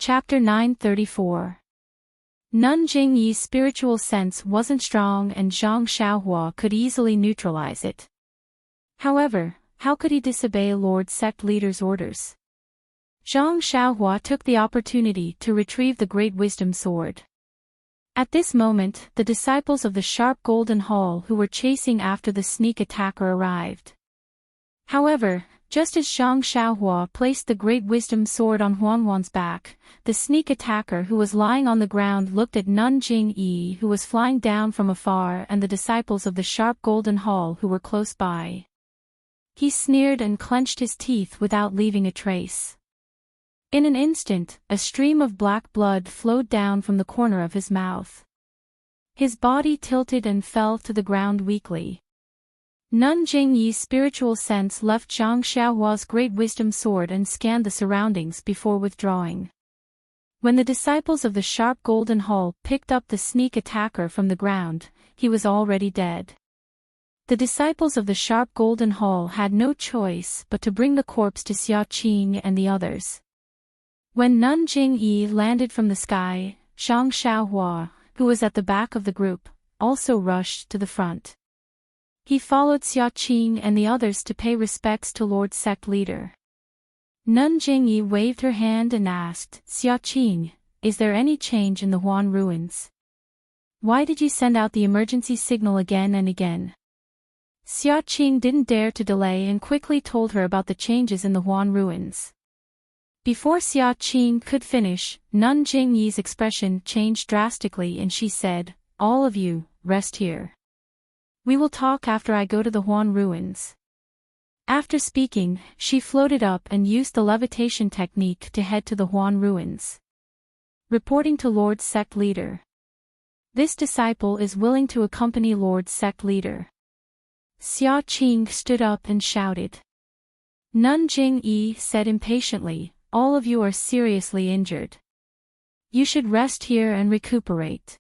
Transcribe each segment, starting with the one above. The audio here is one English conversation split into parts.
Chapter 934. Nun Jingyi's spiritual sense wasn't strong and Zhang Xiaohua could easily neutralize it. However, how could he disobey a Lord Sect leader's orders? Zhang Xiaohua took the opportunity to retrieve the Great Wisdom Sword. At this moment, the disciples of the Sharp Golden Hall who were chasing after the sneak attacker arrived. However, just as Zhang Xiaohua placed the Great Wisdom Sword on Huanhuan's back, the sneak attacker who was lying on the ground looked at Nun Jingyi who was flying down from afar and the disciples of the Sharp Golden Hall who were close by. He sneered and clenched his teeth without leaving a trace. In an instant, a stream of black blood flowed down from the corner of his mouth. His body tilted and fell to the ground weakly. Nun Jingyi's spiritual sense left Zhang Xiaohua's Great Wisdom Sword and scanned the surroundings before withdrawing. When the disciples of the Sharp Golden Hall picked up the sneak attacker from the ground, he was already dead. The disciples of the Sharp Golden Hall had no choice but to bring the corpse to Xia Qing and the others. When Nun Jingyi landed from the sky, Zhang Xiaohua, who was at the back of the group, also rushed to the front. He followed Xia Qing and the others to pay respects to Lord Sect leader. Nun Jingyi waved her hand and asked, "Xia Qing, is there any change in the Huan ruins? Why did you send out the emergency signal again and again?" Xia Qing didn't dare to delay and quickly told her about the changes in the Huan ruins. Before Xia Qing could finish, Nun Jingyi's expression changed drastically and she said, "All of you, rest here. We will talk after I go to the Huan ruins." After speaking, she floated up and used the levitation technique to head to the Huan ruins. Reporting to Lord Sect leader. This disciple is willing to accompany Lord Sect leader. Xia Qing stood up and shouted. Nun Jingyi said impatiently, "All of you are seriously injured. You should rest here and recuperate.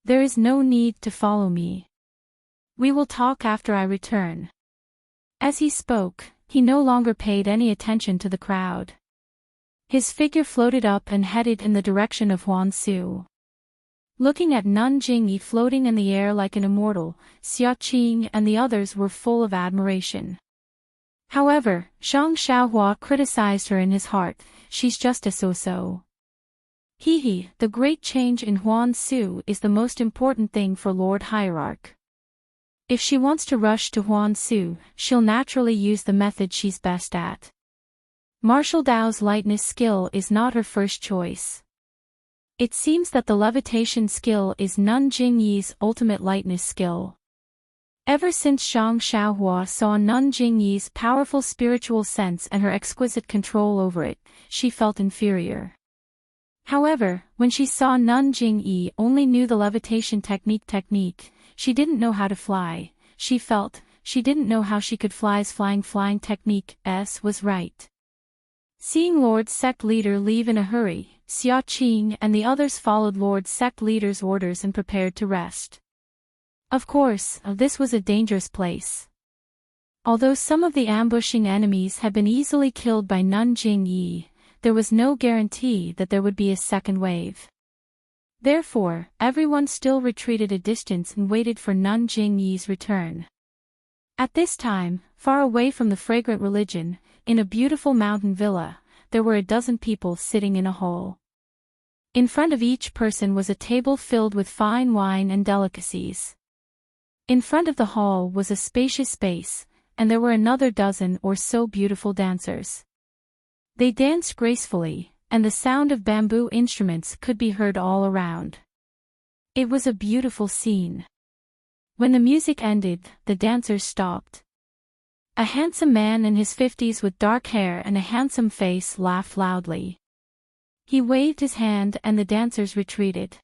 There is no need to follow me. We will talk after I return." As he spoke, he no longer paid any attention to the crowd. His figure floated up and headed in the direction of Huansu. Looking at Nun Jingyi floating in the air like an immortal, Xia Qing and the others were full of admiration. However, Zhang Xiaohua criticized her in his heart, "She's just a so-so." The great change in Huansu is the most important thing for Lord Hierarch. If she wants to rush to Huansu, she'll naturally use the method she's best at. Martial Dao's lightness skill is not her first choice. It seems that the levitation skill is Nun Jingyi's ultimate lightness skill. Ever since Zhang Xiaohua saw Nun Jingyi's powerful spiritual sense and her exquisite control over it, she felt inferior. However, when she saw Nun Jingyi only knew the levitation technique, she didn't know how to fly, she didn't know how she could fly's flying technique was right. Seeing Lord Sect leader leave in a hurry, Xia Qing and the others followed Lord Sect leader's orders and prepared to rest. Of course, this was a dangerous place. Although some of the ambushing enemies had been easily killed by Nun Jingyi, there was no guarantee that there would be a second wave. Therefore, everyone still retreated a distance and waited for Nun Jingyi's return. At this time, far away from the fragrant religion, in a beautiful mountain villa, there were 12 people sitting in a hall. In front of each person was a table filled with fine wine and delicacies. In front of the hall was a spacious space, and there were another 12 or so beautiful dancers. They danced gracefully, and the sound of bamboo instruments could be heard all around. It was a beautiful scene. When the music ended, the dancers stopped. A handsome man in his 50s with dark hair and a handsome face laughed loudly. He waved his hand and the dancers retreated.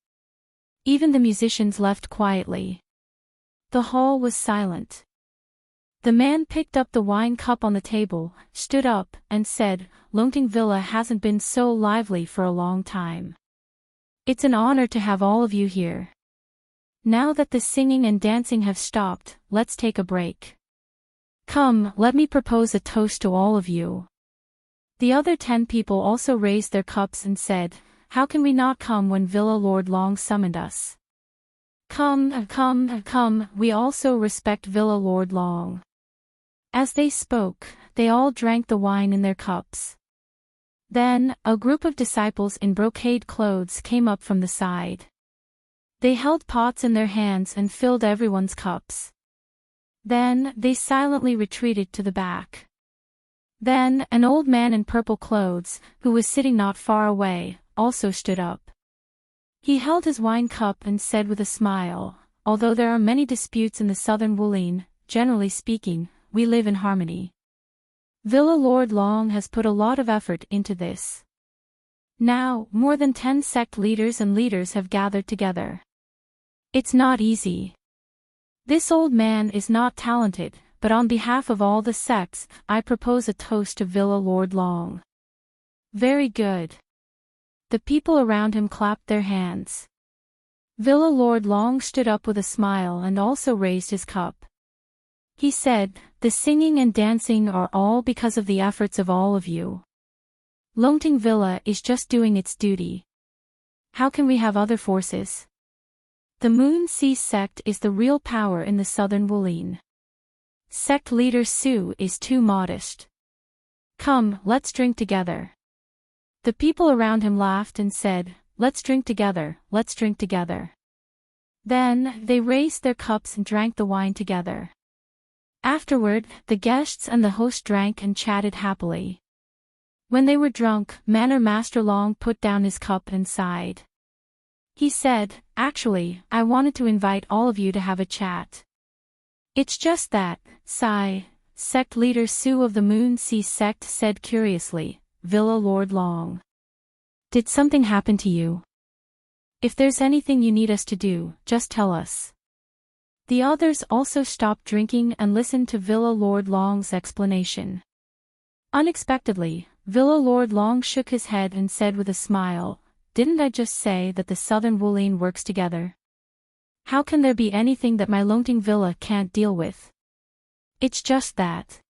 Even the musicians left quietly. The hall was silent. The man picked up the wine cup on the table, stood up, and said, "Longting Villa hasn't been so lively for a long time. It's an honor to have all of you here. Now that the singing and dancing have stopped, let's take a break. Come, let me propose a toast to all of you. The other 10 people also raised their cups and said, "How can we not come when Villa Lord Long summoned us? Come, come, come, we also respect Villa Lord Long." As they spoke, they all drank the wine in their cups. Then, a group of disciples in brocade clothes came up from the side. They held pots in their hands and filled everyone's cups. Then, they silently retreated to the back. Then, an old man in purple clothes, who was sitting not far away, also stood up. He held his wine cup and said with a smile, "Although there are many disputes in the southern Woolene, generally speaking, we live in harmony. Villa Lord Long has put a lot of effort into this. Now, more than 10 sect leaders and leaders have gathered together. It's not easy. This old man is not talented, but on behalf of all the sects, I propose a toast to Villa Lord Long." "Very good." The people around him clapped their hands. Villa Lord Long stood up with a smile and also raised his cup. He said, "The singing and dancing are all because of the efforts of all of you. Longting Villa is just doing its duty. How can we have other forces? The Moon Sea sect is the real power in the southern Woolene. Sect leader Sue is too modest. Come, let's drink together." The people around him laughed and said, "Let's drink together, let's drink together." Then, they raised their cups and drank the wine together. Afterward, the guests and the host drank and chatted happily. When they were drunk, Manor Master Long put down his cup and sighed. He said, "Actually, I wanted to invite all of you to have a chat. It's just that, sigh." Sect leader Sue of the Moon Sea sect said curiously, "Villa Lord Long, did something happen to you? If there's anything you need us to do, just tell us." The others also stopped drinking and listened to Villa Lord Long's explanation. Unexpectedly, Villa Lord Long shook his head and said with a smile, "Didn't I just say that the southern Woolene works together? How can there be anything that my Longting Villa can't deal with? It's just that.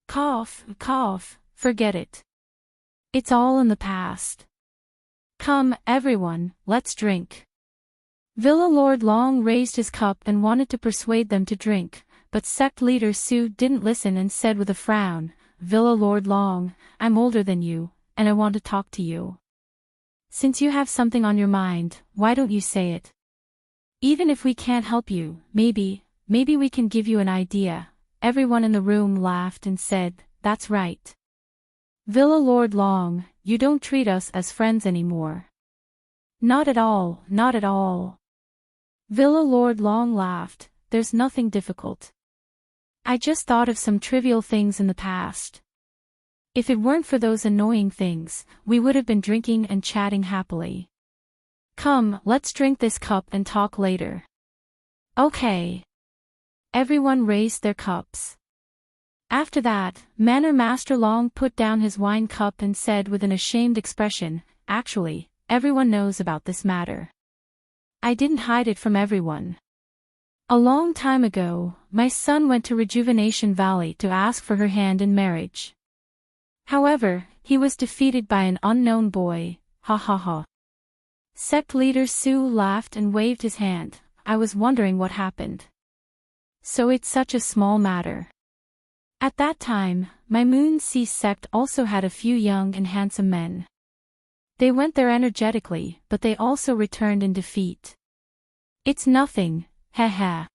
Cough, cough, forget it. It's all in the past. Come, everyone, let's drink." Villa Lord Long raised his cup and wanted to persuade them to drink, but sect leader Sue didn't listen and said with a frown, "Villa Lord Long, I'm older than you, and I want to talk to you. Since you have something on your mind, why don't you say it? Even if we can't help you, maybe we can give you an idea." Everyone in the room laughed and said, "That's right. Villa Lord Long, you don't treat us as friends anymore." "Not at all, not at all." Villa Lord Long laughed, "There's nothing difficult. I just thought of some trivial things in the past. If it weren't for those annoying things, we would have been drinking and chatting happily. Come, let's drink this cup and talk later." "Okay." Everyone raised their cups. After that, Manor Master Long put down his wine cup and said with an ashamed expression, "Actually, everyone knows about this matter. I didn't hide it from everyone. A long time ago, my son went to Rejuvenation Valley to ask for her hand in marriage. However, he was defeated by an unknown boy, ha ha ha." Sect leader Sue laughed and waved his hand. "I was wondering what happened. So it's such a small matter." At that time, my Moon Sea sect also had a few young and handsome men. They went there energetically, but they also returned in defeat. "It's nothing, heh heh."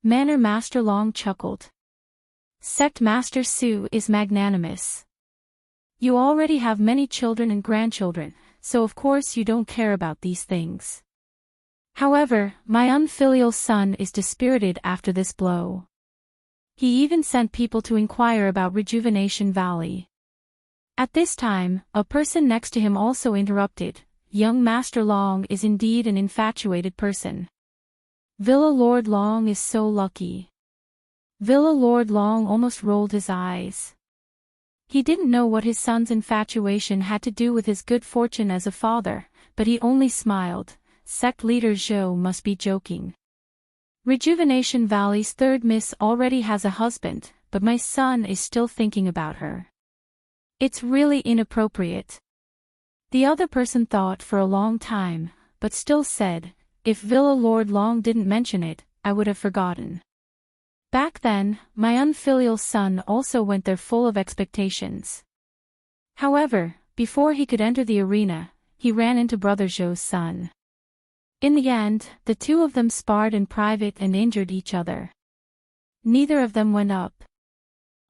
Manor Master Long chuckled. Sect Master Sue is magnanimous. "You already have many children and grandchildren, so of course you don't care about these things. However, my unfilial son is dispirited after this blow. He even sent people to inquire about Rejuvenation Valley." At this time, a person next to him also interrupted, "Young Master Long is indeed an infatuated person. Villa Lord Long is so lucky." Villa Lord Long almost rolled his eyes. He didn't know what his son's infatuation had to do with his good fortune as a father, but he only smiled. Sect leader Zhou must be joking. Rejuvenation Valley's third miss already has a husband, but my son is still thinking about her. It's really inappropriate. The other person thought for a long time, but still said, if Villa Lord Long didn't mention it, I would have forgotten. Back then, my unfilial son also went there full of expectations. However, before he could enter the arena, he ran into Brother Zhou's son. In the end, the two of them sparred in private and injured each other. Neither of them went up.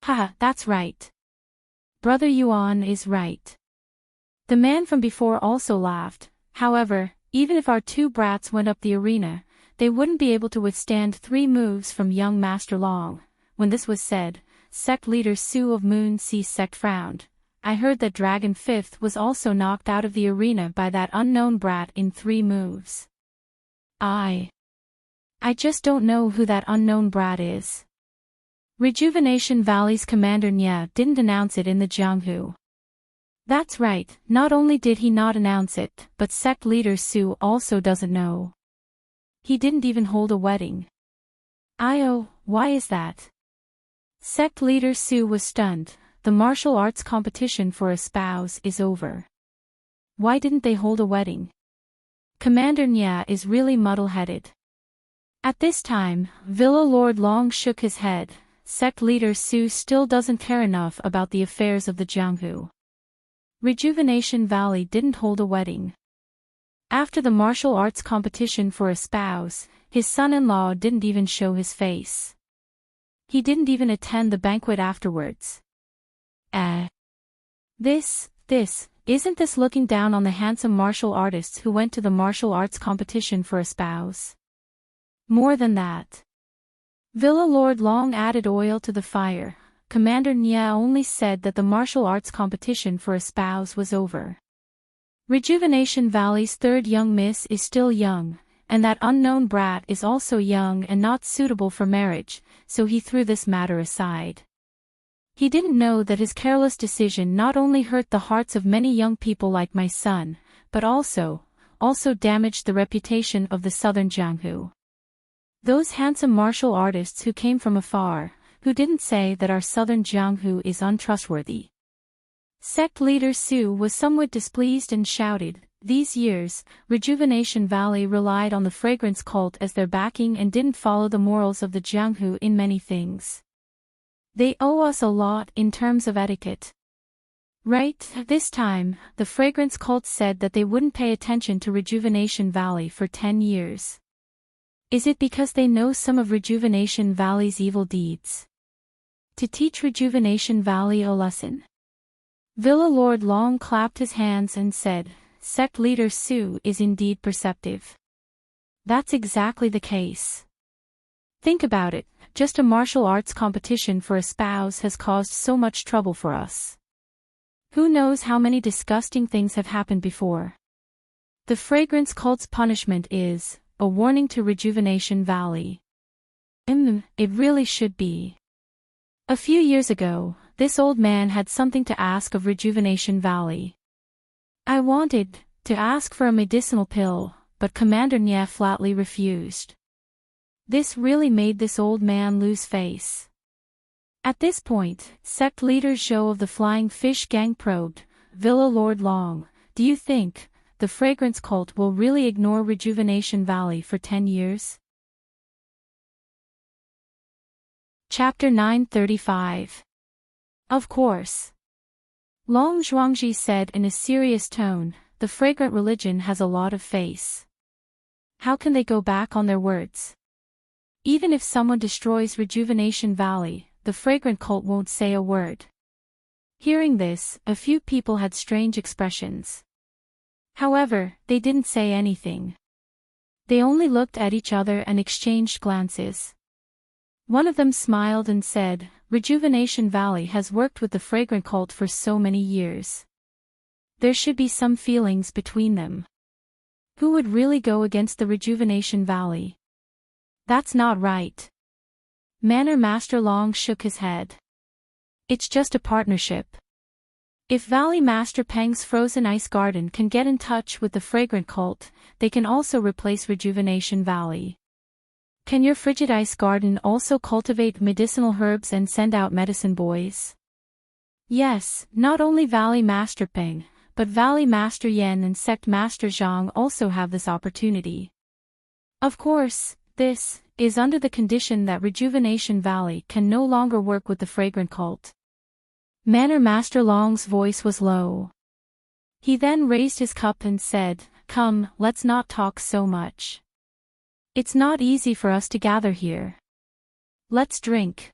Haha, that's right. Brother Yuan is right. The man from before also laughed. However, even if our two brats went up the arena, they wouldn't be able to withstand 3 moves from young Master Long. When this was said, sect leader Su of Moon Sea Sect frowned. I heard that Dragon 5th was also knocked out of the arena by that unknown brat in 3 moves. I just don't know who that unknown brat is. Rejuvenation Valley's Commander Nya didn't announce it in the Jianghu. That's right, not only did he not announce it, but sect leader Su also doesn't know. He didn't even hold a wedding. Why is that? Sect leader Su was stunned. The martial arts competition for a spouse is over. Why didn't they hold a wedding? Commander Nya is really muddle-headed. At this time, Villa Lord Long shook his head. Sect leader Su still doesn't care enough about the affairs of the Jianghu. Rejuvenation Valley didn't hold a wedding. After the martial arts competition for a spouse, his son-in-law didn't even show his face. He didn't even attend the banquet afterwards. Isn't this looking down on the handsome martial artists who went to the martial arts competition for a spouse? More than that. Villa Lord Long added oil to the fire. Commander Nya only said that the martial arts competition for a spouse was over. Rejuvenation Valley's 3rd young miss is still young, and that unknown brat is also young and not suitable for marriage, so he threw this matter aside. He didn't know that his careless decision not only hurt the hearts of many young people like my son, but also damaged the reputation of the southern Jianghu. Those handsome martial artists who came from afar, who didn't say that our southern Jianghu is untrustworthy. Sect leader Su was somewhat displeased and shouted, these years, Rejuvenation Valley relied on the fragrance cult as their backing and didn't follow the morals of the Jianghu in many things. They owe us a lot in terms of etiquette. Right, this time, the fragrance cult said that they wouldn't pay attention to Rejuvenation Valley for 10 years. Is it because they know some of Rejuvenation Valley's evil deeds? To teach Rejuvenation Valley a lesson. Villa Lord Long clapped his hands and said, sect leader Su is indeed perceptive. That's exactly the case. Think about it, just a martial arts competition for a spouse has caused so much trouble for us. Who knows how many disgusting things have happened before. The fragrance cult's punishment is a warning to Rejuvenation Valley. It really should be. A few years ago, this old man had something to ask of Rejuvenation Valley. I wanted to ask for a medicinal pill, but Commander Nya flatly refused. This really made this old man lose face. At this point, sect leader Zhou of the Flying Fish Gang probed, Villa Lord Long, do you think the fragrance cult will really ignore Rejuvenation Valley for 10 years? Chapter 935. Of course. Long Zhuangji said in a serious tone, the fragrant religion has a lot of face. How can they go back on their words? Even if someone destroys Rejuvenation Valley, the fragrant cult won't say a word. Hearing this, a few people had strange expressions. However, they didn't say anything. They only looked at each other and exchanged glances. One of them smiled and said, Rejuvenation Valley has worked with the fragrant cult for so many years. There should be some feelings between them. Who would really go against the Rejuvenation Valley? That's not right. Manor Master Long shook his head. It's just a partnership. If Valley Master Peng's Frozen Ice Garden can get in touch with the fragrant cult, they can also replace Rejuvenation Valley. Can your Frigid Ice Garden also cultivate medicinal herbs and send out medicine boys? Yes, not only Valley Master Peng, but Valley Master Yan and Sect Master Zhang also have this opportunity. Of course, this is under the condition that Rejuvenation Valley can no longer work with the fragrant cult. Manor Master Long's voice was low. He then raised his cup and said, "Come, let's not talk so much. It's not easy for us to gather here. Let's drink."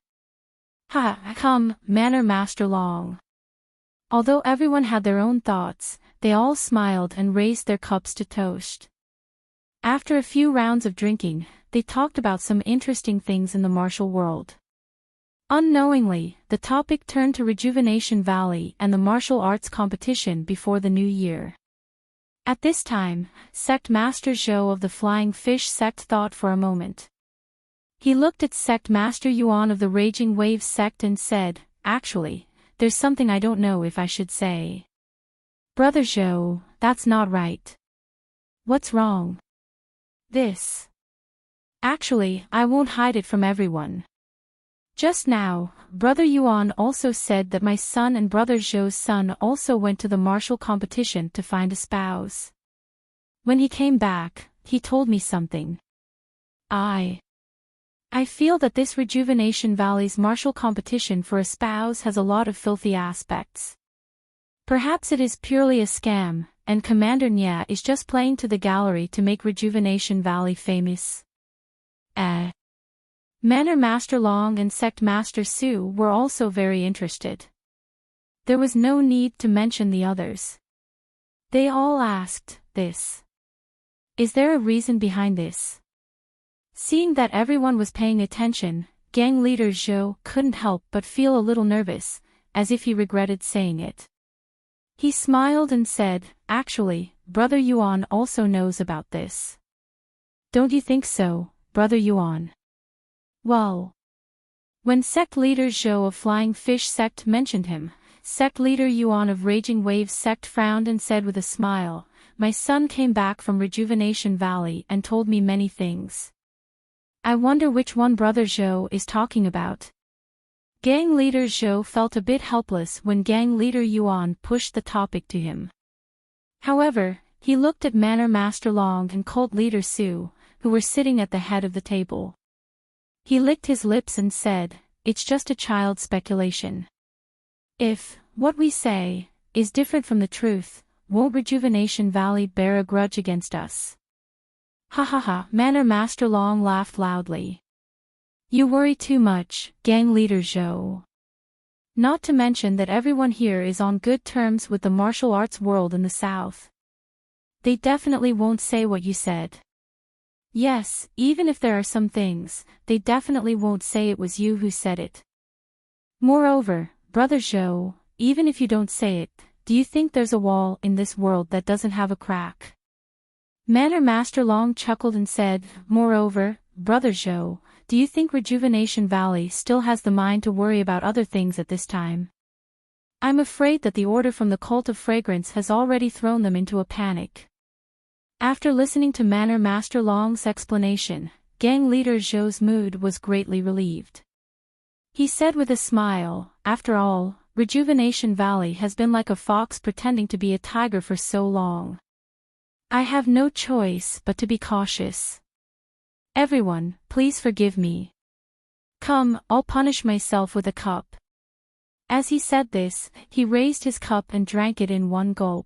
Come, Manor Master Long. Although everyone had their own thoughts, they all smiled and raised their cups to toast. After a few rounds of drinking, they talked about some interesting things in the martial world. Unknowingly, the topic turned to Rejuvenation Valley and the martial arts competition before the new year. At this time, Sect Master Zhou of the Flying Fish Sect thought for a moment. He looked at Sect Master Yuan of the Raging Waves Sect and said, "Actually, there's something I don't know if I should say." "Brother Zhou, that's not right." "What's wrong?" "This. Actually, I won't hide it from everyone. Just now, Brother Yuan also said that my son and Brother Zhou's son also went to the martial competition to find a spouse. When he came back, he told me something. I feel that this Rejuvenation Valley's martial competition for a spouse has a lot of filthy aspects. Perhaps it is purely a scam, and Commander Nya is just playing to the gallery to make Rejuvenation Valley famous." Manor Master Long and Sect Master Su were also very interested. There was no need to mention the others. They all asked, "This. Is there a reason behind this?" Seeing that everyone was paying attention, gang leader Zhou couldn't help but feel a little nervous, as if he regretted saying it. He smiled and said, "Actually, Brother Yuan also knows about this. Don't you think so, Brother Yuan?" Well. When Sect Leader Zhou of Flying Fish Sect mentioned him, Sect Leader Yuan of Raging Waves Sect frowned and said with a smile, "My son came back from Rejuvenation Valley and told me many things. I wonder which one Brother Zhou is talking about." Gang Leader Zhou felt a bit helpless when Gang Leader Yuan pushed the topic to him. However, he looked at Manor Master Long and Cult Leader Su, who were sitting at the head of the table. He licked his lips and said, "It's just a child's speculation. If what we say is different from the truth, won't Rejuvenation Valley bear a grudge against us?" Manor Master Long laughed loudly. "You worry too much, Gang Leader Zhou. Not to mention that everyone here is on good terms with the martial arts world in the south. They definitely won't say what you said. Yes, even if there are some things, they definitely won't say it was you who said it. Moreover, Brother Zhou, even if you don't say it, do you think there's a wall in this world that doesn't have a crack?" Manor Master Long chuckled and said, "Moreover, Brother Zhou, do you think Rejuvenation Valley still has the mind to worry about other things at this time? I'm afraid that the order from the Cult of Fragrance has already thrown them into a panic." After listening to Manor Master Long's explanation, Gang Leader Zhou's mood was greatly relieved. He said with a smile, "After all, Rejuvenation Valley has been like a fox pretending to be a tiger for so long. I have no choice but to be cautious. Everyone, please forgive me. Come, I'll punish myself with a cup." As he said this, he raised his cup and drank it in one gulp.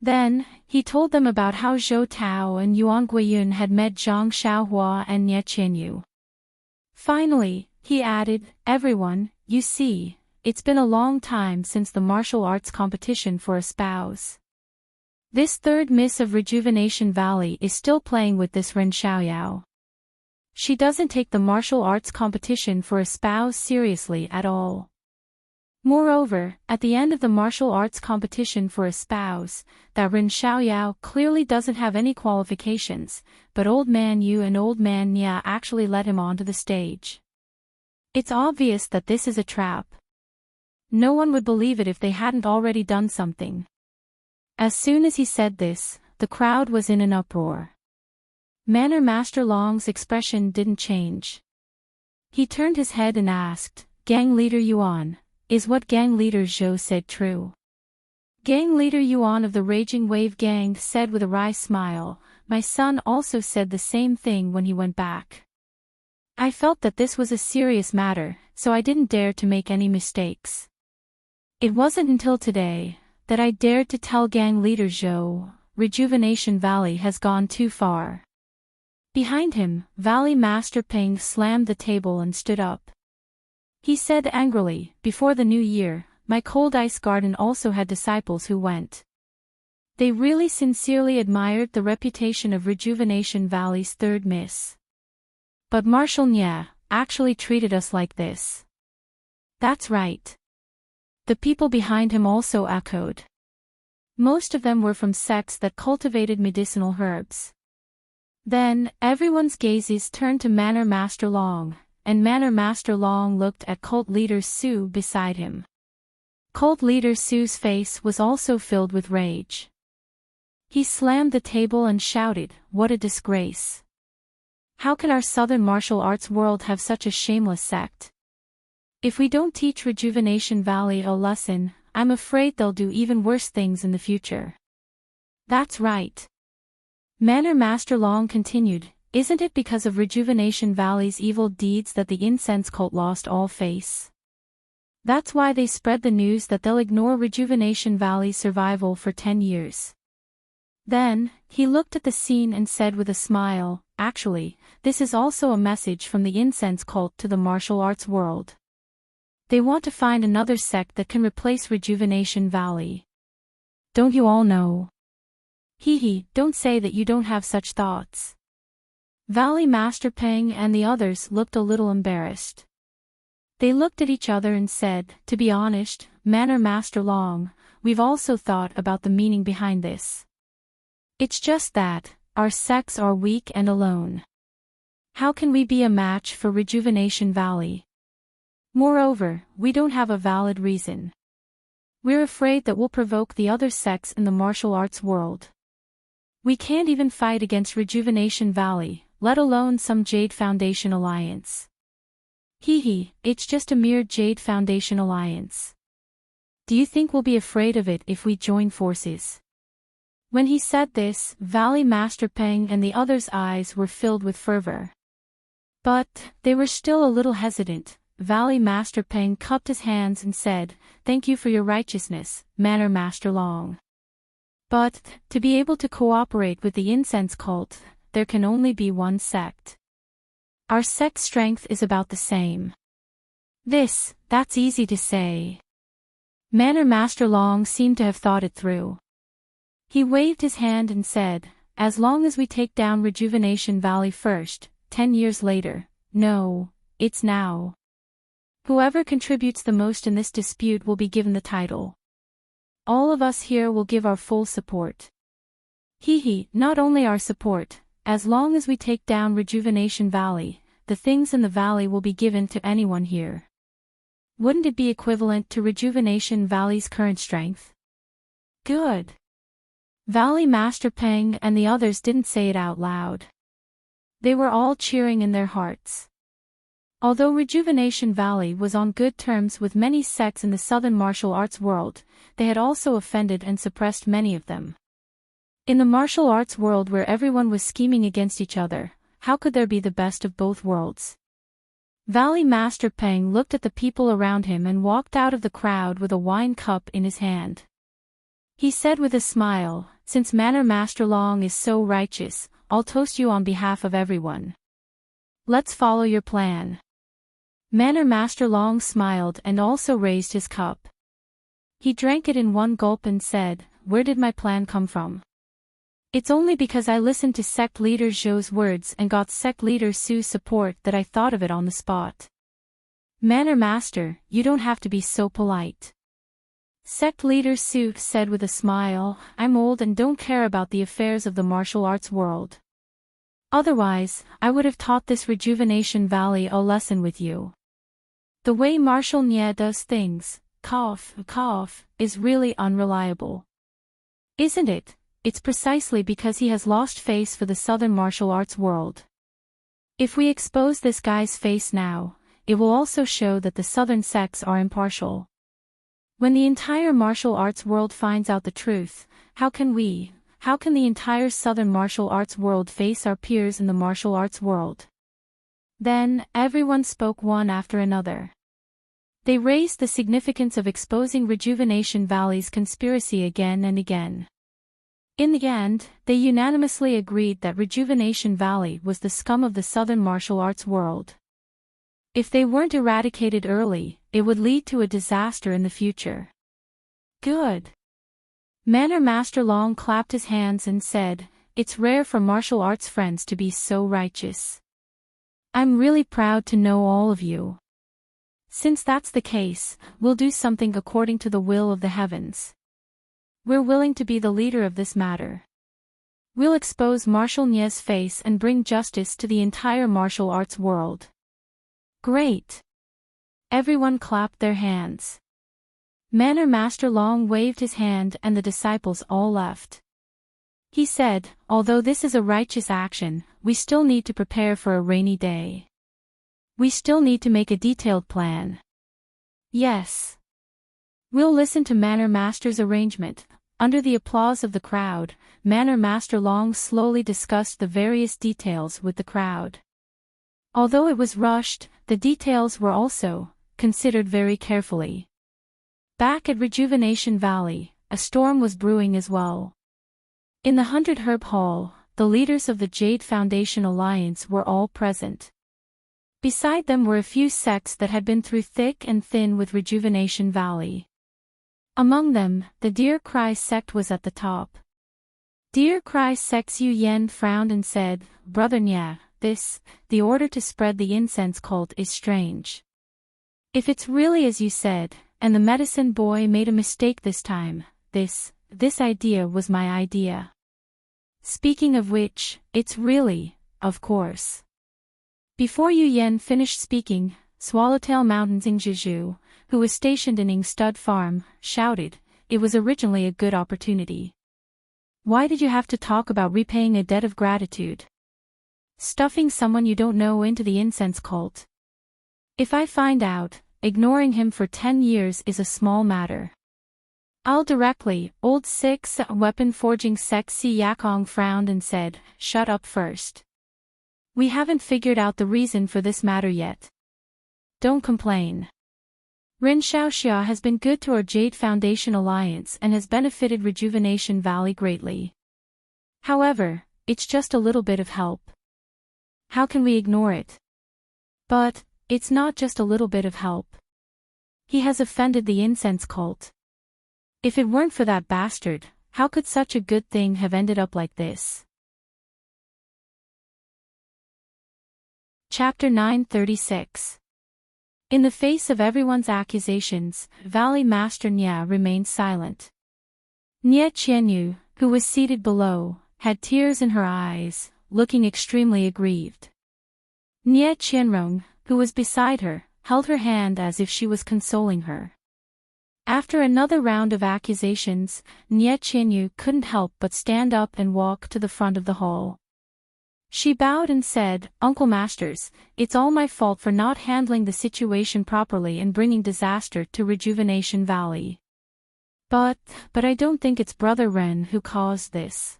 Then, he told them about how Zhou Tao and Yuan Guiyun had met Zhang Xiaohua and Nie Qianyu. Finally, he added, "Everyone, you see, it's been a long time since the martial arts competition for a spouse. This third Miss of Rejuvenation Valley is still playing with this Ren Xiaoyao. She doesn't take the martial arts competition for a spouse seriously at all. Moreover, at the end of the martial arts competition for a spouse, that Ren Xiaoyao clearly doesn't have any qualifications, but Old Man Yu and Old Man Nia actually led him onto the stage. It's obvious that this is a trap. No one would believe it if they hadn't already done something." As soon as he said this, the crowd was in an uproar. Manor Master Long's expression didn't change. He turned his head and asked, "Gang Leader Yuan, is what gang leader Zhou said true? Gang leader Yuan of the Raging Wave Gang said with a wry smile, my son also said the same thing when he went back. I felt that this was a serious matter, so I didn't dare to make any mistakes. It wasn't until today that I dared to tell gang leader Zhou, Rejuvenation Valley has gone too far. Behind him, Valley Master Peng slammed the table and stood up. He said angrily, before the new year, my cold ice garden also had disciples who went. They really sincerely admired the reputation of Rejuvenation Valley's third miss. But Marshal Nye actually treated us like this. That's right. The people behind him also echoed. Most of them were from sects that cultivated medicinal herbs. Then, everyone's gazes turned to Manor Master Long, and Manor Master Long looked at Cult Leader Su beside him. Cult Leader Su's face was also filled with rage. He slammed the table and shouted, what a disgrace. How can our southern martial arts world have such a shameless sect? If we don't teach Rejuvenation Valley a lesson, I'm afraid they'll do even worse things in the future. That's right. Manor Master Long continued, isn't it because of Rejuvenation Valley's evil deeds that the incense cult lost all face? That's why they spread the news that they'll ignore Rejuvenation Valley's survival for 10 years. Then, he looked at the scene and said with a smile, actually, this is also a message from the incense cult to the martial arts world. They want to find another sect that can replace Rejuvenation Valley. Don't you all know? Don't say that you don't have such thoughts. Valley Master Peng and the others looked a little embarrassed. They looked at each other and said, to be honest, Manor Master Long, we've also thought about the meaning behind this. It's just that, our sects are weak and alone. How can we be a match for Rejuvenation Valley? Moreover, we don't have a valid reason. We're afraid that we'll provoke the other sects in the martial arts world. We can't even fight against Rejuvenation Valley, let alone some Jade Foundation alliance. It's just a mere Jade Foundation alliance. Do you think we'll be afraid of it if we join forces? When he said this, Valley Master Peng and the others' eyes were filled with fervor. But, they were still a little hesitant. Valley Master Peng cupped his hands and said, thank you for your righteousness, Manor Master Long. But, to be able to cooperate with the incense cult, there can only be one sect. Our sect's strength is about the same. That's easy to say. Manor Master Long seemed to have thought it through. He waved his hand and said, as long as we take down Rejuvenation Valley first, 10 years later, no, it's now. Whoever contributes the most in this dispute will be given the title. All of us here will give our full support. Not only our support, as long as we take down Rejuvenation Valley, the things in the valley will be given to anyone here. Wouldn't it be equivalent to Rejuvenation Valley's current strength? Good. Valley Master Peng and the others didn't say it out loud. They were all cheering in their hearts. Although Rejuvenation Valley was on good terms with many sects in the southern martial arts world, they had also offended and suppressed many of them. In the martial arts world where everyone was scheming against each other, how could there be the best of both worlds? Valley Master Peng looked at the people around him and walked out of the crowd with a wine cup in his hand. He said with a smile, since Manor Master Long is so righteous, I'll toast you on behalf of everyone. Let's follow your plan. Manor Master Long smiled and also raised his cup. He drank it in one gulp and said, where did my plan come from? It's only because I listened to sect leader Zhou's words and got sect leader Su's support that I thought of it on the spot. Manor Master, you don't have to be so polite. Sect leader Su said with a smile, I'm old and don't care about the affairs of the martial arts world. Otherwise, I would have taught this Rejuvenation Valley a lesson with you. The way Marshal Nye does things, cough, is really unreliable. Isn't it? It's precisely because he has lost face for the southern martial arts world. If we expose this guy's face now, it will also show that the southern sects are impartial. When the entire martial arts world finds out the truth, how can the entire Southern martial arts world face our peers in the martial arts world? Then, everyone spoke one after another. They raised the significance of exposing Rejuvenation Valley's conspiracy again and again. In the end, they unanimously agreed that Rejuvenation Valley was the scum of the Southern martial arts world. If they weren't eradicated early, it would lead to a disaster in the future. Good. Manor Master Long clapped his hands and said, "It's rare for martial arts friends to be so righteous. I'm really proud to know all of you. Since that's the case, we'll do something according to the will of the heavens. We're willing to be the leader of this matter. We'll expose Martial Nie's face and bring justice to the entire martial arts world." Great! Everyone clapped their hands. Manor Master Long waved his hand and the disciples all left. He said, "Although this is a righteous action, we still need to prepare for a rainy day. We still need to make a detailed plan." Yes. We'll listen to Manor Master's arrangement. Under the applause of the crowd, Manor Master Long slowly discussed the various details with the crowd. Although it was rushed, the details were also considered very carefully. Back at Rejuvenation Valley, a storm was brewing as well. In the 100 Herb Hall, the leaders of the Jade Foundation Alliance were all present. Beside them were a few sects that had been through thick and thin with Rejuvenation Valley. Among them, the Deer Cry sect was at the top. Deer Cry sect's Yu Yen frowned and said, "Brother Nya, the order to spread the incense cult is strange. If it's really as you said, and the medicine boy made a mistake this time, this idea was my idea. Speaking of which, it's really, of course." Before Yu Yen finished speaking, Swallowtail Mountain's Ingzhizhu, who was stationed in Ing Stud Farm, shouted, "It was originally a good opportunity. Why did you have to talk about repaying a debt of gratitude? Stuffing someone you don't know into the incense cult? If I find out, ignoring him for 10 years is a small matter. I'll directly." Old Six Weapon Forging Sect Si Yakong frowned and said, "Shut up first. We haven't figured out the reason for this matter yet. Don't complain. Ren Xiaoxia has been good to our Jade Foundation Alliance and has benefited Rejuvenation Valley greatly. However, it's just a little bit of help. How can we ignore it? But it's not just a little bit of help. He has offended the incense cult. If it weren't for that bastard, how could such a good thing have ended up like this?" Chapter 936. In the face of everyone's accusations, Valley Master Nya remained silent. Nye Qianyu, who was seated below, had tears in her eyes, looking extremely aggrieved. Nye Qianrong, who was beside her, held her hand as if she was consoling her. After another round of accusations, Nye Qianyu couldn't help but stand up and walk to the front of the hall. She bowed and said, "Uncle Masters, it's all my fault for not handling the situation properly and bringing disaster to Rejuvenation Valley. But I don't think it's Brother Ren who caused this.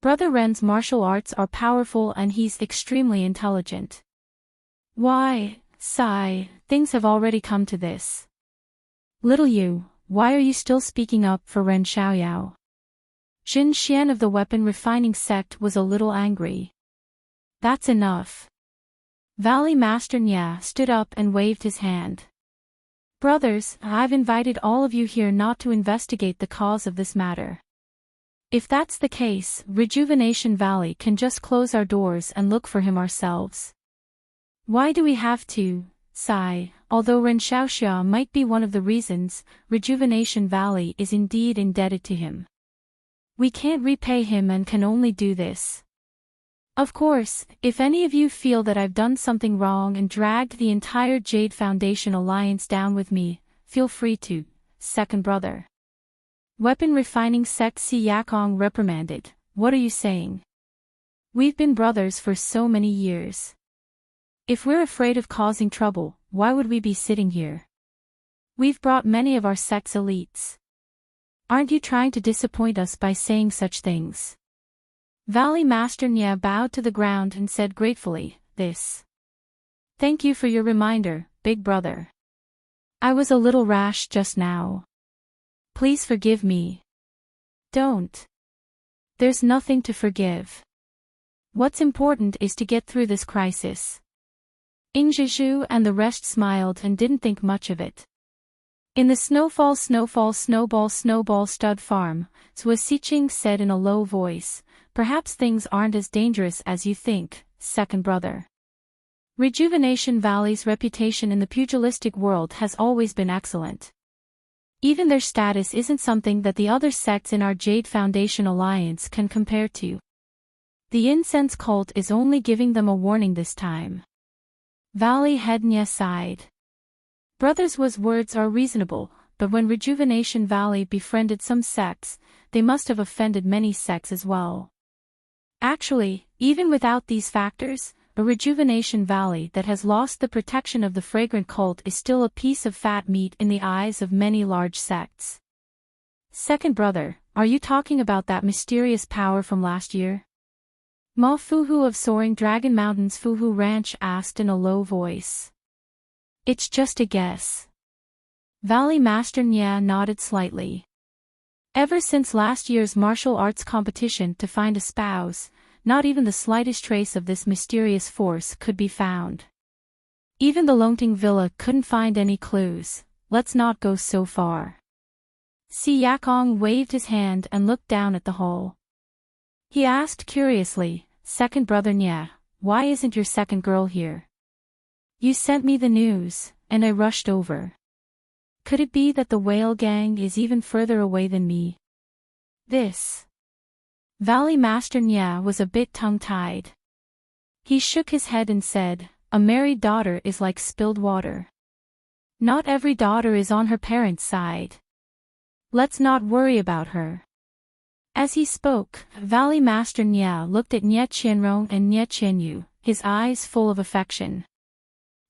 Brother Ren's martial arts are powerful and he's extremely intelligent. Why, Sai, things have already come to this. Little you, why are you still speaking up for Ren Xiaoyao?" Jin Xian of the Weapon Refining Sect was a little angry. "That's enough." Valley Master Nya stood up and waved his hand. "Brothers, I've invited all of you here not to investigate the cause of this matter. If that's the case, Rejuvenation Valley can just close our doors and look for him ourselves. Why do we have to, Sai?" Although Ren Xiaoxia might be one of the reasons, Rejuvenation Valley is indeed indebted to him. We can't repay him and can only do this. Of course, if any of you feel that I've done something wrong and dragged the entire Jade Foundation Alliance down with me, feel free to, Second Brother. Weapon Refining Sect Si Yakong reprimanded, "What are you saying? We've been brothers for so many years. If we're afraid of causing trouble, why would we be sitting here? We've brought many of our sect's elites. Aren't you trying to disappoint us by saying such things? Valley Master Nya bowed to the ground and said gratefully, this. Thank you for your reminder, big brother. I was a little rash just now. Please forgive me. Don't. There's nothing to forgive. What's important is to get through this crisis. Ingjiju and the rest smiled and didn't think much of it. In the snowball stud farm, Zhou Siqing said in a low voice, perhaps things aren't as dangerous as you think, second brother. Rejuvenation Valley's reputation in the pugilistic world has always been excellent. Even their status isn't something that the other sects in our Jade Foundation alliance can compare to. The incense cult is only giving them a warning this time. Valley Head Nya sighed. Brothers' words are reasonable, but when Rejuvenation Valley befriended some sects, they must have offended many sects as well. Actually, even without these factors, a Rejuvenation Valley that has lost the protection of the fragrant cult is still a piece of fat meat in the eyes of many large sects. Second brother, are you talking about that mysterious power from last year? Ma Fuhu of Soaring Dragon Mountain's Fuhu Ranch asked in a low voice. It's just a guess. Valley Master Nya nodded slightly. Ever since last year's martial arts competition to find a spouse, not even the slightest trace of this mysterious force could be found. Even the Longting Villa couldn't find any clues. Let's not go so far. Si Yakong waved his hand and looked down at the hole. He asked curiously, second brother Nya, why isn't your second girl here? You sent me the news, and I rushed over. Could it be that the whale gang is even further away than me? This. Valley Master Nya was a bit tongue-tied. He shook his head and said, a married daughter is like spilled water. Not every daughter is on her parents' side. Let's not worry about her. As he spoke, Valley Master Nya looked at Nya Qianrong and Nya Qianyu, his eyes full of affection.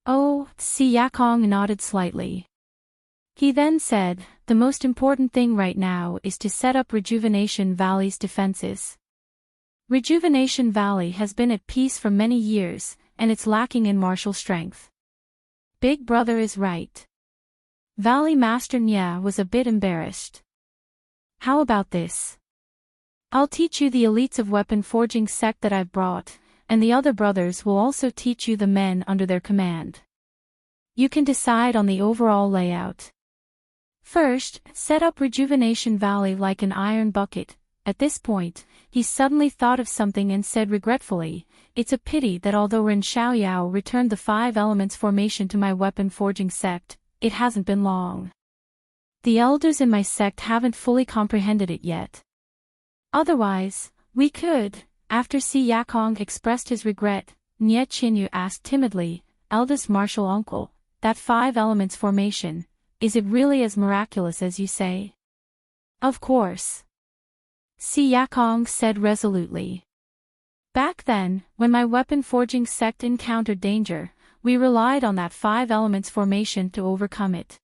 Oh, Si Yakong nodded slightly. He then said, the most important thing right now is to set up Rejuvenation Valley's defenses. Rejuvenation Valley has been at peace for many years, and it's lacking in martial strength. Big brother is right. Valley Master Nya was a bit embarrassed. How about this? I'll teach you the elites of weapon forging sect that I've brought, and the other brothers will also teach you the men under their command. You can decide on the overall layout. First, set up Rejuvenation Valley like an iron bucket. At this point, he suddenly thought of something and said regretfully, it's a pity that although Ren Xiaoyao returned the 5 elements formation to my weapon forging sect, it hasn't been long. The elders in my sect haven't fully comprehended it yet. Otherwise, we could. After Si Yakong expressed his regret, Nya Qinyu asked timidly, eldest martial uncle, that 5 elements formation, is it really as miraculous as you say? Of course. Si Yakong said resolutely. Back then, when my weapon forging sect encountered danger, we relied on that 5 elements formation to overcome it.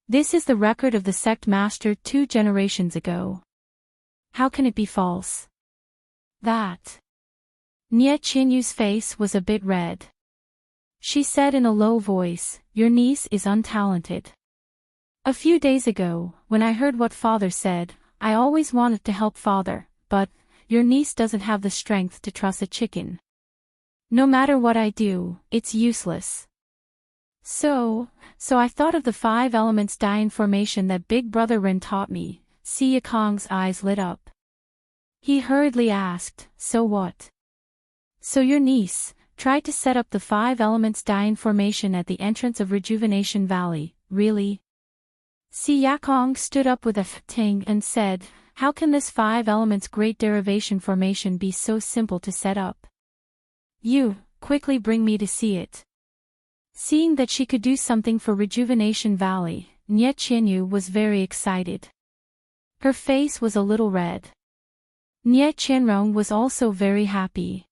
This is the record of the sect master 2 generations ago. How can it be false? That. Nya Qinyu's face was a bit red. She said in a low voice, your niece is untalented. A few days ago, when I heard what father said, I always wanted to help father, but, your niece doesn't have the strength to truss a chicken. No matter what I do, it's useless. So I thought of the 5 elements Dian formation that big brother Ren taught me. Si Yakong's eyes lit up. He hurriedly asked, so what? So your niece tried to set up the 5 elements Dian formation at the entrance of Rejuvenation Valley, really? Si Yakong stood up with a ting and said, how can this 5 elements great derivation formation be so simple to set up? You, quickly bring me to see it. Seeing that she could do something for Rejuvenation Valley, Nya Qianyu was very excited. Her face was a little red. Nya Qianrong was also very happy.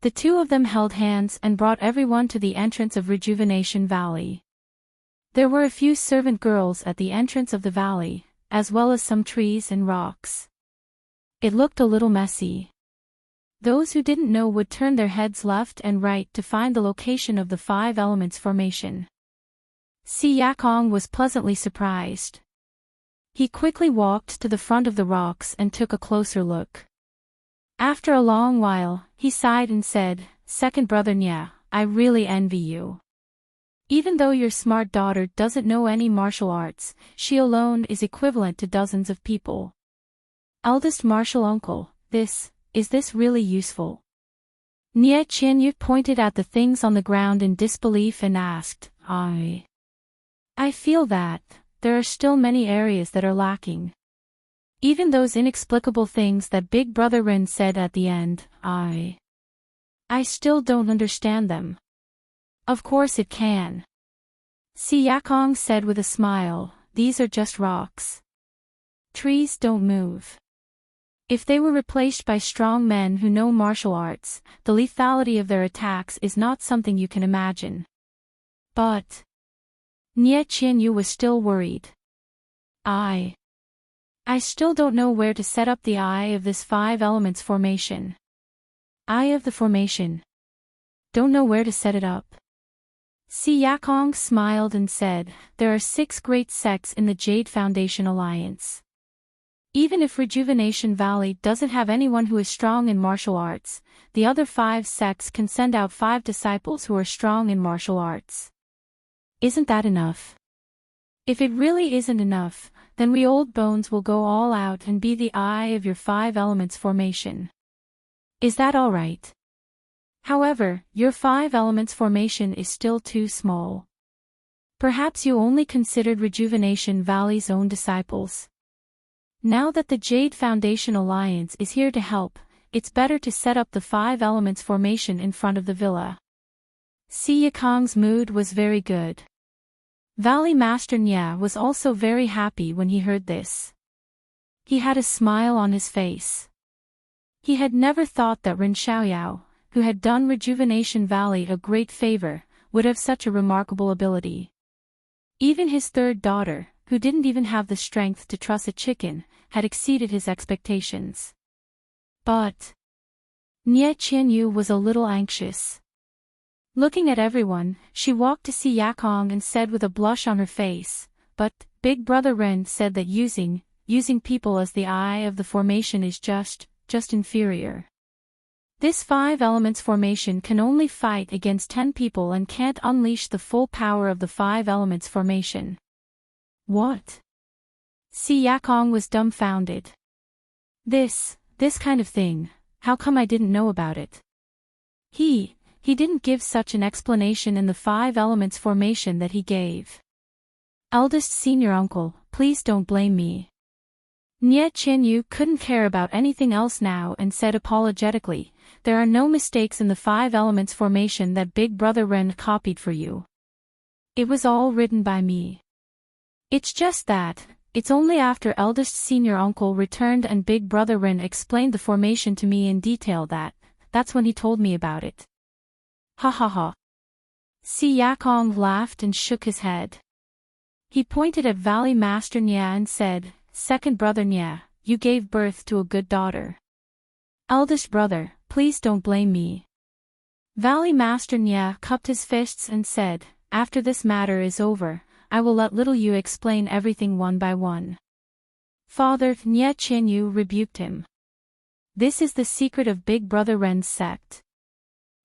The two of them held hands and brought everyone to the entrance of Rejuvenation Valley. There were a few servant girls at the entrance of the valley, as well as some trees and rocks. It looked a little messy. Those who didn't know would turn their heads left and right to find the location of the Five Elements formation. Si Yakong was pleasantly surprised. He quickly walked to the front of the rocks and took a closer look. After a long while, he sighed and said, "Second brother Nya, I really envy you. Even though your smart daughter doesn't know any martial arts, she alone is equivalent to dozens of people. Eldest martial uncle, is this really useful?" Nie Qianyu pointed at the things on the ground in disbelief and asked, I feel that there are still many areas that are lacking. Even those inexplicable things that Big Brother Ren said at the end, I still don't understand them. Of course it can. Si Yakong said with a smile, these are just rocks. Trees don't move. If they were replaced by strong men who know martial arts, the lethality of their attacks is not something you can imagine. But Nie Qianyu was still worried. I still don't know where to set up the eye of this Five Elements formation. Eye of the formation. Don't know where to set it up. Si Yakong smiled and said, there are 6 great sects in the Jade Foundation Alliance. Even if Rejuvenation Valley doesn't have anyone who is strong in martial arts, the other 5 sects can send out 5 disciples who are strong in martial arts. Isn't that enough? If it really isn't enough, then we old bones will go all out and be the eye of your Five Elements formation. Is that all right? However, your Five Elements formation is still too small. Perhaps you only considered Rejuvenation Valley's own disciples. Now that the Jade Foundation Alliance is here to help, it's better to set up the Five Elements formation in front of the villa. Si Yakong's mood was very good. Valley Master Nya was also very happy when he heard this. He had a smile on his face. He had never thought that Ren Xiaoyao, who had done Rejuvenation Valley a great favor, would have such a remarkable ability. Even his third daughter, who didn't even have the strength to truss a chicken, had exceeded his expectations. But Nie Qianyu was a little anxious. Looking at everyone, she walked to Si Yakong and said with a blush on her face, but Big Brother Ren said that using people as the eye of the formation is just inferior. This Five Elements formation can only fight against 10 people and can't unleash the full power of the Five Elements formation. What? Si Yakong was dumbfounded. This kind of thing, how come I didn't know about it? He didn't give such an explanation in the Five Elements formation that he gave. Eldest senior uncle, please don't blame me. Nie Qianyu couldn't care about anything else now and said apologetically, there are no mistakes in the Five Elements formation that Big Brother Ren copied for you. It was all written by me. It's just that, it's only after eldest senior uncle returned and Big Brother Ren explained the formation to me in detail that's when he told me about it. Ha ha ha. Si Yakong laughed and shook his head. He pointed at Valley Master Nya and said, Second brother Nya, you gave birth to a good daughter. Eldest brother, please don't blame me. Valley Master Nya cupped his fists and said, after this matter is over, I will let little you explain everything one by one. Father, Nie Qianyu rebuked him. This is the secret of Big Brother Ren's sect.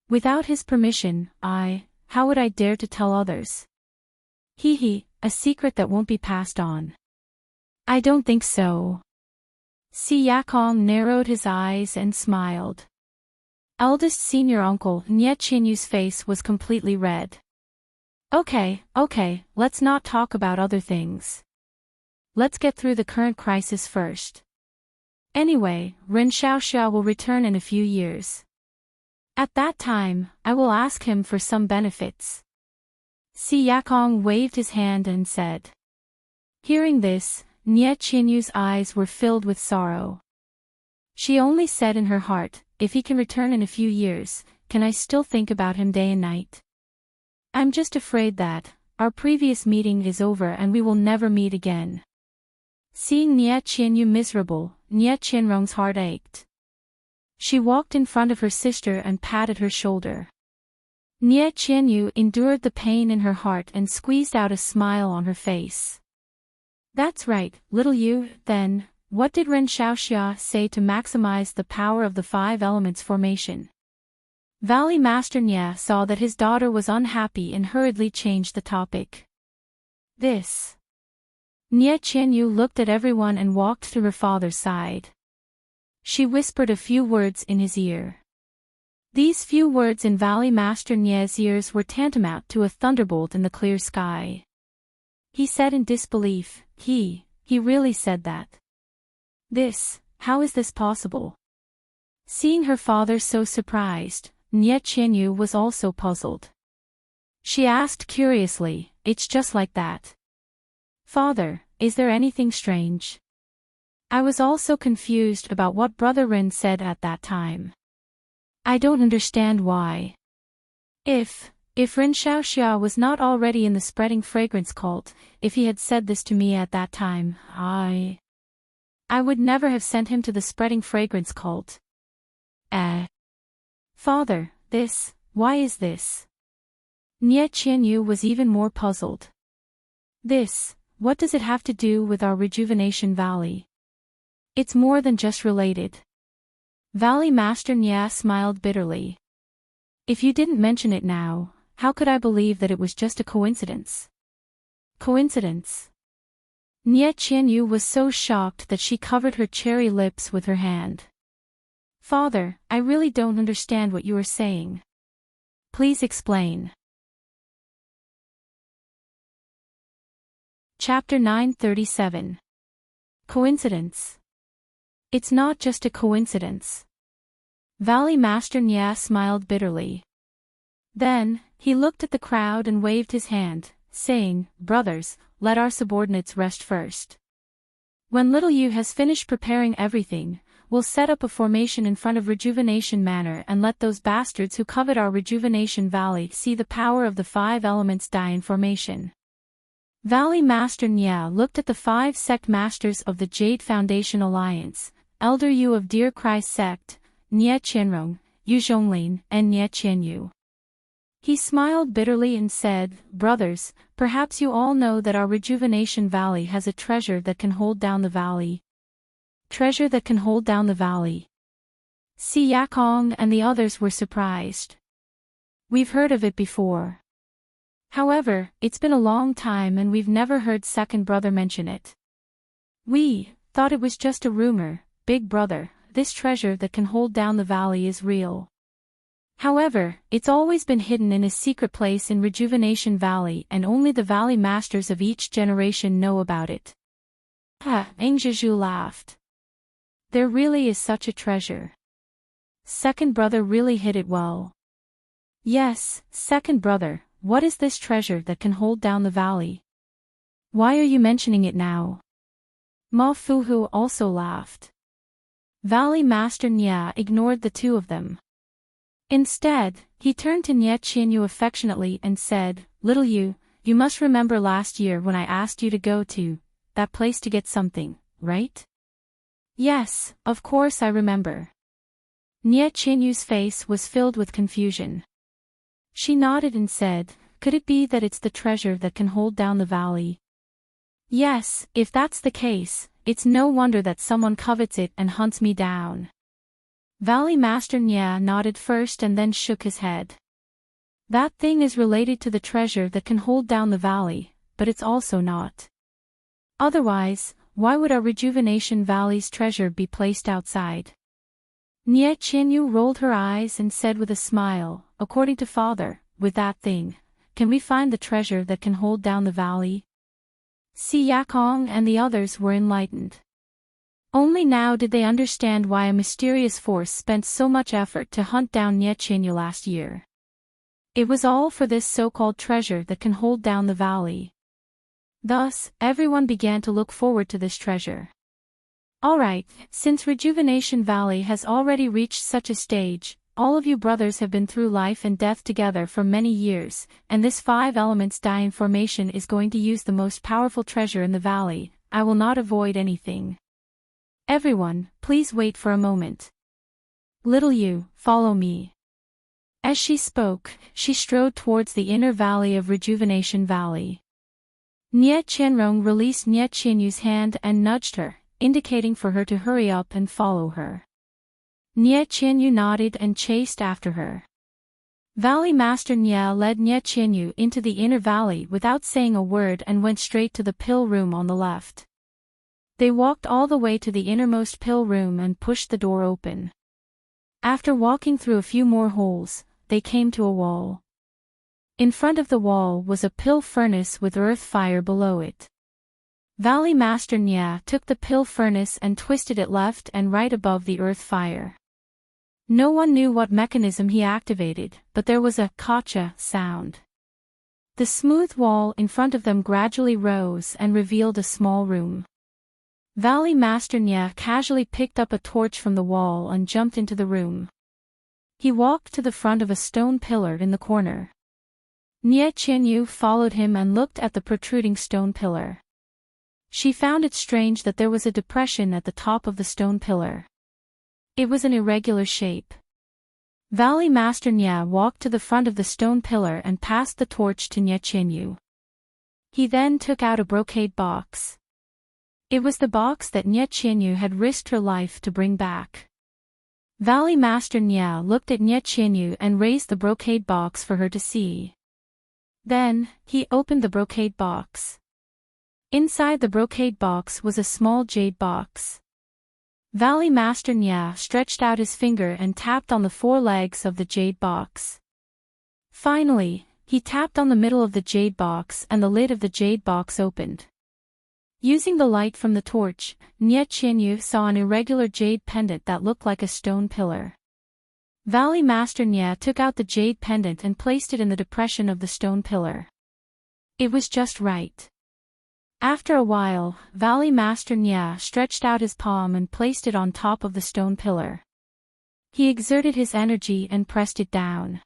Without his permission, how would I dare to tell others? A secret that won't be passed on. I don't think so. Si Yakong narrowed his eyes and smiled. Eldest senior uncle Nie Qianyu's face was completely red. Okay, let's not talk about other things. Let's get through the current crisis first. Anyway, Ren Xiaoxia will return in a few years. At that time, I will ask him for some benefits. Si Yakong waved his hand and said. Hearing this, Nie Qianyu's eyes were filled with sorrow. She only said in her heart, if he can return in a few years, can I still think about him day and night? I'm just afraid that, our previous meeting is over and we will never meet again. Seeing Nie Qianyu miserable, Nie Qianrong's heart ached. She walked in front of her sister and patted her shoulder. Nie Qianyu endured the pain in her heart and squeezed out a smile on her face. That's right, little Yu. Then, what did Ren Xiaoxia say to maximize the power of the 5 elements formation? Valley Master Nie saw that his daughter was unhappy and hurriedly changed the topic. This. Nie Qianyu looked at everyone and walked through her father's side. She whispered a few words in his ear. These few words in Valley Master Nie's ears were tantamount to a thunderbolt in the clear sky. He said in disbelief, he really said that. How is this possible? Seeing her father so surprised, Nie Qianyu was also puzzled. She asked curiously, it's just like that. Father, is there anything strange? I was also confused about what Brother Ren said at that time. I don't understand why. If Ren Xiaoxia was not already in the spreading fragrance cult, if he had said this to me at that time, I would never have sent him to the spreading fragrance cult. Father, why is this? Nie Qianyu was even more puzzled. What does it have to do with our Rejuvenation Valley? It's more than just related. Valley Master Nie smiled bitterly. If you didn't mention it now, how could I believe that it was just a coincidence? Coincidence? Nie Qianyu was so shocked that she covered her cherry lips with her hand. Father, I really don't understand what you are saying. Please explain. Chapter 937. Coincidence. It's not just a coincidence. Valley Master Nie smiled bitterly. Then, he looked at the crowd and waved his hand, saying, Brothers, let our subordinates rest first. When little Yu has finished preparing everything, we'll set up a formation in front of Rejuvenation Manor and let those bastards who covet our Rejuvenation Valley see the power of the 5 elements die in formation. Valley Master Nie looked at the 5 sect masters of the Jade Foundation Alliance, Elder Yu of Dear Christ Sect, Nie Qianrong, Yu Zhonglin, and Nie Qianyu. He smiled bitterly and said, Brothers, perhaps you all know that our Rejuvenation Valley has a treasure that can hold down the valley. Treasure that can hold down the valley. Si Yakong and the others were surprised. We've heard of it before. However, it's been a long time and we've never heard second brother mention it. We thought it was just a rumor. Big brother, this treasure that can hold down the valley is real. However, it's always been hidden in a secret place in Rejuvenation Valley and only the valley masters of each generation know about it. Engjiju laughed. There really is such a treasure. Second brother really hid it well. Yes, second brother, what is this treasure that can hold down the valley? Why are you mentioning it now? Ma Fuhu also laughed. Valley Master Nie ignored the two of them. Instead, he turned to Nie Qianyu affectionately and said, Little Yu, you must remember last year when I asked you to go to that place to get something, right? Yes, of course I remember. Nie Qianyu's face was filled with confusion. She nodded and said, Could it be that it's the treasure that can hold down the valley? Yes, if that's the case, it's no wonder that someone covets it and hunts me down. Valley Master Nie nodded first and then shook his head. That thing is related to the treasure that can hold down the valley, but it's also not. Otherwise, why would our Rejuvenation Valley's treasure be placed outside? Nie Qianyu rolled her eyes and said with a smile, According to Father, with that thing, can we find the treasure that can hold down the valley? Si Yakong and the others were enlightened. Only now did they understand why a mysterious force spent so much effort to hunt down Nie Qianyu last year. It was all for this so-called treasure that can hold down the valley. Thus, everyone began to look forward to this treasure. Alright, since Rejuvenation Valley has already reached such a stage, all of you brothers have been through life and death together for many years, and this 5 elements die formation is going to use the most powerful treasure in the valley. I will not avoid anything. Everyone, please wait for a moment. Little you, follow me. As she spoke, she strode towards the inner valley of Rejuvenation Valley. Nie Qianrong released Nie Qianyu's hand and nudged her, indicating for her to hurry up and follow her. Nie Qianyu nodded and chased after her. Valley Master Nie led Nie Qianyu into the inner valley without saying a word and went straight to the pill room on the left. They walked all the way to the innermost pill room and pushed the door open. After walking through a few more holes, they came to a wall. In front of the wall was a pill furnace with earth fire below it. Valley Master Nie took the pill furnace and twisted it left and right above the earth fire. No one knew what mechanism he activated, but there was a "kacha" sound. The smooth wall in front of them gradually rose and revealed a small room. Valley Master Nie casually picked up a torch from the wall and jumped into the room. He walked to the front of a stone pillar in the corner. Nie Qianyu followed him and looked at the protruding stone pillar. She found it strange that there was a depression at the top of the stone pillar. It was an irregular shape. Valley Master Nie walked to the front of the stone pillar and passed the torch to Nie Qianyu. He then took out a brocade box. It was the box that Nie Qianyu had risked her life to bring back. Valley Master Nie looked at Nie Qianyu and raised the brocade box for her to see. Then, he opened the brocade box. Inside the brocade box was a small jade box. Valley Master Nie stretched out his finger and tapped on the 4 legs of the jade box. Finally, he tapped on the middle of the jade box and the lid of the jade box opened. Using the light from the torch, Nie Qianyu saw an irregular jade pendant that looked like a stone pillar. Valley Master Nie took out the jade pendant and placed it in the depression of the stone pillar. It was just right. After a while, Valley Master Nie stretched out his palm and placed it on top of the stone pillar. He exerted his energy and pressed it down.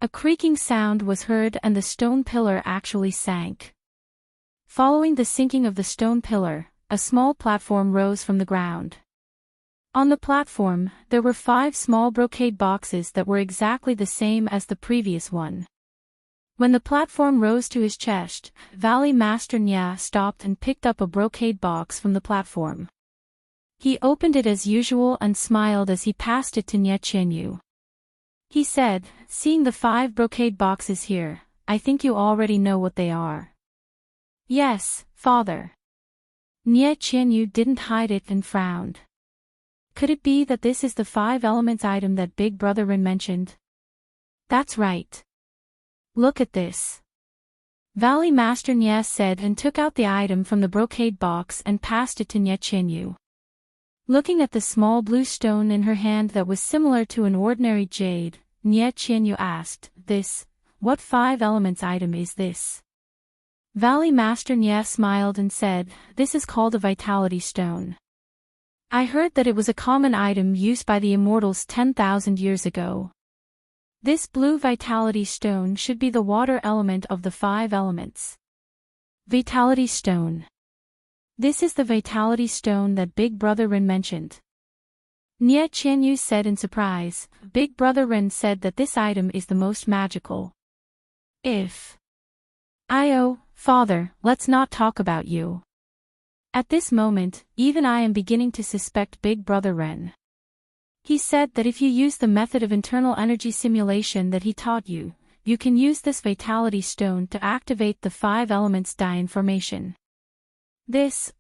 A creaking sound was heard and the stone pillar actually sank. Following the sinking of the stone pillar, a small platform rose from the ground. On the platform, there were 5 small brocade boxes that were exactly the same as the previous one. When the platform rose to his chest, Valley Master Nie stopped and picked up a brocade box from the platform. He opened it as usual and smiled as he passed it to Nie Qianyu. He said, "Seeing the 5 brocade boxes here, I think you already know what they are." "Yes, father." Nie Qianyu didn't hide it and frowned. Could it be that this is the 5 elements item that Big Brother Ren mentioned? That's right. Look at this. Valley Master Nie said and took out the item from the brocade box and passed it to Nie Qianyu. Looking at the small blue stone in her hand that was similar to an ordinary jade, Nie Qianyu asked, what 5 elements item is this? Valley Master Nie smiled and said, "This is called a Vitality Stone. I heard that it was a common item used by the immortals 10,000 years ago. This blue Vitality Stone should be the water element of the 5 elements." Vitality Stone. This is the Vitality Stone that Big Brother Ren mentioned. Nie Qianyu said in surprise. Big Brother Ren said that this item is the most magical. Father, let's not talk about you. At this moment, even I am beginning to suspect Big Brother Ren. He said that if you use the method of internal energy simulation that he taught you, you can use this Vitality Stone to activate the 5 elements die formation.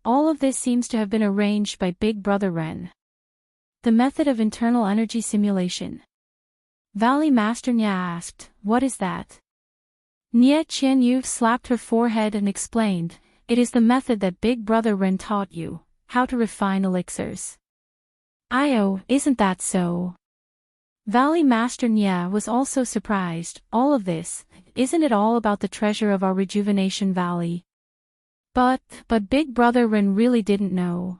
All of this seems to have been arranged by Big Brother Ren. The method of internal energy simulation. Valley Master Nie asked, "What is that?" Nie Qianyu slapped her forehead and explained, "It is the method that Big Brother Ren taught you, how to refine elixirs." Isn't that so? Valley Master Nie was also surprised. All of this, isn't it all about the treasure of our Rejuvenation Valley? But Big Brother Ren really didn't know.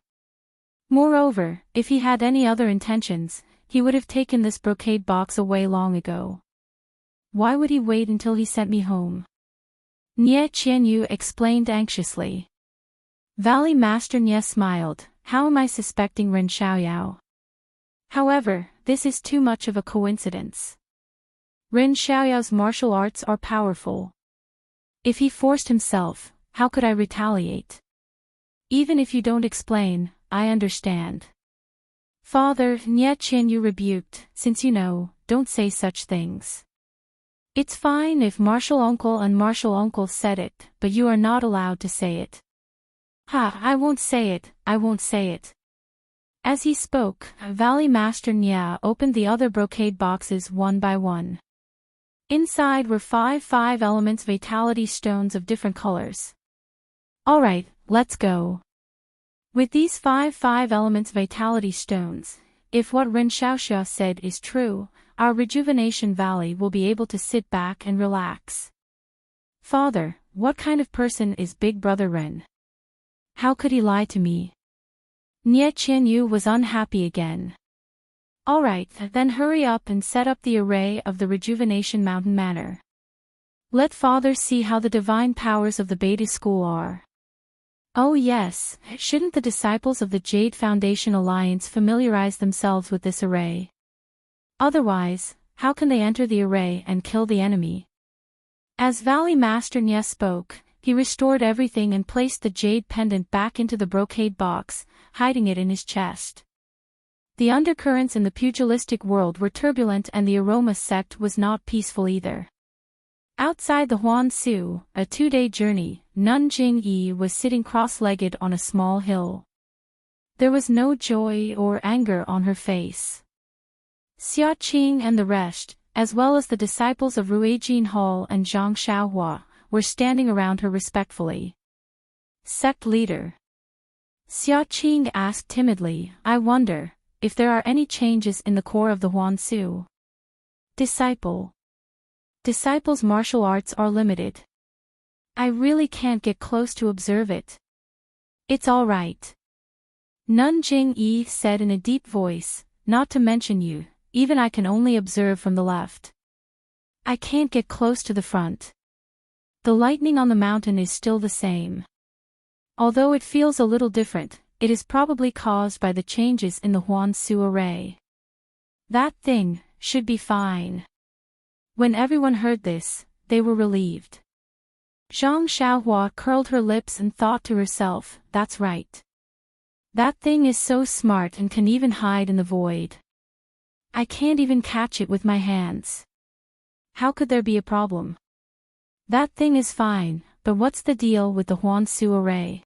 Moreover, if he had any other intentions, he would have taken this brocade box away long ago. Why would he wait until he sent me home? Nie Qianyu explained anxiously. Valley Master Nie smiled. How am I suspecting Ren Xiaoyao? However, this is too much of a coincidence. Ren Xiaoyao's martial arts are powerful. If he forced himself, how could I retaliate? Even if you don't explain, I understand. Father, Nie Qianyu rebuked, since you know, don't say such things. It's fine if martial uncle said it, but you are not allowed to say it. Ha, I won't say it. As he spoke, Valley Master Nya opened the other brocade boxes one by one. Inside were 5 elements vitality stones of different colors. Alright, let's go. With these 5 elements vitality stones, if what Ren Xiaoxia said is true, our rejuvenation valley will be able to sit back and relax. Father, what kind of person is Big Brother Ren? How could he lie to me? Nie Qianyu was unhappy again. Alright, then hurry up and set up the array of the Rejuvenation Mountain Manor. Let Father see how the divine powers of the Beta School are. Oh yes, shouldn't the disciples of the Jade Foundation Alliance familiarize themselves with this array? Otherwise, how can they enter the array and kill the enemy? As Valley Master Nye spoke, he restored everything and placed the jade pendant back into the brocade box, hiding it in his chest. The undercurrents in the pugilistic world were turbulent and the aroma sect was not peaceful either. Outside the Huansu, a 2-day journey, Nun Jingyi was sitting cross-legged on a small hill. There was no joy or anger on her face. Xia Qing and the rest, as well as the disciples of Ruijin Hall and Zhang Xiaohua, were standing around her respectfully. Sect leader. Xia Qing asked timidly, I wonder if there are any changes in the core of the Huansu. Disciples' martial arts are limited. I really can't get close to observe it. It's all right. Nun Jingyi said in a deep voice, not to mention you, even I can only observe from the left. I can't get close to the front. The lightning on the mountain is still the same. Although it feels a little different, it is probably caused by the changes in the Huansu array. That thing should be fine. When everyone heard this, they were relieved. Zhang Xiaohua curled her lips and thought to herself, that's right. That thing is so smart and can even hide in the void. I can't even catch it with my hands. How could there be a problem? That thing is fine, but what's the deal with the Huansu array?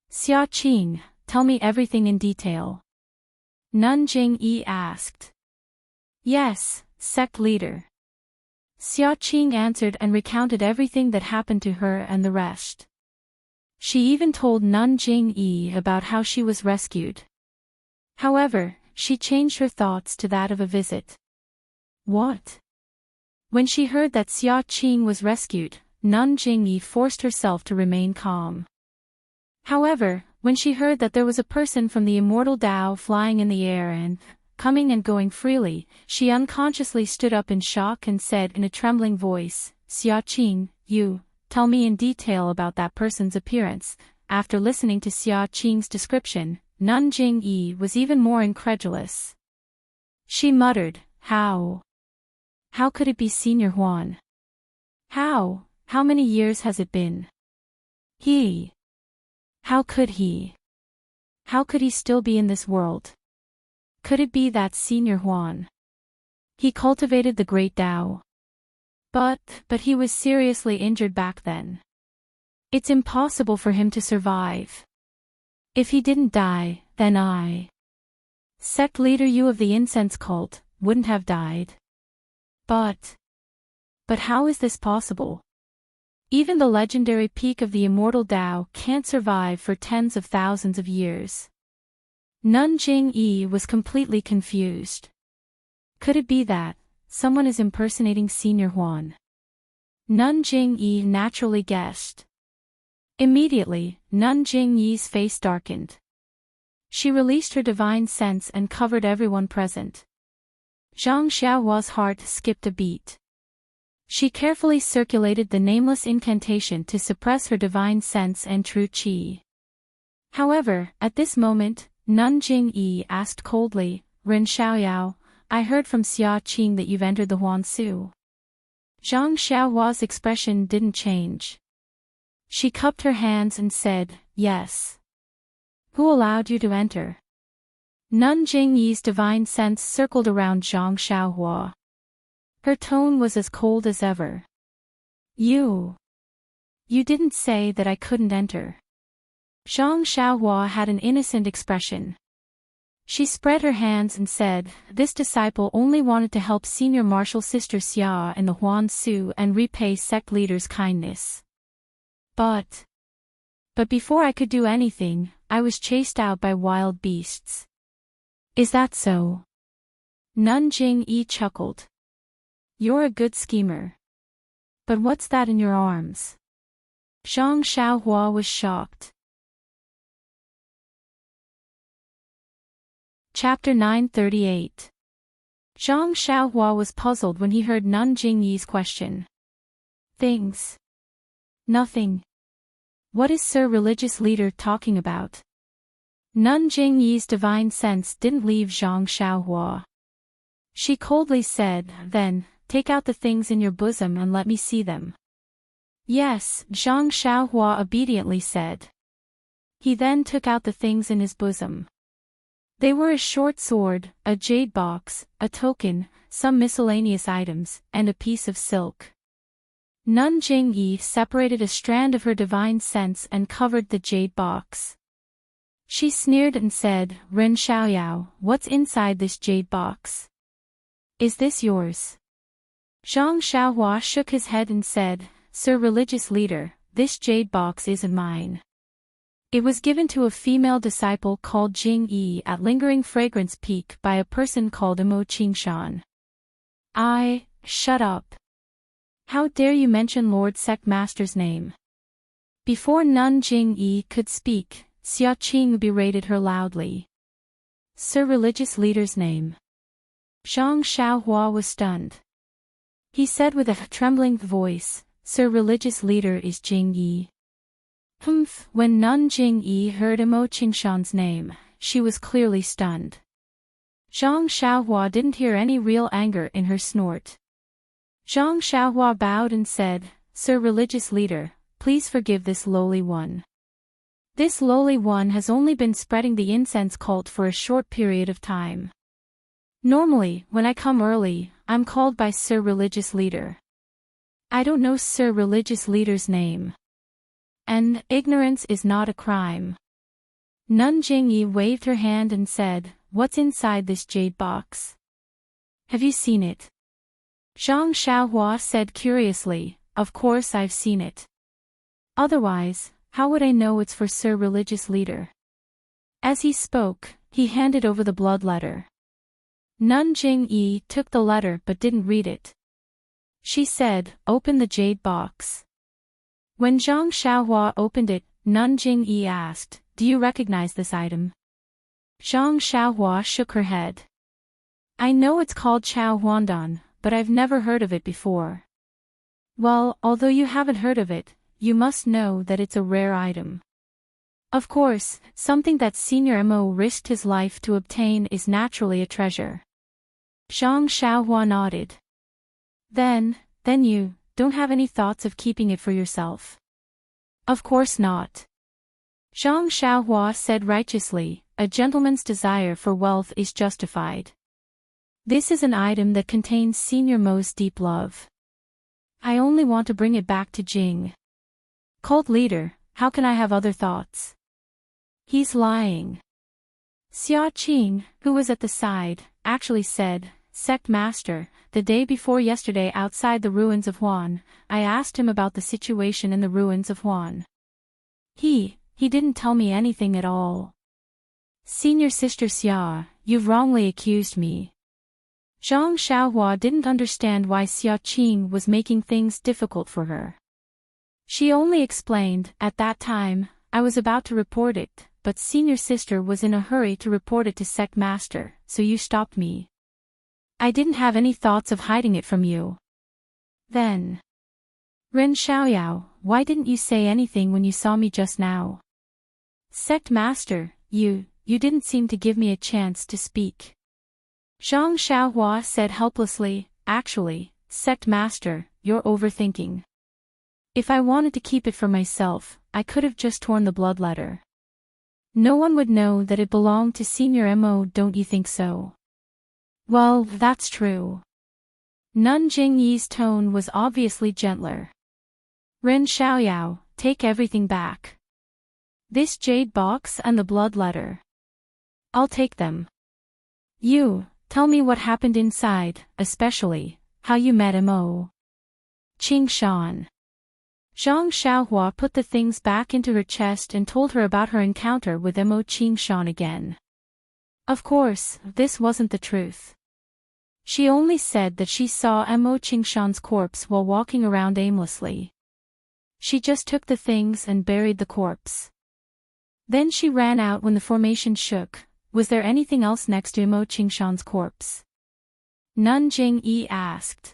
Xia Qing, tell me everything in detail. Nun Jingyi asked. Yes, sect leader. Xia Qing answered and recounted everything that happened to her and the rest. She even told Nun Jingyi about how she was rescued. However, she changed her thoughts to that of a visit. What? When she heard that Xia Qing was rescued, Nun Jingyi forced herself to remain calm. However, when she heard that there was a person from the immortal Tao flying in the air and coming and going freely, she unconsciously stood up in shock and said in a trembling voice, Xia Qing, you, tell me in detail about that person's appearance. After listening to Xia Qing's description, Nun Jingyi was even more incredulous. She muttered, How? How could it be Senior Huan? How many years has it been? How could he? How could he still be in this world? Could it be that Senior Huan? He cultivated the great Tao. But he was seriously injured back then. It's impossible for him to survive. If he didn't die, then Sect leader you of the incense cult, wouldn't have died. But how is this possible? Even the legendary peak of the immortal Tao can't survive for tens of thousands of years. Nun Jingyi was completely confused. Could it be that someone is impersonating Senior Huan? Nun Jingyi naturally guessed. Immediately, Nun Jingyi's face darkened. She released her divine sense and covered everyone present. Zhang Xiaohua's heart skipped a beat. She carefully circulated the nameless incantation to suppress her divine sense and true qi. However, at this moment, Nun Jingyi asked coldly, Ren Xiaoyao, I heard from Xia Qing that you've entered the Huangsu. Zhang Xiaohua's expression didn't change. She cupped her hands and said, Yes. Who allowed you to enter? Nun Jingyi's divine sense circled around Zhang Xiaohua. Her tone was as cold as ever. You didn't say that I couldn't enter. Zhang Xiaohua had an innocent expression. She spread her hands and said, This disciple only wanted to help senior martial sister Xia in the Huangsu and repay sect leader's kindness. But before I could do anything, I was chased out by wild beasts. Is that so? Nun Jingyi chuckled. You're a good schemer. But what's that in your arms? Zhang Xiaohua was shocked. Chapter 938. Zhang Xiaohua was puzzled when he heard Nun Jingyi's question. Things. Nothing. What is Sir Religious Leader talking about? Nun Jingyi's divine sense didn't leave Zhang Xiaohua. She coldly said, Then, take out the things in your bosom and let me see them. Yes, Zhang Xiaohua obediently said. He then took out the things in his bosom. They were a short sword, a jade box, a token, some miscellaneous items, and a piece of silk. Nun Jingyi separated a strand of her divine sense and covered the jade box. She sneered and said, Ren Xiaoyao, what's inside this jade box? Is this yours? Zhang Xiaohua shook his head and said, Sir Religious Leader, this jade box isn't mine. It was given to a female disciple called Jing Yi at Lingering Fragrance Peak by a person called Imo Qingshan. Shut up. How dare you mention Lord Sect Master's name? Before Nun Jingyi could speak, Xia Qing berated her loudly. Sir Religious Leader's name. Zhang Xiaohua was stunned. He said with a trembling voice, Sir Religious Leader is Jingyi. Humph. When Nun Jingyi heard Imo Qingshan's name, she was clearly stunned. Zhang Xiaohua didn't hear any real anger in her snort. Zhang Xiaohua bowed and said, Sir Religious Leader, please forgive this lowly one. This lowly one has only been spreading the incense cult for a short period of time. Normally, when I come early, I'm called by Sir Religious Leader. I don't know Sir Religious Leader's name. And ignorance is not a crime. Nun Jingyi waved her hand and said, What's inside this jade box? Have you seen it? Zhang Xiaohua said curiously, Of course I've seen it. Otherwise, how would I know it's for Sir Religious Leader? As he spoke, he handed over the blood letter. Nun Jingyi took the letter but didn't read it. She said, Open the jade box. When Zhang Xiaohua opened it, Nun Jingyi asked, Do you recognize this item? Zhang Xiaohua shook her head. I know it's called Chao Huandan, but I've never heard of it before. Well, although you haven't heard of it, you must know that it's a rare item. Of course, something that Senior Mo risked his life to obtain is naturally a treasure. Zhang Xiaohua nodded. Then you don't have any thoughts of keeping it for yourself? Of course not. Zhang Xiaohua said righteously, A gentleman's desire for wealth is justified. This is an item that contains Senior Mo's deep love. I only want to bring it back to Jing. Cult leader, how can I have other thoughts? He's lying. Xia Qing, who was at the side, actually said, Sect Master, the day before yesterday outside the ruins of Huan, I asked him about the situation in the ruins of Huan. He didn't tell me anything at all. Senior Sister Xia, you've wrongly accused me. Zhang Xiaohua didn't understand why Xia Qing was making things difficult for her. She only explained, At that time, I was about to report it, but Senior Sister was in a hurry to report it to Sect Master, so you stopped me. I didn't have any thoughts of hiding it from you. Then. Ren Xiaoyao, why didn't you say anything when you saw me just now? Sect Master, you didn't seem to give me a chance to speak. Zhang Xiaohua said helplessly, actually, Sect Master, you're overthinking. If I wanted to keep it for myself, I could have just torn the blood letter. No one would know that it belonged to Senior Mo, don't you think so? Well, that's true. Nun Jingyi's tone was obviously gentler. Ren Xiaoyao, take everything back. This jade box and the blood letter. I'll take them. You, tell me what happened inside, especially, how you met Mo. Qing Shan. Zhang Xiaohua put the things back into her chest and told her about her encounter with Mo Qing Shan again. Of course, this wasn't the truth. She only said that she saw Mo Qing Shan's corpse while walking around aimlessly. She just took the things and buried the corpse. Then she ran out when the formation shook. Was there anything else next to Mo Qing Shan's corpse? Nun Jingyi asked.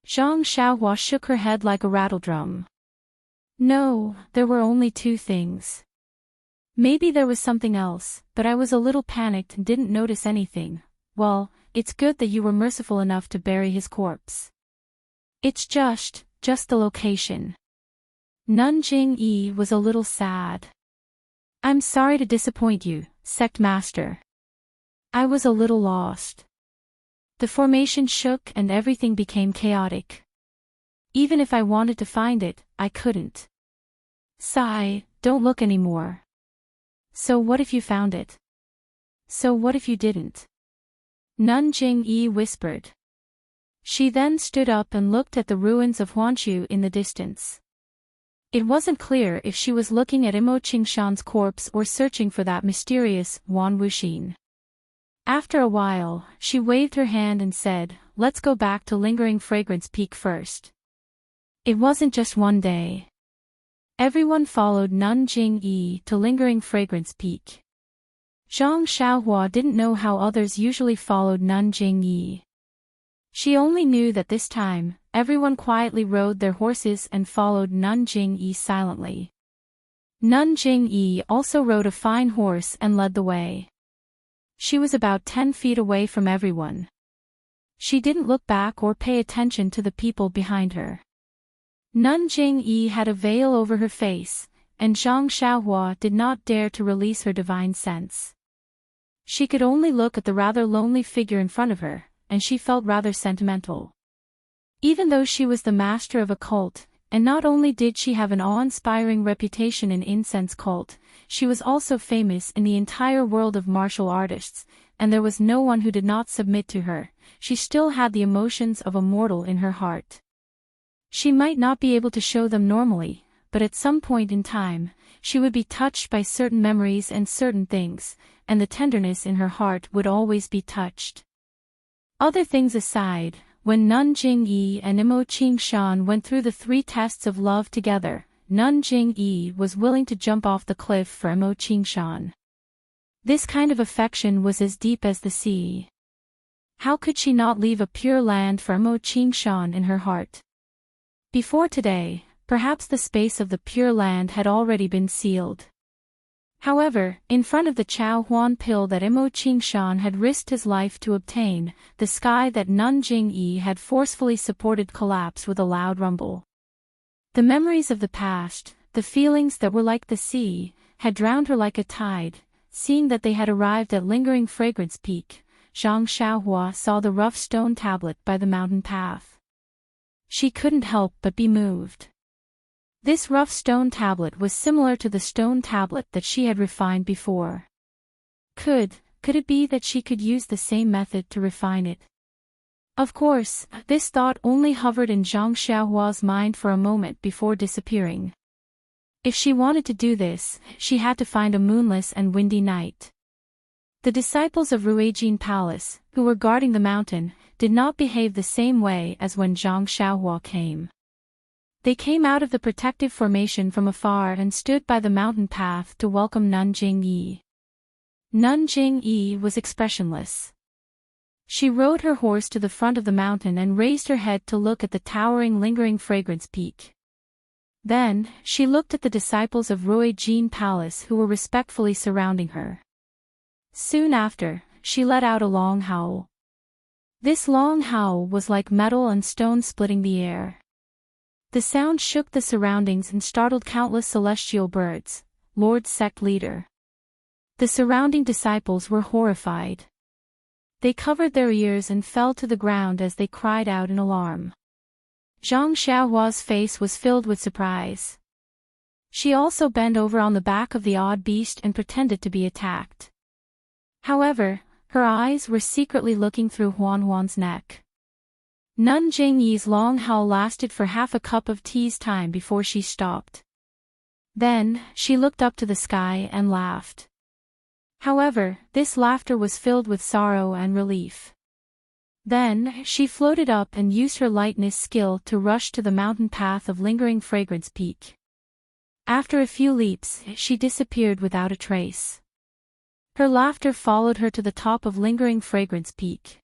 Zhang Xiaohua shook her head like a rattledrum. No, there were only two things. Maybe there was something else, but I was a little panicked and didn't notice anything. Well, it's good that you were merciful enough to bury his corpse. It's just the location. Nun Jingyi was a little sad. I'm sorry to disappoint you, Sect Master. I was a little lost. The formation shook and everything became chaotic. Even if I wanted to find it, I couldn't. Sigh, don't look anymore. So what if you found it? So what if you didn't? Nun Jingyi whispered. She then stood up and looked at the ruins of Huanshu in the distance. It wasn't clear if she was looking at Mo Qing Shan's corpse or searching for that mysterious Wan Wuxin. After a while, she waved her hand and said, let's go back to Lingering Fragrance Peak first. It wasn't just one day. Everyone followed Nun Jingyi to Lingering Fragrance Peak. Zhang Xiaohua didn't know how others usually followed Nun Jingyi. She only knew that this time, everyone quietly rode their horses and followed Nun Jingyi silently. Nun Jingyi also rode a fine horse and led the way. She was about 10 feet away from everyone. She didn't look back or pay attention to the people behind her. Nun Jingyi had a veil over her face, and Zhang Xiaohua did not dare to release her divine sense. She could only look at the rather lonely figure in front of her, and she felt rather sentimental. Even though she was the master of a cult, and not only did she have an awe-inspiring reputation in incense cult, she was also famous in the entire world of martial artists, and there was no one who did not submit to her. She still had the emotions of a mortal in her heart. She might not be able to show them normally, but at some point in time, she would be touched by certain memories and certain things, and the tenderness in her heart would always be touched. Other things aside, when Nun Jingyi and Mo Qing Shan went through the 3 tests of love together, Nun Jingyi was willing to jump off the cliff for Mo Qing Shan. This kind of affection was as deep as the sea. How could she not leave a pure land for Mo Qing Shan in her heart? Before today, perhaps the space of the Pure Land had already been sealed. However, in front of the Chao Huan pill that Mo Qing Shan had risked his life to obtain, the sky that Nun Jingyi had forcefully supported collapsed with a loud rumble. The memories of the past, the feelings that were like the sea, had drowned her like a tide. Seeing that they had arrived at Lingering Fragrance Peak, Zhang Xiaohua saw the rough stone tablet by the mountain path. She couldn't help but be moved. This rough stone tablet was similar to the stone tablet that she had refined before. Could it be that she could use the same method to refine it? Of course, this thought only hovered in Zhang Xiaohua's mind for a moment before disappearing. If she wanted to do this, she had to find a moonless and windy night. The disciples of Ruijin Palace, who were guarding the mountain, did not behave the same way as when Zhang Xiaohua came. They came out of the protective formation from afar and stood by the mountain path to welcome Nun Jingyi. Nun Jingyi was expressionless. She rode her horse to the front of the mountain and raised her head to look at the towering lingering fragrance peak. Then, she looked at the disciples of Rui Jin Palace who were respectfully surrounding her. Soon after, she let out a long howl. This long howl was like metal and stone splitting the air. The sound shook the surroundings and startled countless celestial birds, Lord's sect leader. The surrounding disciples were horrified. They covered their ears and fell to the ground as they cried out in alarm. Zhang Xiaohua's face was filled with surprise. She also bent over on the back of the odd beast and pretended to be attacked. However, her eyes were secretly looking through Huan's neck. Nun Jingyi's long howl lasted for half a cup of tea's time before she stopped. Then, she looked up to the sky and laughed. However, this laughter was filled with sorrow and relief. Then, she floated up and used her lightness skill to rush to the mountain path of lingering fragrance peak. After a few leaps, she disappeared without a trace. Her laughter followed her to the top of lingering fragrance peak.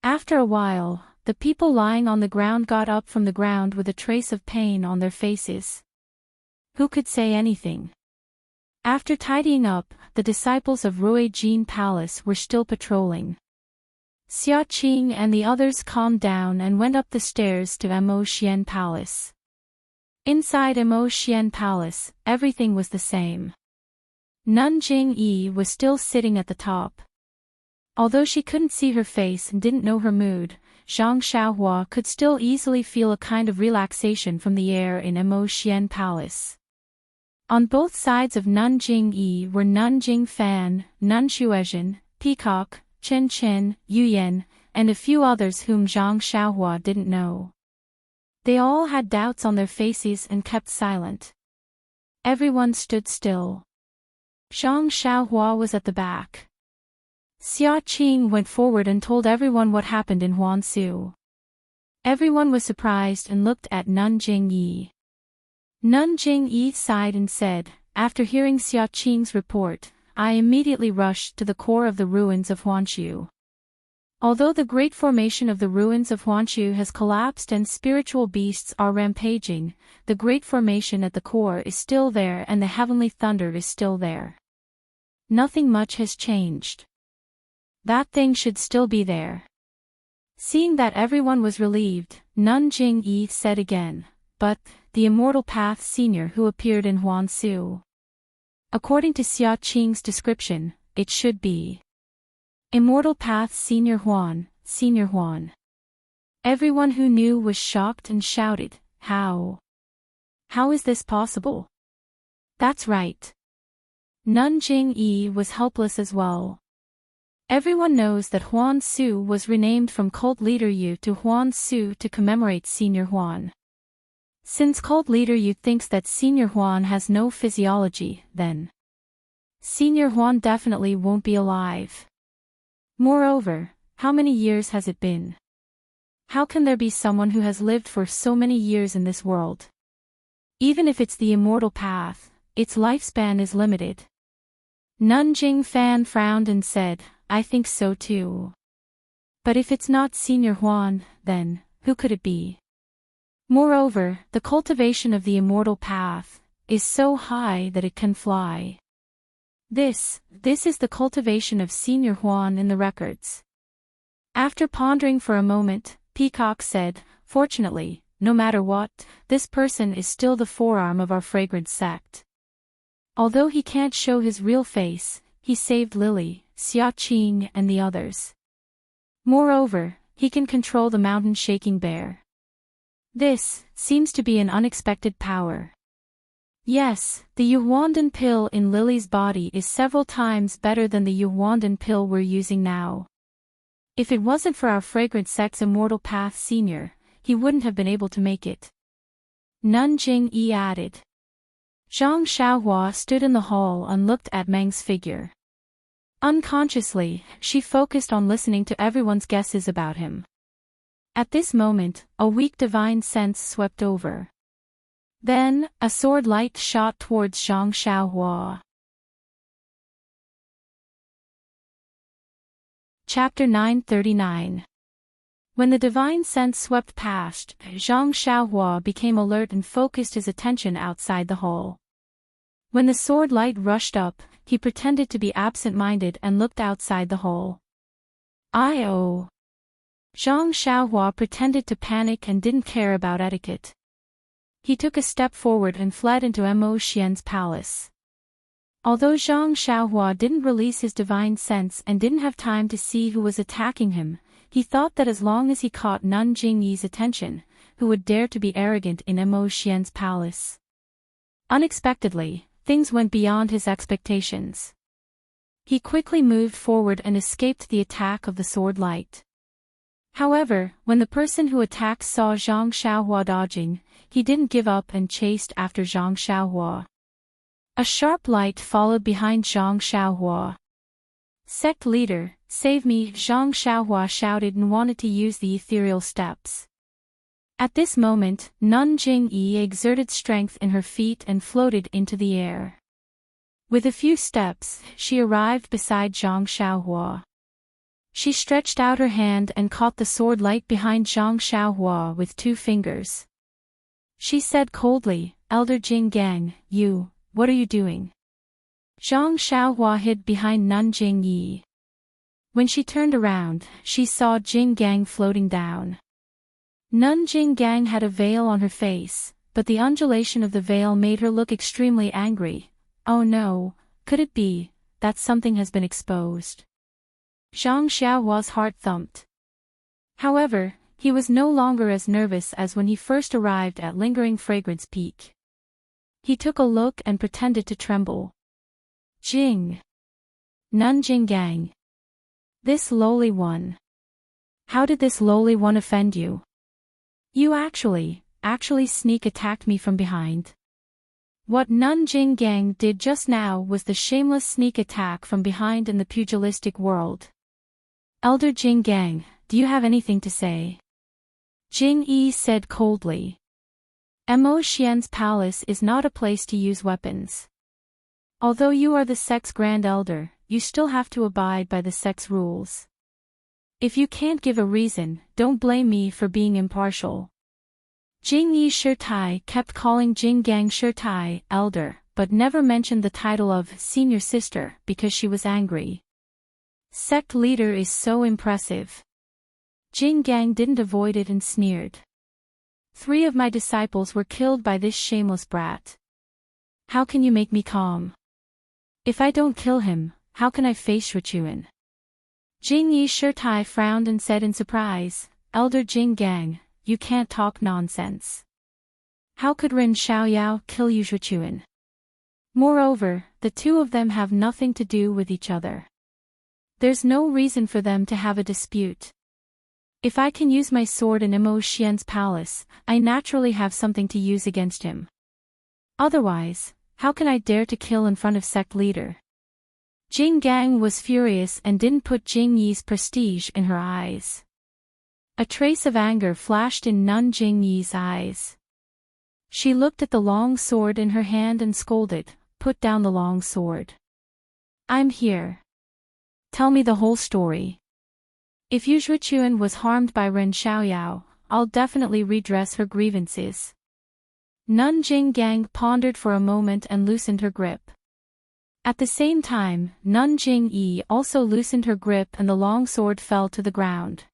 After a while, the people lying on the ground got up from the ground with a trace of pain on their faces. Who could say anything? After tidying up, the disciples of Rui Jin Palace were still patrolling. Xia Qing and the others calmed down and went up the stairs to Mo Xian Palace. Inside Mo Xian Palace, everything was the same. Nun Jingyi was still sitting at the top. Although she couldn't see her face and didn't know her mood, Zhang Xiaohua could still easily feel a kind of relaxation from the air in Mo Xian Palace. On both sides of Nun Jingyi were Nun Jingfan, Nun Xuezhen, Peacock, Chen Chen, Yuyan, and a few others whom Zhang Xiaohua didn't know. They all had doubts on their faces and kept silent. Everyone stood still. Zhang Xiaohua was at the back. Xia Qing went forward and told everyone what happened in Huansu. Everyone was surprised and looked at Nun Jingyi. Nun Jingyi sighed and said, after hearing Xia Qing's report, I immediately rushed to the core of the ruins of Huanshu. Although the great formation of the ruins of Huanshu has collapsed and spiritual beasts are rampaging, the great formation at the core is still there and the heavenly thunder is still there. Nothing much has changed. That thing should still be there. Seeing that everyone was relieved, Nun Jingyi said again, but, the Immortal Path Senior who appeared in Huansu. According to Xia Qing's description, it should be Immortal Path Senior Huan, Senior Huan. Everyone who knew was shocked and shouted, How? How is this possible? That's right. Nun Jingyi was helpless as well. Everyone knows that Huan Su was renamed from cult leader Yu to Huan Su to commemorate Senior Huan. Since cult leader Yu thinks that Senior Huan has no physiology, then Senior Huan definitely won't be alive. Moreover, how many years has it been? How can there be someone who has lived for so many years in this world? Even if it's the immortal path, its lifespan is limited. Nun Jingfan frowned and said, I think so too. But if it's not Senior Huan, then, who could it be? Moreover, the cultivation of the immortal path is so high that it can fly. This is the cultivation of Senior Huan in the records. After pondering for a moment, Peacock said, Fortunately, no matter what, this person is still the forearm of our fragrance sect. Although he can't show his real face, he saved Lily, Xia Qing and the others. Moreover, he can control the mountain-shaking bear. This seems to be an unexpected power. Yes, the Yuhuandan pill in Lily's body is several times better than the Yuhuandan pill we're using now. If it wasn't for our fragrance sect's Immortal Path Senior, he wouldn't have been able to make it. Nun Jingyi added. Zhang Xiaohua stood in the hall and looked at Meng's figure. Unconsciously, she focused on listening to everyone's guesses about him. At this moment, a weak divine sense swept over. Then, a sword light shot towards Zhang Xiaohua. Chapter 939. When the divine sense swept past, Zhang Xiaohua became alert and focused his attention outside the hall. When the sword light rushed up, he pretended to be absent-minded and looked outside the hall. "Oh." Zhang Xiaohua pretended to panic and didn't care about etiquette. He took a step forward and fled into Mo Xian's palace. Although Zhang Xiaohua didn't release his divine sense and didn't have time to see who was attacking him, he thought that as long as he caught Nun Jingyi's attention, who would dare to be arrogant in Mo Xian's palace? Unexpectedly, things went beyond his expectations. He quickly moved forward and escaped the attack of the sword light. However, when the person who attacked saw Zhang Xiaohua dodging, he didn't give up and chased after Zhang Xiaohua. A sharp light followed behind Zhang Xiaohua. "Sect leader, save me!" Zhang Xiaohua shouted and wanted to use the ethereal steps. At this moment, Nun Jingyi exerted strength in her feet and floated into the air. With a few steps, she arrived beside Zhang Xiaohua. She stretched out her hand and caught the sword light behind Zhang Xiaohua with 2 fingers. She said coldly, "Elder Jing Gang, what are you doing?" Zhang Xiaohua hid behind Nun Jingyi. When she turned around, she saw Jing Gang floating down. Nun Jing Gang had a veil on her face, but the undulation of the veil made her look extremely angry. "Oh no, could it be that something has been exposed?" Zhang Xiaohua's heart thumped. However, he was no longer as nervous as when he first arrived at Lingering Fragrance Peak. He took a look and pretended to tremble. "Jing. Nun Jing Gang. This lowly one. How did this lowly one offend you? You actually sneak attacked me from behind." What Nun Jing Gang did just now was the shameless sneak attack from behind in the pugilistic world. "Elder Jing Gang, do you have anything to say?" Jing Yi said coldly. Mo Xian's palace is not a place to use weapons. Although you are the sect's grand elder, you still have to abide by the sect's rules. If you can't give a reason, don't blame me for being impartial. Jing Yi Shirtai kept calling Jing Gang Shirtai, elder, but never mentioned the title of senior sister because she was angry. Sect leader is so impressive. Jing Gang didn't avoid it and sneered. 3 of my disciples were killed by this shameless brat. How can you make me calm? If I don't kill him, how can I face Shuchuan? Jing Yi Shirtai frowned and said in surprise, "Elder Jing Gang, you can't talk nonsense. How could Ren Xiaoyao kill you Shuchuan? Moreover, the 2 of them have nothing to do with each other. There's no reason for them to have a dispute. If I can use my sword in Mo Xian's palace, I naturally have something to use against him. Otherwise, how can I dare to kill in front of sect leader?" Jing Gang was furious and didn't put Jing Yi's prestige in her eyes. A trace of anger flashed in Nun Jing Yi's eyes. She looked at the long sword in her hand and scolded, "Put down the long sword. I'm here. Tell me the whole story. If Yu Zhuchuan was harmed by Ren Xiaoyao, I'll definitely redress her grievances." Nun Jing Gang pondered for a moment and loosened her grip. At the same time, Nun Jing Yi also loosened her grip and the long sword fell to the ground.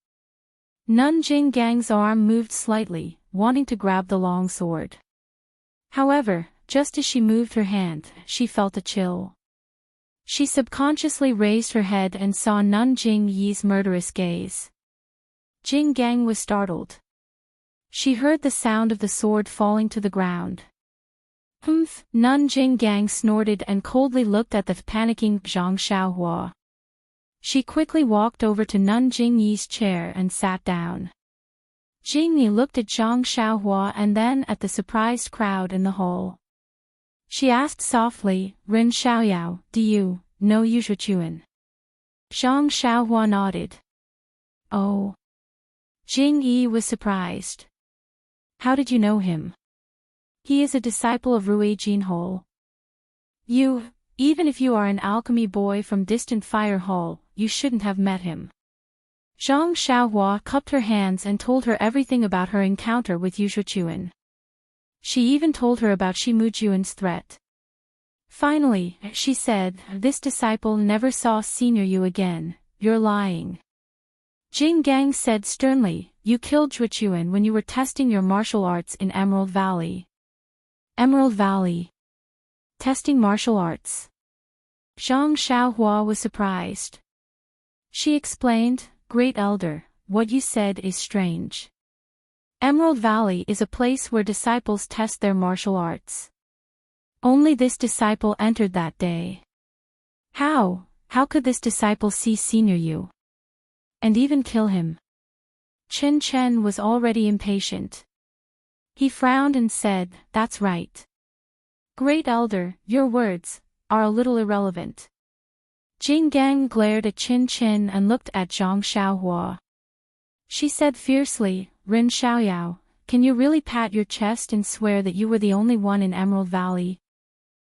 Nun Jing Gang's arm moved slightly, wanting to grab the long sword. However, just as she moved her hand, she felt a chill. She subconsciously raised her head and saw Nun Jing Yi's murderous gaze. Jing Gang was startled. She heard the sound of the sword falling to the ground. "Humph!" Nun Jing Gang snorted and coldly looked at the panicking Zhang Xiaohua. She quickly walked over to Nun Jing Yi's chair and sat down. Jing Yi looked at Zhang Xiaohua and then at the surprised crowd in the hall. She asked softly, "Ren Xiaoyao, do you know Yu Zhuchuan?" Zhang Xiaohua nodded. "Oh." Jing Yi was surprised. "How did you know him?" "He is a disciple of Rui Jinhou." Even if you are an alchemy boy from distant Fire Hall, you shouldn't have met him." Zhang Xiaohua cupped her hands and told her everything about her encounter with Yu Shuchuan. She even told her about Shi Mujuan's threat. Finally, she said, "This disciple never saw Senior Yu again, you're lying." Jing Gang said sternly, "You killed Zhuchuan when you were testing your martial arts in Emerald Valley." Emerald Valley. Testing martial arts. Zhang Xiaohua was surprised. She explained, "Great Elder, what you said is strange. Emerald Valley is a place where disciples test their martial arts. Only this disciple entered that day. How could this disciple see Senior Yu? And even kill him?" Chen Chen was already impatient. He frowned and said, "That's right. Great Elder, your words are a little irrelevant." Jing Gang glared at Chen Chen and looked at Zhang Xiaohua. She said fiercely, "Ren Xiaoyao, can you really pat your chest and swear that you were the only one in Emerald Valley?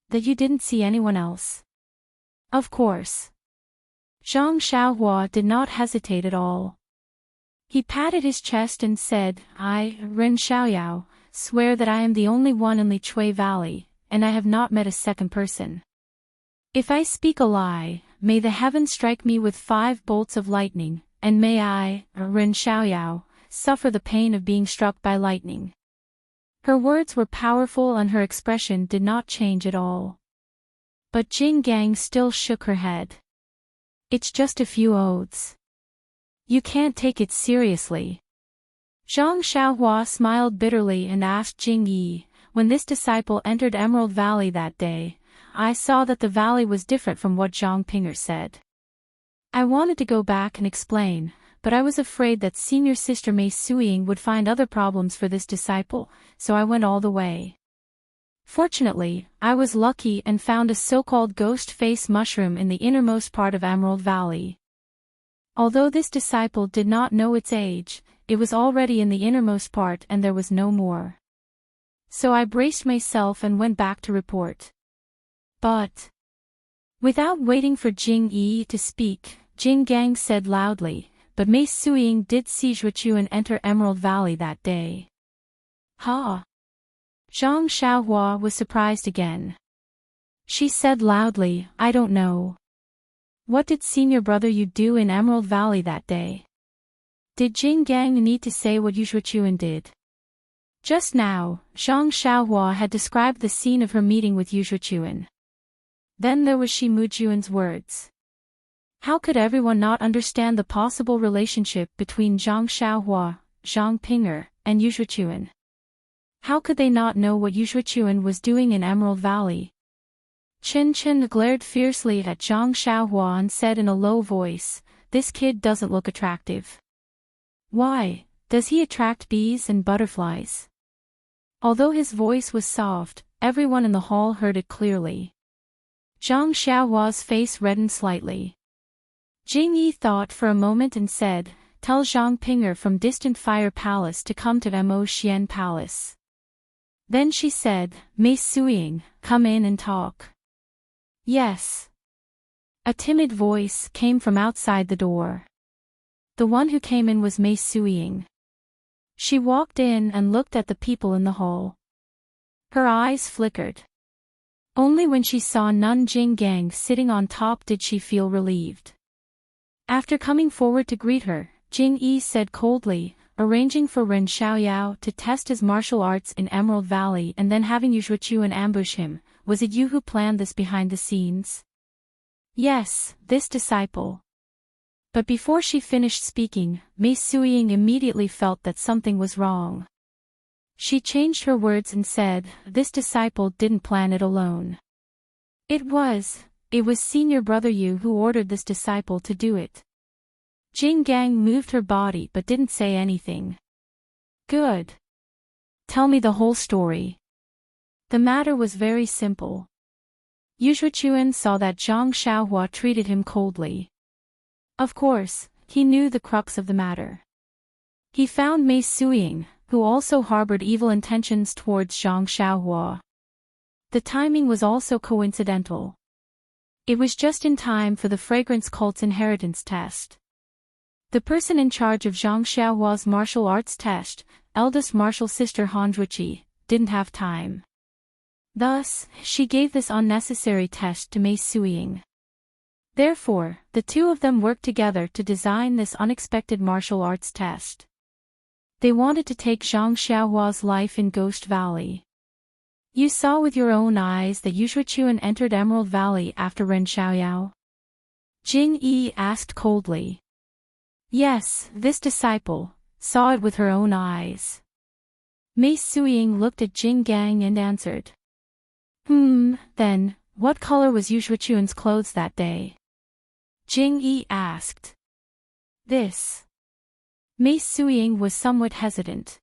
That you didn't see anyone else?" "Of course." Zhang Xiaohua did not hesitate at all. He patted his chest and said, "I, Ren Xiaoyao, swear that I am the only one in Lichui Valley, and I have not met a second person. If I speak a lie, may the heavens strike me with 5 bolts of lightning, and may I, Ren Xiaoyao, suffer the pain of being struck by lightning." Her words were powerful and her expression did not change at all. But Jing Gang still shook her head. "It's just a few oaths. You can't take it seriously." Zhang Xiaohua smiled bitterly and asked Jing Yi, "When this disciple entered Emerald Valley that day, I saw that the valley was different from what Zhang Pinger said. I wanted to go back and explain, but I was afraid that Senior Sister Mei Suiying would find other problems for this disciple, so I went all the way. Fortunately, I was lucky and found a so-called ghost face mushroom in the innermost part of Emerald Valley. Although this disciple did not know its age, it was already in the innermost part and there was no more. So I braced myself and went back to report." But without waiting for Jing Yi to speak, Jing Gang said loudly, "But Mei Suiying did see Zhuchuan enter Emerald Valley that day." "Ha!" Zhang Xiaohua was surprised again. She said loudly, "I don't know. What did Senior Brother Yu do in Emerald Valley that day? Did Jing Gang need to say what Yu Zhuchuan did?" Just now, Zhang Xiaohua had described the scene of her meeting with Yu Zhuchuan. Then there was Shi Mujuan's words. How could everyone not understand the possible relationship between Zhang Xiaohua, Zhang Pinger, and Yu Zhuchuan? How could they not know what Yu Zhuchuan was doing in Emerald Valley? Chen Chen glared fiercely at Zhang Xiaohua and said in a low voice, "This kid doesn't look attractive. Why, does he attract bees and butterflies?" Although his voice was soft, everyone in the hall heard it clearly. Zhang Xiaohua's face reddened slightly. Jing Yi thought for a moment and said, "Tell Zhang Pinger from Distant Fire Palace to come to Mo Xian Palace." Then she said, "Mei Suiying, come in and talk." "Yes." A timid voice came from outside the door. The one who came in was Mei Suiying. She walked in and looked at the people in the hall. Her eyes flickered. Only when she saw Nun Jing Gang sitting on top did she feel relieved. After coming forward to greet her, Jing Yi said coldly, "Arranging for Ren Xiaoyao to test his martial arts in Emerald Valley and then having Yu Zhuchuan ambush him, was it you who planned this behind the scenes?" "Yes, this disciple." But before she finished speaking, Mei Suiying immediately felt that something was wrong. She changed her words and said, "This disciple didn't plan it alone. It was Senior Brother Yu who ordered this disciple to do it." Jing Gang moved her body but didn't say anything. "Good. Tell me the whole story." The matter was very simple. Yu Zhuchuan saw that Zhang Xiaohua treated him coldly. Of course, he knew the crux of the matter. He found Mei Suiying, who also harbored evil intentions towards Zhang Xiaohua. The timing was also coincidental. It was just in time for the fragrance cult's inheritance test. The person in charge of Zhang Xiaohua's martial arts test, eldest martial sister Han Zhuqi, didn't have time. Thus, she gave this unnecessary test to Mei Suiying. Therefore, the two of them worked together to design this unexpected martial arts test. They wanted to take Zhang Xiaohua's life in Ghost Valley. You saw with your own eyes that Yushuachuan entered Emerald Valley after Ren Xiaoyao? Jing Yi asked coldly. Yes, this disciple saw it with her own eyes. Mei Suiying looked at Jing Gang and answered. Then, what color was Yushuachuan's clothes that day? Jing Yi asked. This. Mei Suiying was somewhat hesitant.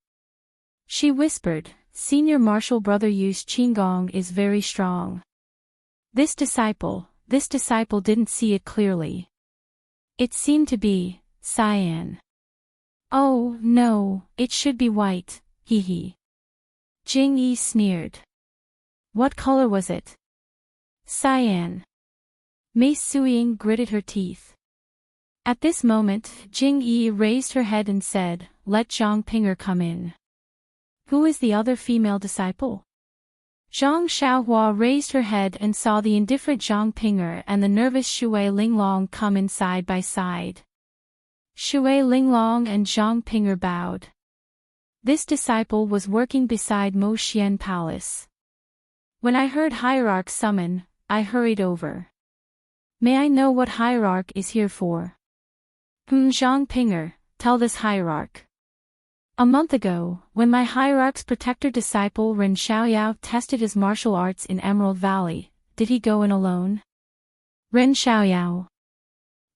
She whispered, Senior Martial Brother Yu's Qinggong is very strong. This disciple didn't see it clearly. It seemed to be cyan. Oh, no, it should be white, hee. Jing Yi sneered. What color was it? Cyan. Mei Suiying gritted her teeth. At this moment, Jing Yi raised her head and said, Let Zhang Pinger come in. Who is the other female disciple? Zhang Xiaohua raised her head and saw the indifferent Zhang Pinger and the nervous Shui Linglong come in side by side. Shui Linglong and Zhang Pinger bowed. This disciple was working beside Mo Xian Palace. When I heard Hierarch summon, I hurried over. May I know what Hierarch is here for? Zhang Pinger, tell this Hierarch. A month ago, when my Hierarch's protector disciple Ren Xiaoyao tested his martial arts in Emerald Valley, did he go in alone? Ren Xiaoyao.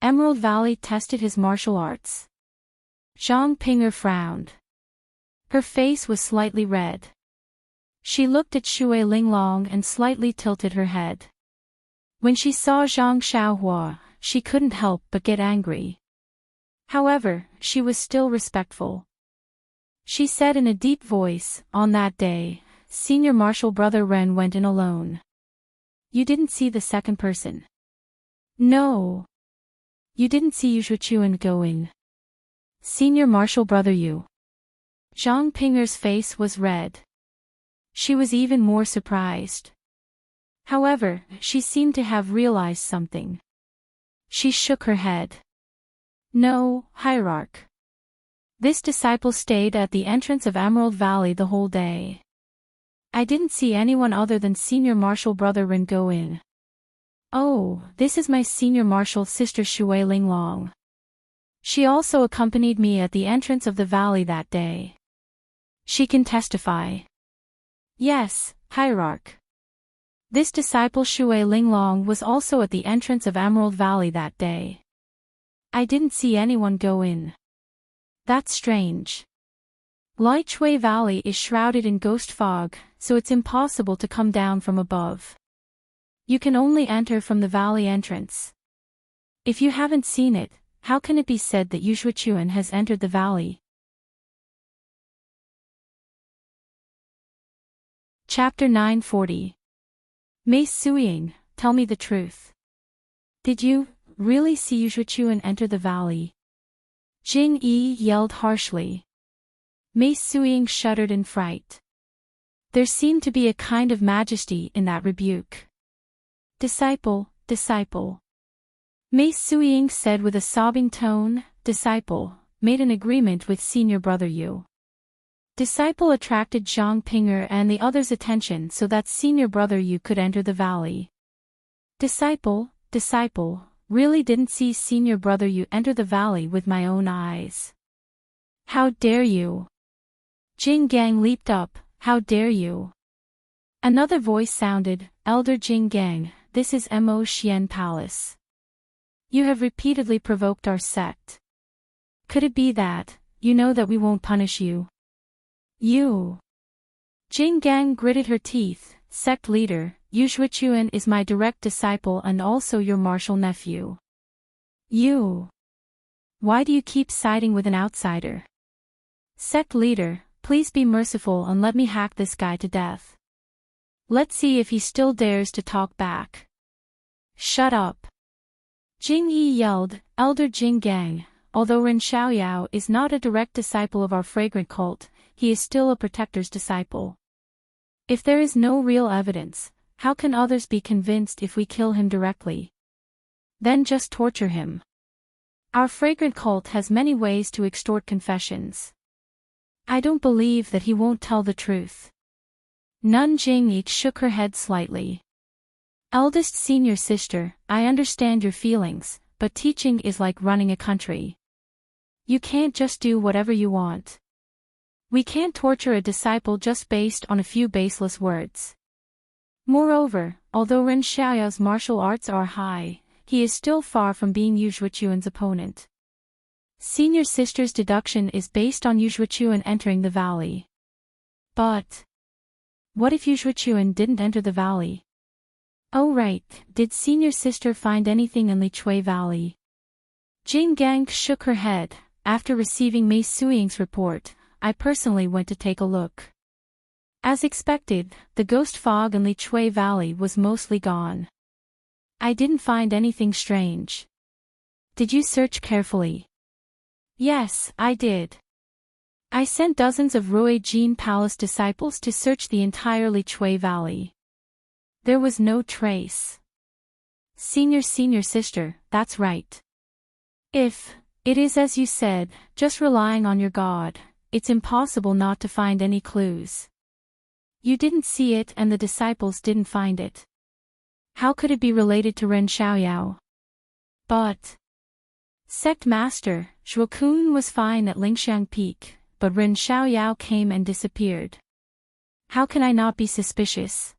Emerald Valley tested his martial arts. Zhang Pinger frowned. Her face was slightly red. She looked at Shui Linglong and slightly tilted her head. When she saw Zhang Xiaohua, she couldn't help but get angry. However, she was still respectful. She said in a deep voice, On that day, Senior Martial Brother Ren went in alone. You didn't see the second person? No. You didn't see Yushuachuan go in. Senior Martial Brother Yu. Zhang Pinger's face was red. She was even more surprised. However, she seemed to have realized something. She shook her head. No, Hierarch. This disciple stayed at the entrance of Emerald Valley the whole day. I didn't see anyone other than Senior Martial Brother Ren go in. Oh, this is my Senior Martial sister Shui Linglong. She also accompanied me at the entrance of the valley that day. She can testify. Yes, Hierarch. This disciple Shui Linglong was also at the entrance of Emerald Valley that day. I didn't see anyone go in. That's strange. Lai Chui Valley is shrouded in ghost fog, so it's impossible to come down from above. You can only enter from the valley entrance. If you haven't seen it, how can it be said that Yushuachuan has entered the valley? Chapter 940. Mei Suiying, tell me the truth. Did you really see Yushuachuan enter the valley? Jing Yi yelled harshly. Mei Suiying shuddered in fright. There seemed to be a kind of majesty in that rebuke. Disciple. Mei Suiying said with a sobbing tone, Disciple, made an agreement with Senior Brother Yu. Disciple attracted Zhang Pinger and the others' attention so that Senior Brother Yu could enter the valley. Disciple, really didn't see Senior Brother Yu enter the valley with my own eyes. How dare you? Jing Gang leaped up, how dare you? Another voice sounded, Elder Jing Gang, this is Mo Xian Palace. You have repeatedly provoked our sect. Could it be that, you know that we won't punish you? You. Jing Gang gritted her teeth, sect leader, Yushuachuan is my direct disciple and also your martial nephew. You. Why do you keep siding with an outsider? Sect leader, please be merciful and let me hack this guy to death. Let's see if he still dares to talk back. Shut up. Jing Yi yelled, Elder Jing Gang, although Ren Xiaoyao is not a direct disciple of our fragrant cult, he is still a protector's disciple. If there is no real evidence, how can others be convinced if we kill him directly? Then just torture him. Our fragrant cult has many ways to extort confessions. I don't believe that he won't tell the truth. Nun Jingyi shook her head slightly. Eldest senior sister, I understand your feelings, but teaching is like running a country. You can't just do whatever you want. We can't torture a disciple just based on a few baseless words. Moreover, although Ren Xiaoyao's martial arts are high, he is still far from being Yu Zhuochuan's opponent. Senior sister's deduction is based on Yu Zhuochuan entering the valley. But what if Yu Zhuochuan didn't enter the valley? Oh right, did senior sister find anything in Lichui Valley? Jing Gang shook her head. After receiving Mei Suying's report, I personally went to take a look. As expected, the ghost fog in Lichui Valley was mostly gone. I didn't find anything strange. Did you search carefully? Yes, I did. I sent dozens of Rui Jin Palace disciples to search the entire Lichui Valley. There was no trace. Senior sister, that's right. If it is as you said, just relying on your God, it's impossible not to find any clues. You didn't see it and the disciples didn't find it. How could it be related to Ren Xiaoyao? But Sect Master, Zhuokun was fine at Lingxiang Peak, but Ren Xiaoyao came and disappeared. How can I not be suspicious?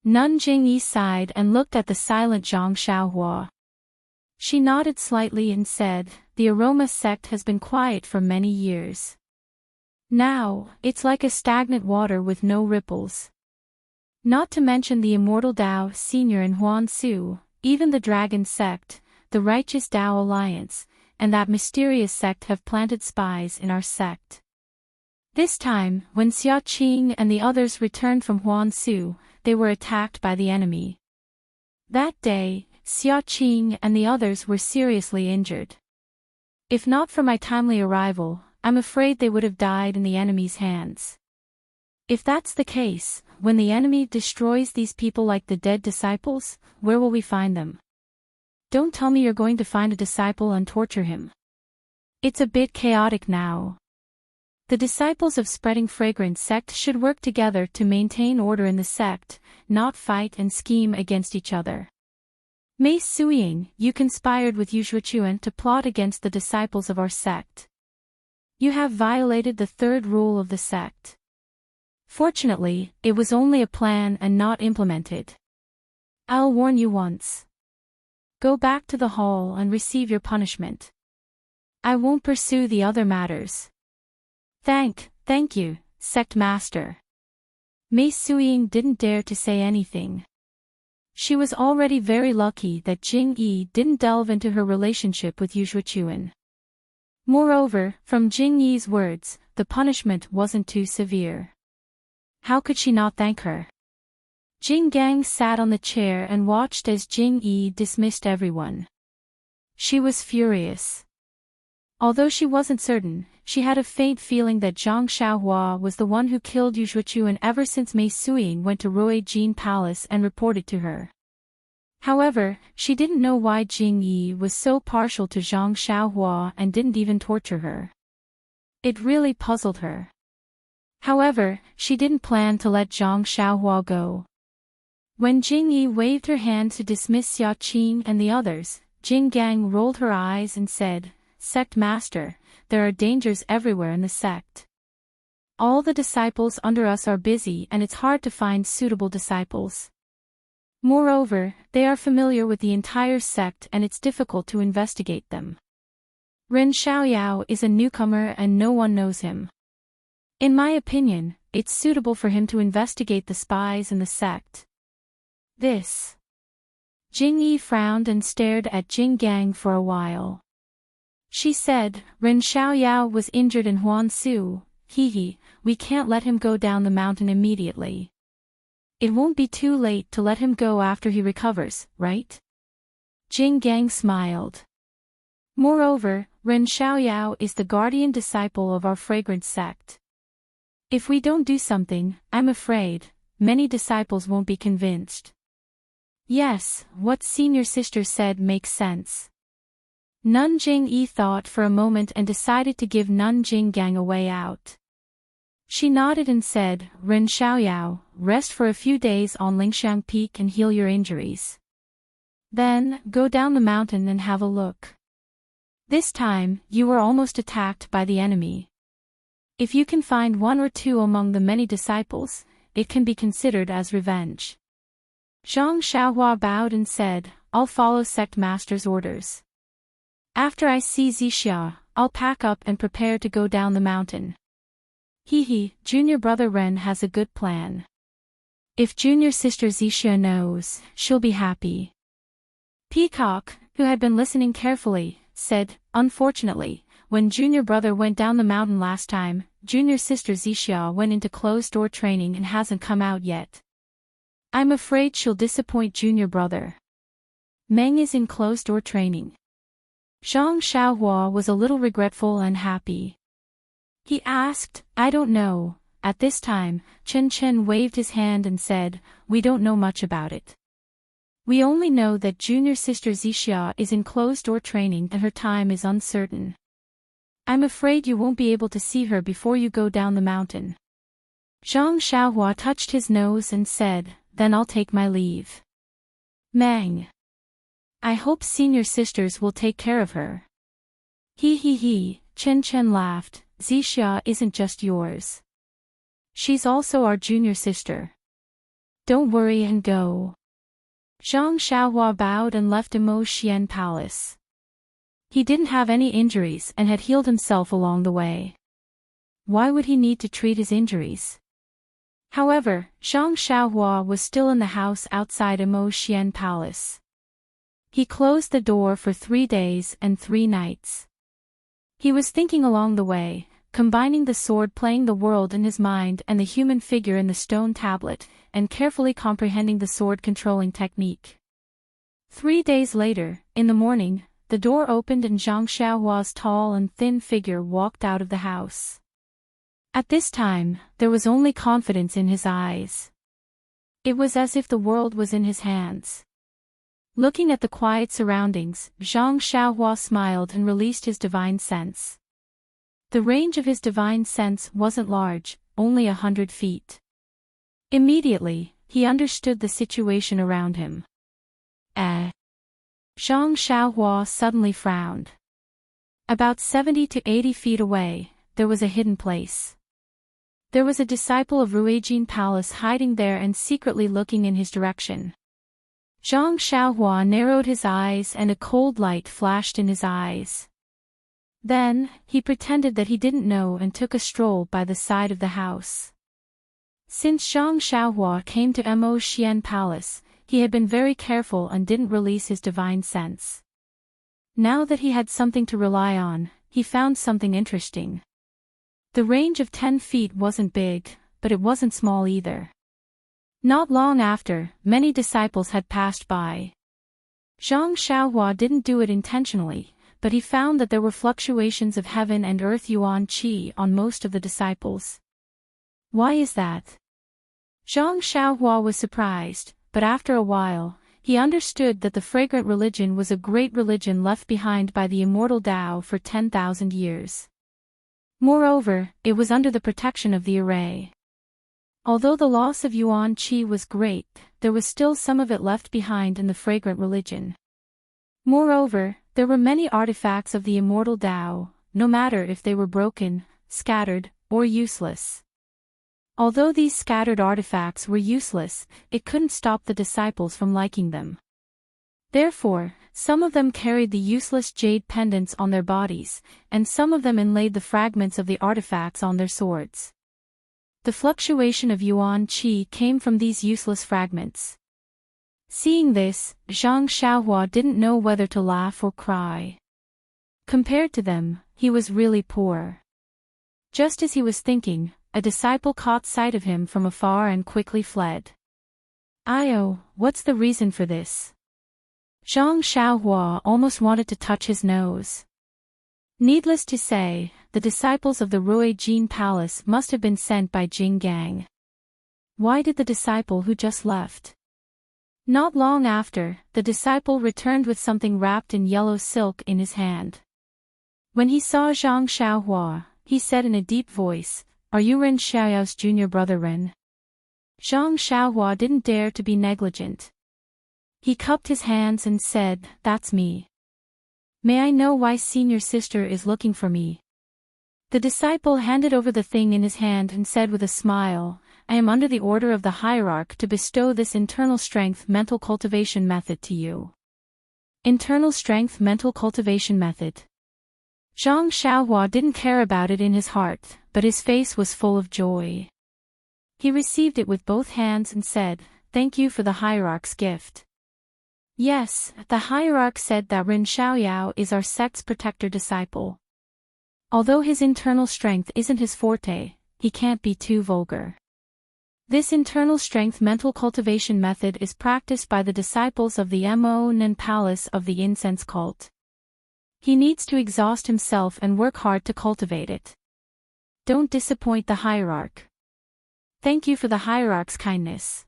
Nun Jingyi sighed and looked at the silent Zhang Xiaohua. She nodded slightly and said, the Aroma sect has been quiet for many years. Now, it's like a stagnant water with no ripples. Not to mention the immortal Dao Senior and Huan Su, even the Dragon sect, the righteous Dao Alliance, and that mysterious sect have planted spies in our sect. This time, when Xia Qing and the others returned from Huan Su, they were attacked by the enemy. That day, Xia Qing and the others were seriously injured. If not for my timely arrival, I'm afraid they would have died in the enemy's hands. If that's the case, when the enemy destroys these people like the dead disciples, where will we find them? Don't tell me you're going to find a disciple and torture him. It's a bit chaotic now. The disciples of Spreading Fragrance sect should work together to maintain order in the sect, not fight and scheme against each other. Mei Suying, you conspired with Yu Zhuochuan to plot against the disciples of our sect. You have violated the third rule of the sect. Fortunately, it was only a plan and not implemented. I'll warn you once. Go back to the hall and receive your punishment. I won't pursue the other matters. Thank you, Sect Master. Mei Suying didn't dare to say anything. She was already very lucky that Jing Yi didn't delve into her relationship with Yu Zhuochuan. Moreover, from Jing Yi's words, the punishment wasn't too severe. How could she not thank her? Jing Gang sat on the chair and watched as Jing Yi dismissed everyone. She was furious. Although she wasn't certain, she had a faint feeling that Zhang Xiaohua was the one who killed Yu Zhuochuan ever since Mei Suying went to Rui Jin Palace and reported to her. However, she didn't know why Jing Yi was so partial to Zhang Xiaohua and didn't even torture her. It really puzzled her. However, she didn't plan to let Zhang Xiaohua go. When Jing Yi waved her hand to dismiss Xia Qing and the others, Jing Gang rolled her eyes and said, Sect Master, there are dangers everywhere in the sect. All the disciples under us are busy and it's hard to find suitable disciples. Moreover, they are familiar with the entire sect and it's difficult to investigate them. Ren Xiaoyao is a newcomer and no one knows him. In my opinion, it's suitable for him to investigate the spies in the sect. This. Jing Yi frowned and stared at Jing Gang for a while. She said, Ren Xiaoyao was injured in Huan Su, we can't let him go down the mountain immediately. It won't be too late to let him go after he recovers, right? Jing Gang smiled. Moreover, Ren Xiaoyao is the guardian disciple of our fragrance sect. If we don't do something, I'm afraid, many disciples won't be convinced. Yes, what senior sister said makes sense. Nun Jingyi thought for a moment and decided to give Nun Jinggang a way out. She nodded and said, Ren Xiaoyao, rest for a few days on Lingxiang Peak and heal your injuries. Then, go down the mountain and have a look. This time, you were almost attacked by the enemy. If you can find one or two among the many disciples, it can be considered as revenge. Zhang Xiaohua bowed and said, I'll follow sect master's orders. After I see Zixia, I'll pack up and prepare to go down the mountain. Junior brother Ren has a good plan. If junior sister Zixia knows, she'll be happy. Peacock, who had been listening carefully, said, unfortunately, when junior brother went down the mountain last time, junior sister Zixia went into closed-door training and hasn't come out yet. I'm afraid she'll disappoint junior brother. Meng is in closed-door training. Zhang Xiaohua was a little regretful and happy. He asked, I don't know. At this time, Chen Chen waved his hand and said, we don't know much about it. We only know that junior sister Zixia is in closed-door training and her time is uncertain. I'm afraid you won't be able to see her before you go down the mountain. Zhang Xiaohua touched his nose and said, then I'll take my leave. Meng. I hope senior sisters will take care of her. Chen Chen laughed, Zixia isn't just yours. She's also our junior sister. Don't worry and go. Zhang Xiaohua bowed and left Immerse Palace. He didn't have any injuries and had healed himself along the way. Why would he need to treat his injuries? However, Zhang Xiaohua was still in the house outside Immerse Palace. He closed the door for 3 days and 3 nights. He was thinking along the way, combining the sword playing the world in his mind and the human figure in the stone tablet, and carefully comprehending the sword controlling technique. 3 days later, in the morning, the door opened and Zhang Xiaohua's tall and thin figure walked out of the house. At this time, there was only confidence in his eyes. It was as if the world was in his hands. Looking at the quiet surroundings, Zhang Xiaohua smiled and released his divine sense. The range of his divine sense wasn't large, only 100 feet. Immediately, he understood the situation around him. Zhang Xiaohua suddenly frowned. About 70 to 80 feet away, there was a hidden place. There was a disciple of Ruijin Palace hiding there and secretly looking in his direction. Zhang Xiaohua narrowed his eyes and a cold light flashed in his eyes. Then, he pretended that he didn't know and took a stroll by the side of the house. Since Zhang Xiaohua came to Immerse Palace, he had been very careful and didn't release his divine sense. Now that he had something to rely on, he found something interesting. The range of 10 feet wasn't big, but it wasn't small either. Not long after, many disciples had passed by. Zhang Xiaohua didn't do it intentionally, but he found that there were fluctuations of heaven and earth yuan qi on most of the disciples. Why is that? Zhang Xiaohua was surprised, but after a while, he understood that the fragrant religion was a great religion left behind by the immortal Tao for 10,000 years. Moreover, it was under the protection of the array. Although the loss of yuan qi was great, there was still some of it left behind in the fragrant religion. Moreover, there were many artifacts of the immortal Tao, no matter if they were broken, scattered, or useless. Although these scattered artifacts were useless, it couldn't stop the disciples from liking them. Therefore, some of them carried the useless jade pendants on their bodies, and some of them inlaid the fragments of the artifacts on their swords. The fluctuation of yuan qi came from these useless fragments. Seeing this, Zhang Xiaohua didn't know whether to laugh or cry. Compared to them, he was really poor. Just as he was thinking, a disciple caught sight of him from afar and quickly fled. What's the reason for this? Zhang Xiaohua almost wanted to touch his nose. Needless to say, the disciples of the Ruijin Palace must have been sent by Jing Gang. Why did the disciple who just left? Not long after, the disciple returned with something wrapped in yellow silk in his hand. When he saw Zhang Xiaohua, he said in a deep voice, "Are you Ren Xiaoyao's junior brother Ren?" Zhang Xiaohua didn't dare to be negligent. He cupped his hands and said, "That's me. May I know why senior sister is looking for me?" The disciple handed over the thing in his hand and said with a smile, "I am under the order of the hierarch to bestow this internal strength mental cultivation method to you." Internal strength mental cultivation method. Zhang Xiaohua didn't care about it in his heart, but his face was full of joy. He received it with both hands and said, "Thank you for the hierarch's gift." Yes, the hierarch said that Ren Xiaoyao is our sect's protector disciple. Although his internal strength isn't his forte, he can't be too vulgar. This internal strength mental cultivation method is practiced by the disciples of the Monan Palace of the Incense Cult. He needs to exhaust himself and work hard to cultivate it. Don't disappoint the hierarch. Thank you for the hierarch's kindness.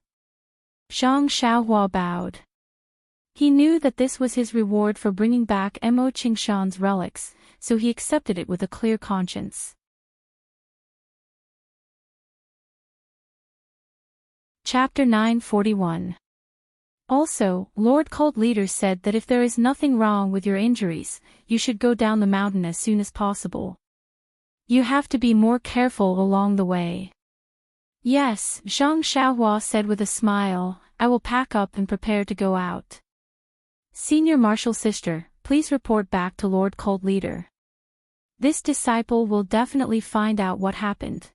Zhang Xiaohua bowed. He knew that this was his reward for bringing back Mo Qingshan's relics, so he accepted it with a clear conscience. Chapter 941. Also, Lord Cult Leader said that if there is nothing wrong with your injuries, you should go down the mountain as soon as possible. You have to be more careful along the way. Yes, Zhang Xiaohua said with a smile, I will pack up and prepare to go out. Senior Martial Sister, please report back to Lord Cult Leader. This disciple will definitely find out what happened.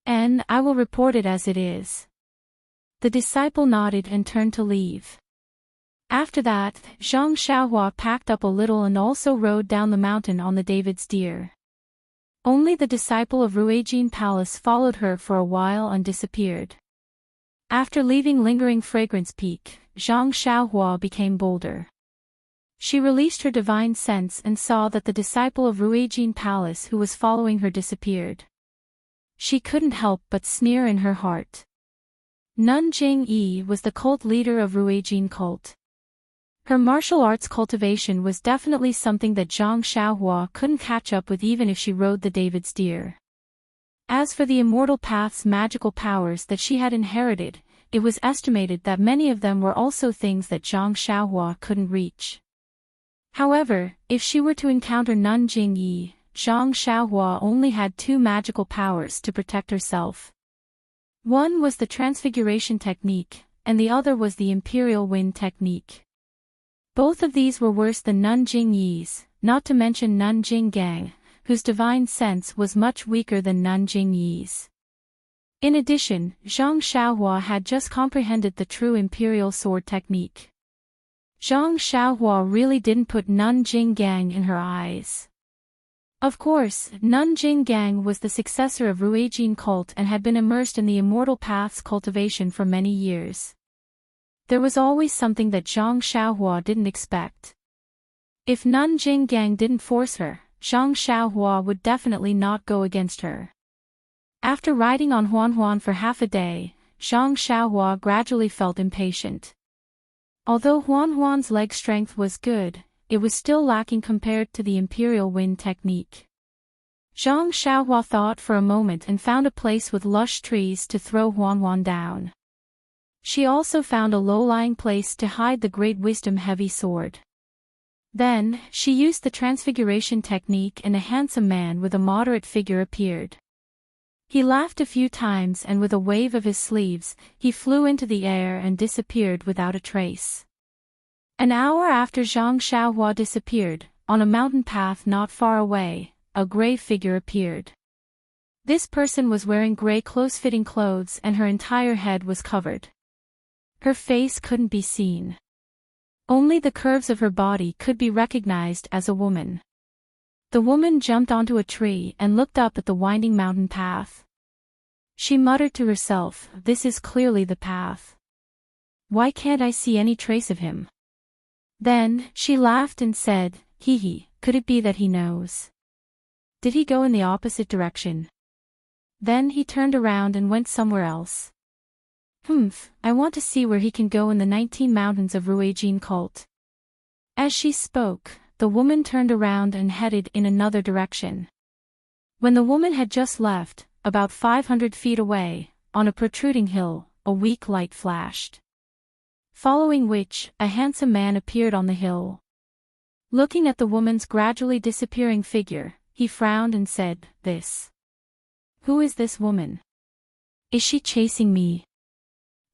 And I will report it as it is. The disciple nodded and turned to leave. After that, Zhang Xiaohua packed up a little and also rode down the mountain on the David's deer. Only the disciple of Ruijin Palace followed her for a while and disappeared. After leaving lingering fragrance peak, Zhang Xiaohua became bolder. She released her divine sense and saw that the disciple of Ruijin Palace who was following her disappeared. She couldn't help but sneer in her heart. Nun Jing-yi was the cult leader of Ruijin cult. Her martial arts cultivation was definitely something that Zhang Xiaohua couldn't catch up with even if she rode the David's deer. As for the Immortal Path's magical powers that she had inherited, it was estimated that many of them were also things that Zhang Xiaohua couldn't reach. However, if she were to encounter Nun Jing-yi, Zhang Xiaohua only had two magical powers to protect herself. One was the Transfiguration Technique, and the other was the Imperial Wind Technique. Both of these were worse than Nun Jing-yi's, not to mention Nun Jinggang, whose divine sense was much weaker than Nun Jing-yi's. In addition, Zhang Xiaohua had just comprehended the true Imperial Sword Technique. Zhang Xiaohua really didn't put Nun Jinggang in her eyes. Of course, Nun Jinggang was the successor of Ruijin cult and had been immersed in the Immortal Path's cultivation for many years. There was always something that Zhang Xiaohua didn't expect. If Nun Jinggang didn't force her, Zhang Xiaohua would definitely not go against her. After riding on Huanhuan for half a day, Zhang Xiaohua gradually felt impatient. Although Huanhuan's leg strength was good, it was still lacking compared to the Imperial Wind Technique. Zhang Xiaohua thought for a moment and found a place with lush trees to throw Huanhuan down. She also found a low-lying place to hide the Great Wisdom Heavy Sword. Then, she used the Transfiguration Technique and a handsome man with a moderate figure appeared. He laughed a few times and with a wave of his sleeves, he flew into the air and disappeared without a trace. An hour after Zhang Xiaohua disappeared, on a mountain path not far away, a gray figure appeared. This person was wearing gray close-fitting clothes and her entire head was covered. Her face couldn't be seen. Only the curves of her body could be recognized as a woman. The woman jumped onto a tree and looked up at the winding mountain path. She muttered to herself, "This is clearly the path. Why can't I see any trace of him?" Then, she laughed and said, "Hee hee, could it be that he knows? Did he go in the opposite direction? Then he turned around and went somewhere else. Humph, I want to see where he can go in the 19 mountains of Ruijin cult." As she spoke, the woman turned around and headed in another direction. When the woman had just left, about 500 feet away, on a protruding hill, a weak light flashed. Following which, a handsome man appeared on the hill. Looking at the woman's gradually disappearing figure, he frowned and said, "Who is this woman? Is she chasing me?"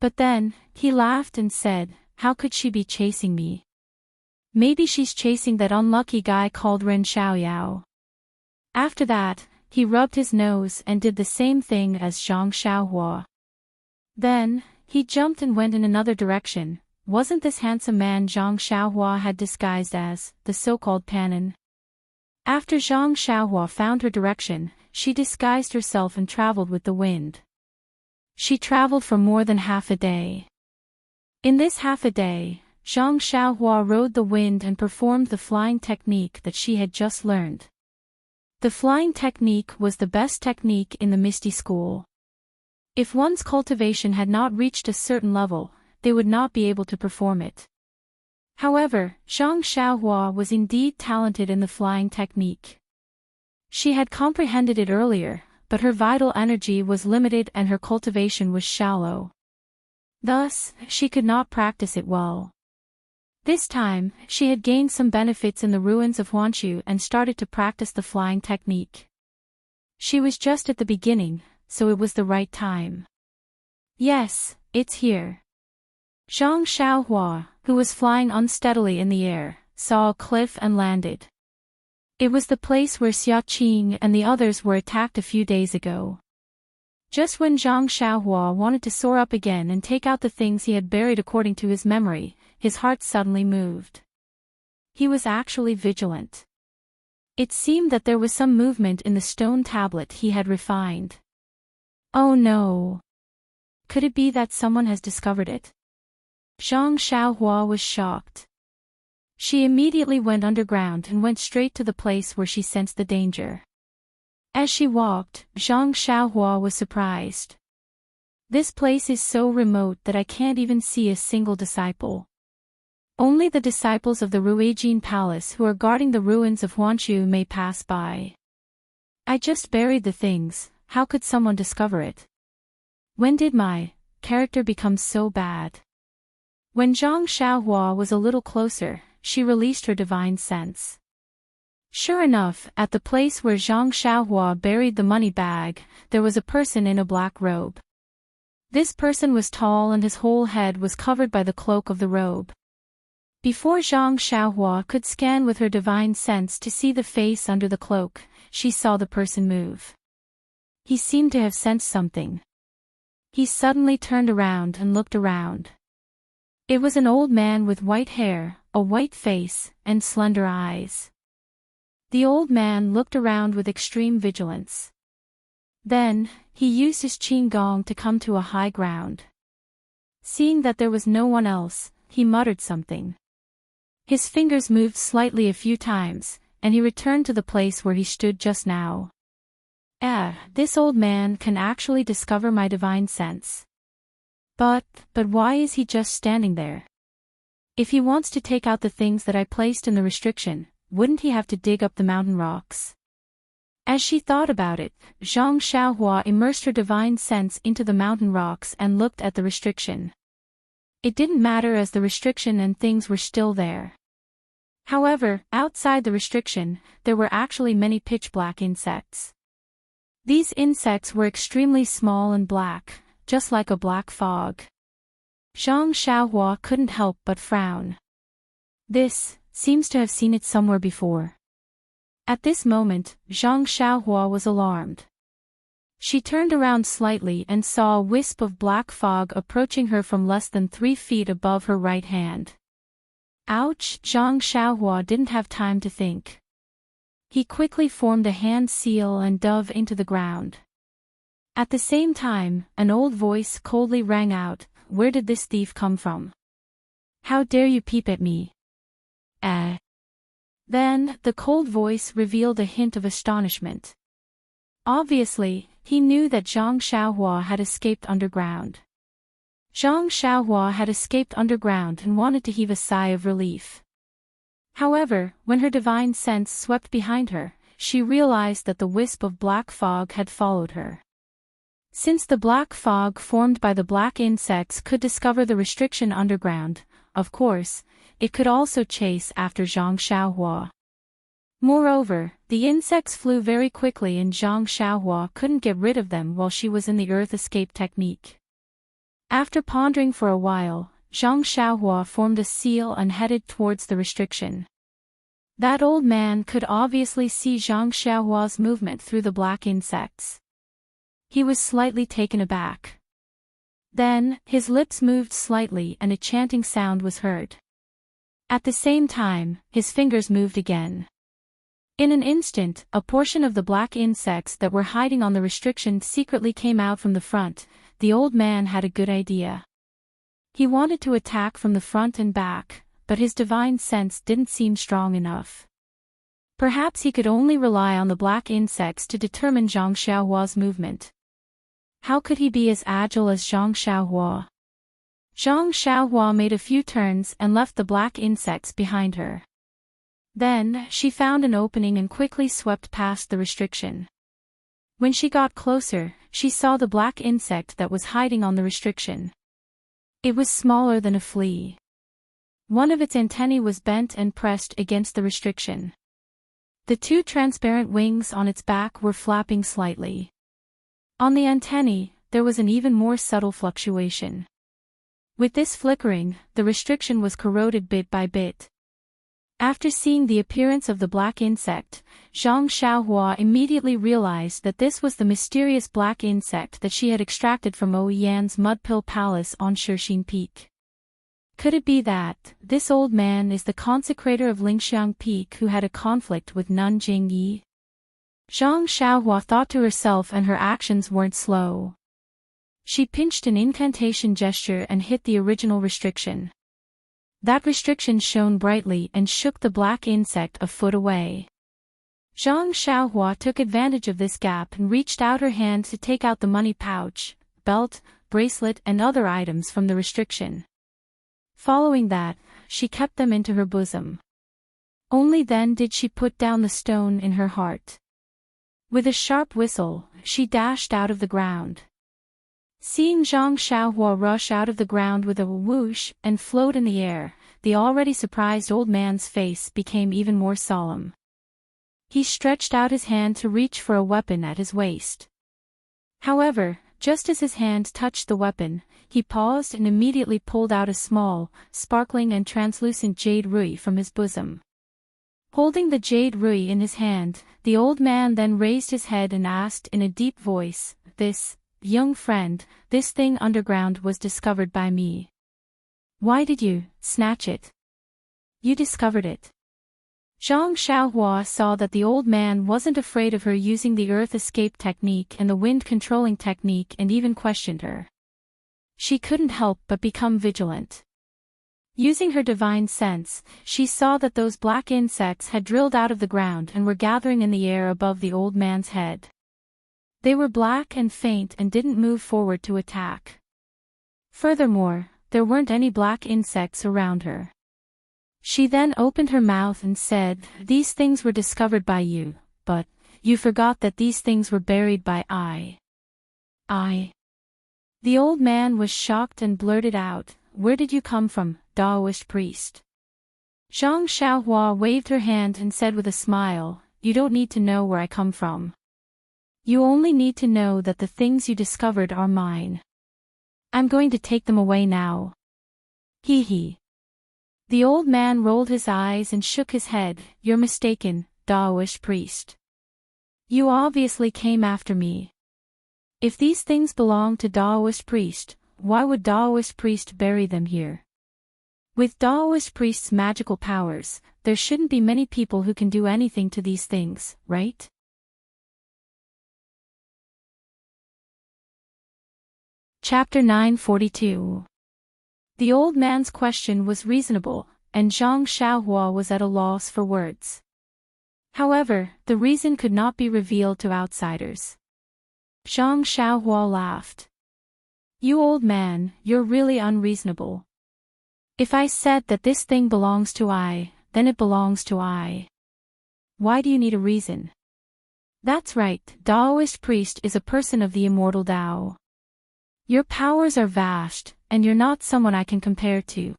But then, he laughed and said, "How could she be chasing me? Maybe she's chasing that unlucky guy called Ren Xiaoyao." After that, he rubbed his nose and did the same thing as Zhang Xiaohua. Then, he jumped and went in another direction. Wasn't this handsome man Zhang Xiaohua had disguised as, the so-called Panin? After Zhang Xiaohua found her direction, she disguised herself and traveled with the wind. She traveled for more than half a day. In this half a day, Zhang Xiaohua rode the wind and performed the flying technique that she had just learned. The flying technique was the best technique in the Misty School. If one's cultivation had not reached a certain level, they would not be able to perform it. However, Zhang Xiaohua was indeed talented in the flying technique. She had comprehended it earlier, but her vital energy was limited and her cultivation was shallow. Thus, she could not practice it well. This time, she had gained some benefits in the ruins of Huanshu and started to practice the flying technique. She was just at the beginning, so it was the right time. "Yes, it's here." Zhang Xiaohua, who was flying unsteadily in the air, saw a cliff and landed. It was the place where Xia Qing and the others were attacked a few days ago. Just when Zhang Xiaohua wanted to soar up again and take out the things he had buried according to his memory, his heart suddenly moved. He was actually vigilant. It seemed that there was some movement in the stone tablet he had refined. Oh no! Could it be that someone has discovered it? Zhang Xiaohua was shocked. She immediately went underground and went straight to the place where she sensed the danger. As she walked, Zhang Xiaohua was surprised. "This place is so remote that I can't even see a single disciple. Only the disciples of the Ruijin Palace who are guarding the ruins of Huanshu may pass by. I just buried the things, how could someone discover it? When did my character become so bad?" When Zhang Xiaohua was a little closer, she released her divine sense. Sure enough, at the place where Zhang Xiaohua buried the money bag, there was a person in a black robe. This person was tall and his whole head was covered by the cloak of the robe. Before Zhang Xiaohua could scan with her divine sense to see the face under the cloak, she saw the person move. He seemed to have sensed something. He suddenly turned around and looked around. It was an old man with white hair, a white face, and slender eyes. The old man looked around with extreme vigilance. Then, he used his qigong to come to a high ground. Seeing that there was no one else, he muttered something. His fingers moved slightly a few times, and he returned to the place where he stood just now. This old man can actually discover my divine sense. But why is he just standing there? If he wants to take out the things that I placed in the restriction, wouldn't he have to dig up the mountain rocks? As she thought about it, Zhang Xiaohua immersed her divine sense into the mountain rocks and looked at the restriction. It didn't matter as the restriction and things were still there. However, outside the restriction, there were actually many pitch-black insects. These insects were extremely small and black, just like a black fog. Zhang Xiaohua couldn't help but frown. This seems to have seen it somewhere before. At this moment, Zhang Xiaohua was alarmed. She turned around slightly and saw a wisp of black fog approaching her from less than 3 feet above her right hand. Ouch! Zhang Xiaohua didn't have time to think. He quickly formed a hand seal and dove into the ground. At the same time, an old voice coldly rang out, "Where did this thief come from? How dare you peep at me? Eh. Then, the cold voice revealed a hint of astonishment. Obviously, he knew that Zhang Xiaohua had escaped underground. Zhang Xiaohua had escaped underground and wanted to heave a sigh of relief. However, when her divine sense swept behind her, she realized that the wisp of black fog had followed her. Since the black fog formed by the black insects could discover the restriction underground, of course, it could also chase after Zhang Xiaohua. Moreover, the insects flew very quickly and Zhang Xiaohua couldn't get rid of them while she was in the earth escape technique. After pondering for a while, Zhang Xiaohua formed a seal and headed towards the restriction. That old man could obviously see Zhang Xiaohua's movement through the black insects. He was slightly taken aback. Then, his lips moved slightly and a chanting sound was heard. At the same time, his fingers moved again. In an instant, a portion of the black insects that were hiding on the restriction secretly came out from the front. The old man had a good idea. He wanted to attack from the front and back, but his divine sense didn't seem strong enough. Perhaps he could only rely on the black insects to determine Zhang Xiaohua's movement. How could he be as agile as Zhang Xiaohua? Zhang Xiaohua made a few turns and left the black insects behind her. Then, she found an opening and quickly swept past the restriction. When she got closer, she saw the black insect that was hiding on the restriction. It was smaller than a flea. One of its antennae was bent and pressed against the restriction. The two transparent wings on its back were flapping slightly. On the antennae, there was an even more subtle fluctuation. With this flickering, the restriction was corroded bit by bit. After seeing the appearance of the black insect, Zhang Xiaohua immediately realized that this was the mysterious black insect that she had extracted from Oyan's Mudpill Palace on Shixin Peak. Could it be that this old man is the consecrator of Lingxiang Peak who had a conflict with Nun Jingyi? Zhang Xiaohua thought to herself, and her actions weren't slow. She pinched an incantation gesture and hit the original restriction. That restriction shone brightly and shook the black insect a foot away. Zhang Xiaohua took advantage of this gap and reached out her hand to take out the money pouch, belt, bracelet and other items from the restriction. Following that, she kept them into her bosom. Only then did she put down the stone in her heart. With a sharp whistle, she dashed out of the ground. Seeing Zhang Xiaohua rush out of the ground with a whoosh and float in the air, the already surprised old man's face became even more solemn. He stretched out his hand to reach for a weapon at his waist. However, just as his hand touched the weapon, he paused and immediately pulled out a small, sparkling and translucent jade rui from his bosom. Holding the jade rui in his hand, the old man then raised his head and asked in a deep voice, "Young friend, this thing underground was discovered by me. Why did you snatch it? You discovered it." Zhang Xiaohua saw that the old man wasn't afraid of her using the earth escape technique and the wind controlling technique and even questioned her. She couldn't help but become vigilant. Using her divine sense, she saw that those black insects had drilled out of the ground and were gathering in the air above the old man's head. They were black and faint and didn't move forward to attack. Furthermore, there weren't any black insects around her. She then opened her mouth and said, "These things were discovered by you, but you forgot that these things were buried by I." The old man was shocked and blurted out, "Where did you come from, Taoist priest?" Zhang Xiaohua waved her hand and said with a smile, "You don't need to know where I come from. You only need to know that the things you discovered are mine. I'm going to take them away now." Hee. The old man rolled his eyes and shook his head, "You're mistaken, Taoist priest. You obviously came after me. If these things belong to Taoist priest, why would Taoist priest bury them here? With Taoist priest's magical powers, there shouldn't be many people who can do anything to these things, right?" Chapter 942. The old man's question was reasonable, and Zhang Xiaohua was at a loss for words. However, the reason could not be revealed to outsiders. Zhang Xiaohua laughed. "You old man, you're really unreasonable. If I said that this thing belongs to I, then it belongs to I. Why do you need a reason?" "That's right, Taoist priest is a person of the immortal Tao. Your powers are vast, and you're not someone I can compare to.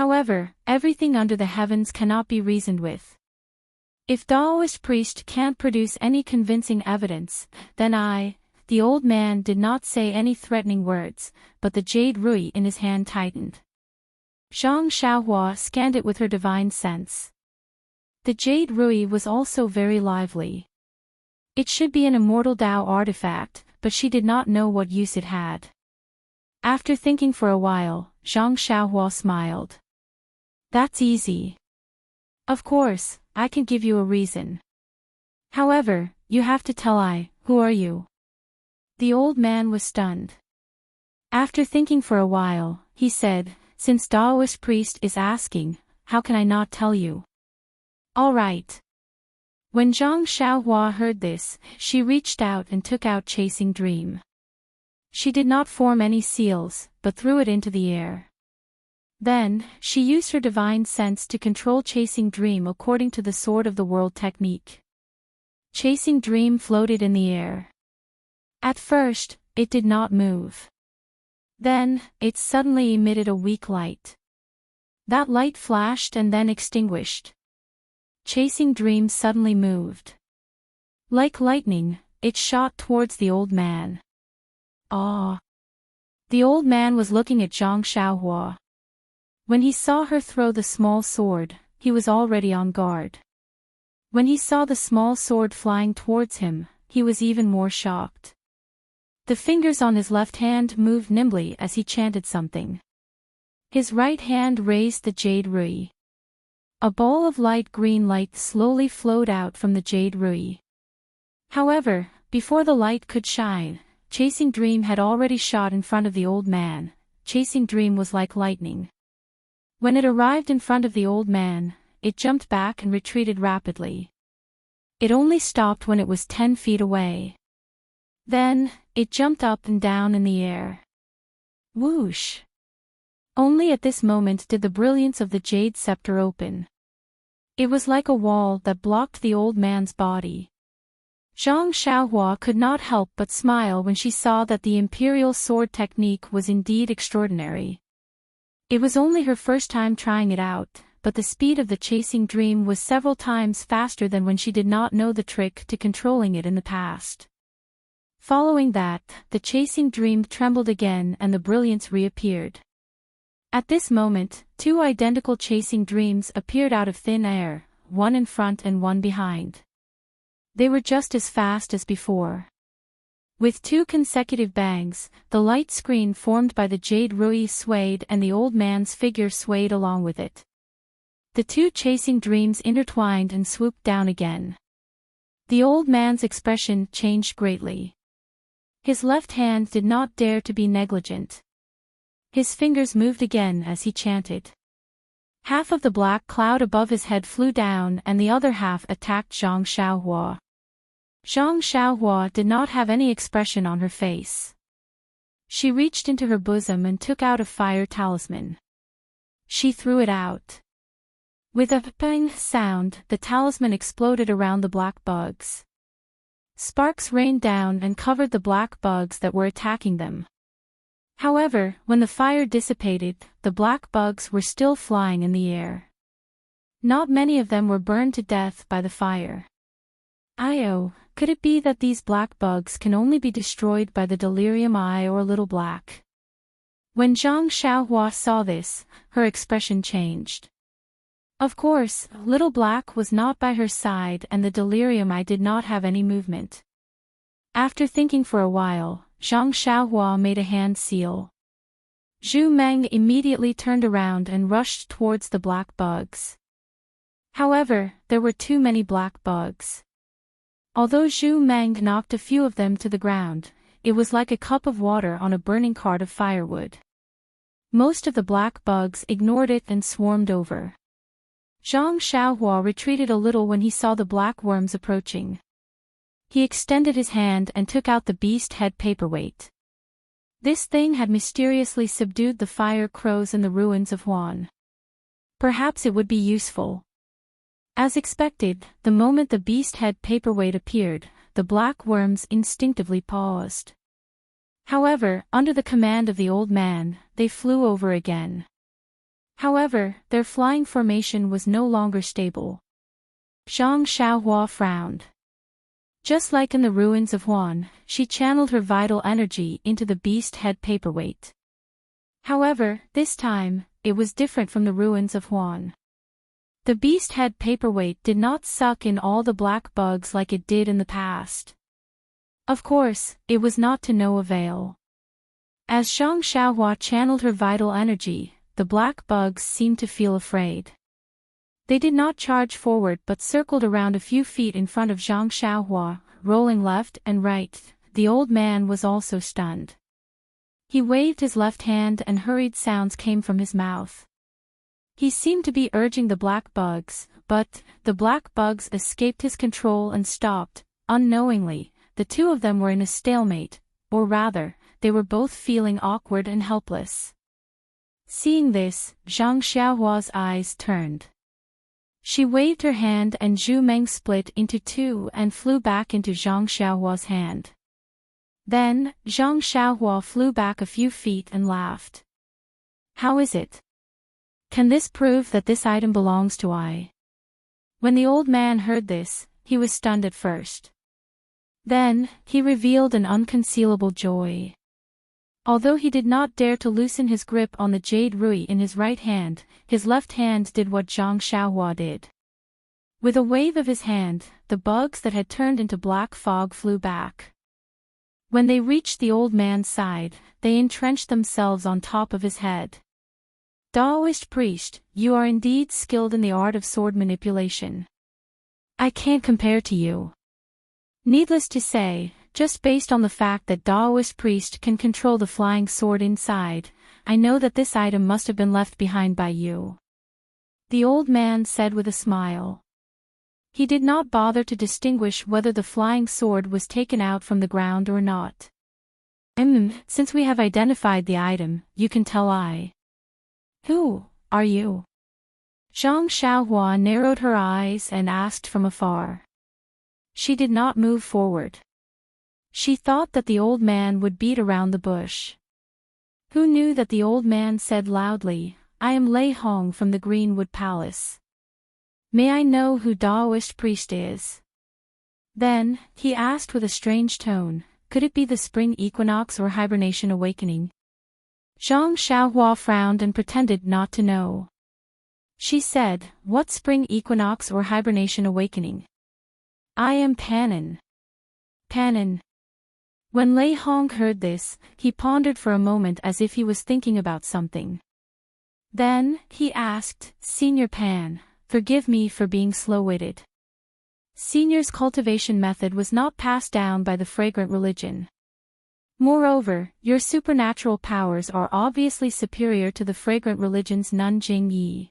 However, everything under the heavens cannot be reasoned with. If Taoist priest can't produce any convincing evidence, then the old man did not say any threatening words, but the jade rui in his hand tightened. Zhang Xiaohua scanned it with her divine sense. The jade rui was also very lively. It should be an immortal Tao artifact, but she did not know what use it had. After thinking for a while, Zhang Xiaohua smiled. "That's easy. Of course, I can give you a reason. However, you have to tell who are you?" The old man was stunned. After thinking for a while, he said, "Since Taoist priest is asking, how can I not tell you?" "All right." When Zhang Xiaohua heard this, she reached out and took out Chasing Dream. She did not form any seals, but threw it into the air. Then, she used her divine sense to control Chasing Dream according to the Sword of the World technique. Chasing Dream floated in the air. At first, it did not move. Then, it suddenly emitted a weak light. That light flashed and then extinguished. Chasing Dream suddenly moved. Like lightning, it shot towards the old man. Ah! The old man was looking at Zhang Xiaohua. When he saw her throw the small sword, he was already on guard. When he saw the small sword flying towards him, he was even more shocked. The fingers on his left hand moved nimbly as he chanted something. His right hand raised the jade rui. A ball of light green light slowly flowed out from the jade rui. However, before the light could shine, Chasing Dream had already shot in front of the old man. Chasing Dream was like lightning. When it arrived in front of the old man, it jumped back and retreated rapidly. It only stopped when it was 10 feet away. Then, it jumped up and down in the air. Whoosh! Only at this moment did the brilliance of the jade scepter open. It was like a wall that blocked the old man's body. Zhang Xiaohua could not help but smile when she saw that the imperial sword technique was indeed extraordinary. It was only her first time trying it out, but the speed of the Chasing Dream was several times faster than when she did not know the trick to controlling it in the past. Following that, the Chasing Dream trembled again and the brilliance reappeared. At this moment, 2 identical Chasing Dreams appeared out of thin air, one in front and one behind. They were just as fast as before. With 2 consecutive bangs, the light screen formed by the jade rui swayed and the old man's figure swayed along with it. The 2 Chasing Dreams intertwined and swooped down again. The old man's expression changed greatly. His left hand did not dare to be negligent. His fingers moved again as he chanted. Half of the black cloud above his head flew down and the other half attacked Zhang Xiaohua. Zhang Xiaohua did not have any expression on her face. She reached into her bosom and took out a fire talisman. She threw it out. With a ping sound, the talisman exploded around the black bugs. Sparks rained down and covered the black bugs that were attacking them. However, when the fire dissipated, the black bugs were still flying in the air. Not many of them were burned to death by the fire. Could it be that these black bugs can only be destroyed by the delirium eye or little black? When Zhang Xiaohua saw this, her expression changed. Of course, little black was not by her side and the delirium eye did not have any movement. After thinking for a while, Zhang Xiaohua made a hand seal. Zhu Meng immediately turned around and rushed towards the black bugs. However, there were too many black bugs. Although Zhu Meng knocked a few of them to the ground, it was like a cup of water on a burning cart of firewood. Most of the black bugs ignored it and swarmed over. Zhang Xiaohua retreated a little when he saw the black worms approaching. He extended his hand and took out the beast head paperweight. This thing had mysteriously subdued the fire crows in the ruins of Huan. Perhaps it would be useful. As expected, the moment the beast head paperweight appeared, the black worms instinctively paused. However, under the command of the old man, they flew over again. However, their flying formation was no longer stable. Zhang Xiaohua frowned. Just like in the ruins of Huan, she channeled her vital energy into the beast head paperweight. However, this time, it was different from the ruins of Huan. The beast head paperweight did not suck in all the black bugs like it did in the past. Of course, it was not to no avail. As Zhang Xiaohua channeled her vital energy, the black bugs seemed to feel afraid. They did not charge forward but circled around a few feet in front of Zhang Xiaohua, rolling left and right. The old man was also stunned. He waved his left hand and hurried sounds came from his mouth. He seemed to be urging the black bugs, but the black bugs escaped his control and stopped. Unknowingly, the two of them were in a stalemate, or rather, they were both feeling awkward and helpless. Seeing this, Zhang Xiaohua's eyes turned. She waved her hand and Zhu Meng split into two and flew back into Zhang Xiaohua's hand. Then, Zhang Xiaohua flew back a few feet and laughed. How is it? Can this prove that this item belongs to I? When the old man heard this, he was stunned at first. Then, he revealed an unconcealable joy. Although he did not dare to loosen his grip on the jade rui in his right hand, his left hand did what Zhang Xiaohua did. With a wave of his hand, the bugs that had turned into black fog flew back. When they reached the old man's side, they entrenched themselves on top of his head. Daoist priest, you are indeed skilled in the art of sword manipulation. I can't compare to you. Needless to say, just based on the fact that Daoist priest can control the flying sword inside, I know that this item must have been left behind by you. The old man said with a smile. He did not bother to distinguish whether the flying sword was taken out from the ground or not. Since we have identified the item, you can tell I. Who are you? Zhang Xiaohua narrowed her eyes and asked from afar. She did not move forward. She thought that the old man would beat around the bush. Who knew that the old man said loudly, I am Lei Hong from the Greenwood Palace. May I know who Daoist priest is? Then, he asked with a strange tone, could it be the spring equinox or hibernation awakening? Zhang Xiaohua frowned and pretended not to know. She said, what spring equinox or hibernation awakening? I am Panin. Panin. When Lei Hong heard this, he pondered for a moment as if he was thinking about something. Then, he asked, Senior Pan, forgive me for being slow-witted. Senior's cultivation method was not passed down by the fragrant religion. Moreover, your supernatural powers are obviously superior to the fragrant religion's Nanjing Yi.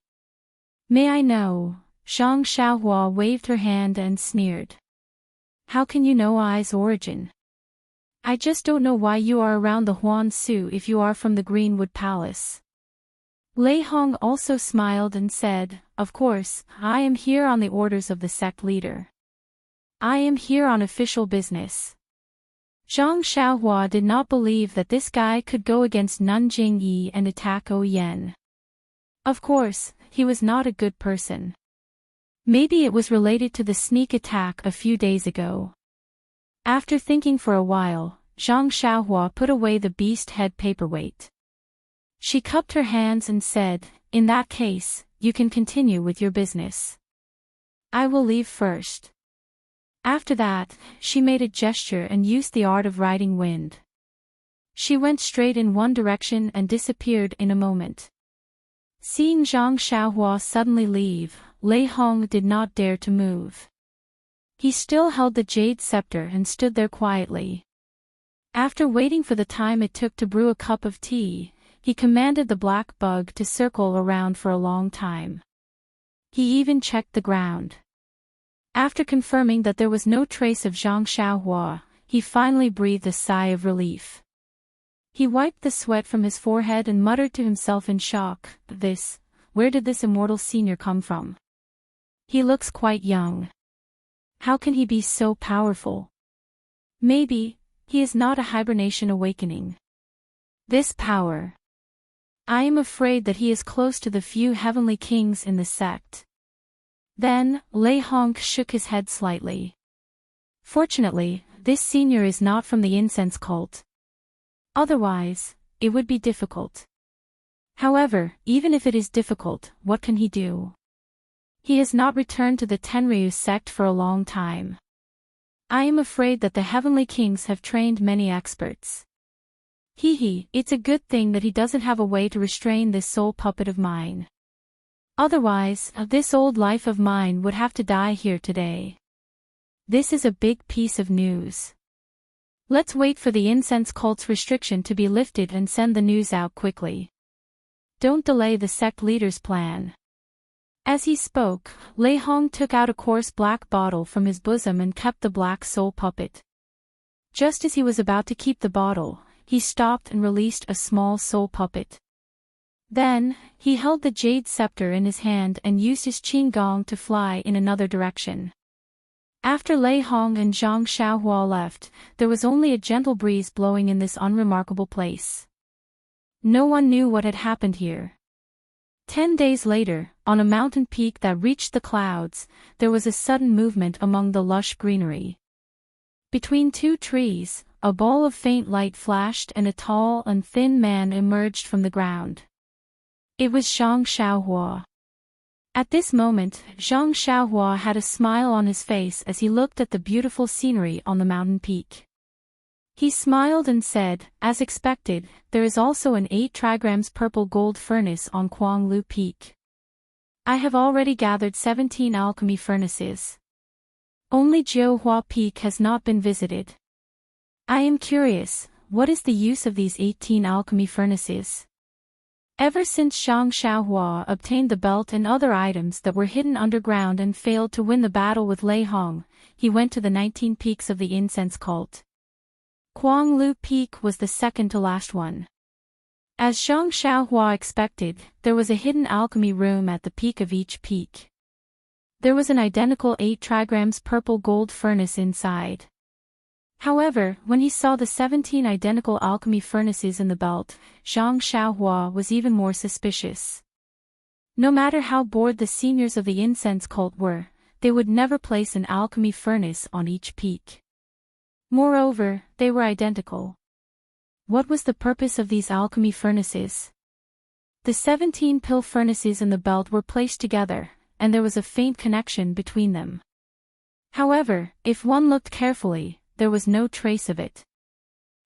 May I know? Zhang Xiaohua waved her hand and sneered. How can you know I's origin? I just don't know why you are around the Huan Su if you are from the Greenwood Palace. Lei Hong also smiled and said, of course, I am here on the orders of the sect leader. I am here on official business. Zhang Xiaohua did not believe that this guy could go against Nanjing Yi and attack Oyen. Of course, he was not a good person. Maybe it was related to the sneak attack a few days ago. After thinking for a while, Zhang Xiaohua put away the beast head paperweight. She cupped her hands and said, in that case, you can continue with your business. I will leave first. After that, she made a gesture and used the art of riding wind. She went straight in one direction and disappeared in a moment. Seeing Zhang Xiaohua suddenly leave, Lei Hong did not dare to move. He still held the jade scepter and stood there quietly. After waiting for the time it took to brew a cup of tea, he commanded the black bug to circle around for a long time. He even checked the ground. After confirming that there was no trace of Zhang Xiaohua, he finally breathed a sigh of relief. He wiped the sweat from his forehead and muttered to himself in shock, where did this immortal senior come from? He looks quite young. How can he be so powerful? Maybe, he is not a hibernation awakening. This power. I am afraid that he is close to the few heavenly kings in the sect. Then, Lei Hong shook his head slightly. Fortunately, this senior is not from the incense cult. Otherwise, it would be difficult. However, even if it is difficult, what can he do? He has not returned to the Tenryu sect for a long time. I am afraid that the heavenly kings have trained many experts. It's a good thing that he doesn't have a way to restrain this soul puppet of mine. Otherwise, this old life of mine would have to die here today. This is a big piece of news. Let's wait for the incense cult's restriction to be lifted and send the news out quickly. Don't delay the sect leader's plan. As he spoke, Lei Hong took out a coarse black bottle from his bosom and kept the black soul puppet. Just as he was about to keep the bottle, he stopped and released a small soul puppet. Then, he held the jade scepter in his hand and used his qin gong to fly in another direction. After Lei Hong and Zhang Xiaohua left, there was only a gentle breeze blowing in this unremarkable place. No one knew what had happened here. 10 days later, on a mountain peak that reached the clouds, there was a sudden movement among the lush greenery. Between two trees, a ball of faint light flashed and a tall and thin man emerged from the ground. It was Zhang Xiaohua. At this moment, Zhang Xiaohua had a smile on his face as he looked at the beautiful scenery on the mountain peak. He smiled and said, as expected, there is also an 8 trigrams purple gold furnace on Kuanglu Peak. I have already gathered 17 alchemy furnaces. Only Jiuhua Peak has not been visited. I am curious, what is the use of these 18 alchemy furnaces? Ever since Zhang Xiaohua obtained the belt and other items that were hidden underground and failed to win the battle with Lei Hong, he went to the 19 peaks of the incense cult. Kuanglu Peak was the second to last one. As Zhang Xiaohua expected, there was a hidden alchemy room at the peak of each peak. There was an identical 8 trigrams purple gold furnace inside. However, when he saw the 17 identical alchemy furnaces in the belt, Zhang Xiaohua was even more suspicious. No matter how bored the seniors of the incense cult were, they would never place an alchemy furnace on each peak. Moreover, they were identical. What was the purpose of these alchemy furnaces? The 17 pill furnaces in the belt were placed together, and there was a faint connection between them. However, if one looked carefully, there was no trace of it.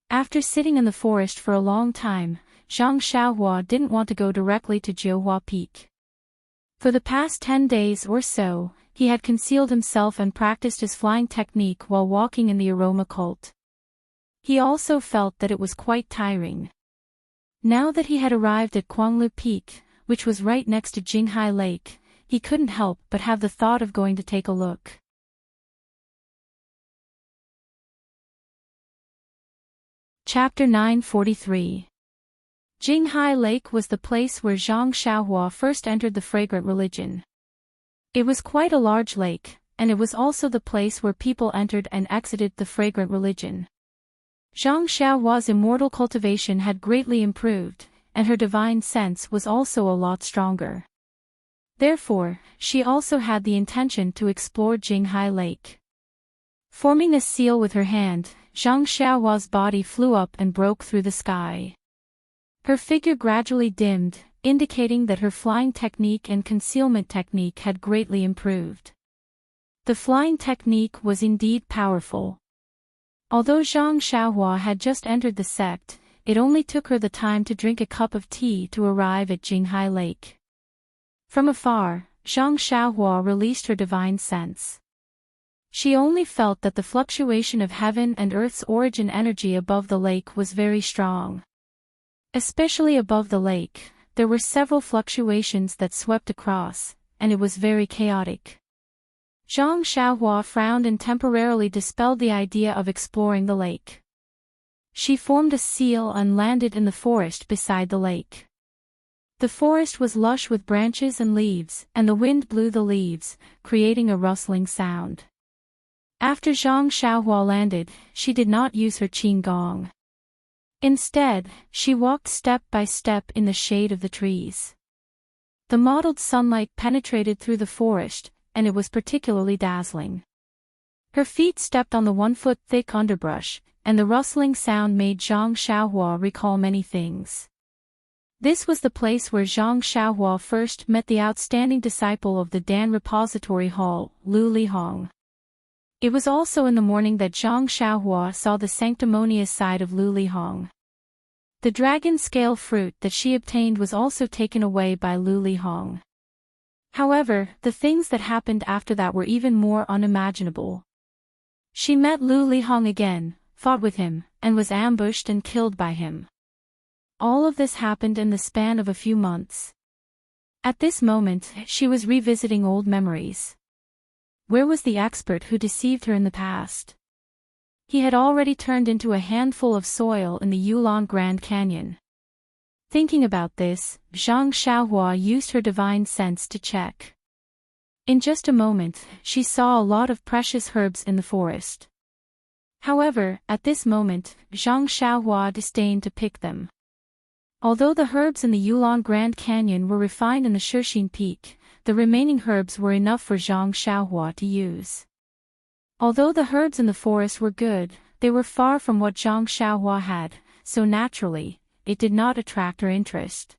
After sitting in the forest for a long time, Zhang Xiaohua didn't want to go directly to Jiuhua Peak. For the past 10 days or so, he had concealed himself and practiced his flying technique while walking in the aroma cult. He also felt that it was quite tiring. Now that he had arrived at Kuanglu Peak, which was right next to Jinghai Lake, he couldn't help but have the thought of going to take a look. Chapter 943. Jinghai Lake was the place where Zhang Xiaohua first entered the fragrant religion. It was quite a large lake, and it was also the place where people entered and exited the fragrant religion. Zhang Xiaohua's immortal cultivation had greatly improved, and her divine sense was also a lot stronger. Therefore, she also had the intention to explore Jinghai Lake. Forming a seal with her hand, Zhang Xiaohua's body flew up and broke through the sky. Her figure gradually dimmed, indicating that her flying technique and concealment technique had greatly improved. The flying technique was indeed powerful. Although Zhang Xiaohua had just entered the sect, it only took her the time to drink a cup of tea to arrive at Jinghai Lake. From afar, Zhang Xiaohua released her divine sense. She only felt that the fluctuation of heaven and earth's origin energy above the lake was very strong. Especially above the lake, there were several fluctuations that swept across, and it was very chaotic. Zhang Xiaohua frowned and temporarily dispelled the idea of exploring the lake. She formed a seal and landed in the forest beside the lake. The forest was lush with branches and leaves, and the wind blew the leaves, creating a rustling sound. After Zhang Xiaohua landed, she did not use her qigong. Instead, she walked step by step in the shade of the trees. The mottled sunlight penetrated through the forest, and it was particularly dazzling. Her feet stepped on the 1-foot thick underbrush, and the rustling sound made Zhang Xiaohua recall many things. This was the place where Zhang Xiaohua first met the outstanding disciple of the Dan Repository Hall, Lu Lihong. It was also in the morning that Zhang Xiaohua saw the sanctimonious side of Lu Lihong. The dragon scale fruit that she obtained was also taken away by Lu Lihong. However, the things that happened after that were even more unimaginable. She met Lu Lihong again, fought with him, and was ambushed and killed by him. All of this happened in the span of a few months. At this moment, she was revisiting old memories. Where was the expert who deceived her in the past? He had already turned into a handful of soil in the Yulon Grand Canyon. Thinking about this, Zhang Xiaohua used her divine sense to check. In just a moment, she saw a lot of precious herbs in the forest. However, at this moment, Zhang Xiaohua disdained to pick them. Although the herbs in the Yulon Grand Canyon were refined in the Shixin Peak, the remaining herbs were enough for Zhang Xiaohua to use. Although the herbs in the forest were good, they were far from what Zhang Xiaohua had, so naturally, it did not attract her interest.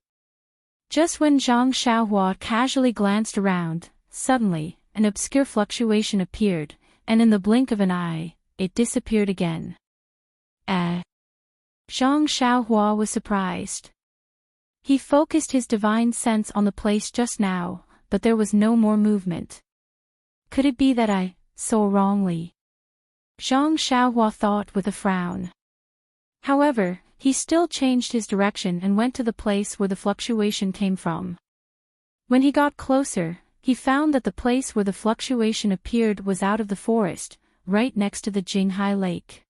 Just when Zhang Xiaohua casually glanced around, suddenly, an obscure fluctuation appeared, and in the blink of an eye, it disappeared again. Zhang Xiaohua was surprised. He focused his divine sense on the place just now, but there was no more movement. Could it be that I saw wrongly? Zhang Xiaohua thought with a frown. However, he still changed his direction and went to the place where the fluctuation came from. When he got closer, he found that the place where the fluctuation appeared was out of the forest, right next to the Jinghai Lake.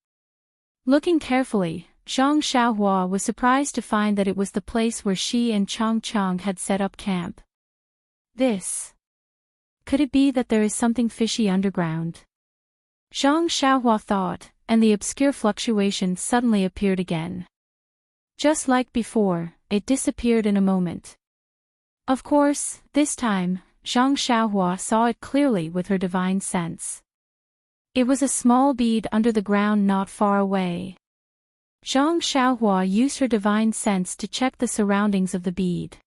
Looking carefully, Zhang Xiaohua was surprised to find that it was the place where she and Chang Chang had set up camp. Could it be that there is something fishy underground? Zhang Xiaohua thought, and the obscure fluctuation suddenly appeared again. Just like before, it disappeared in a moment. Of course, this time, Zhang Xiaohua saw it clearly with her divine sense. It was a small bead under the ground not far away. Zhang Xiaohua used her divine sense to check the surroundings of the bead.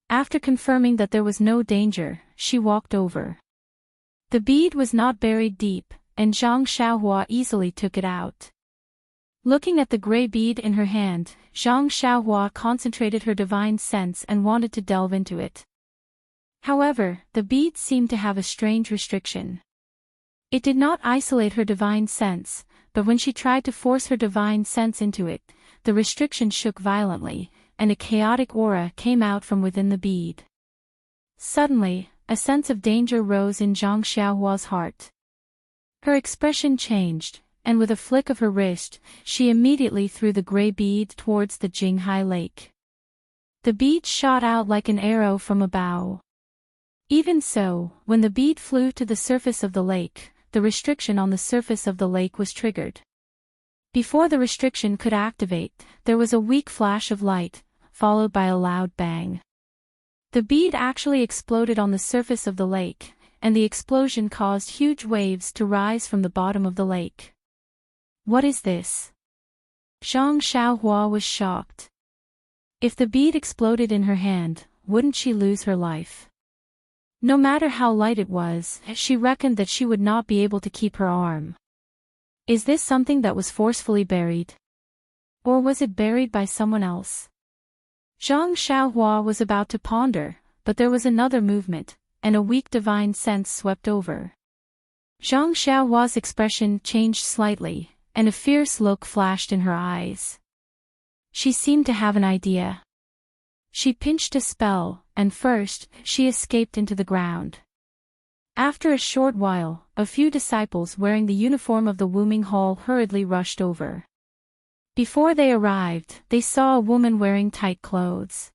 After confirming that there was no danger, she walked over. The bead was not buried deep, and Zhang Xiaohua easily took it out. Looking at the gray bead in her hand, Zhang Xiaohua concentrated her divine sense and wanted to delve into it. However, the bead seemed to have a strange restriction. It did not isolate her divine sense, but when she tried to force her divine sense into it, the restriction shook violently, and a chaotic aura came out from within the bead. Suddenly, a sense of danger rose in Zhang Xiaohua's heart. Her expression changed, and with a flick of her wrist, she immediately threw the gray bead towards the Jinghai Lake. The bead shot out like an arrow from a bow. Even so, when the bead flew to the surface of the lake, the restriction on the surface of the lake was triggered. Before the restriction could activate, there was a weak flash of light, followed by a loud bang. The bead actually exploded on the surface of the lake, and the explosion caused huge waves to rise from the bottom of the lake. What is this? Zhang Xiaohua was shocked. If the bead exploded in her hand, wouldn't she lose her life? No matter how light it was, she reckoned that she would not be able to keep her arm. Is this something that was forcefully buried? Or was it buried by someone else? Zhang Xiaohua was about to ponder, but there was another movement, and a weak divine sense swept over. Zhang Xiaohua's expression changed slightly, and a fierce look flashed in her eyes. She seemed to have an idea. She pinched a spell, and first, she escaped into the ground. After a short while, a few disciples wearing the uniform of the Wooming Hall hurriedly rushed over. Before they arrived, they saw a woman wearing tight clothes.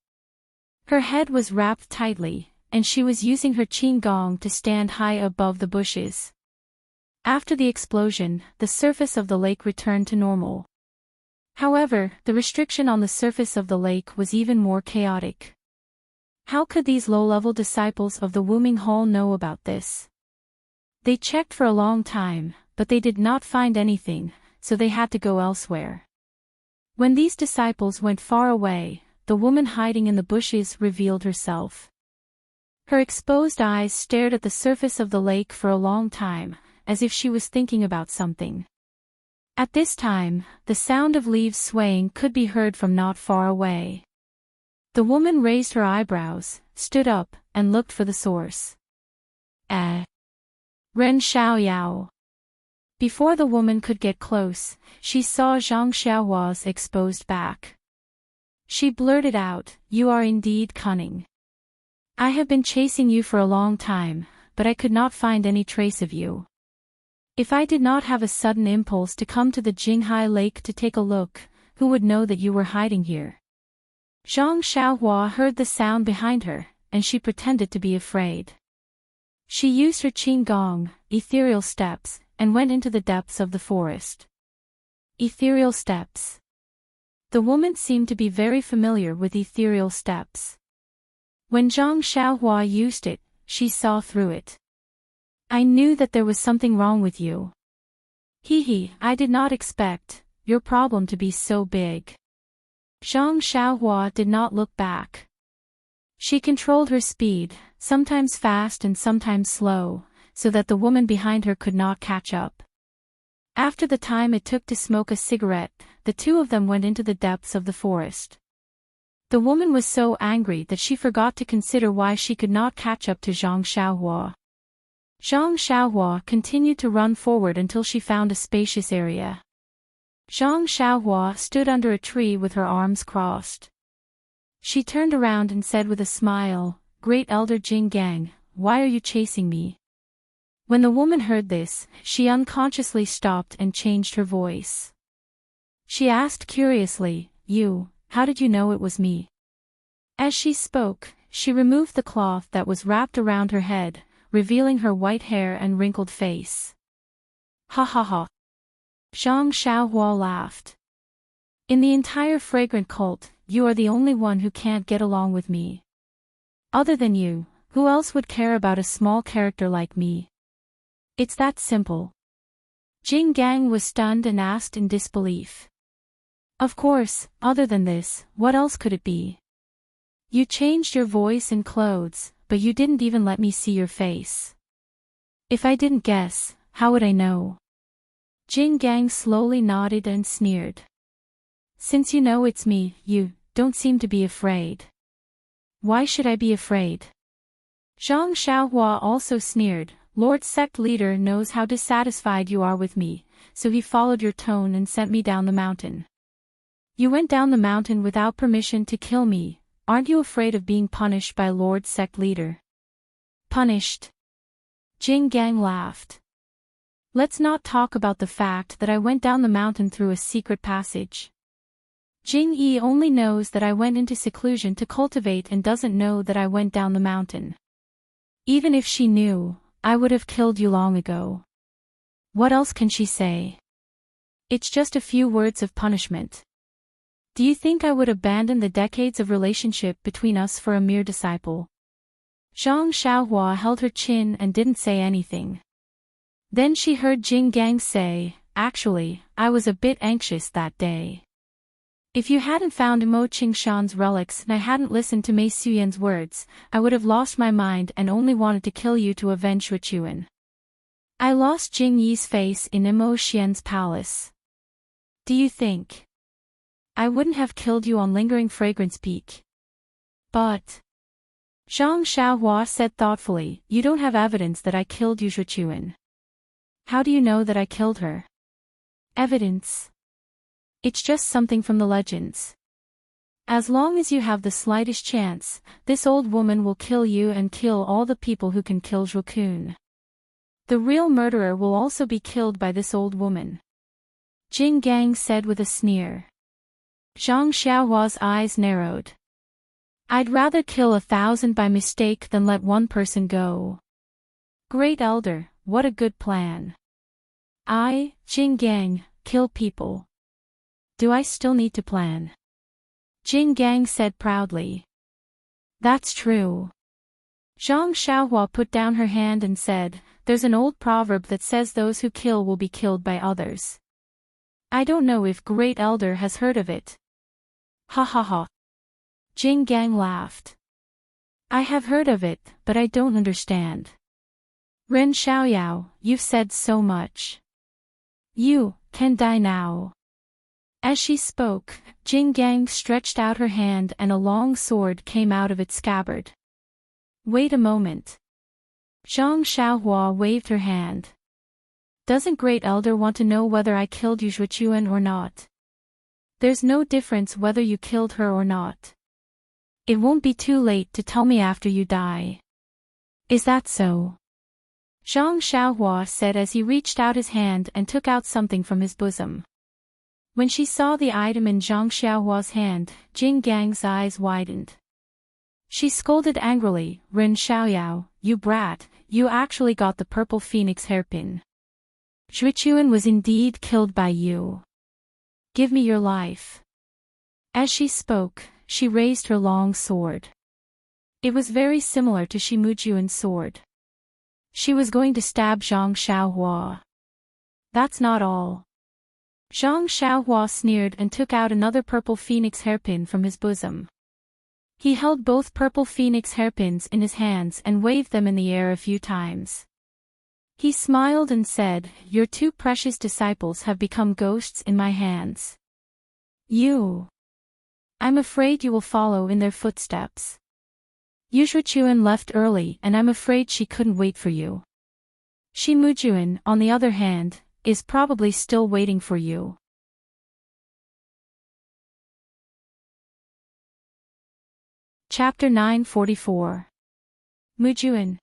Her head was wrapped tightly, and she was using her qin gong to stand high above the bushes. After the explosion, the surface of the lake returned to normal. However, the restriction on the surface of the lake was even more chaotic. How could these low-level disciples of the Wooming Hall know about this? They checked for a long time, but they did not find anything, so they had to go elsewhere. When these disciples went far away, the woman hiding in the bushes revealed herself. Her exposed eyes stared at the surface of the lake for a long time, as if she was thinking about something. At this time, the sound of leaves swaying could be heard from not far away. The woman raised her eyebrows, stood up, and looked for the source. Ren Xiaoyao. Before the woman could get close, she saw Zhang Xiaohua's exposed back. She blurted out, "You are indeed cunning. I have been chasing you for a long time, but I could not find any trace of you. If I did not have a sudden impulse to come to the Jinghai Lake to take a look, who would know that you were hiding here?" Zhang Xiaohua heard the sound behind her, and she pretended to be afraid. She used her qin gong, ethereal steps, and went into the depths of the forest. Ethereal steps. The woman seemed to be very familiar with ethereal steps. When Zhang Xiaohua used it, she saw through it. "I knew that there was something wrong with you. I did not expect your problem to be so big." Zhang Xiaohua did not look back. She controlled her speed, sometimes fast and sometimes slow, so that the woman behind her could not catch up. After the time it took to smoke a cigarette, the two of them went into the depths of the forest. The woman was so angry that she forgot to consider why she could not catch up to Zhang Xiaohua. Zhang Xiaohua continued to run forward until she found a spacious area. Zhang Xiaohua stood under a tree with her arms crossed. She turned around and said with a smile, "Great Elder Jing Gang, why are you chasing me?" When the woman heard this, she unconsciously stopped and changed her voice. She asked curiously, How did you know it was me?" As she spoke, she removed the cloth that was wrapped around her head, revealing her white hair and wrinkled face. "Ha ha ha." Zhang Xiaohua laughed. "In the entire fragrant cult, you are the only one who can't get along with me. Other than you, who else would care about a small character like me? It's that simple." Jing Gang was stunned and asked in disbelief. "Of course, other than this, what else could it be? You changed your voice and clothes, but you didn't even let me see your face. If I didn't guess, how would I know?" Jing Gang slowly nodded and sneered. "Since you know it's me, you don't seem to be afraid. Why should I be afraid?" Zhang Xiaohua also sneered. "Lord Sect Leader knows how dissatisfied you are with me, so he followed your tone and sent me down the mountain. You went down the mountain without permission to kill me. Aren't you afraid of being punished by Lord Sect Leader?" "Punished?" Jing Gang laughed. "Let's not talk about the fact that I went down the mountain through a secret passage. Jing Yi only knows that I went into seclusion to cultivate and doesn't know that I went down the mountain. Even if she knew, I would have killed you long ago. What else can she say? It's just a few words of punishment. Do you think I would abandon the decades of relationship between us for a mere disciple?" Zhang Xiaohua held her chin and didn't say anything. Then she heard Jing Gang say, "Actually, I was a bit anxious that day. If you hadn't found Mo Qingshan's relics and I hadn't listened to Mei Suyan's words, I would have lost my mind and only wanted to kill you to avenge Shuchuan. I lost Jing Yi's face in Mo Xian's palace. Do you think I wouldn't have killed you on Lingering Fragrance Peak?" "But," Zhang Xiaohua said thoughtfully, "you don't have evidence that I killed Yu Shuchuan. How do you know that I killed her?" "Evidence? It's just something from the legends. As long as you have the slightest chance, this old woman will kill you and kill all the people who can kill Zhuokun. The real murderer will also be killed by this old woman. Jing Gang said with a sneer. Zhang Xiaohua's eyes narrowed. I'd rather kill 1,000 by mistake than let one person go. Great Elder, what a good plan. I, Jing Gang, kill people. Do I still need to plan? Jing Gang said proudly. That's true. Zhang Xiaohua put down her hand and said, there's an old proverb that says those who kill will be killed by others. I don't know if Great Elder has heard of it. Ha ha ha. Jing Gang laughed. I have heard of it, but I don't understand. Ren Xiaoyao, you've said so much. You can die now. As she spoke, Jing Gang stretched out her hand and a long sword came out of its scabbard. Wait a moment. Zhang Xiaohua waved her hand. Doesn't Great Elder want to know whether I killed Yu Zhuochuan or not? There's no difference whether you killed her or not. It won't be too late to tell me after you die. Is that so? Zhang Xiaohua said as he reached out his hand and took out something from his bosom. When she saw the item in Zhang Xiaohua's hand, Jing Gang's eyes widened. She scolded angrily, Ren Xiaoyao, you brat, you actually got the purple phoenix hairpin. Zhuochuan was indeed killed by you. Give me your life. As she spoke, she raised her long sword. It was very similar to Shimujuan's sword. She was going to stab Zhang Xiaohua. That's not all. Zhang Xiaohua sneered and took out another purple phoenix hairpin from his bosom. He held both purple phoenix hairpins in his hands and waved them in the air a few times. He smiled and said, your two precious disciples have become ghosts in my hands. I'm afraid you will follow in their footsteps. Yu Zhuochuan left early and I'm afraid she couldn't wait for you. Shimujuan, on the other hand, is probably still waiting for you. Chapter 944. Mujuan.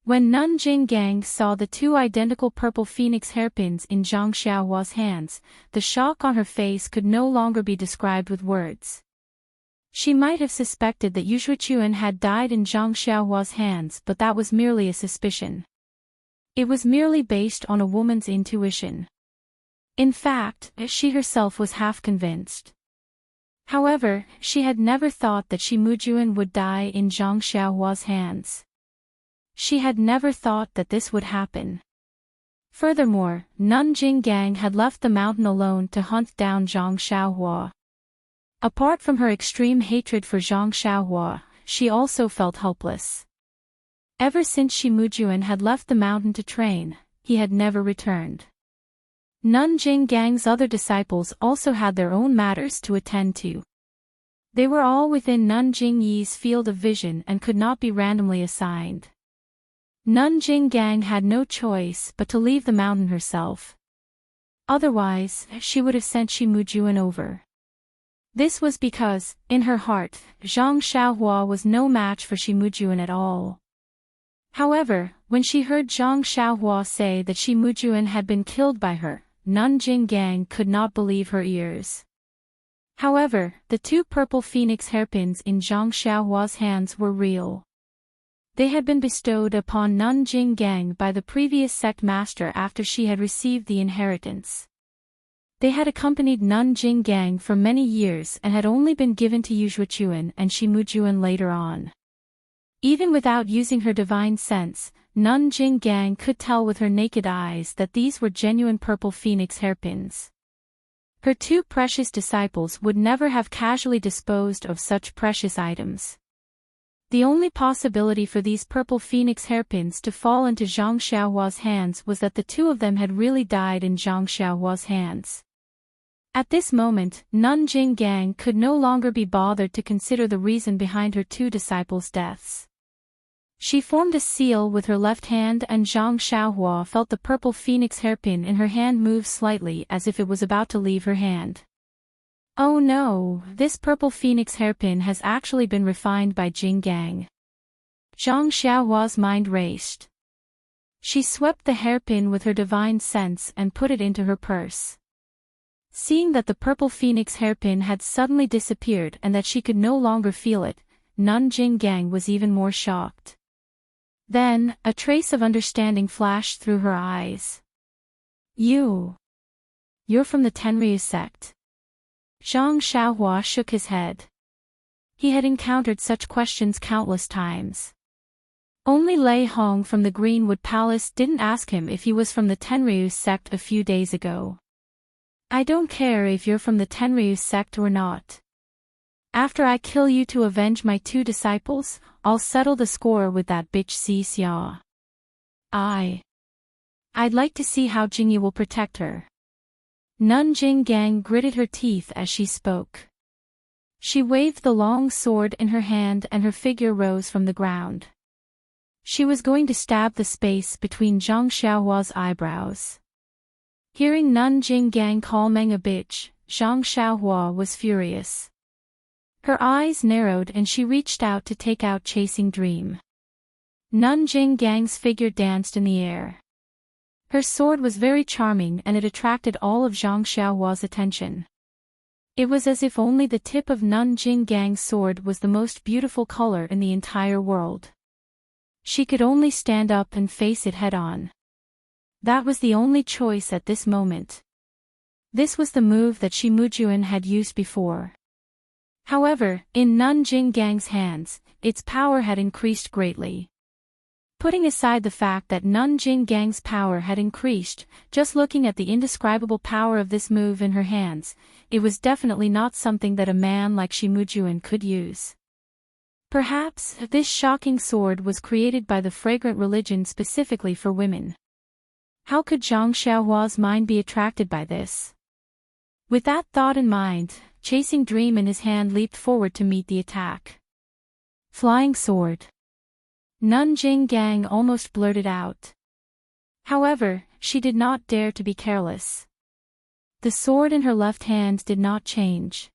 When Nun Jing Gang saw the two identical purple phoenix hairpins in Zhang Xiaohua's hands, the shock on her face could no longer be described with words. She might have suspected that Yu Zhuochuan had died in Zhang Xiaohua's hands, but that was merely a suspicion. It was merely based on a woman's intuition. In fact, she herself was half convinced. However, she had never thought that Shimujuan would die in Zhang Xiaohua's hands. She had never thought that this would happen. Furthermore, Nun Jing Gang had left the mountain alone to hunt down Zhang Xiaohua. Apart from her extreme hatred for Zhang Xiaohua, she also felt helpless. Ever since Shimujuan had left the mountain to train, he had never returned. Nun Jing Gang's other disciples also had their own matters to attend to. They were all within Nun Jing Yi's field of vision and could not be randomly assigned. Nun Jing Gang had no choice but to leave the mountain herself. Otherwise, she would have sent Shimujuan over. This was because, in her heart, Zhang Xiaohua was no match for Shimujuan at all. However, when she heard Zhang Xiaohua say that Shimujuan had been killed by her, Nun Jing Gang could not believe her ears. However, the two purple phoenix hairpins in Zhang Xiaohua's hands were real. They had been bestowed upon Nun Jing Gang by the previous sect master after she had received the inheritance. They had accompanied Nun Jing Gang for many years and had only been given to Yu Zhuochuan and Shimujuan later on. Even without using her divine sense, Nun Jing Gang could tell with her naked eyes that these were genuine purple phoenix hairpins. Her two precious disciples would never have casually disposed of such precious items. The only possibility for these purple phoenix hairpins to fall into Zhang Xiaohua's hands was that the two of them had really died in Zhang Xiaohua's hands. At this moment, Nun Jing Gang could no longer be bothered to consider the reason behind her two disciples' deaths. She formed a seal with her left hand and Zhang Xiaohua felt the purple phoenix hairpin in her hand move slightly as if it was about to leave her hand. Oh no, this purple phoenix hairpin has actually been refined by Jing Gang. Zhang Xiaohua's mind raced. She swept the hairpin with her divine sense and put it into her purse. Seeing that the purple phoenix hairpin had suddenly disappeared and that she could no longer feel it, Nun Jing Gang was even more shocked. Then, a trace of understanding flashed through her eyes. You're from the Tenryu sect. Zhang Xiaohua shook his head. He had encountered such questions countless times. Only Lei Hong from the Greenwood Palace didn't ask him if he was from the Tenryu sect a few days ago. I don't care if you're from the Tenryu sect or not. After I kill you to avenge my 2 disciples, I'll settle the score with that bitch Si Xia. I'd like to see how Jingyi will protect her. Nun Jing Gang gritted her teeth as she spoke. She waved the long sword in her hand and her figure rose from the ground. She was going to stab the space between Zhang Xiaohua's eyebrows. Hearing Nun Jing Gang call Meng a bitch, Zhang Xiaohua was furious. Her eyes narrowed and she reached out to take out Chasing Dream. Nun Jing Gang's figure danced in the air. Her sword was very charming and it attracted all of Zhang Xiaohua's attention. It was as if only the tip of Nun Jing Gang's sword was the most beautiful color in the entire world. She could only stand up and face it head-on. That was the only choice at this moment. This was the move that Shi Mujuan had used before. However, in Nun Jing Gang's hands, its power had increased greatly. Putting aside the fact that Nun Jing Gang's power had increased, just looking at the indescribable power of this move in her hands, it was definitely not something that a man like Shi Mujuan could use. Perhaps, this shocking sword was created by the fragrant religion specifically for women. How could Zhang Xiaohua's mind be attracted by this? With that thought in mind, Chasing Dream in his hand leaped forward to meet the attack. Flying sword. Nun Jing Gang almost blurted out. However, she did not dare to be careless. The sword in her left hand did not change.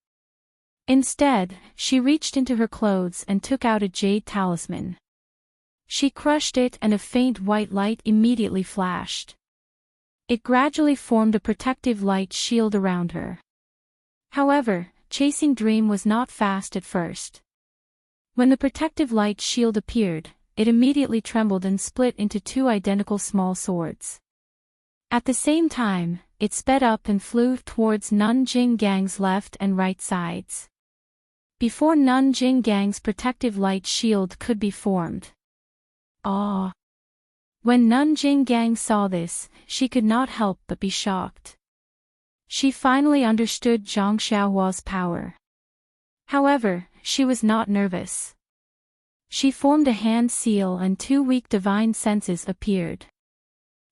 Instead, she reached into her clothes and took out a jade talisman. She crushed it and a faint white light immediately flashed. It gradually formed a protective light shield around her. However, Chasing Dream was not fast at first. When the protective light shield appeared, it immediately trembled and split into 2 identical small swords. At the same time, it sped up and flew towards Nun Jing Gang's left and right sides. Before Nun Jing Gang's protective light shield could be formed. Ah! When Nun Jing Gang saw this, she could not help but be shocked. She finally understood Zhang Xiaohua's power. However, she was not nervous. She formed a hand seal and 2 weak divine senses appeared.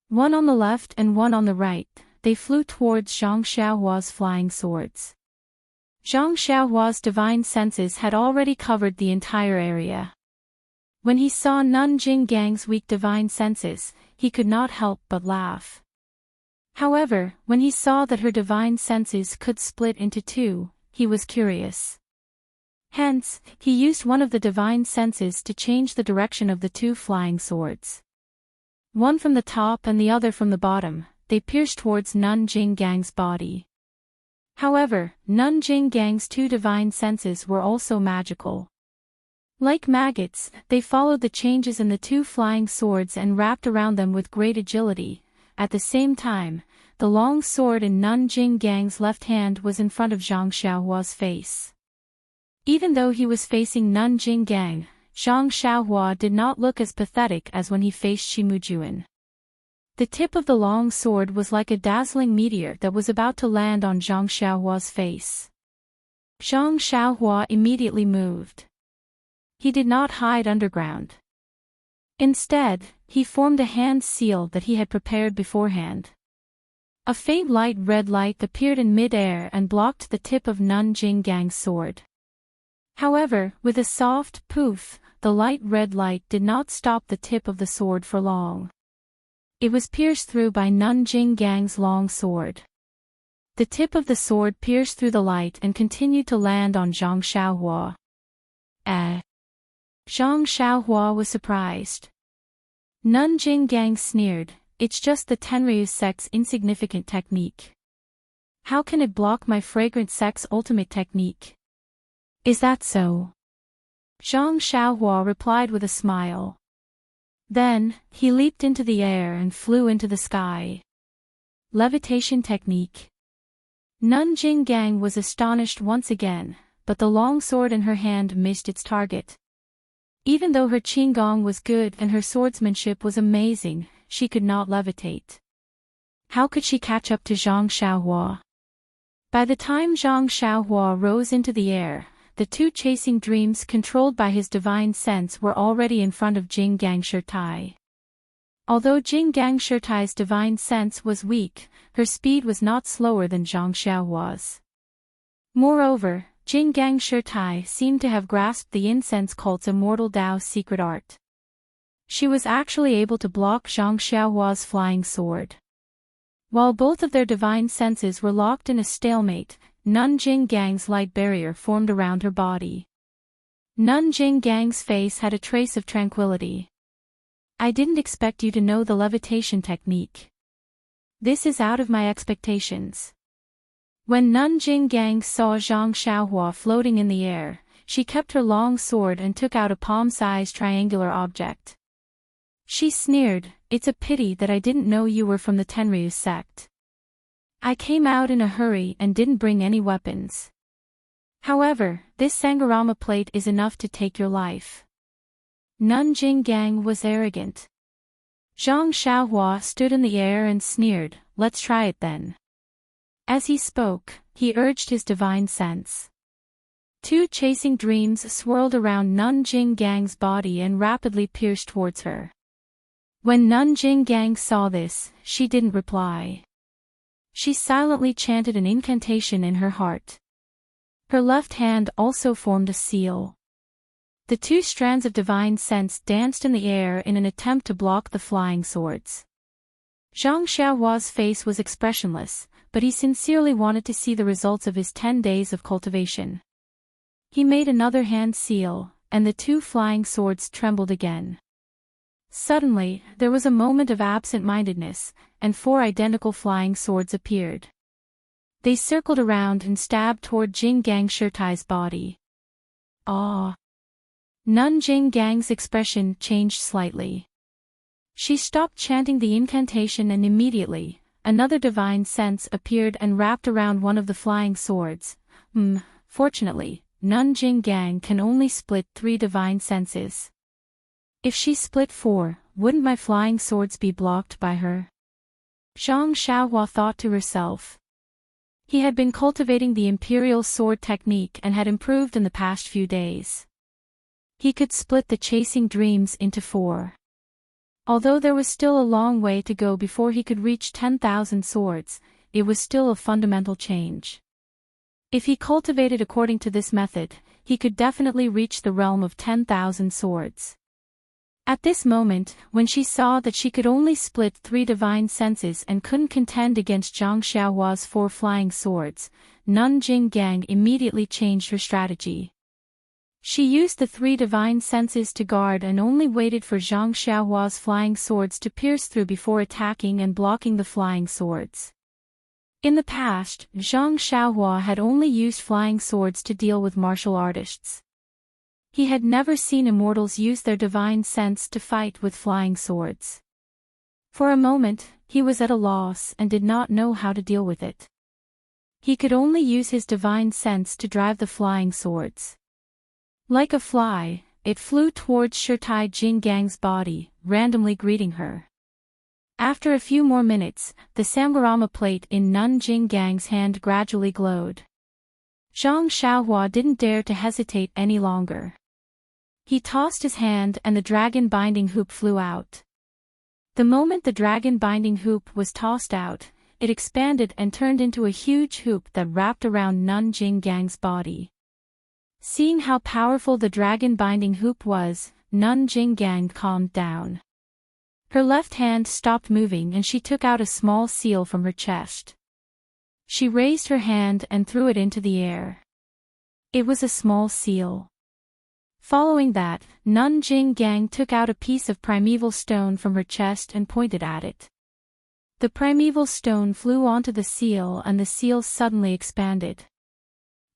One on the left and one on the right, they flew towards Zhang Xiaohua's flying swords. Zhang Xiaohua's divine senses had already covered the entire area. When he saw Nun Jing Gang's weak divine senses, he could not help but laugh. However, when he saw that her divine senses could split into 2, he was curious. Hence, he used one of the divine senses to change the direction of the 2 flying swords. One from the top and the other from the bottom, they pierced towards Nun Jing Gang's body. However, Nun Jing Gang's 2 divine senses were also magical. Like maggots, they followed the changes in the 2 flying swords and wrapped around them with great agility. At the same time, the long sword in Nun Jing Gang's left hand was in front of Zhang Xiaohua's face. Even though he was facing Nun Jing Gang, Zhang Xiaohua did not look as pathetic as when he faced Shi Mujuan. The tip of the long sword was like a dazzling meteor that was about to land on Zhang Xiaohua's face. Zhang Xiaohua immediately moved. He did not hide underground. Instead, he formed a hand seal that he had prepared beforehand. A faint light red light appeared in mid-air and blocked the tip of Nun Jing Gang's sword. However, with a soft poof, the light red light did not stop the tip of the sword for long. It was pierced through by Nun Jing Gang's long sword. The tip of the sword pierced through the light and continued to land on Zhang Xiaohua. Zhang Xiaohua was surprised. Nun Jinggang sneered, "It's just the Tenryu sect's insignificant technique. How can it block my fragrant sect's ultimate technique?" "Is that so?" Zhang Xiaohua replied with a smile. Then, he leaped into the air and flew into the sky. Levitation technique. Nun Jinggang was astonished once again, but the long sword in her hand missed its target. Even though her qinggong was good and her swordsmanship was amazing, she could not levitate. How could she catch up to Zhang Xiaohua? By the time Zhang Xiaohua rose into the air, the two chasing dreams controlled by his divine sense were already in front of Jinggang Shirtai. Although Jinggang Shirtai's divine sense was weak, her speed was not slower than Zhang Xiaohua's. Moreover, Jinggang Shirtai seemed to have grasped the incense cult's immortal Tao's secret art. She was actually able to block Zhang Xiaohua's flying sword. While both of their divine senses were locked in a stalemate, Nun Jinggang's light barrier formed around her body. Nun Jinggang's face had a trace of tranquility. "I didn't expect you to know the levitation technique. This is out of my expectations." When Nun Jinggang saw Zhang Xiaohua floating in the air, she kept her long sword and took out a palm-sized triangular object. She sneered, "It's a pity that I didn't know you were from the Tenryu sect. I came out in a hurry and didn't bring any weapons. However, this Sangharama plate is enough to take your life." Nun Jinggang was arrogant. Zhang Xiaohua stood in the air and sneered, "Let's try it then." As he spoke, he urged his divine sense. Two chasing dreams swirled around Nun Jinggang's body and rapidly pierced towards her. When Nun Jinggang saw this, she didn't reply. She silently chanted an incantation in her heart. Her left hand also formed a seal. The two strands of divine sense danced in the air in an attempt to block the flying swords. Zhang Xiaohua's face was expressionless, but he sincerely wanted to see the results of his 10 days of cultivation. He made another hand seal, and the two flying swords trembled again. Suddenly, there was a moment of absent-mindedness, and 4 identical flying swords appeared. They circled around and stabbed toward Jinggang Shirtai's body. "Ah!" Nun Jinggang's expression changed slightly. She stopped chanting the incantation and immediately, another divine sense appeared and wrapped around one of the flying swords. Fortunately, Nun Jinggang can only split 3 divine senses. If she split 4, wouldn't my flying swords be blocked by her? Zhang Xiaohua thought to herself. He had been cultivating the imperial sword technique and had improved in the past few days. He could split the chasing dreams into 4. Although there was still a long way to go before he could reach 10,000 swords, it was still a fundamental change. If he cultivated according to this method, he could definitely reach the realm of 10,000 swords. At this moment, when she saw that she could only split 3 divine senses and couldn't contend against Zhang Xiaohua's 4 flying swords, Nun Jinggang immediately changed her strategy. She used the 3 divine senses to guard and only waited for Zhang Xiaohua's flying swords to pierce through before attacking and blocking the flying swords. In the past, Zhang Xiaohua had only used flying swords to deal with martial artists. He had never seen immortals use their divine sense to fight with flying swords. For a moment, he was at a loss and did not know how to deal with it. He could only use his divine sense to drive the flying swords. Like a fly, it flew towards Shirtai Jinggang's body, randomly greeting her. After a few more minutes, the Sangharama plate in Nun Jinggang's hand gradually glowed. Zhang Xiaohua didn't dare to hesitate any longer. He tossed his hand and the dragon binding hoop flew out. The moment the dragon binding hoop was tossed out, it expanded and turned into a huge hoop that wrapped around Nun Jinggang's body. Seeing how powerful the dragon binding hoop was, Nun Jinggang calmed down. Her left hand stopped moving and she took out a small seal from her chest. She raised her hand and threw it into the air. It was a small seal. Following that, Nun Jing Gang took out a piece of primeval stone from her chest and pointed at it. The primeval stone flew onto the seal and the seal suddenly expanded.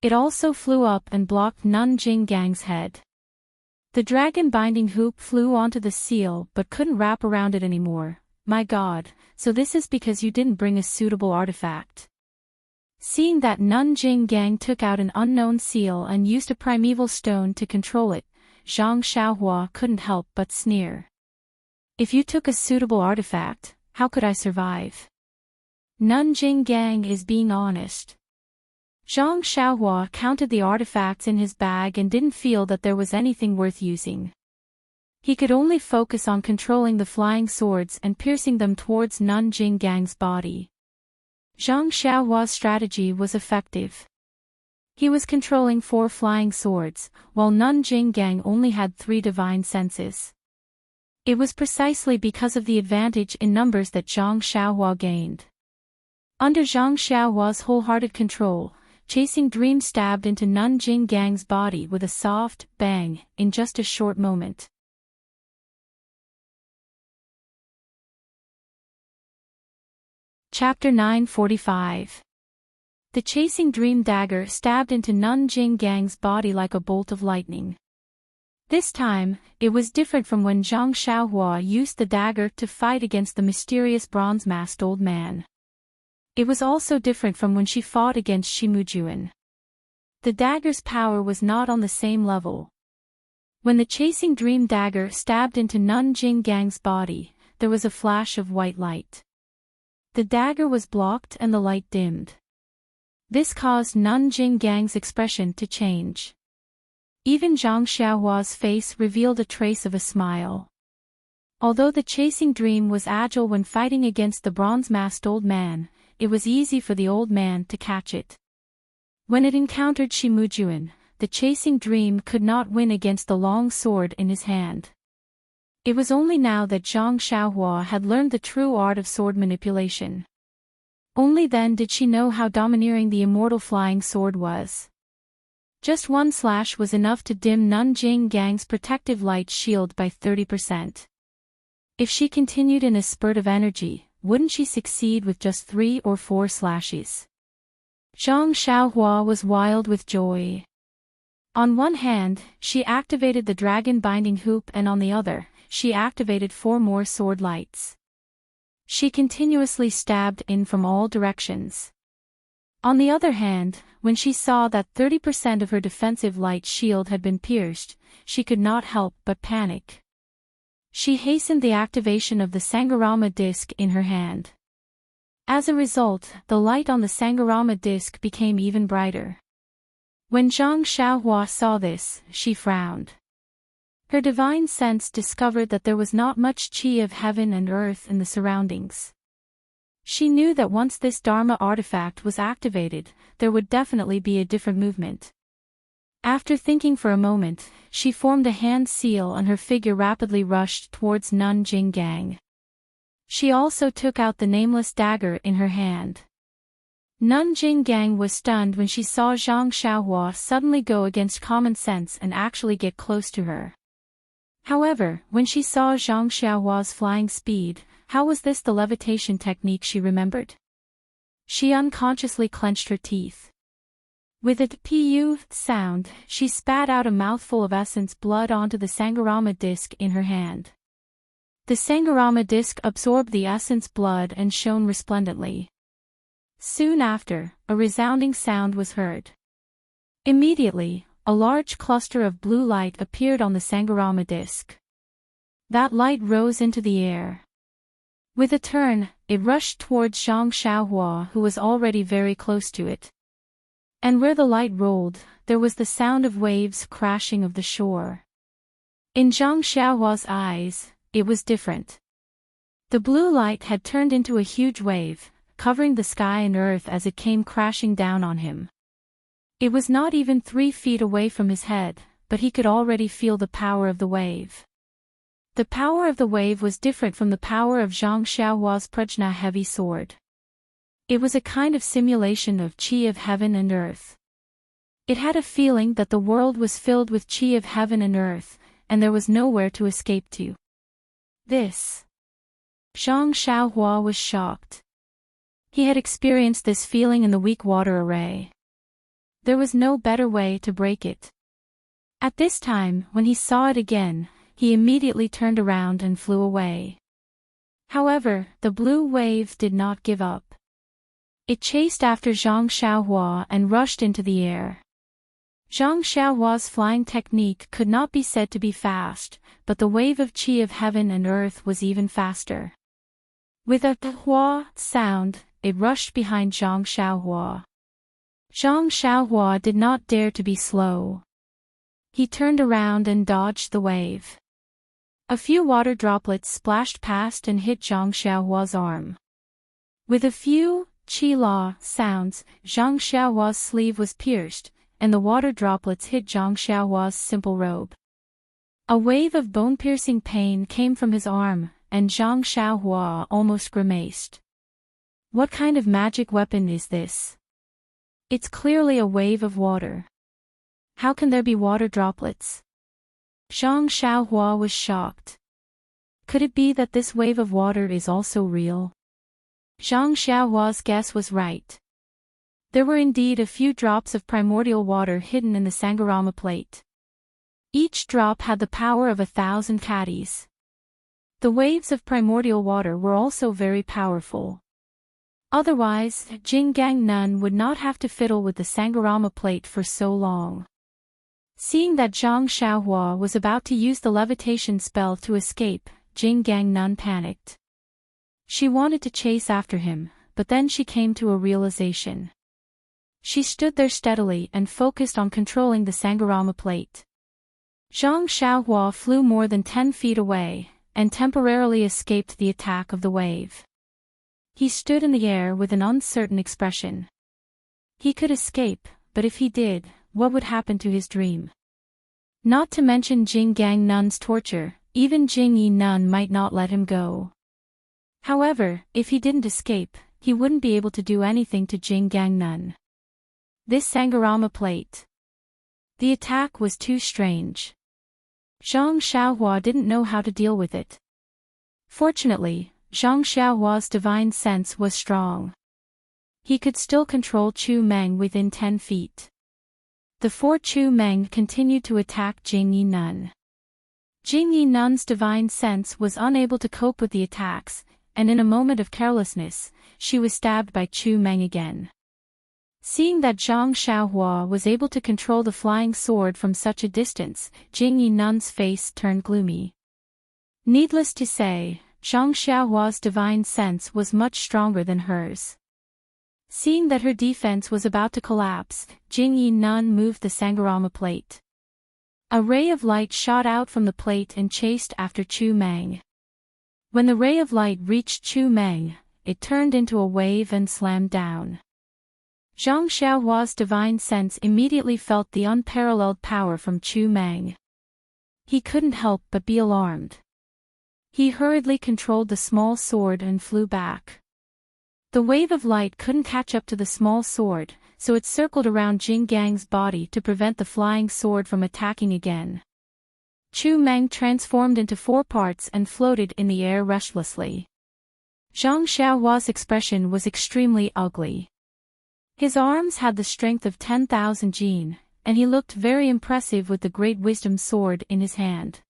It also flew up and blocked Nun Jing Gang's head. The dragon binding hoop flew onto the seal but couldn't wrap around it anymore. My God, so this is because you didn't bring a suitable artifact. Seeing that Nun Jing Gang took out an unknown seal and used a primeval stone to control it, Zhang Xiaohua couldn't help but sneer. If you took a suitable artifact, how could I survive? Nun Jing Gang is being honest. Zhang Xiaohua counted the artifacts in his bag and didn't feel that there was anything worth using. He could only focus on controlling the flying swords and piercing them towards Nun Jing Gang's body. Zhang Xiaohua's strategy was effective. He was controlling 4 flying swords, while Nun Jing Gang only had 3 divine senses. It was precisely because of the advantage in numbers that Zhang Xiaohua gained. Under Zhang Xiaohua's wholehearted control, Chasing Dream stabbed into Nun Jing Gang's body with a soft bang in just a short moment. Chapter 945. The Chasing Dream dagger stabbed into Nun Jing Gang's body like a bolt of lightning. This time, it was different from when Zhang Xiaohua used the dagger to fight against the mysterious bronze-masked old man. It was also different from when she fought against Shimujuan. The dagger's power was not on the same level. When the Chasing Dream dagger stabbed into Nun Jing Gang's body, there was a flash of white light. The dagger was blocked and the light dimmed. This caused Nun Jing Gang's expression to change. Even Zhang Xiaohua's face revealed a trace of a smile. Although the Chasing Dream was agile when fighting against the bronze-masked old man, it was easy for the old man to catch it. When it encountered Shimujuan, the Chasing Dream could not win against the long sword in his hand. It was only now that Zhang Xiaohua had learned the true art of sword manipulation. Only then did she know how domineering the immortal flying sword was. Just one slash was enough to dim Nun Jing Gang's protective light shield by 30%. If she continued in a spurt of energy, wouldn't she succeed with just 3 or 4 slashes? Zhang Xiaohua was wild with joy. On one hand, she activated the dragon binding hoop and on the other, she activated 4 more sword lights. She continuously stabbed in from all directions. On the other hand, when she saw that 30% of her defensive light shield had been pierced, she could not help but panic. She hastened the activation of the Sangharama disc in her hand. As a result, the light on the Sangharama disc became even brighter. When Zhang Xiaohua saw this, she frowned. Her divine sense discovered that there was not much qi of heaven and earth in the surroundings. She knew that once this Dharma artifact was activated, there would definitely be a different movement. After thinking for a moment, she formed a hand seal and her figure rapidly rushed towards Nun Jing Gang. She also took out the nameless dagger in her hand. Nun Jing Gang was stunned when she saw Zhang Xiaohua suddenly go against common sense and actually get close to her. However, when she saw Zhang Xiaohua's flying speed, how was this the levitation technique she remembered? She unconsciously clenched her teeth. With a pu sound, she spat out a mouthful of essence blood onto the Sangharama disc in her hand. The Sangharama disc absorbed the essence blood and shone resplendently. Soon after, a resounding sound was heard. Immediately, a large cluster of blue light appeared on the Sangharama disc. That light rose into the air. With a turn, it rushed towards Zhang Xiaohua, who was already very close to it. And where the light rolled, there was the sound of waves crashing of the shore. In Zhang Xiaohua's eyes, it was different. The blue light had turned into a huge wave, covering the sky and earth as it came crashing down on him. It was not even 3 feet away from his head, but he could already feel the power of the wave. The power of the wave was different from the power of Zhang Xiaohua's Prajna heavy sword. It was a kind of simulation of chi of heaven and earth. It had a feeling that the world was filled with chi of heaven and earth, and there was nowhere to escape to. This. Zhang Xiaohua was shocked. He had experienced this feeling in the weak water array. There was no better way to break it. At this time, when he saw it again, he immediately turned around and flew away. However, the blue wave did not give up. It chased after Zhang Xiaohua and rushed into the air. Zhang Xiaohua's flying technique could not be said to be fast, but the wave of qi of heaven and earth was even faster. With a hua sound, it rushed behind Zhang Xiaohua. Zhang Xiaohua did not dare to be slow. He turned around and dodged the wave. A few water droplets splashed past and hit Zhang Xiaohua's arm. With a few qi-la sounds, Zhang Xiaohua's sleeve was pierced, and the water droplets hit Zhang Xiaohua's simple robe. A wave of bone-piercing pain came from his arm, and Zhang Xiaohua almost grimaced. What kind of magic weapon is this? It's clearly a wave of water. How can there be water droplets? Zhang Xiaohua was shocked. Could it be that this wave of water is also real? Zhang Xiaohua's guess was right. There were indeed a few drops of primordial water hidden in the Sangharama plate. Each drop had the power of 1,000 kadis. The waves of primordial water were also very powerful. Otherwise, Jinggang Nun would not have to fiddle with the Sangharama plate for so long. Seeing that Zhang Xiaohua was about to use the levitation spell to escape, Jinggang Nun panicked. She wanted to chase after him, but then she came to a realization. She stood there steadily and focused on controlling the Sangharama plate. Zhang Xiaohua flew more than 10 feet away, and temporarily escaped the attack of the wave. He stood in the air with an uncertain expression. He could escape, but if he did, what would happen to his dream? Not to mention Jinggang Nun's torture, even Jingyi Nun might not let him go. However, if he didn't escape, he wouldn't be able to do anything to Jinggang Nun. This Sangharama plate. The attack was too strange. Zhang Xiaohua didn't know how to deal with it. Fortunately, Zhang Xiaohua's divine sense was strong. He could still control Chu Meng within 10 feet. The 4 Chu Meng continued to attack Jingyi Nun. Jingyi Nun's divine sense was unable to cope with the attacks, and in a moment of carelessness, she was stabbed by Chu Meng again. Seeing that Zhang Xiaohua was able to control the flying sword from such a distance, Jingyi Nun's face turned gloomy. Needless to say, Zhang Xiaohua's divine sense was much stronger than hers. Seeing that her defense was about to collapse, Jingyi Nun moved the Sangharama plate. A ray of light shot out from the plate and chased after Chu Meng. When the ray of light reached Chu Meng, it turned into a wave and slammed down. Zhang Xiaohua's divine sense immediately felt the unparalleled power from Chu Meng. He couldn't help but be alarmed. He hurriedly controlled the small sword and flew back. The wave of light couldn't catch up to the small sword, so it circled around Jinggang's body to prevent the flying sword from attacking again. Chu Meng transformed into 4 parts and floated in the air restlessly. Zhang Xiaohua's expression was extremely ugly. His arms had the strength of 10,000 jin, and he looked very impressive with the Great Wisdom Sword in his hand.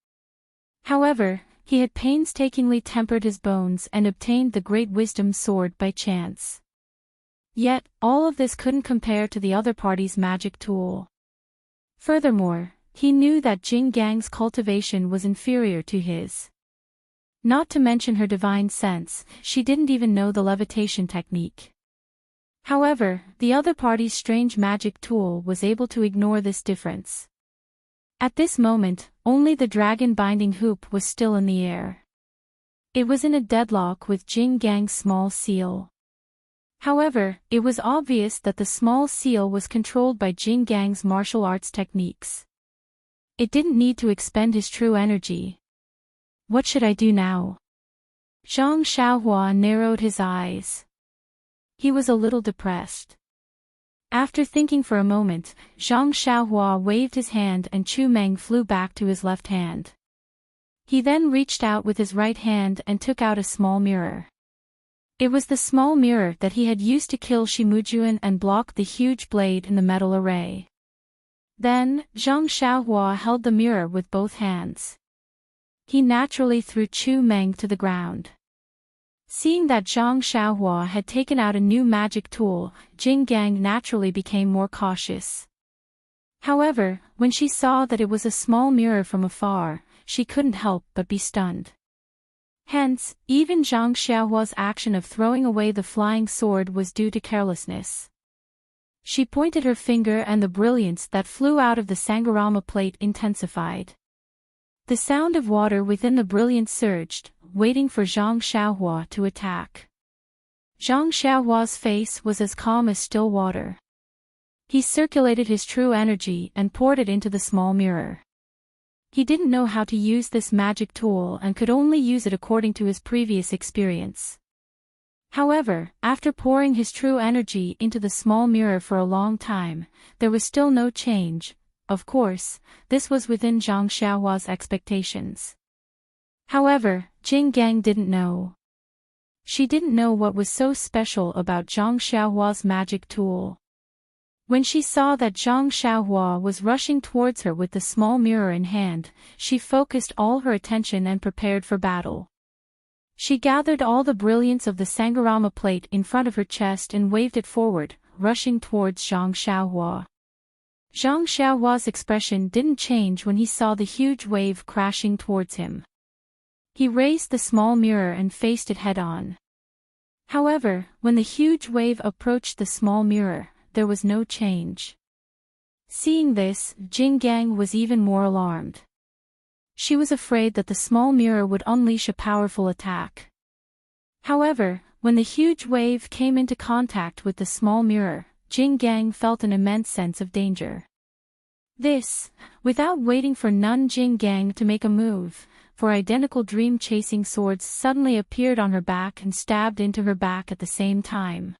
However, he had painstakingly tempered his bones and obtained the Great Wisdom Sword by chance. Yet, all of this couldn't compare to the other party's magic tool. Furthermore, he knew that Jinggang's cultivation was inferior to his. Not to mention her divine sense, she didn't even know the levitation technique. However, the other party's strange magic tool was able to ignore this difference. At this moment, only the dragon binding hoop was still in the air. It was in a deadlock with Jinggang's small seal. However, it was obvious that the small seal was controlled by Jinggang's martial arts techniques. It didn't need to expend his true energy. What should I do now? Zhang Xiaohua narrowed his eyes. He was a little depressed. After thinking for a moment, Zhang Xiaohua waved his hand and Chu Meng flew back to his left hand. He then reached out with his right hand and took out a small mirror. It was the small mirror that he had used to kill Shimujuan and block the huge blade in the metal array. Then, Zhang Xiaohua held the mirror with both hands. He naturally threw Chu Meng to the ground. Seeing that Zhang Xiaohua had taken out a new magic tool, Jing Gang naturally became more cautious. However, when she saw that it was a small mirror from afar, she couldn't help but be stunned. Hence, even Zhang Xiaohua's action of throwing away the flying sword was due to carelessness. She pointed her finger and the brilliance that flew out of the Sangharama plate intensified. The sound of water within the brilliance surged, waiting for Zhang Xiaohua to attack. Zhang Xiaohua's face was as calm as still water. He circulated his true energy and poured it into the small mirror. He didn't know how to use this magic tool and could only use it according to his previous experience. However, after pouring his true energy into the small mirror for a long time, there was still no change. Of course, this was within Zhang Xiaohua's expectations. However, Jing Gang didn't know. She didn't know what was so special about Zhang Xiaohua's magic tool. When she saw that Zhang Xiaohua was rushing towards her with the small mirror in hand, she focused all her attention and prepared for battle. She gathered all the brilliance of the Sangharama plate in front of her chest and waved it forward, rushing towards Zhang Xiaohua. Zhang Xiaohua's expression didn't change when he saw the huge wave crashing towards him. He raised the small mirror and faced it head-on. However, when the huge wave approached the small mirror, there was no change. Seeing this, Jing Gang was even more alarmed. She was afraid that the small mirror would unleash a powerful attack. However, when the huge wave came into contact with the small mirror, Jing Gang felt an immense sense of danger. This, without waiting for Nun Jing Gang to make a move, for identical dream-chasing swords suddenly appeared on her back and stabbed into her back at the same time.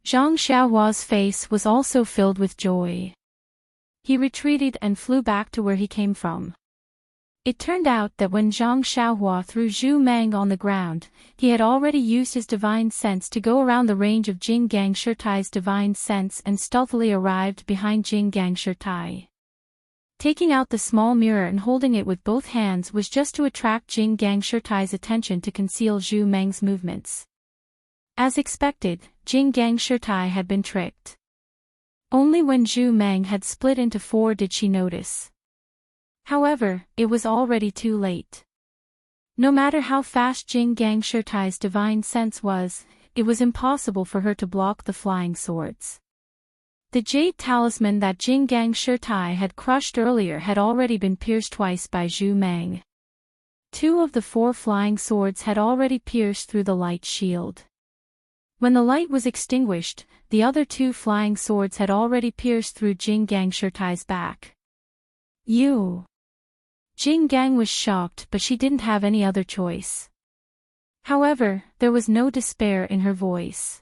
Zhang Xiaohua's face was also filled with joy. He retreated and flew back to where he came from. It turned out that when Zhang Xiaohua threw Zhu Meng on the ground, he had already used his divine sense to go around the range of Jing Gang Shirtai's divine sense and stealthily arrived behind Jing Gang Shirtai. Taking out the small mirror and holding it with both hands was just to attract Jing Gang Shirtai's attention to conceal Zhu Meng's movements. As expected, Jing Gang Shirtai had been tricked. Only when Zhu Meng had split into four did she notice. However, it was already too late. No matter how fast Jing Gang Shirtai's divine sense was, it was impossible for her to block the flying swords. The jade talisman that Jing Gang Shirtai had crushed earlier had already been pierced twice by Zhu Meng. Two of the four flying swords had already pierced through the light shield. When the light was extinguished, the other two flying swords had already pierced through Jing Gang Shirtai's back. You! Jing Gang was shocked, but she didn't have any other choice. However, there was no despair in her voice.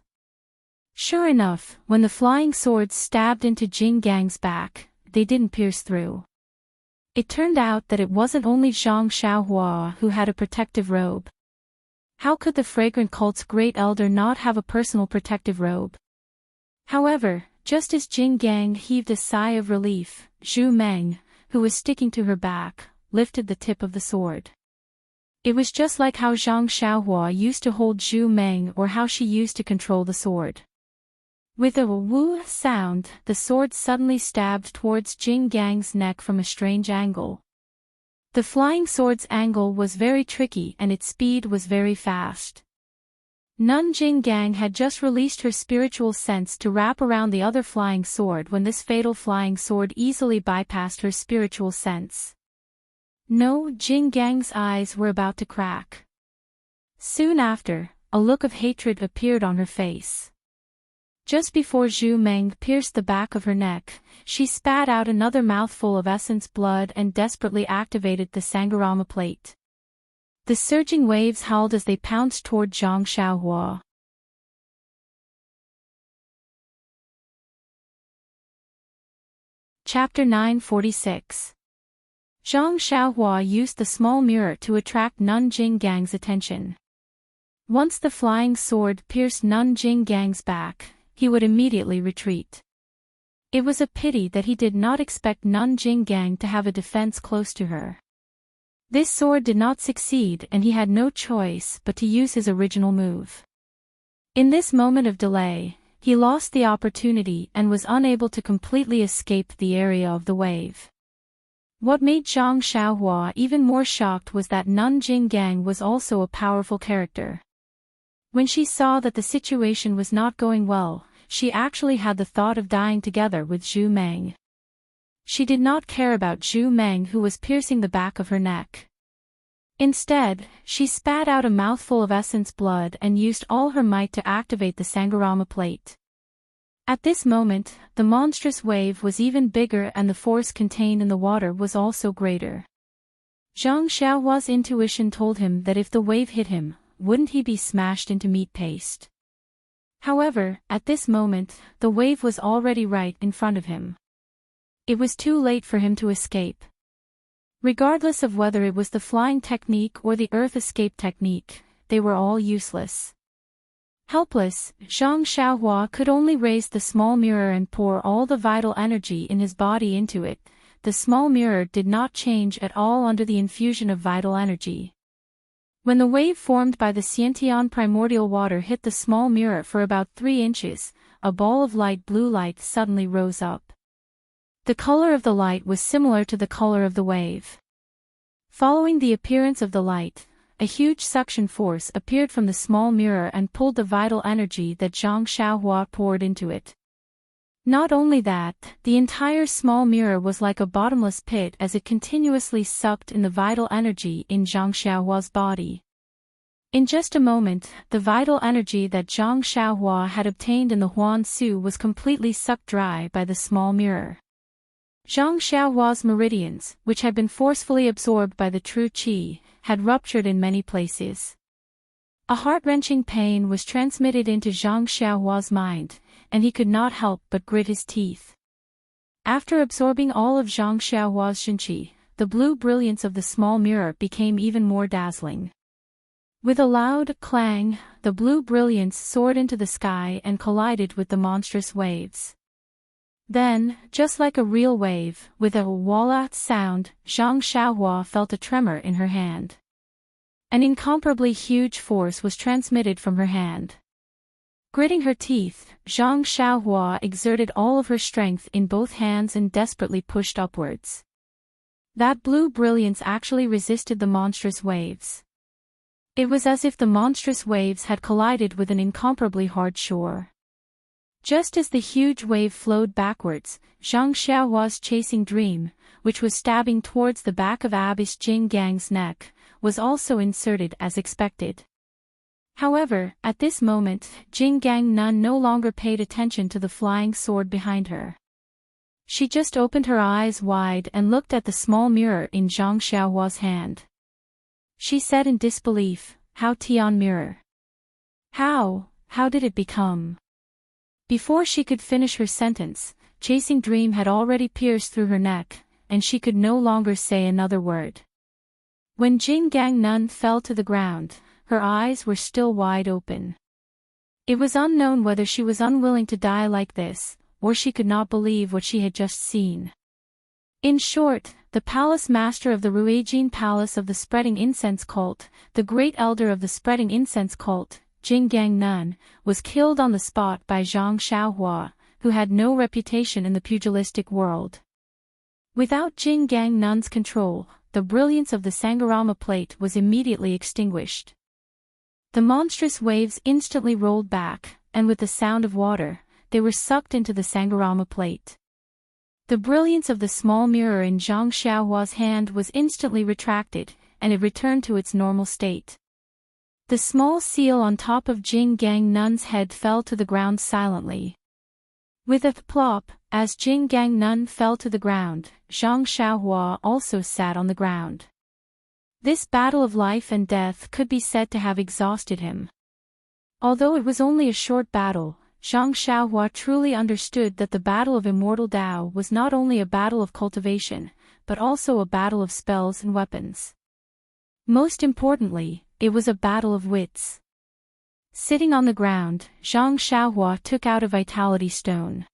Sure enough, when the flying swords stabbed into Jing Gang's back, they didn't pierce through. It turned out that it wasn't only Zhang Xiaohua who had a protective robe. How could the fragrant cult's great elder not have a personal protective robe? However, just as Jing Gang heaved a sigh of relief, Zhu Meng, who was sticking to her back, lifted the tip of the sword. It was just like how Zhang Xiaohua used to hold Zhu Meng or how she used to control the sword. With a woo sound, the sword suddenly stabbed towards Jing Gang's neck from a strange angle. The flying sword's angle was very tricky and its speed was very fast. Nun Jing Gang had just released her spiritual sense to wrap around the other flying sword when this fatal flying sword easily bypassed her spiritual sense. No, Jing Gang's eyes were about to crack. Soon after, a look of hatred appeared on her face. Just before Zhu Meng pierced the back of her neck, she spat out another mouthful of essence blood and desperately activated the Sangharama plate. The surging waves howled as they pounced toward Zhang Xiaohua. Chapter 946. Zhang Xiaohua used the small mirror to attract Nun Jinggang's attention. Once the flying sword pierced Nun Jinggang's back, he would immediately retreat. It was a pity that he did not expect Nun Jinggang to have a defense close to her. This sword did not succeed and he had no choice but to use his original move. In this moment of delay, he lost the opportunity and was unable to completely escape the area of the wave. What made Zhang Xiaohua even more shocked was that Nun Jinggang was also a powerful character. When she saw that the situation was not going well, she actually had the thought of dying together with Zhu Meng. She did not care about Zhu Meng, who was piercing the back of her neck. Instead, she spat out a mouthful of essence blood and used all her might to activate the Sangharama plate. At this moment, the monstrous wave was even bigger and the force contained in the water was also greater. Zhang Xiaohua's intuition told him that if the wave hit him, wouldn't he be smashed into meat paste? However, at this moment, the wave was already right in front of him. It was too late for him to escape. Regardless of whether it was the flying technique or the earth escape technique, they were all useless. Helpless, Zhang Xiaohua could only raise the small mirror and pour all the vital energy in his body into it. The small mirror did not change at all under the infusion of vital energy. When the wave formed by the Xiantian primordial water hit the small mirror for about 3 inches, a ball of light blue light suddenly rose up. The color of the light was similar to the color of the wave. Following the appearance of the light, a huge suction force appeared from the small mirror and pulled the vital energy that Zhang Xiaohua poured into it. Not only that, the entire small mirror was like a bottomless pit as it continuously sucked in the vital energy in Zhang Xiaohua's body. In just a moment, the vital energy that Zhang Xiaohua had obtained in the Huan Su was completely sucked dry by the small mirror. Zhang Xiaohua's meridians, which had been forcefully absorbed by the true qi, had ruptured in many places. A heart-wrenching pain was transmitted into Zhang Xiaohua's mind, and he could not help but grit his teeth. After absorbing all of Zhang Xiaohua's shenqi, the blue brilliance of the small mirror became even more dazzling. With a loud clang, the blue brilliance soared into the sky and collided with the monstrous waves. Then, just like a real wave, with a walla sound, Zhang Xiaohua felt a tremor in her hand. An incomparably huge force was transmitted from her hand. Gritting her teeth, Zhang Xiaohua exerted all of her strength in both hands and desperately pushed upwards. That blue brilliance actually resisted the monstrous waves. It was as if the monstrous waves had collided with an incomparably hard shore. Just as the huge wave flowed backwards, Zhang Xiaohua's chasing dream, which was stabbing towards the back of Abbess Jinggang's neck, was also inserted as expected. However, at this moment, Jinggang Nun no longer paid attention to the flying sword behind her. She just opened her eyes wide and looked at the small mirror in Zhang Xiaohua's hand. She said in disbelief, "How Tian mirror? How did it become?" Before she could finish her sentence, chasing dream had already pierced through her neck, and she could no longer say another word. When Jinggang Nun fell to the ground, her eyes were still wide open. It was unknown whether she was unwilling to die like this, or she could not believe what she had just seen. In short, the palace master of the Ruijin Palace of the Spreading Incense Cult, the great elder of the Spreading Incense Cult, Jinggang Nun, was killed on the spot by Zhang Xiaohua, who had no reputation in the pugilistic world. Without Jinggang Nun's control, the brilliance of the Sangharama plate was immediately extinguished. The monstrous waves instantly rolled back, and with the sound of water, they were sucked into the Sangharama plate. The brilliance of the small mirror in Zhang Xiaohua's hand was instantly retracted, and it returned to its normal state. The small seal on top of Jinggang Nun's head fell to the ground silently. With a plop, as Jinggang Nun fell to the ground, Zhang Xiaohua also sat on the ground. This battle of life and death could be said to have exhausted him. Although it was only a short battle, Zhang Xiaohua truly understood that the Battle of Immortal Tao was not only a battle of cultivation, but also a battle of spells and weapons. Most importantly, it was a battle of wits. Sitting on the ground, Zhang Xiaohua took out a vitality stone.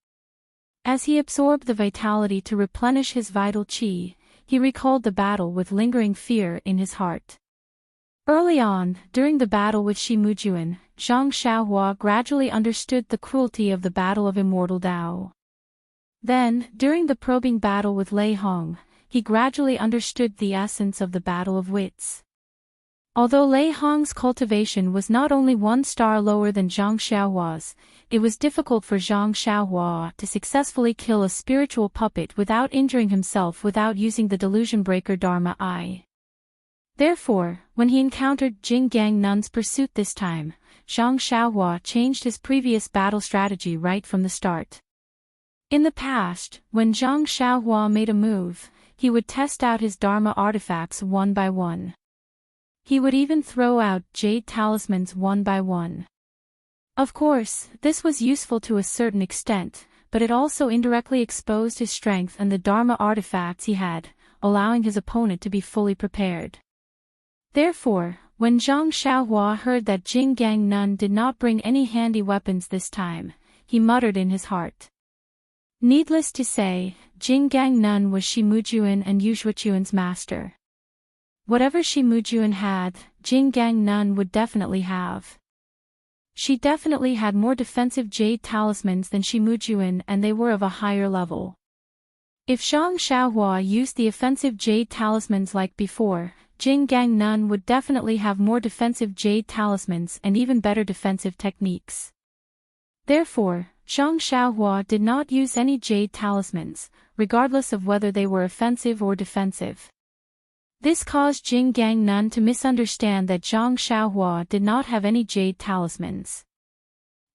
As he absorbed the vitality to replenish his vital qi, he recalled the battle with lingering fear in his heart. Early on, during the battle with Shi Mujuan, Zhang Xiaohua gradually understood the cruelty of the Battle of Immortal Tao. Then, during the probing battle with Lei Hong, he gradually understood the essence of the Battle of Wits. Although Lei Hong's cultivation was not only 1 star lower than Zhang Xiaohua's, it was difficult for Zhang Xiaohua to successfully kill a spiritual puppet without injuring himself without using the delusion breaker Dharma Eye. Therefore, when he encountered Jing Gang Nun's pursuit this time, Zhang Xiaohua changed his previous battle strategy right from the start. In the past, when Zhang Xiaohua made a move, he would test out his Dharma artifacts one by one. He would even throw out jade talismans one by one. Of course, this was useful to a certain extent, but it also indirectly exposed his strength and the Dharma artifacts he had, allowing his opponent to be fully prepared. Therefore, when Zhang Xiaohua heard that Jing Gang Nun did not bring any handy weapons this time, he muttered in his heart. Needless to say, Jing Gang Nun was Shi Mujuan and Yu Zhuochuan's master. Whatever Shi Mujuan had, Jing Gang Nun would definitely have. She definitely had more defensive jade talismans than Shi Mujuan, and they were of a higher level. If Zhang Xiaohua used the offensive jade talismans like before, Jing Gang Nun would definitely have more defensive jade talismans and even better defensive techniques. Therefore, Zhang Xiaohua did not use any jade talismans, regardless of whether they were offensive or defensive. This caused Jing Gang Nun to misunderstand that Zhang Xiaohua did not have any jade talismans.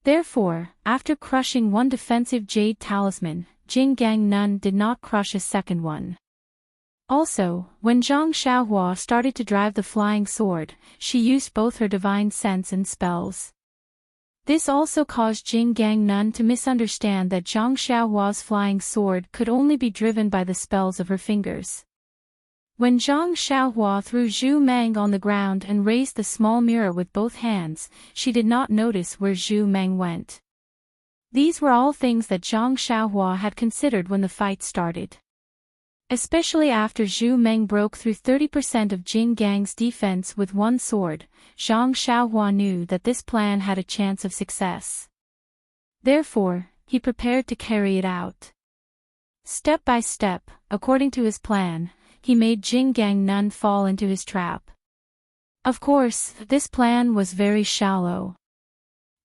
Therefore, after crushing 1 defensive jade talisman, Jing Gang Nun did not crush a second one. Also, when Zhang Xiaohua started to drive the flying sword, she used both her divine sense and spells. This also caused Jing Gang Nun to misunderstand that Zhang Xiaohua's flying sword could only be driven by the spells of her fingers. When Zhang Xiaohua threw Zhu Meng on the ground and raised the small mirror with both hands, she did not notice where Zhu Meng went. These were all things that Zhang Xiaohua had considered when the fight started. Especially after Zhu Meng broke through 30% of Jing Gang's defense with 1 sword, Zhang Xiaohua knew that this plan had a chance of success. Therefore, he prepared to carry it out. Step by step, according to his plan, he made Jing Gang Nun fall into his trap. Of course, this plan was very shallow.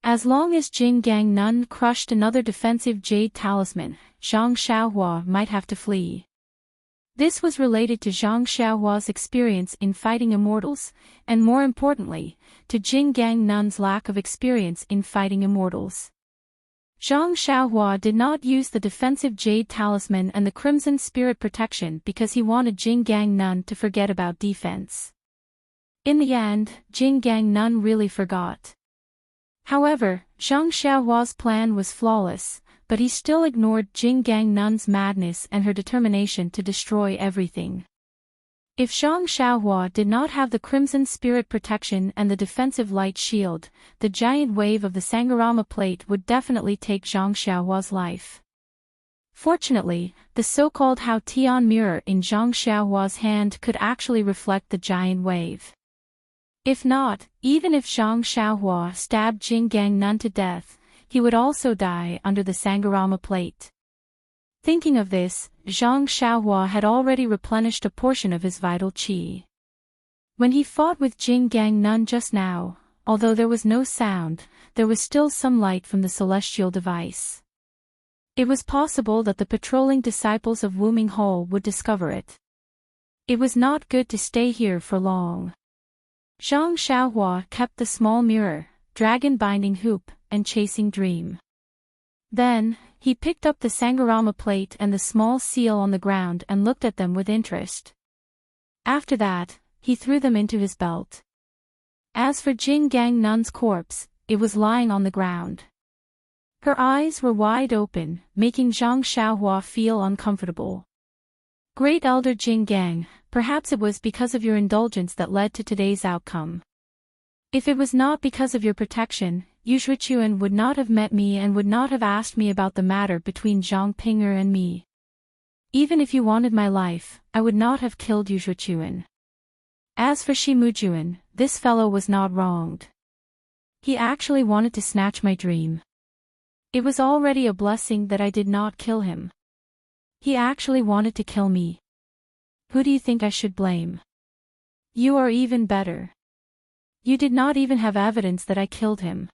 As long as Jing Gang Nun crushed another defensive jade talisman, Zhang Xiaohua might have to flee. This was related to Zhang Xiaohua's experience in fighting immortals, and more importantly, to Jing Gang Nun's lack of experience in fighting immortals. Zhang Xiaohua did not use the defensive jade talisman and the crimson spirit protection because he wanted Jing Gang Nun to forget about defense. In the end, Jing Gang Nun really forgot. However, Zhang Xiaohua's plan was flawless, but he still ignored Jing Gang Nun's madness and her determination to destroy everything. If Zhang Xiaohua did not have the crimson spirit protection and the defensive light shield, the giant wave of the Sangharama plate would definitely take Zhang Xiaohua's life. Fortunately, the so-called Hao Tian mirror in Zhang Xiaohua's hand could actually reflect the giant wave. If not, even if Zhang Xiaohua stabbed Jing Gang Nun to death, he would also die under the Sangharama plate. Thinking of this, Zhang Xiaohua had already replenished a portion of his vital qi. When he fought with Jing Gang Nun just now, although there was no sound, there was still some light from the celestial device. It was possible that the patrolling disciples of Wu Minghe would discover it. It was not good to stay here for long. Zhang Xiaohua kept the small mirror, dragon binding hoop, and chasing dream. Then, he picked up the Sangharama plate and the small seal on the ground and looked at them with interest. After that, he threw them into his belt. As for Jing Gang Nun's corpse, it was lying on the ground. Her eyes were wide open, making Zhang Xiaohua feel uncomfortable. Great Elder Jing Gang, perhaps it was because of your indulgence that led to today's outcome. If it was not because of your protection, Yu Shuichuan would not have met me and would not have asked me about the matter between Zhang Pinger and me. Even if you wanted my life, I would not have killed Yu Shuichuan. As for Shi Mujuan, this fellow was not wronged. He actually wanted to snatch my dream. It was already a blessing that I did not kill him. He actually wanted to kill me. Who do you think I should blame? You are even better. You did not even have evidence that I killed him.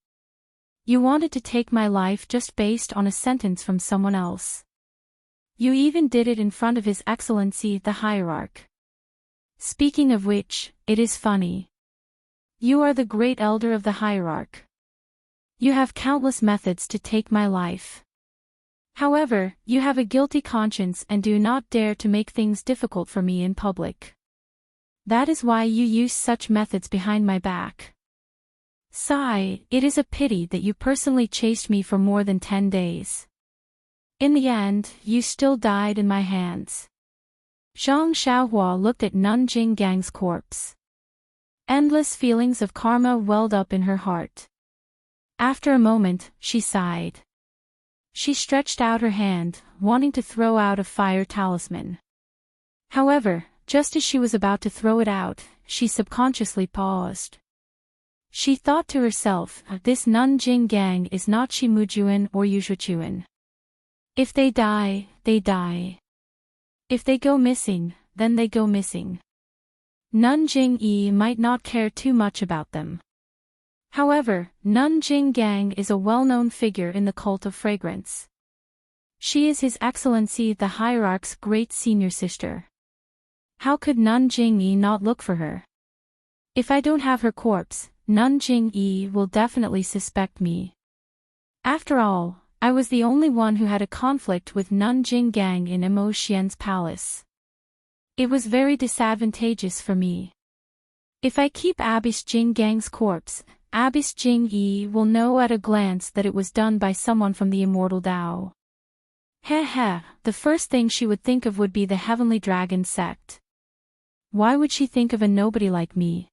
You wanted to take my life just based on a sentence from someone else. You even did it in front of His Excellency the Hierarch. Speaking of which, it is funny. You are the great elder of the Hierarch. You have countless methods to take my life. However, you have a guilty conscience and do not dare to make things difficult for me in public. That is why you use such methods behind my back. Sigh, it is a pity that you personally chased me for more than 10 days. In the end, you still died in my hands. Zhang Xiaohua looked at Nun Jing Gang's corpse. Endless feelings of karma welled up in her heart. After a moment, she sighed. She stretched out her hand, wanting to throw out a fire talisman. However, just as she was about to throw it out, she subconsciously paused. She thought to herself, this Nun Jing Gang is not Shi Mujuan or Yu Shuichuan. If they die, they die. If they go missing, then they go missing. Nun Jing Yi might not care too much about them. However, Nun Jing Gang is a well-known figure in the cult of fragrance. She is His Excellency the Hierarch's great senior sister. How could Nun Jing Yi not look for her? If I don't have her corpse, Nun Jing Yi will definitely suspect me. After all, I was the only one who had a conflict with Nun Jing Gang in Imo Xian's palace. It was very disadvantageous for me. If I keep Abish Jing Gang's corpse, Abish Jing Yi will know at a glance that it was done by someone from the immortal Tao. Heh, the first thing she would think of would be the Heavenly Dragon sect. Why would she think of a nobody like me?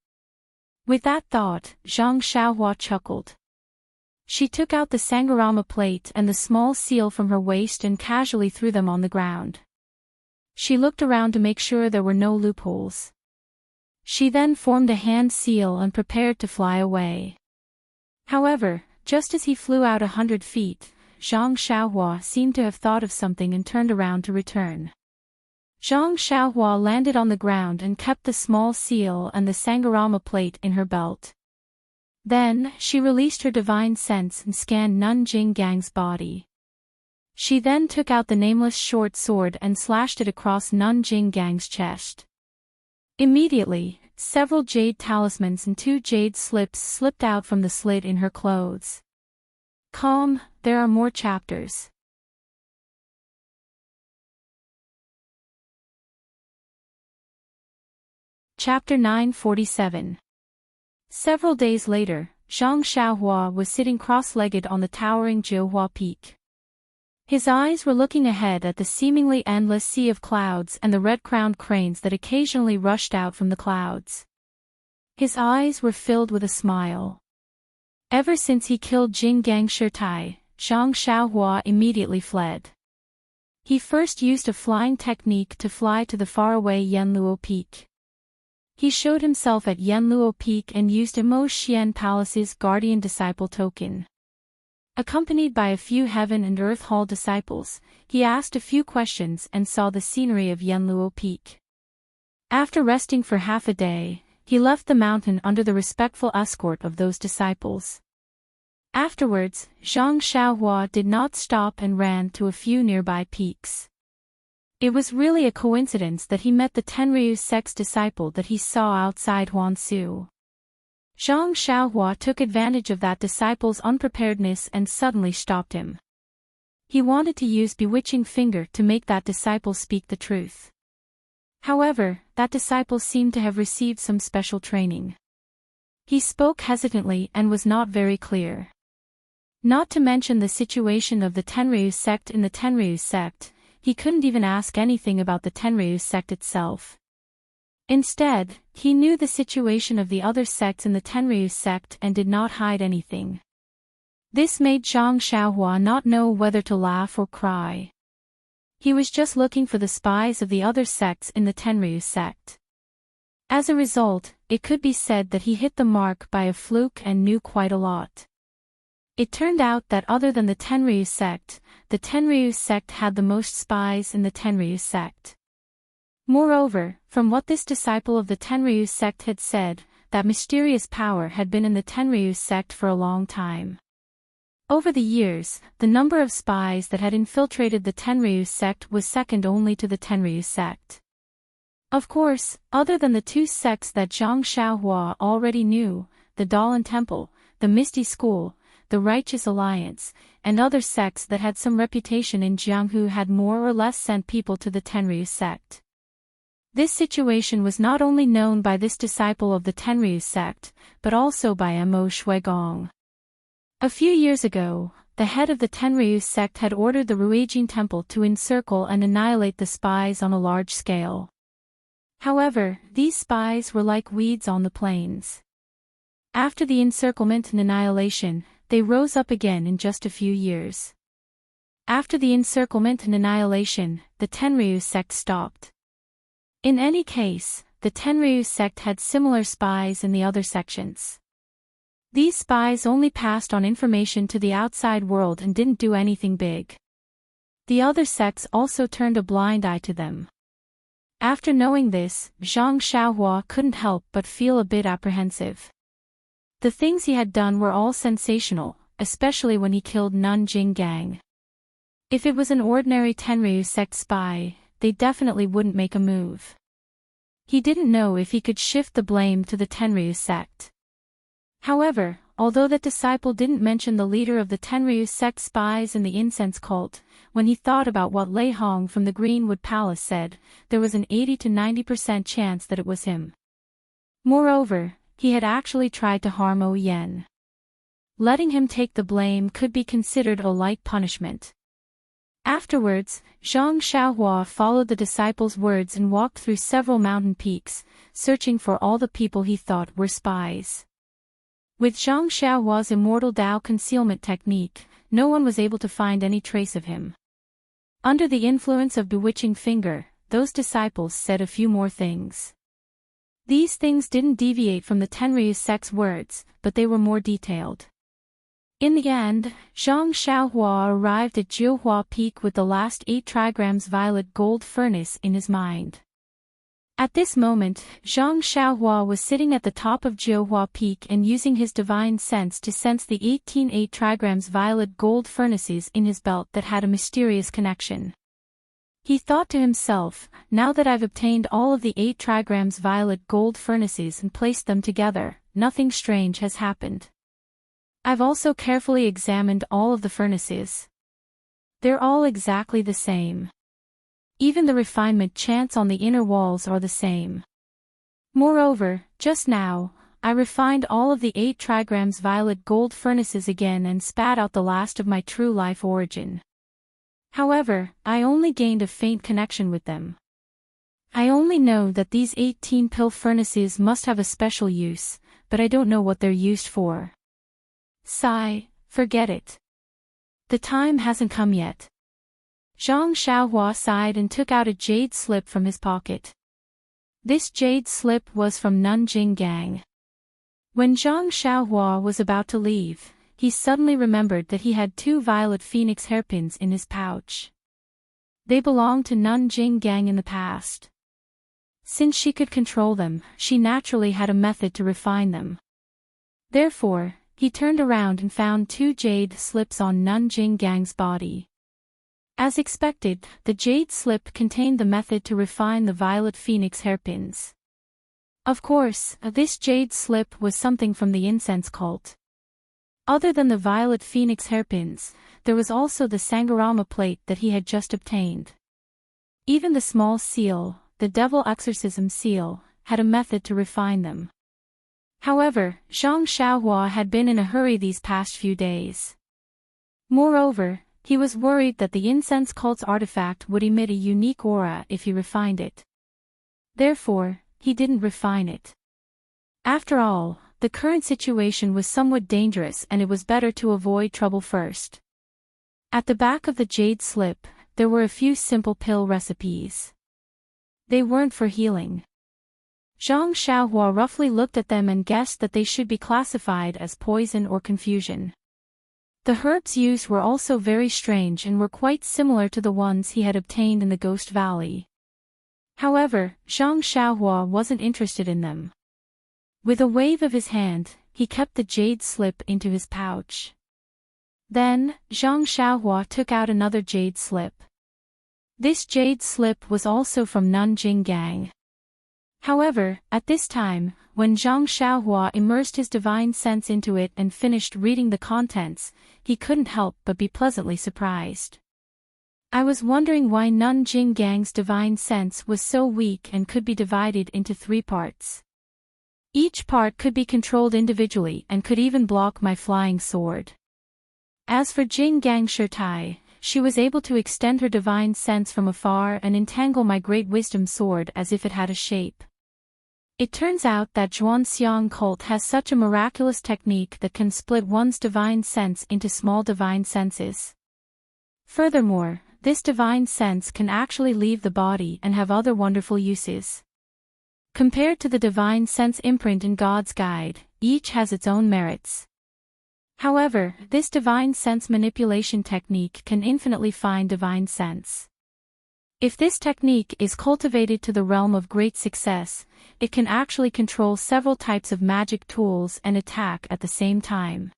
With that thought, Zhang Xiaohua chuckled. She took out the Sangharama plate and the small seal from her waist and casually threw them on the ground. She looked around to make sure there were no loopholes. She then formed a hand seal and prepared to fly away. However, just as he flew out 100 feet, Zhang Xiaohua seemed to have thought of something and turned around to return. Zhang Xiaohua landed on the ground and kept the small seal and the Sangharama plate in her belt. Then, she released her divine sense and scanned Nun Jing Gang's body. She then took out the nameless short sword and slashed it across Nun Jing Gang's chest. Immediately, several jade talismans and 2 jade slips slipped out from the slit in her clothes. Calm, there are more chapters. Chapter 947. Several days later, Zhang Xiaohua was sitting cross-legged on the towering Jiuhua Peak. His eyes were looking ahead at the seemingly endless sea of clouds and the red-crowned cranes that occasionally rushed out from the clouds. His eyes were filled with a smile. Ever since he killed Jing Gang Shirtai, Zhang Xiaohua immediately fled. He first used a flying technique to fly to the faraway Yanluo Peak. He showed himself at Yanluo Peak and used Imo Xian Palace's guardian disciple token. Accompanied by a few Heaven and Earth Hall disciples, he asked a few questions and saw the scenery of Yanluo Peak. After resting for half a day, he left the mountain under the respectful escort of those disciples. Afterwards, Zhang Xiaohua did not stop and ran to a few nearby peaks. It was really a coincidence that he met the Tenryu sect's disciple that he saw outside Huansu. Zhang Xiaohua took advantage of that disciple's unpreparedness and suddenly stopped him. He wanted to use Bewitching Finger to make that disciple speak the truth. However, that disciple seemed to have received some special training. He spoke hesitantly and was not very clear. Not to mention the situation of the Tenryu sect in the Tenryu sect, he couldn't even ask anything about the Tenryu sect itself. Instead, he knew the situation of the other sects in the Tenryu sect and did not hide anything. This made Zhang Xiaohua not know whether to laugh or cry. He was just looking for the spies of the other sects in the Tenryu sect. As a result, it could be said that he hit the mark by a fluke and knew quite a lot. It turned out that other than the Tenryu sect had the most spies in the Tenryu sect. Moreover, from what this disciple of the Tenryu sect had said, that mysterious power had been in the Tenryu sect for a long time. Over the years, the number of spies that had infiltrated the Tenryu sect was second only to the Tenryu sect. Of course, other than the two sects that Zhang Xiaohua already knew, the Dalan Temple, the Misty School, the Righteous Alliance, and other sects that had some reputation in Jianghu had more or less sent people to the Tenryu sect. This situation was not only known by this disciple of the Tenryu sect, but also by Mo Shuigong. A few years ago, the head of the Tenryu sect had ordered the Ruijin Temple to encircle and annihilate the spies on a large scale. However, these spies were like weeds on the plains. After the encirclement and annihilation, they rose up again in just a few years. After the encirclement and annihilation, the Tenryu sect stopped. In any case, the Tenryu sect had similar spies in the other sections. These spies only passed on information to the outside world and didn't do anything big. The other sects also turned a blind eye to them. After knowing this, Zhang Xiaohua couldn't help but feel a bit apprehensive. The things he had done were all sensational, especially when he killed Nun Jinggang. If it was an ordinary Tenryu sect spy, they definitely wouldn't make a move. He didn't know if he could shift the blame to the Tenryu sect. However, although that disciple didn't mention the leader of the Tenryu sect spies in the incense cult, when he thought about what Lei Hong from the Greenwood Palace said, there was an 80 to 90% chance that it was him. Moreover, he had actually tried to harm Ou Yen. Letting him take the blame could be considered a light punishment. Afterwards, Zhang Xiaohua followed the disciple's words and walked through several mountain peaks, searching for all the people he thought were spies. With Zhang Xiaohua's immortal Dao concealment technique, no one was able to find any trace of him. Under the influence of Bewitching Finger, those disciples said a few more things. These things didn't deviate from the Tenryu sect's words, but they were more detailed. In the end, Zhang Xiaohua arrived at Jiuhua Peak with the last 8 trigrams violet gold furnace in his mind. At this moment, Zhang Xiaohua was sitting at the top of Jiuhua Peak and using his divine sense to sense the 18 8 trigrams violet gold furnaces in his belt that had a mysterious connection. He thought to himself, now that I've obtained all of the 8 trigrams violet gold furnaces and placed them together, nothing strange has happened. I've also carefully examined all of the furnaces. They're all exactly the same. Even the refinement chants on the inner walls are the same. Moreover, just now, I refined all of the 8 trigrams violet gold furnaces again and spat out the last of my true life origin. However, I only gained a faint connection with them. I only know that these 18 pill furnaces must have a special use, but I don't know what they're used for. Sigh, forget it. The time hasn't come yet. Zhang Xiaohua sighed and took out a jade slip from his pocket. This jade slip was from Nun Jinggang. When Zhang Xiaohua was about to leave, he suddenly remembered that he had 2 violet phoenix hairpins in his pouch. They belonged to Nun Jinggang in the past. Since she could control them, she naturally had a method to refine them. Therefore, he turned around and found 2 jade slips on Nun Jinggang's body. As expected, the jade slip contained the method to refine the violet phoenix hairpins. Of course, this jade slip was something from the incense cult. Other than the violet phoenix hairpins, there was also the Sangarama plate that he had just obtained. Even the small seal, the devil exorcism seal, had a method to refine them. However, Zhang Xiaohua had been in a hurry these past few days. Moreover, he was worried that the incense cult's artifact would emit a unique aura if he refined it. Therefore, he didn't refine it. After all, the current situation was somewhat dangerous and it was better to avoid trouble first. At the back of the jade slip, there were a few simple pill recipes. They weren't for healing. Zhang Xiaohua roughly looked at them and guessed that they should be classified as poison or confusion. The herbs used were also very strange and were quite similar to the ones he had obtained in the Ghost Valley. However, Zhang Xiaohua wasn't interested in them. With a wave of his hand, he kept the jade slip into his pouch. Then, Zhang Xiaohua took out another jade slip. This jade slip was also from Nanjing Gang. However, at this time, when Zhang Xiaohua immersed his divine sense into it and finished reading the contents, he couldn't help but be pleasantly surprised. I was wondering why Nanjing Gang's divine sense was so weak and could be divided into 3 parts. Each part could be controlled individually and could even block my flying sword. As for Jing Gang Shirtai, she was able to extend her divine sense from afar and entangle my great wisdom sword as if it had a shape. It turns out that Zhuanxiang cult has such a miraculous technique that can split one's divine sense into small divine senses. Furthermore, this divine sense can actually leave the body and have other wonderful uses. Compared to the divine sense imprint in God's Guide, each has its own merits. However, this divine sense manipulation technique can infinitely fine divine sense. If this technique is cultivated to the realm of great success, it can actually control several types of magic tools and attack at the same time.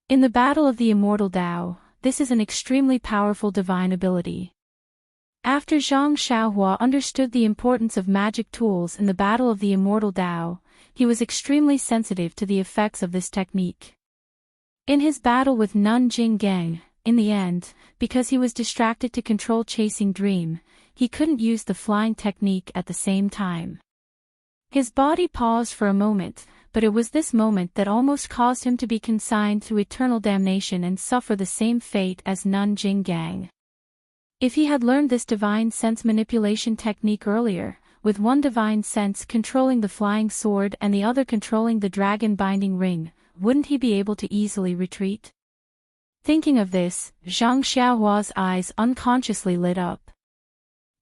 In the Battle of the Immortal Tao, this is an extremely powerful divine ability. After Zhang Xiaohua understood the importance of magic tools in the Battle of the Immortal Tao, he was extremely sensitive to the effects of this technique. In his battle with Nanjing Gang, in the end, because he was distracted to control chasing Dream, he couldn't use the flying technique at the same time. His body paused for a moment, but it was this moment that almost caused him to be consigned to eternal damnation and suffer the same fate as Nanjing Gang. If he had learned this divine sense manipulation technique earlier, with one divine sense controlling the flying sword and the other controlling the dragon binding ring, wouldn't he be able to easily retreat? Thinking of this, Zhang Xiaohua's eyes unconsciously lit up.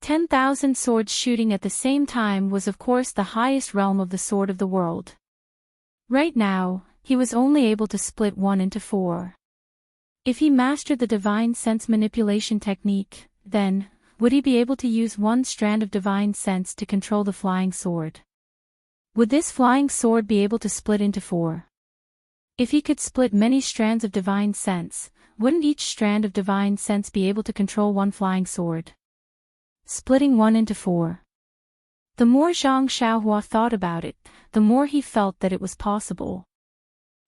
10,000 swords shooting at the same time was of course the highest realm of the sword of the world. Right now, he was only able to split one into 4. If he mastered the divine sense manipulation technique, then, would he be able to use one strand of divine sense to control the flying sword? Would this flying sword be able to split into 4? If he could split many strands of divine sense, wouldn't each strand of divine sense be able to control one flying sword? Splitting one into 4. The more Zhang Xiaohua thought about it, the more he felt that it was possible.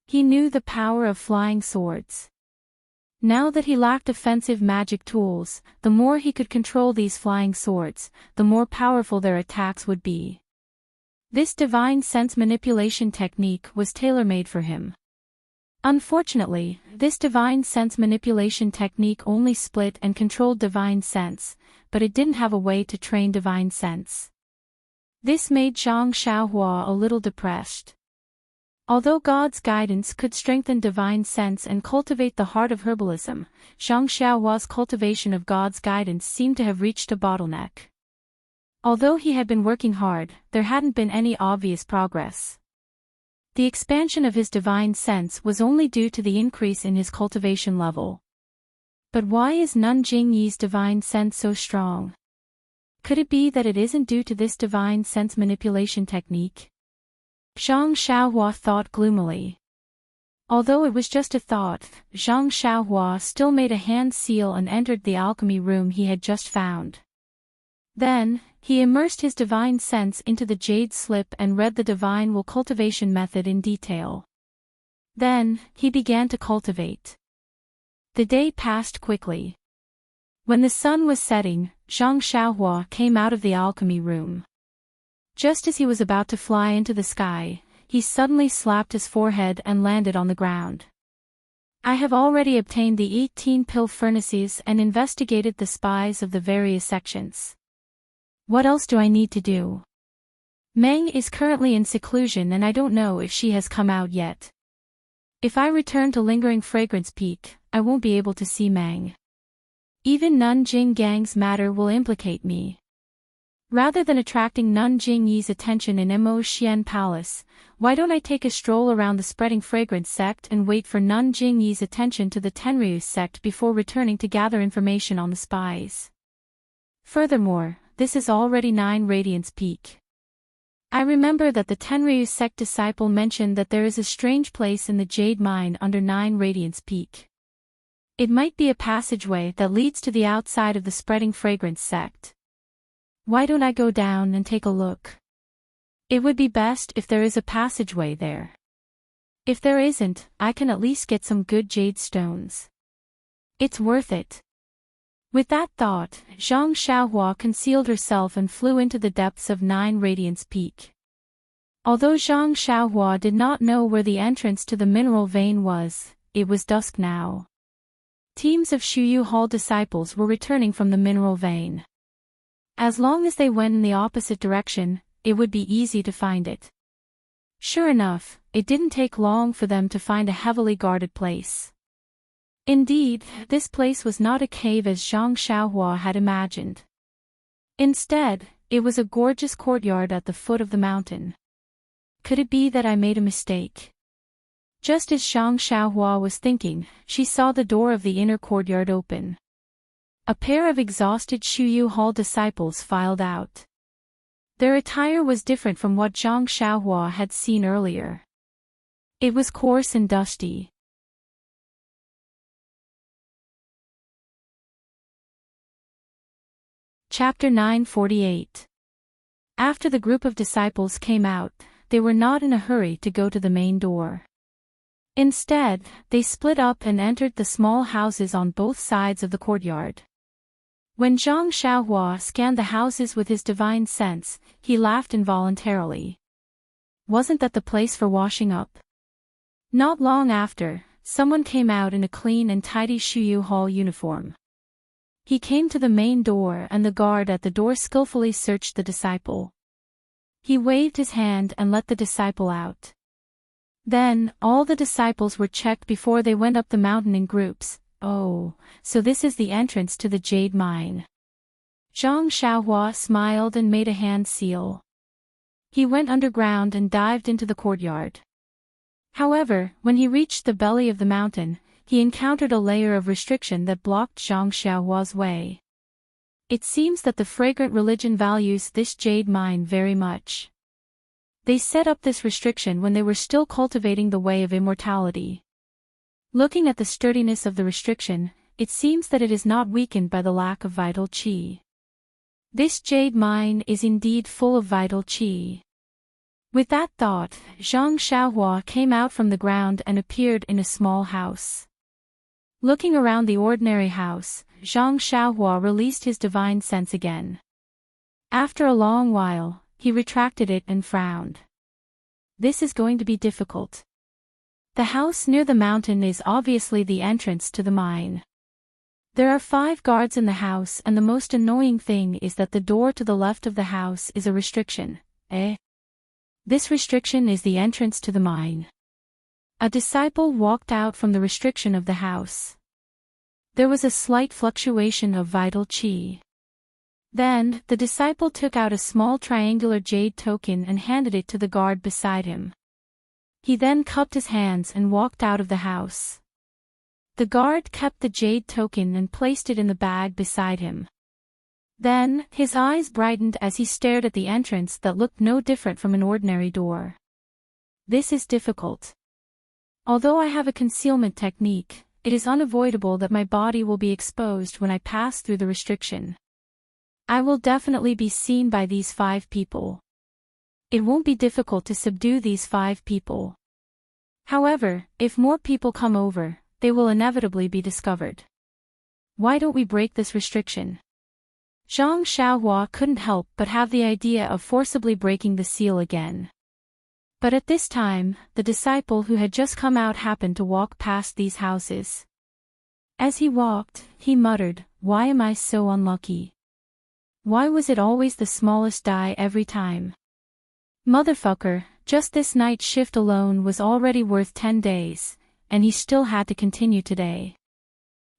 He knew the power of flying swords. Now that he lacked offensive magic tools, the more he could control these flying swords, the more powerful their attacks would be. This divine sense manipulation technique was tailor-made for him. Unfortunately, this divine sense manipulation technique only split and controlled divine sense, but it didn't have a way to train divine sense. This made Zhang Xiaohua a little depressed. Although God's guidance could strengthen divine sense and cultivate the heart of herbalism, Zhang Xiaohua's cultivation of God's guidance seemed to have reached a bottleneck. Although he had been working hard, there hadn't been any obvious progress. The expansion of his divine sense was only due to the increase in his cultivation level. But why is Nanjing Yi's divine sense so strong? Could it be that it isn't due to this divine sense manipulation technique? Zhang Xiaohua thought gloomily. Although it was just a thought, Zhang Xiaohua still made a hand seal and entered the alchemy room he had just found. Then, he immersed his divine sense into the jade slip and read the divine will cultivation method in detail. Then, he began to cultivate. The day passed quickly. When the sun was setting, Zhang Xiaohua came out of the alchemy room. Just as he was about to fly into the sky, he suddenly slapped his forehead and landed on the ground. I have already obtained the 18 pill furnaces and investigated the spies of the various sections. What else do I need to do? Meng is currently in seclusion and I don't know if she has come out yet. If I return to Lingering Fragrance Peak, I won't be able to see Meng. Even Nanjing Gang's matter will implicate me. Rather than attracting Nanjing Yi's attention in Mo Xian Palace, why don't I take a stroll around the Spreading Fragrance sect and wait for Nanjing Yi's attention to the Tenryu sect before returning to gather information on the spies? Furthermore, this is already 9 Radiance Peak. I remember that the Tenryu sect disciple mentioned that there is a strange place in the Jade Mine under 9 Radiance Peak. It might be a passageway that leads to the outside of the Spreading Fragrance sect. Why don't I go down and take a look? It would be best if there is a passageway there. If there isn't, I can at least get some good jade stones. It's worth it. With that thought, Zhang Xiaohua concealed herself and flew into the depths of 9 Radiance Peak. Although Zhang Xiaohua did not know where the entrance to the mineral vein was, it was dusk now. Teams of Shuyu Hall disciples were returning from the mineral vein. As long as they went in the opposite direction, it would be easy to find it. Sure enough, it didn't take long for them to find a heavily guarded place. Indeed, this place was not a cave as Zhang Xiaohua had imagined. Instead, it was a gorgeous courtyard at the foot of the mountain. Could it be that I made a mistake? Just as Zhang Xiaohua was thinking, she saw the door of the inner courtyard open. A pair of exhausted Shuyu Hall disciples filed out. Their attire was different from what Zhang Xiaohua had seen earlier. It was coarse and dusty. Chapter 948. After the group of disciples came out, they were not in a hurry to go to the main door. Instead, they split up and entered the small houses on both sides of the courtyard. When Zhang Xiaohua scanned the houses with his divine sense, he laughed involuntarily. Wasn't that the place for washing up? Not long after, someone came out in a clean and tidy Shuyu Hall uniform. He came to the main door and the guard at the door skillfully searched the disciple. He waved his hand and let the disciple out. Then, all the disciples were checked before they went up the mountain in groups. Oh, so this is the entrance to the Jade Mine. Zhang Xiaohua smiled and made a hand seal. He went underground and dived into the courtyard. However, when he reached the belly of the mountain, he encountered a layer of restriction that blocked Zhang Xiaohua's way. It seems that the fragrant religion values this jade mine very much. They set up this restriction when they were still cultivating the way of immortality. Looking at the sturdiness of the restriction, it seems that it is not weakened by the lack of vital qi. This jade mine is indeed full of vital qi. With that thought, Zhang Xiaohua came out from the ground and appeared in a small house. Looking around the ordinary house, Zhang Xiaohua released his divine sense again. After a long while, he retracted it and frowned. This is going to be difficult. The house near the mountain is obviously the entrance to the mine. There are 5 guards in the house and the most annoying thing is that the door to the left of the house is a restriction. This restriction is the entrance to the mine. A disciple walked out from the restriction of the house. There was a slight fluctuation of vital qi. Then, the disciple took out a small triangular jade token and handed it to the guard beside him. He then cupped his hands and walked out of the house. The guard kept the jade token and placed it in the bag beside him. Then, his eyes brightened as he stared at the entrance that looked no different from an ordinary door. This is difficult. Although I have a concealment technique, it is unavoidable that my body will be exposed when I pass through the restriction. I will definitely be seen by these 5 people. It won't be difficult to subdue these 5 people. However, if more people come over, they will inevitably be discovered. Why don't we break this restriction? Zhang Xiaohua couldn't help but have the idea of forcibly breaking the seal again. But at this time, the disciple who had just come out happened to walk past these houses. As he walked, he muttered, "Why am I so unlucky? Why was it always the smallest die every time? Motherfucker, just this night shift alone was already worth 10 days, and he still had to continue today."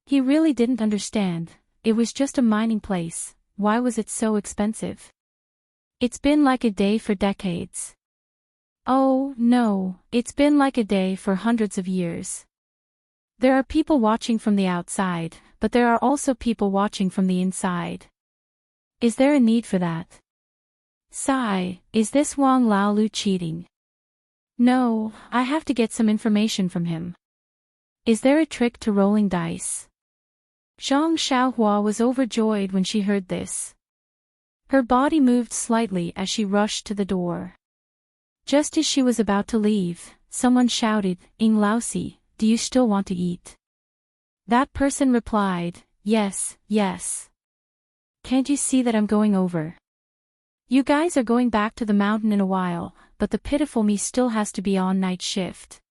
He really didn't understand. It was just a mining place. Why was it so expensive? It's been like a day for decades. Oh, no, it's been like a day for hundreds of years. There are people watching from the outside, but there are also people watching from the inside. Is there a need for that? Sigh, is this Wang Laolu cheating? No, I have to get some information from him. Is there a trick to rolling dice? Zhang Xiaohua was overjoyed when she heard this. Her body moved slightly as she rushed to the door. Just as she was about to leave, someone shouted, "Ing Laosi, do you still want to eat?" That person replied, "Yes, yes. Can't you see that I'm going over? You guys are going back to the mountain in a while, but the pitiful me still has to be on night shift."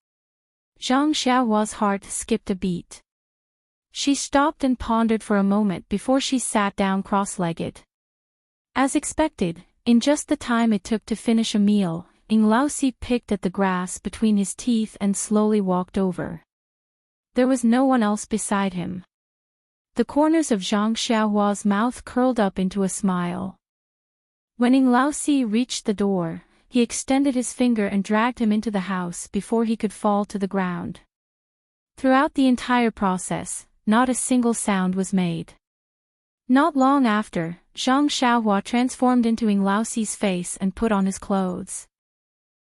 Zhang Xiaohua's heart skipped a beat. She stopped and pondered for a moment before she sat down cross-legged. As expected, in just the time it took to finish a meal, Ing Laosi picked at the grass between his teeth and slowly walked over. There was no one else beside him. The corners of Zhang Xiaohua's mouth curled up into a smile. When Ing Laosi reached the door, he extended his finger and dragged him into the house before he could fall to the ground. Throughout the entire process, not a single sound was made. Not long after, Zhang Xiaohua transformed into Ing Laosi's face and put on his clothes.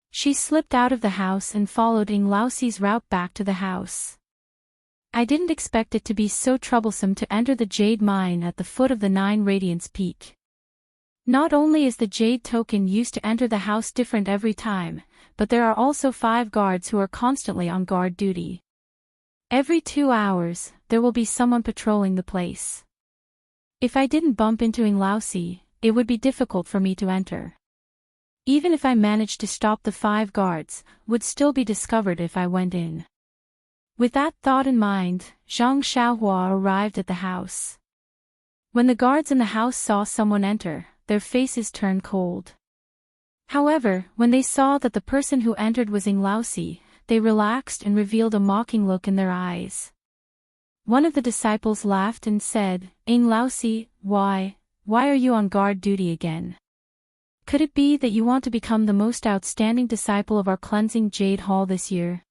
She slipped out of the house and followed Ing Laosi's route back to the house. I didn't expect it to be so troublesome to enter the jade mine at the foot of the 9 Radiance Peak. Not only is the jade token used to enter the house different every time, but there are also 5 guards who are constantly on guard duty. Every 2 hours, there will be someone patrolling the place. If I didn't bump into Ing Laosi, it would be difficult for me to enter. Even if I managed to stop the 5 guards, would still be discovered if I went in. With that thought in mind, Zhang Xiaohua arrived at the house. When the guards in the house saw someone enter, their faces turned cold. However, when they saw that the person who entered was Ing Laosi, they relaxed and revealed a mocking look in their eyes. One of the disciples laughed and said, "Ing Laosi, why are you on guard duty again? Could it be that you want to become the most outstanding disciple of our cleansing Jade Hall this year?"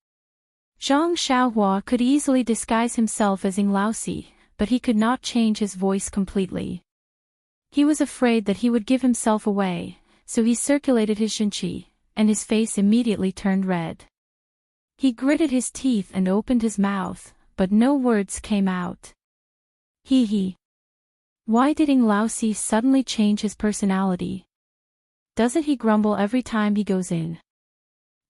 Zhang Xiaohua could easily disguise himself as Ing Laosi, but he could not change his voice completely. He was afraid that he would give himself away, so he circulated his xinqi, and his face immediately turned red. He gritted his teeth and opened his mouth, but no words came out. He. Why did Ing Laosi suddenly change his personality? Doesn't he grumble every time he goes in?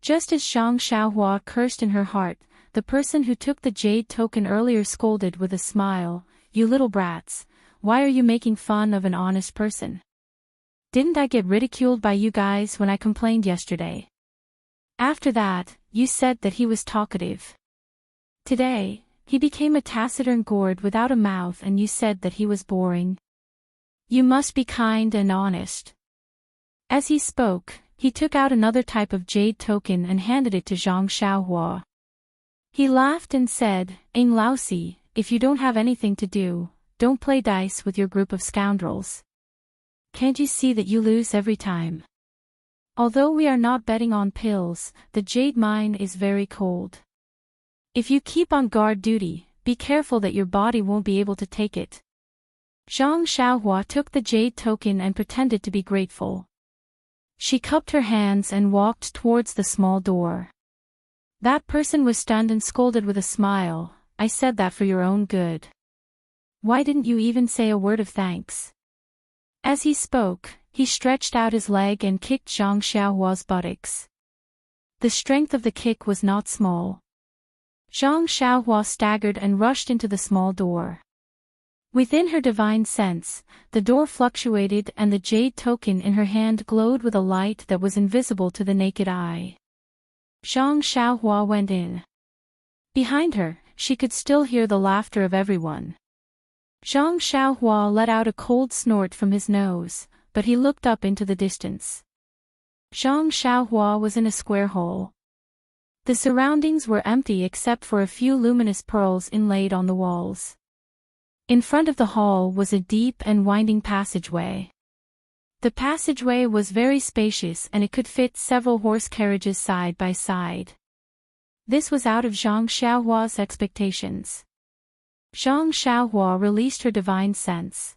Just as Zhang Xiaohua cursed in her heart, the person who took the jade token earlier scolded with a smile, "You little brats, why are you making fun of an honest person? Didn't I get ridiculed by you guys when I complained yesterday? After that, you said that he was talkative. Today, he became a taciturn gourd without a mouth and you said that he was boring. You must be kind and honest." As he spoke, he took out another type of jade token and handed it to Zhang Xiaohua. He laughed and said, "Ing Laosi, if you don't have anything to do, don't play dice with your group of scoundrels. Can't you see that you lose every time? Although we are not betting on pills, the jade mine is very cold. If you keep on guard duty, be careful that your body won't be able to take it." Zhang Xiaohua took the jade token and pretended to be grateful. She cupped her hands and walked towards the small door. That person was stunned and scolded with a smile, "I said that for your own good. Why didn't you even say a word of thanks?" As he spoke, he stretched out his leg and kicked Zhang Xiaohua's buttocks. The strength of the kick was not small. Zhang Xiaohua staggered and rushed into the small door. Within her divine sense, the door fluctuated and the jade token in her hand glowed with a light that was invisible to the naked eye. Zhang Xiaohua went in. Behind her, she could still hear the laughter of everyone. Zhang Xiaohua let out a cold snort from his nose, but he looked up into the distance. Zhang Xiaohua was in a square hole. The surroundings were empty except for a few luminous pearls inlaid on the walls. In front of the hall was a deep and winding passageway. The passageway was very spacious and it could fit several horse carriages side by side. This was out of Zhang Xiaohua's expectations. Zhang Xiaohua released her divine sense.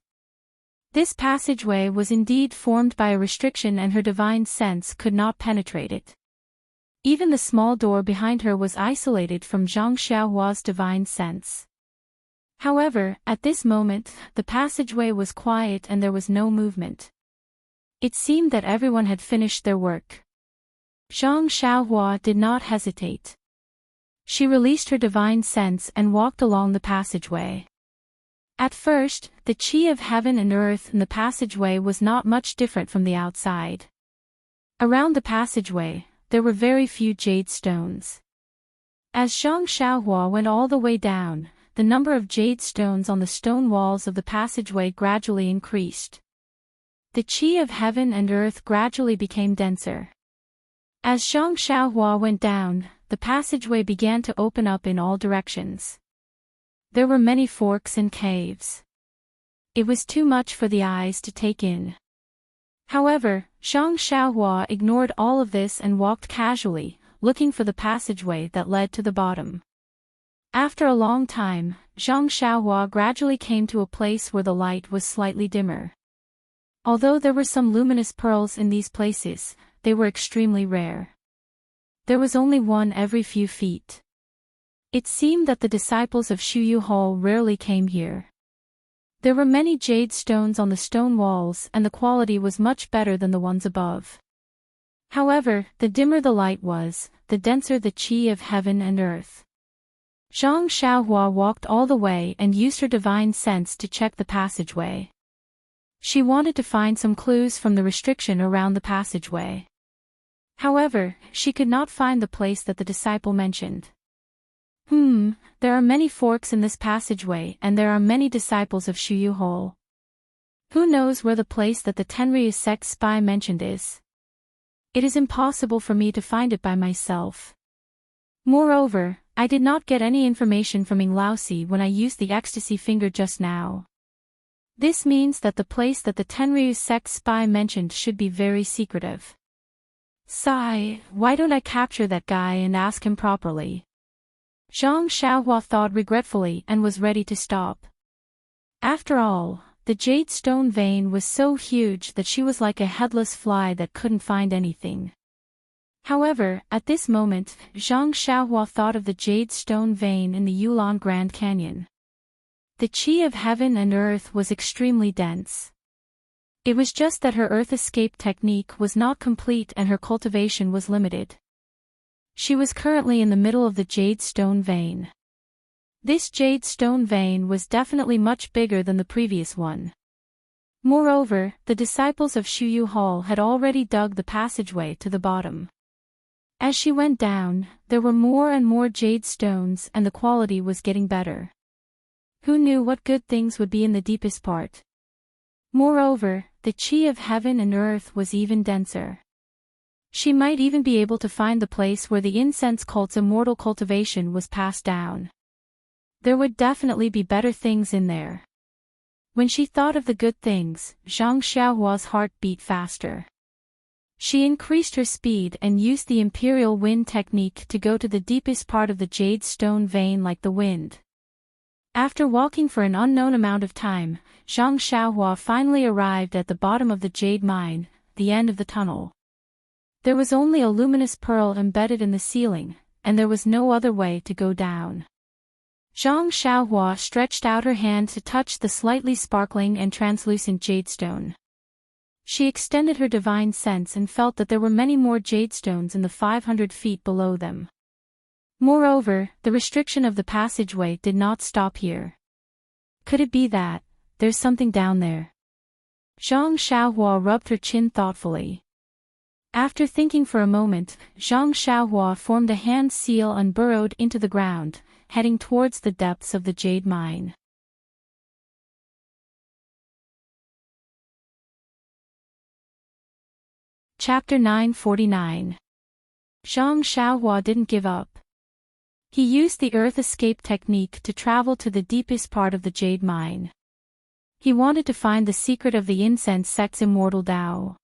This passageway was indeed formed by a restriction and her divine sense could not penetrate it. Even the small door behind her was isolated from Zhang Xiaohua's divine sense. However, at this moment, the passageway was quiet and there was no movement. It seemed that everyone had finished their work. Zhang Xiaohua did not hesitate. She released her divine sense and walked along the passageway. At first, the qi of heaven and earth in the passageway was not much different from the outside. Around the passageway, there were very few jade stones. As Zhang Xiaohua went all the way down, the number of jade stones on the stone walls of the passageway gradually increased. The qi of heaven and earth gradually became denser. As Zhang Xiaohua went down, the passageway began to open up in all directions. There were many forks and caves. It was too much for the eyes to take in. However, Zhang Xiaohua ignored all of this and walked casually, looking for the passageway that led to the bottom. After a long time, Zhang Xiaohua gradually came to a place where the light was slightly dimmer. Although there were some luminous pearls in these places, they were extremely rare. There was only one every few feet. It seemed that the disciples of Shuyu Hall rarely came here. There were many jade stones on the stone walls and the quality was much better than the ones above. However, the dimmer the light was, the denser the qi of heaven and earth. Zhang Xiaohua walked all the way and used her divine sense to check the passageway. She wanted to find some clues from the restriction around the passageway. However, she could not find the place that the disciple mentioned. There are many forks in this passageway and there are many disciples of Shuyu Hall. Who knows where the place that the Tenryu sect spy mentioned is? It is impossible for me to find it by myself. Moreover, I did not get any information from Ing Laosi when I used the ecstasy finger just now. This means that the place that the Tenryu sect spy mentioned should be very secretive. Sigh, why don't I capture that guy and ask him properly? Zhang Xiaohua thought regretfully and was ready to stop. After all, the jade stone vein was so huge that she was like a headless fly that couldn't find anything. However, at this moment, Zhang Xiaohua thought of the jade stone vein in the Yulon Grand Canyon. The qi of heaven and earth was extremely dense. It was just that her earth escape technique was not complete and her cultivation was limited. She was currently in the middle of the jade stone vein. This jade stone vein was definitely much bigger than the previous one. Moreover, the disciples of Shuyu Hall had already dug the passageway to the bottom. As she went down, there were more and more jade stones and the quality was getting better. Who knew what good things would be in the deepest part? Moreover, the qi of heaven and earth was even denser. She might even be able to find the place where the incense cult's immortal cultivation was passed down. There would definitely be better things in there. When she thought of the good things, Zhang Xiaohua's heart beat faster. She increased her speed and used the imperial wind technique to go to the deepest part of the jade stone vein like the wind. After walking for an unknown amount of time, Zhang Xiaohua finally arrived at the bottom of the jade mine, the end of the tunnel. There was only a luminous pearl embedded in the ceiling, and there was no other way to go down. Zhang Xiaohua stretched out her hand to touch the slightly sparkling and translucent jadestone. She extended her divine sense and felt that there were many more jadestones in the 500 feet below them. Moreover, the restriction of the passageway did not stop here. Could it be that there's something down there? Zhang Xiaohua rubbed her chin thoughtfully. After thinking for a moment, Zhang Xiaohua formed a hand seal and burrowed into the ground, heading towards the depths of the jade mine. Chapter 949. Zhang Xiaohua didn't give up. He used the earth escape technique to travel to the deepest part of the jade mine. He wanted to find the secret of the incense sect's immortal Tao.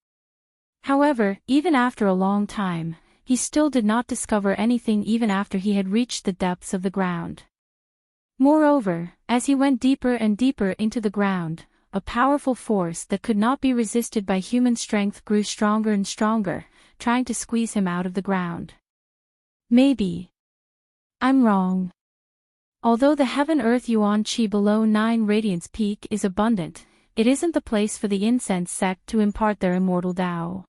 However, even after a long time, he still did not discover anything even after he had reached the depths of the ground. Moreover, as he went deeper and deeper into the ground, a powerful force that could not be resisted by human strength grew stronger and stronger, trying to squeeze him out of the ground. Maybe I'm wrong. Although the Heaven-Earth Yuan Qi below 9 Radiance Peak is abundant, it isn't the place for the incense sect to impart their immortal Tao.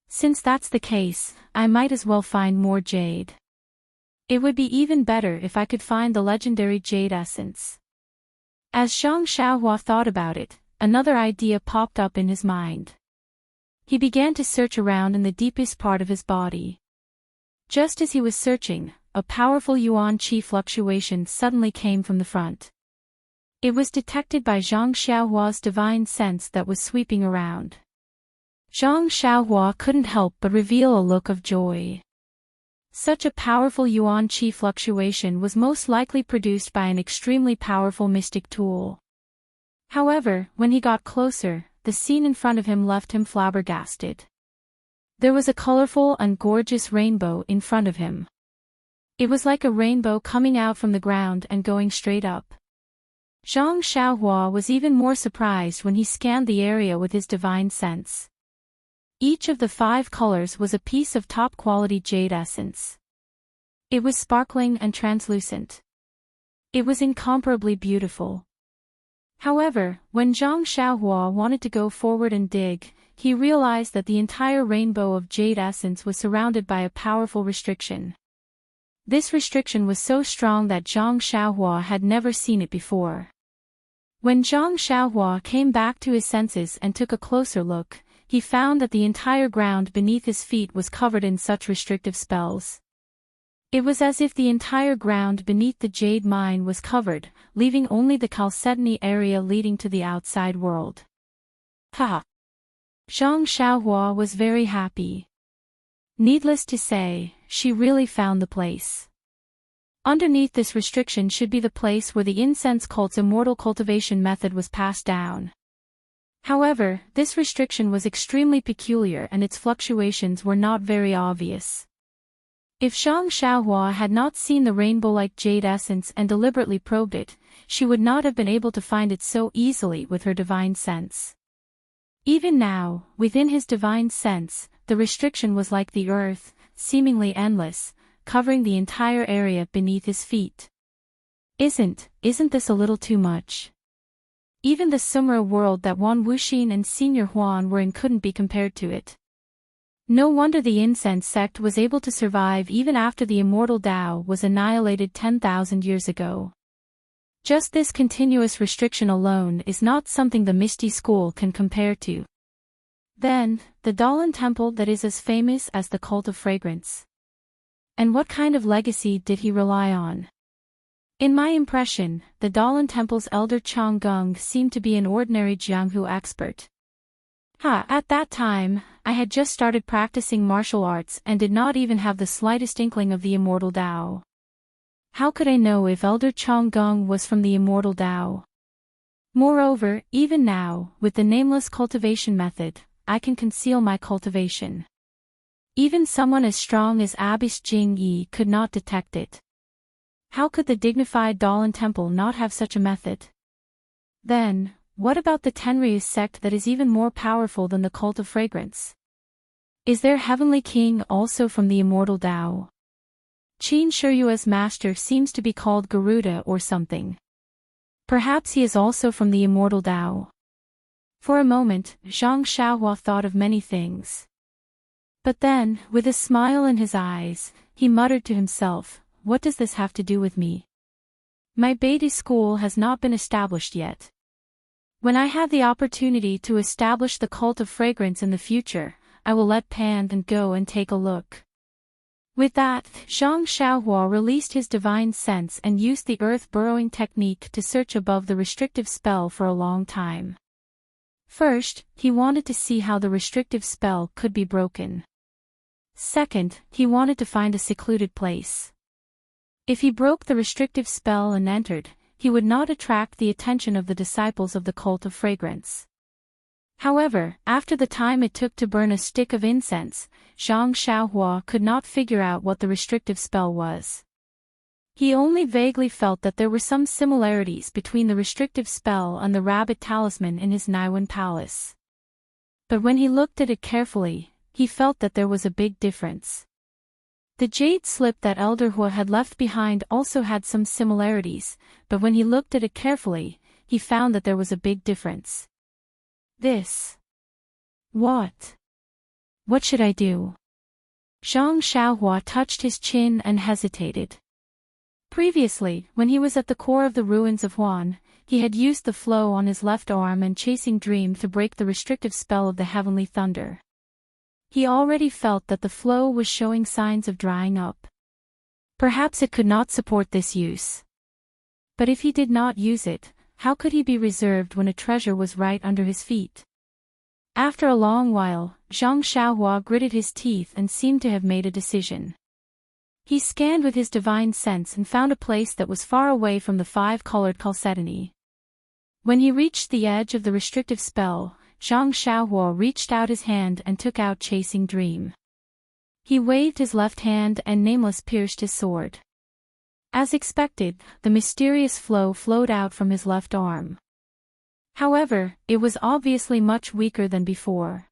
Since that's the case, I might as well find more jade. It would be even better if I could find the legendary jade essence. As Zhang Xiaohua thought about it, another idea popped up in his mind. He began to search around in the deepest part of his body. Just as he was searching, a powerful Yuan Qi fluctuation suddenly came from the front. It was detected by Zhang Xiaohua's divine sense that was sweeping around. Zhang Xiaohua couldn't help but reveal a look of joy. Such a powerful Yuan Qi fluctuation was most likely produced by an extremely powerful mystic tool. However, when he got closer, the scene in front of him left him flabbergasted. There was a colorful and gorgeous rainbow in front of him. It was like a rainbow coming out from the ground and going straight up. Zhang Xiaohua was even more surprised when he scanned the area with his divine sense. Each of the 5 colors was a piece of top-quality jade essence. It was sparkling and translucent. It was incomparably beautiful. However, when Zhang Xiaohua wanted to go forward and dig, he realized that the entire rainbow of jade essence was surrounded by a powerful restriction. This restriction was so strong that Zhang Xiaohua had never seen it before. When Zhang Xiaohua came back to his senses and took a closer look, he found that the entire ground beneath his feet was covered in such restrictive spells. It was as if the entire ground beneath the jade mine was covered, leaving only the chalcedony area leading to the outside world. Ha! Zhang Xiaohua was very happy. Needless to say, she really found the place. Underneath this restriction should be the place where the incense cult's immortal cultivation method was passed down. However, this restriction was extremely peculiar and its fluctuations were not very obvious. If Zhang Xiaohua had not seen the rainbow-like jade essence and deliberately probed it, she would not have been able to find it so easily with her divine sense. Even now, within his divine sense, the restriction was like the earth, seemingly endless, covering the entire area beneath his feet. Isn't this a little too much? Even the Sumra world that Wan Wuxin and Senior Huan were in couldn't be compared to it. No wonder the incense sect was able to survive even after the immortal Tao was annihilated 10,000 years ago. Just this continuous restriction alone is not something the Misty School can compare to. Then, the Dalan Temple that is as famous as the Cult of Fragrance. And what kind of legacy did he rely on? In my impression, the Dalan Temple's elder Chang Gung seemed to be an ordinary Jianghu expert. At that time, I had just started practicing martial arts and did not even have the slightest inkling of the immortal Tao. How could I know if elder Chang Gung was from the immortal Tao? Moreover, even now, with the nameless cultivation method, I can conceal my cultivation. Even someone as strong as Abbess Jing Yi could not detect it. How could the dignified Dalan Temple not have such a method? Then, what about the Tenryus sect that is even more powerful than the Cult of Fragrance? Is their heavenly king also from the immortal Tao? Qin Shiyue's master seems to be called Garuda or something. Perhaps he is also from the immortal Tao. For a moment, Zhang Xiaohua thought of many things. But then, with a smile in his eyes, he muttered to himself, "What does this have to do with me? My Beide school has not been established yet. When I have the opportunity to establish the Cult of Fragrance in the future, I will let Pan and go and take a look." With that, Zhang Xiaohua released his divine sense and used the earth burrowing technique to search above the restrictive spell for a long time. First, he wanted to see how the restrictive spell could be broken. Second, he wanted to find a secluded place. If he broke the restrictive spell and entered, he would not attract the attention of the disciples of the cult of fragrance. However, after the time it took to burn a stick of incense, Zhang Xiaohua could not figure out what the restrictive spell was. He only vaguely felt that there were some similarities between the restrictive spell and the rabbit talisman in his Naiwan palace. But when he looked at it carefully, he felt that there was a big difference. The jade slip that Elder Hua had left behind also had some similarities, but when he looked at it carefully, he found that there was a big difference. This. What? What should I do? Zhang Xiaohua touched his chin and hesitated. Previously, when he was at the core of the ruins of Huan, he had used the flow on his left arm and chasing Dream to break the restrictive spell of the heavenly thunder. He already felt that the flow was showing signs of drying up. Perhaps it could not support this use. But if he did not use it, how could he be reserved when a treasure was right under his feet? After a long while, Zhang Xiaohua gritted his teeth and seemed to have made a decision. He scanned with his divine sense and found a place that was far away from the five-colored chalcedony. When he reached the edge of the restrictive spell, Zhang Xiaohua reached out his hand and took out Chasing Dream. He waved his left hand and Nameless pierced his sword. As expected, the mysterious flow flowed out from his left arm. However, it was obviously much weaker than before.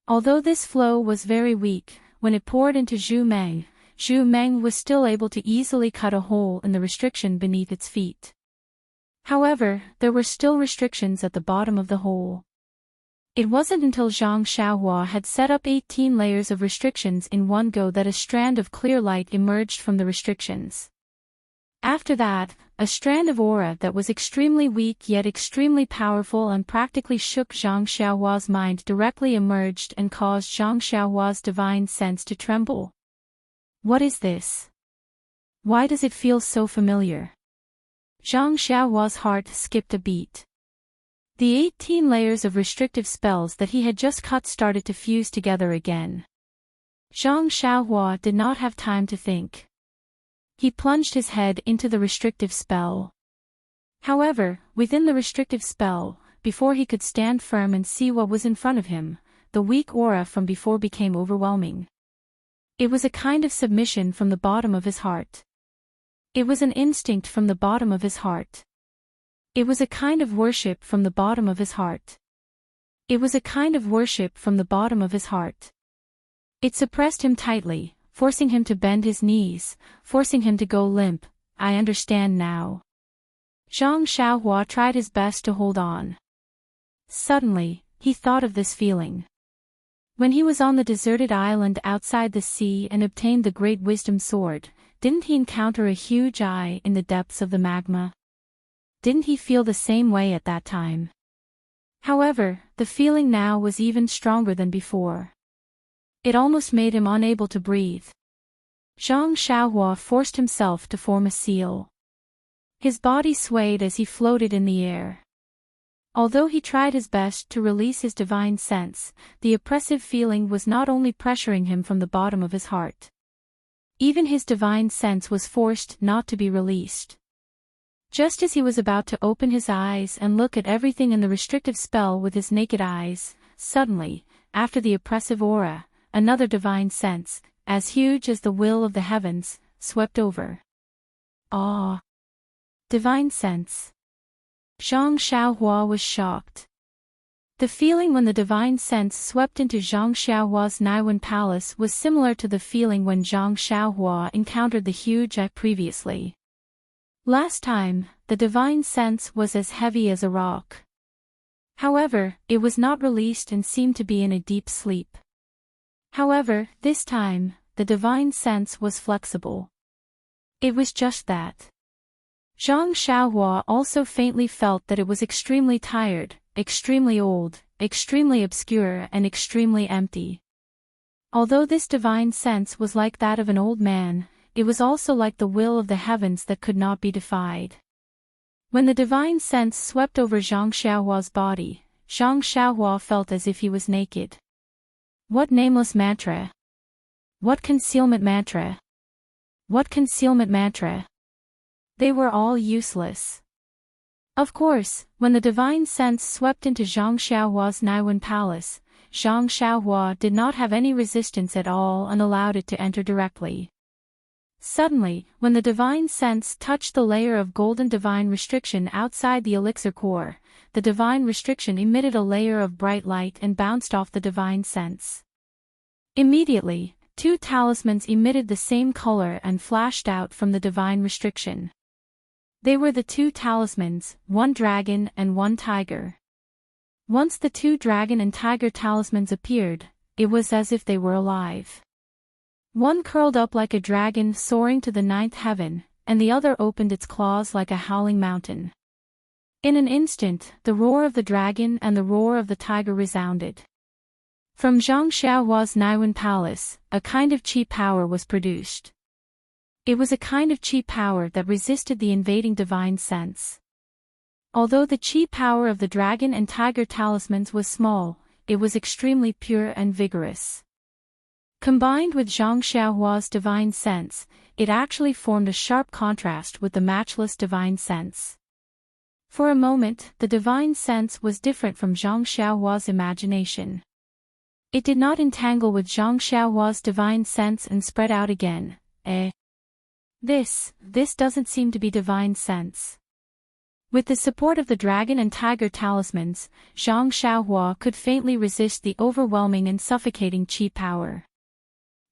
Although this flow was very weak, when it poured into Zhu Meng was still able to easily cut a hole in the restriction beneath its feet. However, there were still restrictions at the bottom of the hole. It wasn't until Zhang Xiaohua had set up 18 layers of restrictions in one go that a strand of clear light emerged from the restrictions. After that, a strand of aura that was extremely weak yet extremely powerful and practically shook Zhang Xiaohua's mind directly emerged and caused Zhang Xiaohua's divine sense to tremble. What is this? Why does it feel so familiar? Zhang Xiaohua's heart skipped a beat. The 18 layers of restrictive spells that he had just cut started to fuse together again. Zhang Xiaohua did not have time to think. He plunged his head into the restrictive spell. However, within the restrictive spell, before he could stand firm and see what was in front of him, the weak aura from before became overwhelming. It was a kind of submission from the bottom of his heart. It was an instinct from the bottom of his heart. It was a kind of worship from the bottom of his heart. It was a kind of worship from the bottom of his heart. It suppressed him tightly, forcing him to bend his knees, forcing him to go limp. I understand now. Zhang Xiaohua tried his best to hold on. Suddenly, he thought of this feeling. When he was on the deserted island outside the sea and obtained the Great Wisdom Sword, didn't he encounter a huge eye in the depths of the magma? Didn't he feel the same way at that time? However, the feeling now was even stronger than before. It almost made him unable to breathe. Zhang Xiaohua forced himself to form a seal. His body swayed as he floated in the air. Although he tried his best to release his divine sense, the oppressive feeling was not only pressuring him from the bottom of his heart. Even his divine sense was forced not to be released. Just as he was about to open his eyes and look at everything in the restrictive spell with his naked eyes, suddenly, after the oppressive aura, another divine sense, as huge as the will of the heavens, swept over. Awe. Divine sense. Zhang Xiaohua was shocked. The feeling when the divine sense swept into Zhang Xiaohua's Naiwan palace was similar to the feeling when Zhang Xiaohua encountered the huge eye previously. Last time, the divine sense was as heavy as a rock. However, it was not released and seemed to be in a deep sleep. However, this time, the divine sense was flexible. It was just that. Zhang Xiaohua also faintly felt that it was extremely tired, extremely old, extremely obscure and extremely empty. Although this divine sense was like that of an old man, it was also like the will of the heavens that could not be defied. When the divine sense swept over Zhang Xiaohua's body, Zhang Xiaohua felt as if he was naked. What nameless mantra? What concealment mantra? What concealment mantra? They were all useless. Of course, when the divine sense swept into Zhang Xiaohua's Naiwen palace, Zhang Xiaohua did not have any resistance at all and allowed it to enter directly. Suddenly, when the divine sense touched the layer of golden divine restriction outside the elixir core, the divine restriction emitted a layer of bright light and bounced off the divine sense. Immediately, two talismans emitted the same color and flashed out from the divine restriction. They were the two talismans, one dragon and one tiger. Once the two dragon and tiger talismans appeared, it was as if they were alive. One curled up like a dragon soaring to the ninth heaven, and the other opened its claws like a howling mountain. In an instant, the roar of the dragon and the roar of the tiger resounded. From Zhang Xiaohua's Naiwen palace, a kind of chi power was produced. It was a kind of chi power that resisted the invading divine sense. Although the chi power of the dragon and tiger talismans was small, it was extremely pure and vigorous. Combined with Zhang Xiaohua's divine sense, it actually formed a sharp contrast with the matchless divine sense. For a moment, the divine sense was different from Zhang Xiaohua's imagination. It did not entangle with Zhang Xiaohua's divine sense and spread out again. This doesn't seem to be divine sense. With the support of the dragon and tiger talismans, Zhang Xiaohua could faintly resist the overwhelming and suffocating chi power.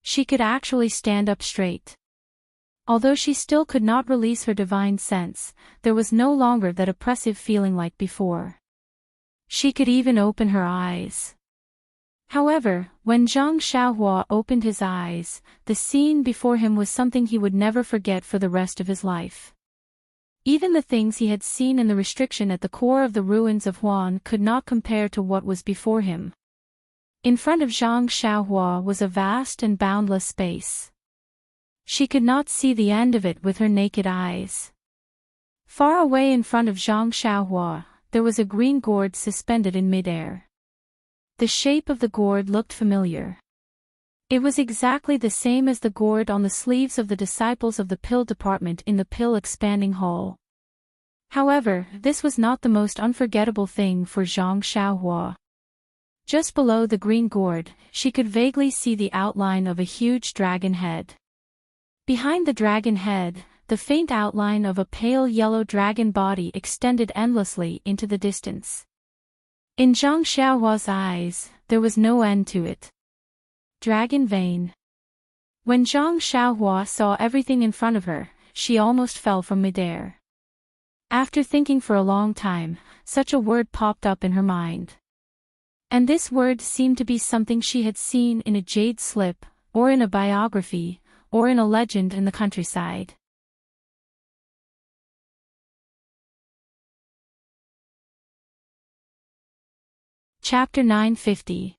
She could actually stand up straight. Although she still could not release her divine sense, there was no longer that oppressive feeling like before. She could even open her eyes. However, when Zhang Xiaohua opened his eyes, the scene before him was something he would never forget for the rest of his life. Even the things he had seen in the restriction at the core of the ruins of Huan could not compare to what was before him. In front of Zhang Xiaohua was a vast and boundless space. She could not see the end of it with her naked eyes. Far away in front of Zhang Xiaohua, there was a green gourd suspended in midair. The shape of the gourd looked familiar. It was exactly the same as the gourd on the sleeves of the disciples of the pill department in the pill expanding hall. However, this was not the most unforgettable thing for Zhang Xiaohua. Just below the green gourd, she could vaguely see the outline of a huge dragon head. Behind the dragon head, the faint outline of a pale yellow dragon body extended endlessly into the distance. In Zhang Xiaohua's eyes, there was no end to it. Dragon vein. When Zhang Xiaohua saw everything in front of her, she almost fell from midair. After thinking for a long time, such a word popped up in her mind. And this word seemed to be something she had seen in a jade slip, or in a biography, or in a legend in the countryside. Chapter 950.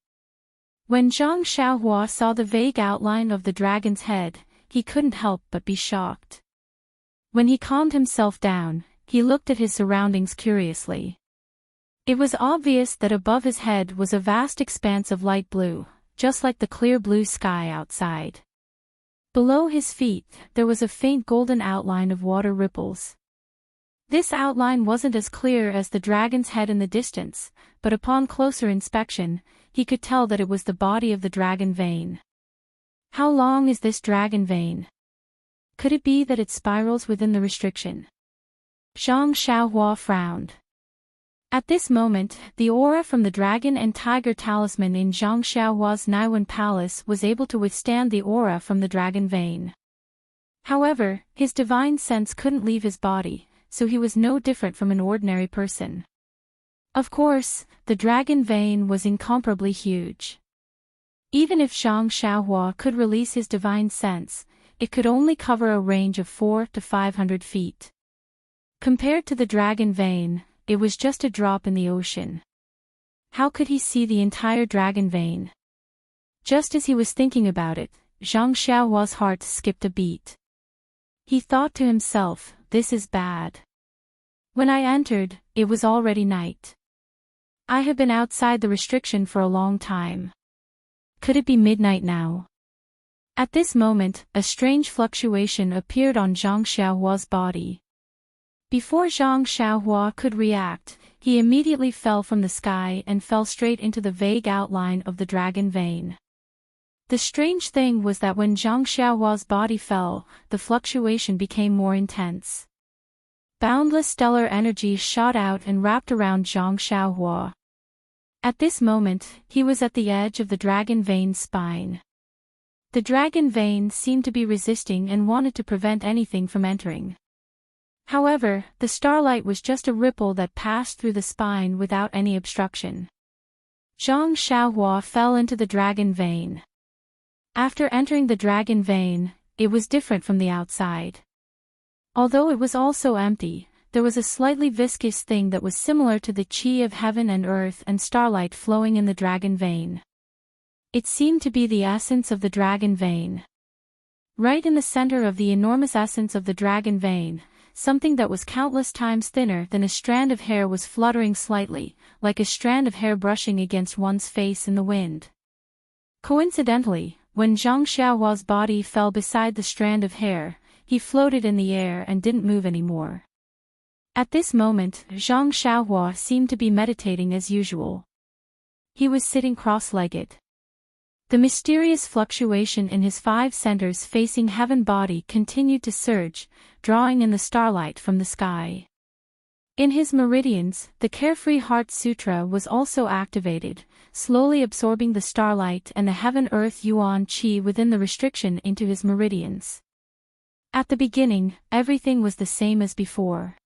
When Zhang Xiaohua saw the vague outline of the dragon's head, he couldn't help but be shocked. When he calmed himself down, he looked at his surroundings curiously. It was obvious that above his head was a vast expanse of light blue, just like the clear blue sky outside. Below his feet, there was a faint golden outline of water ripples. This outline wasn't as clear as the dragon's head in the distance, but upon closer inspection, he could tell that it was the body of the dragon vein. How long is this dragon vein? Could it be that it spirals within the restriction? Zhang Xiaohua frowned. At this moment, the aura from the dragon and tiger talisman in Zhang Xiaohua's Naiwen palace was able to withstand the aura from the dragon vein. However, his divine sense couldn't leave his body, so he was no different from an ordinary person. Of course, the dragon vein was incomparably huge. Even if Zhang Xiaohua could release his divine sense, it could only cover a range of 400 to 500 feet. Compared to the dragon vein, it was just a drop in the ocean. How could he see the entire dragon vein? Just as he was thinking about it, Zhang Xiaohua's heart skipped a beat. He thought to himself, this is bad. When I entered, it was already night. I have been outside the restriction for a long time. Could it be midnight now? At this moment, a strange fluctuation appeared on Zhang Xiaohua's body. Before Zhang Xiaohua could react, he immediately fell from the sky and fell straight into the vague outline of the dragon vein. The strange thing was that when Zhang Xiaohua's body fell, the fluctuation became more intense. Boundless stellar energy shot out and wrapped around Zhang Xiaohua. At this moment, he was at the edge of the dragon vein's spine. The dragon vein seemed to be resisting and wanted to prevent anything from entering. However, the starlight was just a ripple that passed through the spine without any obstruction. Zhang Xiaohua fell into the dragon vein. After entering the dragon vein, it was different from the outside. Although it was also empty, there was a slightly viscous thing that was similar to the qi of heaven and earth and starlight flowing in the dragon vein. It seemed to be the essence of the dragon vein. Right in the center of the enormous essence of the dragon vein, something that was countless times thinner than a strand of hair was fluttering slightly, like a strand of hair brushing against one's face in the wind. Coincidentally, when Zhang Xiaohua's body fell beside the strand of hair, he floated in the air and didn't move anymore. At this moment, Zhang Xiaohua seemed to be meditating as usual. He was sitting cross-legged. The mysterious fluctuation in his 5 centers facing heaven body continued to surge, drawing in the starlight from the sky. In his meridians, the Carefree Heart Sutra was also activated, slowly absorbing the starlight and the heaven-earth yuan qi within the restriction into his meridians. At the beginning, everything was the same as before.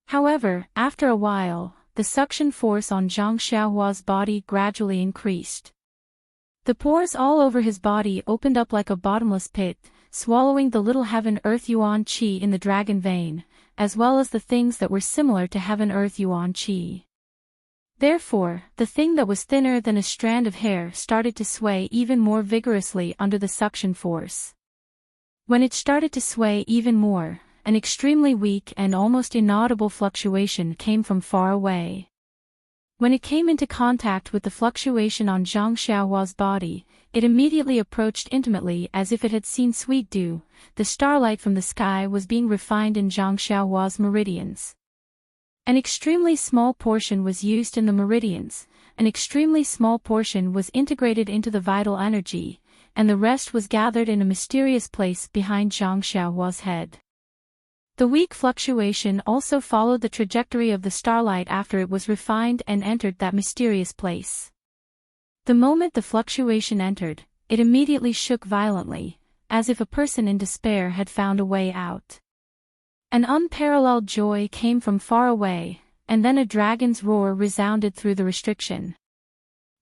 However, after a while, the suction force on Zhang Xiaohua's body gradually increased. The pores all over his body opened up like a bottomless pit, swallowing the little heaven-earth yuan qi in the dragon vein, as well as the things that were similar to heaven-earth yuan qi. Therefore, the thing that was thinner than a strand of hair started to sway even more vigorously under the suction force. When it started to sway even more, an extremely weak and almost inaudible fluctuation came from far away. When it came into contact with the fluctuation on Zhang Xiaohua's body, it immediately approached intimately as if it had seen sweet dew. The starlight from the sky was being refined in Zhang Xiaohua's meridians. An extremely small portion was used in the meridians, an extremely small portion was integrated into the vital energy, and the rest was gathered in a mysterious place behind Zhang Xiaohua's head. The weak fluctuation also followed the trajectory of the starlight after it was refined and entered that mysterious place. The moment the fluctuation entered, it immediately shook violently, as if a person in despair had found a way out. An unparalleled joy came from far away, and then a dragon's roar resounded through the restriction.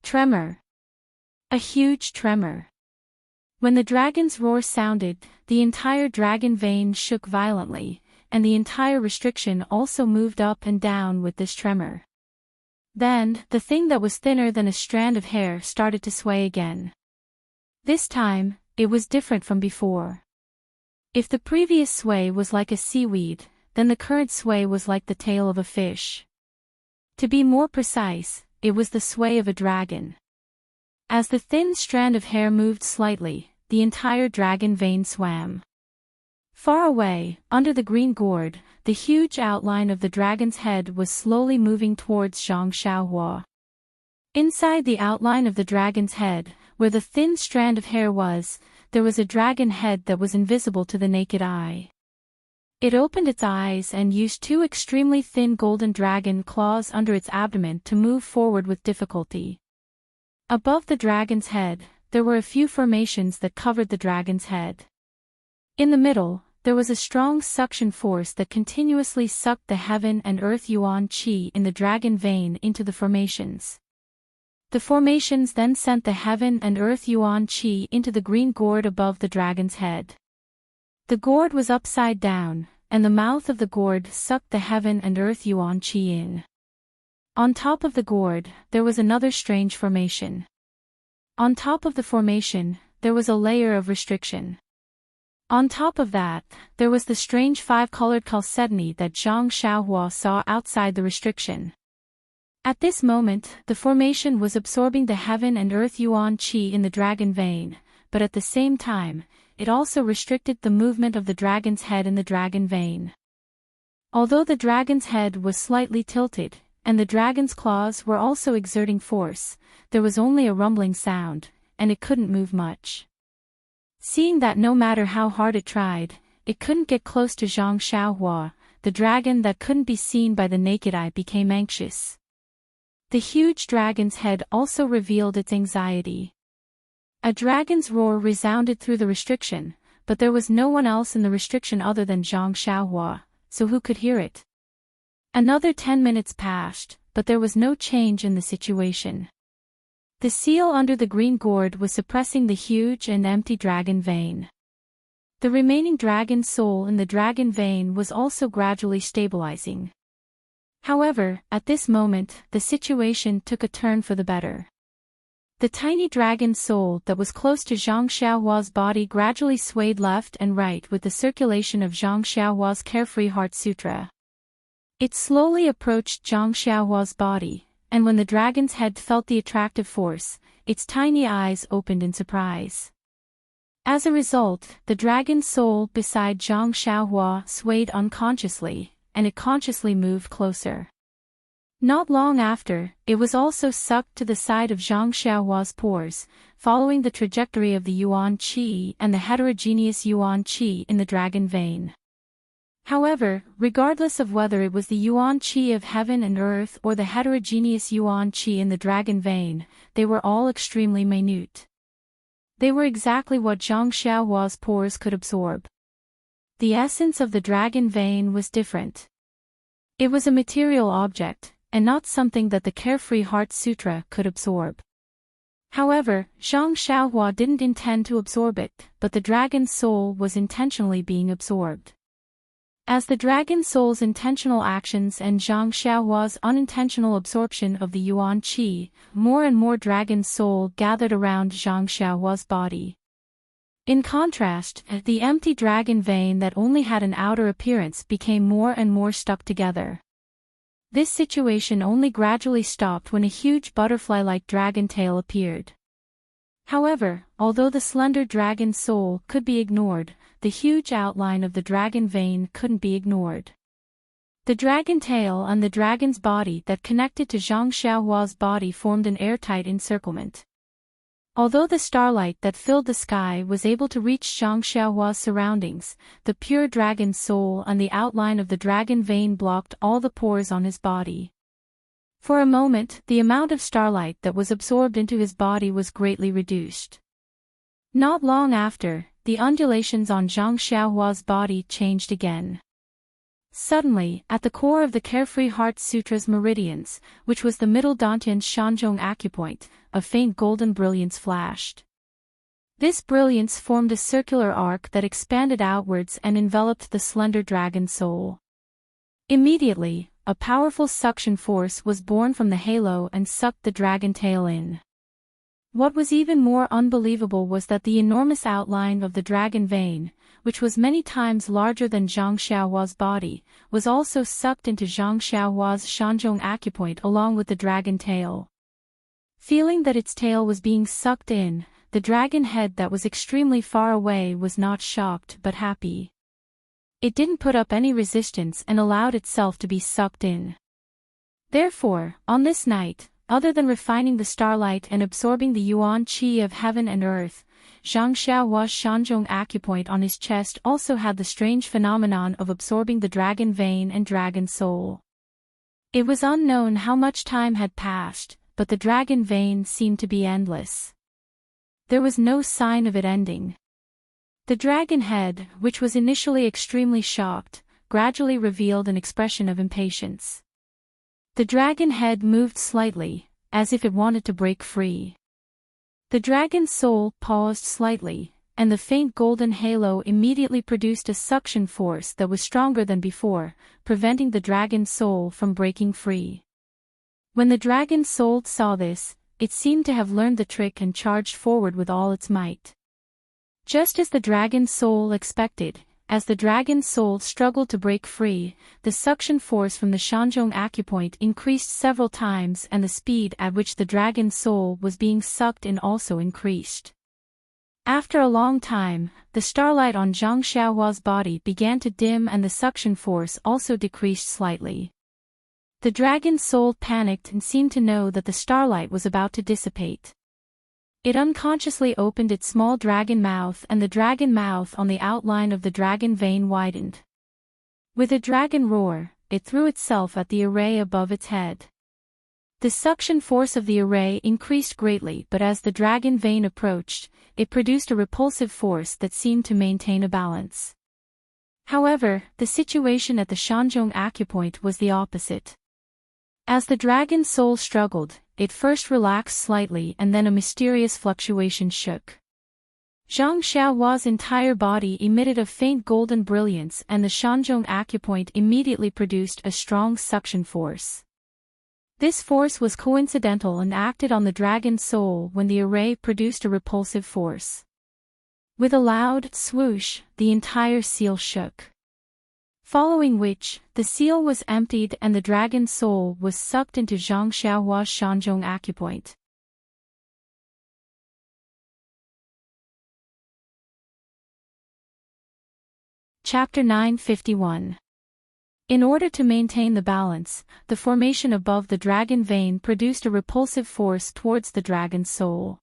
Tremor. A huge tremor. When the dragon's roar sounded, the entire dragon vein shook violently, and the entire restriction also moved up and down with this tremor. Then, the thing that was thinner than a strand of hair started to sway again. This time, it was different from before. If the previous sway was like a seaweed, then the current sway was like the tail of a fish. To be more precise, it was the sway of a dragon. As the thin strand of hair moved slightly, the entire dragon vein swam. Far away, under the green gourd, the huge outline of the dragon's head was slowly moving towards Zhang Xiaohua. Inside the outline of the dragon's head, where the thin strand of hair was, there was a dragon head that was invisible to the naked eye. It opened its eyes and used 2 extremely thin golden dragon claws under its abdomen to move forward with difficulty. Above the dragon's head, there were a few formations that covered the dragon's head. In the middle, there was a strong suction force that continuously sucked the heaven and earth yuan qi in the dragon vein into the formations. The formations then sent the heaven and earth yuan qi into the green gourd above the dragon's head. The gourd was upside down, and the mouth of the gourd sucked the heaven and earth yuan qi in. On top of the gourd, there was another strange formation. On top of the formation, there was a layer of restriction. On top of that, there was the strange five-colored chalcedony that Zhang Xiaohua saw outside the restriction. At this moment, the formation was absorbing the heaven and earth yuan qi in the dragon vein, but at the same time, it also restricted the movement of the dragon's head in the dragon vein. Although the dragon's head was slightly tilted, and the dragon's claws were also exerting force, there was only a rumbling sound, and it couldn't move much. Seeing that no matter how hard it tried, it couldn't get close to Zhang Xiaohua, the dragon that couldn't be seen by the naked eye became anxious. The huge dragon's head also revealed its anxiety. A dragon's roar resounded through the restriction, but there was no one else in the restriction other than Zhang Xiaohua, so who could hear it? Another 10 minutes passed, but there was no change in the situation. The seal under the green gourd was suppressing the huge and empty dragon vein. The remaining dragon soul in the dragon vein was also gradually stabilizing. However, at this moment, the situation took a turn for the better. The tiny dragon soul that was close to Zhang Xiaohua's body gradually swayed left and right with the circulation of Zhang Xiaohua's carefree heart sutra. It slowly approached Zhang Xiaohua's body, and when the dragon's head felt the attractive force, its tiny eyes opened in surprise. As a result, the dragon soul beside Zhang Xiaohua swayed unconsciously, and it consciously moved closer. Not long after, it was also sucked to the side of Zhang Xiaohua's pores, following the trajectory of the yuan qi and the heterogeneous yuan qi in the dragon vein. However, regardless of whether it was the yuan qi of heaven and earth or the heterogeneous yuan qi in the dragon vein, they were all extremely minute. They were exactly what Zhang Xiaohua's pores could absorb. The essence of the dragon vein was different. It was a material object, and not something that the Carefree Heart Sutra could absorb. However, Zhang Xiaohua didn't intend to absorb it, but the dragon soul was intentionally being absorbed. As the dragon soul's intentional actions and Zhang Xiaohua's unintentional absorption of the yuan qi, more and more dragon soul gathered around Zhang Xiaohua's body. In contrast, the empty dragon vein that only had an outer appearance became more and more stuck together. This situation only gradually stopped when a huge butterfly-like dragon tail appeared. However, although the slender dragon soul could be ignored, the huge outline of the dragon vein couldn't be ignored. The dragon tail and the dragon's body that connected to Zhang Xiaohua's body formed an airtight encirclement. Although the starlight that filled the sky was able to reach Zhang Xiaohua's surroundings, the pure dragon soul and the outline of the dragon vein blocked all the pores on his body. For a moment, the amount of starlight that was absorbed into his body was greatly reduced. Not long after, the undulations on Zhang Xiaohua's body changed again. Suddenly, at the core of the Carefree Heart Sutra's meridians, which was the middle Dantian's Shanzhong acupoint, a faint golden brilliance flashed. This brilliance formed a circular arc that expanded outwards and enveloped the slender dragon soul. Immediately, a powerful suction force was born from the halo and sucked the dragon tail in. What was even more unbelievable was that the enormous outline of the dragon vein, which was many times larger than Zhang Xiaohua's body, was also sucked into Zhang Xiaohua's Shanzhong acupoint along with the dragon tail. Feeling that its tail was being sucked in, the dragon head that was extremely far away was not shocked but happy. It didn't put up any resistance and allowed itself to be sucked in. Therefore, on this night, other than refining the starlight and absorbing the yuan qi of heaven and earth, Zhang Xiaohua's Shanzhong acupoint on his chest also had the strange phenomenon of absorbing the dragon vein and dragon soul. It was unknown how much time had passed, but the dragon vein seemed to be endless. There was no sign of it ending. The dragon head, which was initially extremely shocked, gradually revealed an expression of impatience. The dragon head moved slightly, as if it wanted to break free. The dragon's soul paused slightly, and the faint golden halo immediately produced a suction force that was stronger than before, preventing the dragon's soul from breaking free. When the dragon's soul saw this, it seemed to have learned the trick and charged forward with all its might. Just as the dragon's soul expected, as the dragon's soul struggled to break free, the suction force from the Shanzhong acupoint increased several times and the speed at which the dragon's soul was being sucked in also increased. After a long time, the starlight on Zhang Xiaohua's body began to dim and the suction force also decreased slightly. The dragon's soul panicked and seemed to know that the starlight was about to dissipate. It unconsciously opened its small dragon mouth and the dragon mouth on the outline of the dragon vein widened. With a dragon roar, it threw itself at the array above its head. The suction force of the array increased greatly, but as the dragon vein approached, it produced a repulsive force that seemed to maintain a balance. However, the situation at the Shanzhong acupoint was the opposite. As the dragon's soul struggled, it first relaxed slightly and then a mysterious fluctuation shook. Zhang Xiaohua's entire body emitted a faint golden brilliance and the Shanzhong acupoint immediately produced a strong suction force. This force was coincidental and acted on the dragon's soul when the array produced a repulsive force. With a loud swoosh, the entire seal shook. Following which, the seal was emptied and the dragon's soul was sucked into Zhang Xiaohua's Shanzhong acupoint. Chapter 951. In order to maintain the balance, the formation above the dragon vein produced a repulsive force towards the dragon's soul.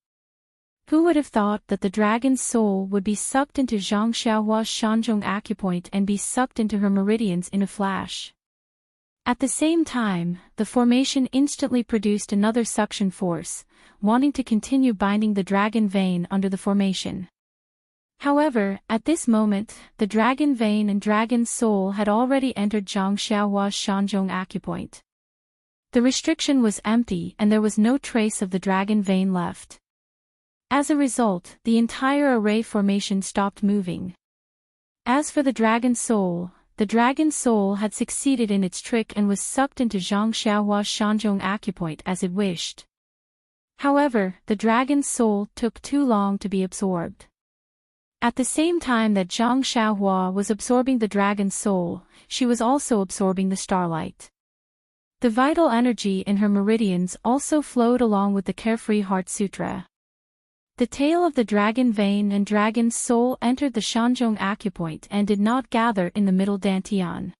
Who would have thought that the dragon's soul would be sucked into Zhang Xiaohua's Shanzhong acupoint and be sucked into her meridians in a flash? At the same time, the formation instantly produced another suction force, wanting to continue binding the dragon vein under the formation. However, at this moment, the dragon vein and dragon's soul had already entered Zhang Xiaohua's Shanzhong acupoint. The restriction was empty and there was no trace of the dragon vein left. As a result, the entire array formation stopped moving. As for the dragon's soul had succeeded in its trick and was sucked into Zhang Xiaohua's Shanzhong acupoint as it wished. However, the dragon's soul took too long to be absorbed. At the same time that Zhang Xiaohua was absorbing the dragon's soul, she was also absorbing the starlight. The vital energy in her meridians also flowed along with the Carefree Heart Sutra. The tail of the dragon vein and dragon's soul entered the Shanzhong acupoint and did not gather in the middle dantian.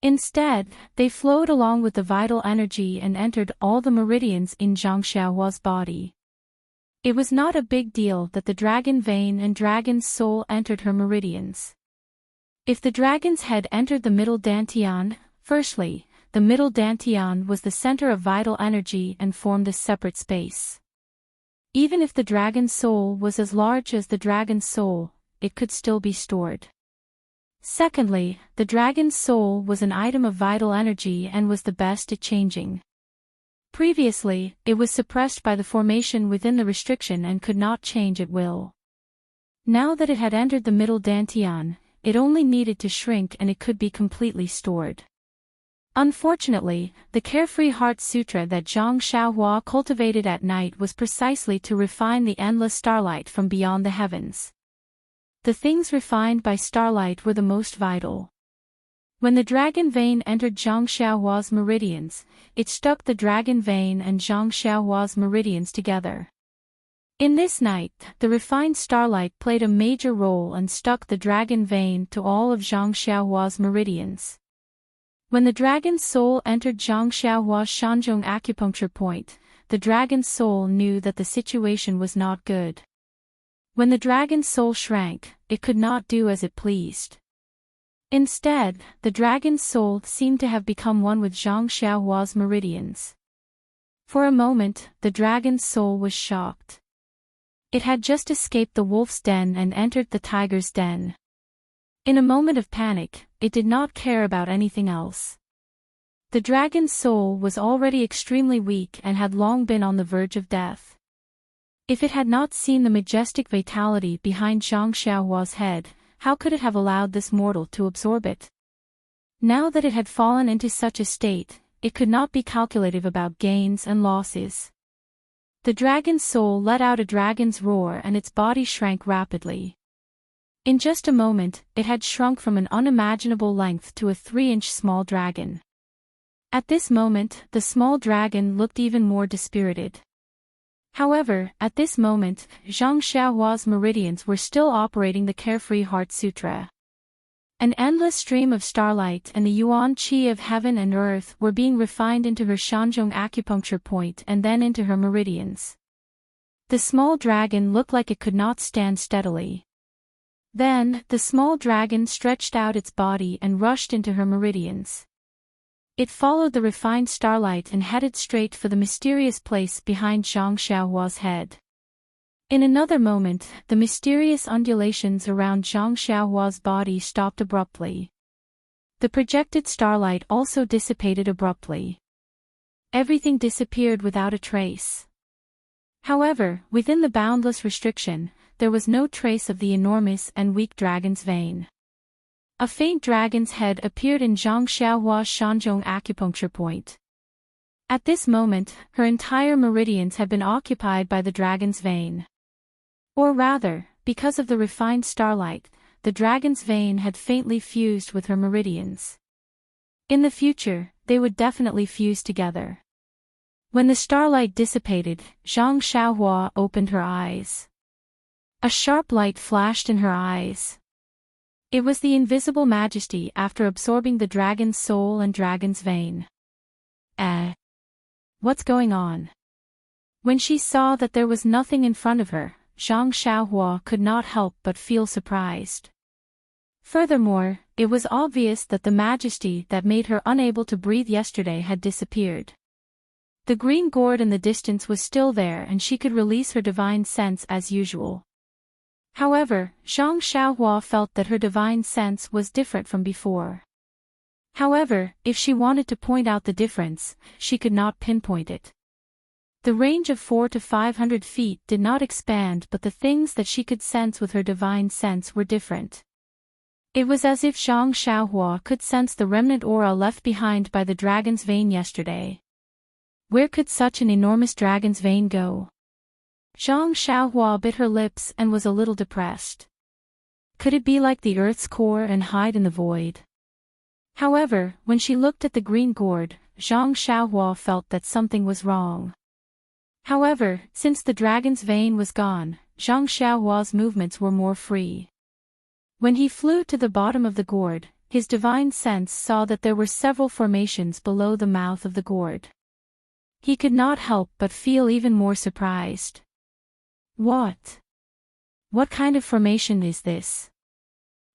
Instead, they flowed along with the vital energy and entered all the meridians in Zhang Xiaohua's body. It was not a big deal that the dragon vein and dragon's soul entered her meridians. If the dragon's head entered the middle dantian, firstly, the middle dantian was the center of vital energy and formed a separate space. Even if the dragon's soul was as large as the dragon's soul, it could still be stored. Secondly, the dragon's soul was an item of vital energy and was the best at changing. Previously, it was suppressed by the formation within the restriction and could not change at will. Now that it had entered the middle dantian, it only needed to shrink and it could be completely stored. Unfortunately, the Carefree Heart Sutra that Zhang Xiaohua cultivated at night was precisely to refine the endless starlight from beyond the heavens. The things refined by starlight were the most vital. When the dragon vein entered Zhang Xiaohua's meridians, it stuck the dragon vein and Zhang Xiaohua's meridians together. In this night, the refined starlight played a major role and stuck the dragon vein to all of Zhang Xiaohua's meridians. When the dragon's soul entered Zhang Xiaohua's Shanzhong acupuncture point, the dragon's soul knew that the situation was not good. When the dragon's soul shrank, it could not do as it pleased. Instead, the dragon's soul seemed to have become one with Zhang Xiaohua's meridians. For a moment, the dragon's soul was shocked. It had just escaped the wolf's den and entered the tiger's den. In a moment of panic, it did not care about anything else. The dragon's soul was already extremely weak and had long been on the verge of death. If it had not seen the majestic vitality behind Zhang Xiaohua's head, how could it have allowed this mortal to absorb it? Now that it had fallen into such a state, it could not be calculative about gains and losses. The dragon's soul let out a dragon's roar and its body shrank rapidly. In just a moment, it had shrunk from an unimaginable length to a 3-inch small dragon. At this moment, the small dragon looked even more dispirited. However, at this moment, Zhang Xiaohua's meridians were still operating the Carefree Heart Sutra. An endless stream of starlight and the yuan qi of heaven and earth were being refined into her Shanzhong acupuncture point and then into her meridians. The small dragon looked like it could not stand steadily. Then, the small dragon stretched out its body and rushed into her meridians. It followed the refined starlight and headed straight for the mysterious place behind Zhang Xiaohua's head. In another moment, the mysterious undulations around Zhang Xiaohua's body stopped abruptly. The projected starlight also dissipated abruptly. Everything disappeared without a trace. However, within the boundless restriction, there was no trace of the enormous and weak dragon's vein. A faint dragon's head appeared in Zhang Xiaohua's Shanzhong acupuncture point. At this moment, her entire meridians had been occupied by the dragon's vein. Or rather, because of the refined starlight, the dragon's vein had faintly fused with her meridians. In the future, they would definitely fuse together. When the starlight dissipated, Zhang Xiaohua opened her eyes. A sharp light flashed in her eyes. It was the invisible majesty after absorbing the dragon's soul and dragon's vein. What's going on? When she saw that there was nothing in front of her, Zhang Xiaohua could not help but feel surprised. Furthermore, it was obvious that the majesty that made her unable to breathe yesterday had disappeared. The green gourd in the distance was still there and she could release her divine sense as usual. However, Zhang Xiaohua felt that her divine sense was different from before. However, if she wanted to point out the difference, she could not pinpoint it. The range of 400 to 500 feet did not expand, but the things that she could sense with her divine sense were different. It was as if Zhang Xiaohua could sense the remnant aura left behind by the dragon's vein yesterday. Where could such an enormous dragon's vein go? Zhang Xiaohua bit her lips and was a little depressed. Could it be like the earth's core and hide in the void? However, when she looked at the green gourd, Zhang Xiaohua felt that something was wrong. However, since the dragon's vein was gone, Zhang Xiaohua's movements were more free. When he flew to the bottom of the gourd, his divine sense saw that there were several formations below the mouth of the gourd. He could not help but feel even more surprised. What kind of formation is this?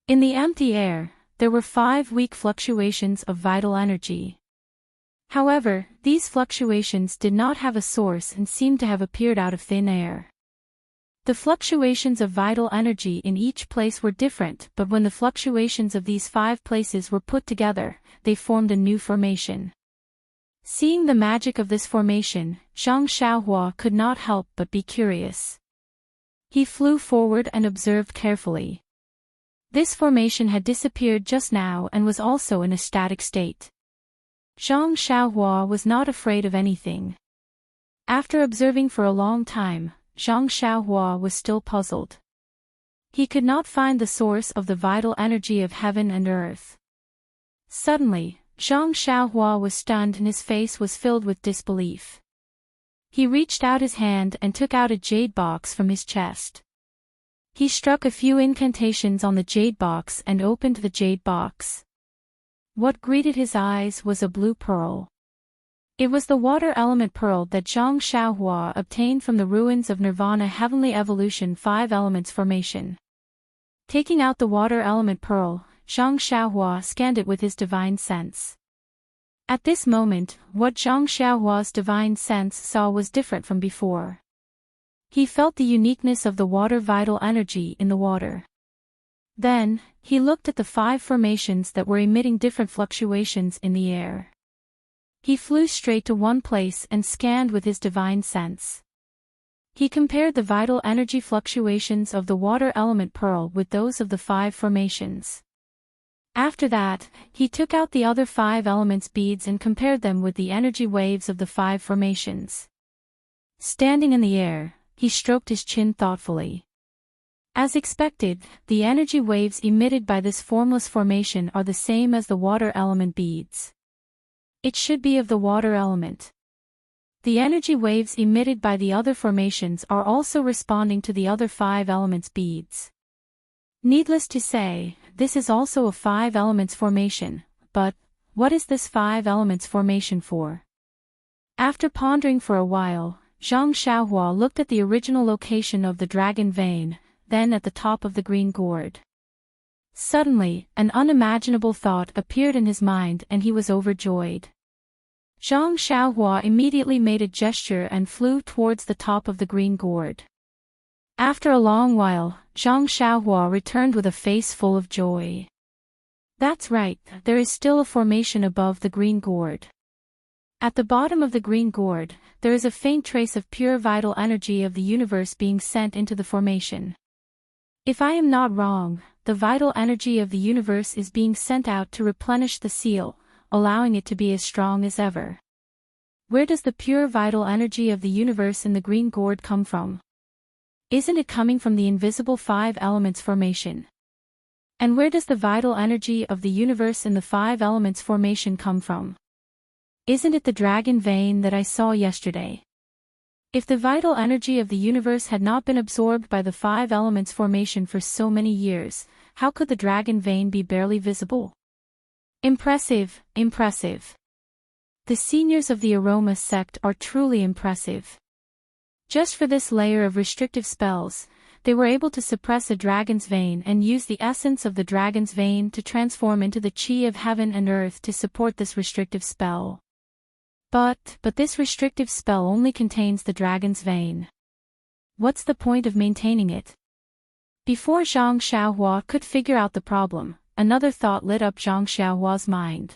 In the empty air, there were 5 weak fluctuations of vital energy. However, these fluctuations did not have a source and seemed to have appeared out of thin air. The fluctuations of vital energy in each place were different, but when the fluctuations of these 5 places were put together, they formed a new formation. Seeing the magic of this formation, Zhang Xiaohua could not help but be curious. He flew forward and observed carefully. This formation had disappeared just now and was also in a static state. Zhang Xiaohua was not afraid of anything. After observing for a long time, Zhang Xiaohua was still puzzled. He could not find the source of the vital energy of heaven and earth. Suddenly, Zhang Xiaohua was stunned and his face was filled with disbelief. He reached out his hand and took out a jade box from his chest. He struck a few incantations on the jade box and opened the jade box. What greeted his eyes was a blue pearl. It was the water element pearl that Zhang Xiaohua obtained from the ruins of Nirvana Heavenly Evolution 5 Elements Formation. Taking out the water element pearl, Zhang Xiaohua scanned it with his divine sense. At this moment, what Zhang Xiaohua's divine sense saw was different from before. He felt the uniqueness of the water vital energy in the water. Then, he looked at the 5 formations that were emitting different fluctuations in the air. He flew straight to one place and scanned with his divine sense. He compared the vital energy fluctuations of the water element pearl with those of the 5 formations. After that, he took out the other 5 elements beads and compared them with the energy waves of the 5 formations. Standing in the air, he stroked his chin thoughtfully. As expected, the energy waves emitted by this formless formation are the same as the water element beads. It should be of the water element. The energy waves emitted by the other formations are also responding to the other 5 elements beads. Needless to say, this is also a 5 elements formation, but what is this 5 elements formation for? After pondering for a while, Zhang Xiaohua looked at the original location of the dragon vein, then at the top of the green gourd. Suddenly, an unimaginable thought appeared in his mind and he was overjoyed. Zhang Xiaohua immediately made a gesture and flew towards the top of the green gourd. After a long while, Zhang Xiaohua returned with a face full of joy. That's right, there is still a formation above the green gourd. At the bottom of the green gourd, there is a faint trace of pure vital energy of the universe being sent into the formation. If I am not wrong, the vital energy of the universe is being sent out to replenish the seal, allowing it to be as strong as ever. Where does the pure vital energy of the universe in the green gourd come from? Isn't it coming from the invisible 5 elements formation? And where does the vital energy of the universe in the 5 elements formation come from? Isn't it the dragon vein that I saw yesterday? If the vital energy of the universe had not been absorbed by the 5 elements formation for so many years, how could the dragon vein be barely visible? Impressive, impressive. The seniors of the aroma sect are truly impressive. Just for this layer of restrictive spells, they were able to suppress a dragon's vein and use the essence of the dragon's vein to transform into the chi of heaven and earth to support this restrictive spell. But this restrictive spell only contains the dragon's vein. What's the point of maintaining it? Before Zhang Xiaohua could figure out the problem, another thought lit up Zhang Xiaohua's mind.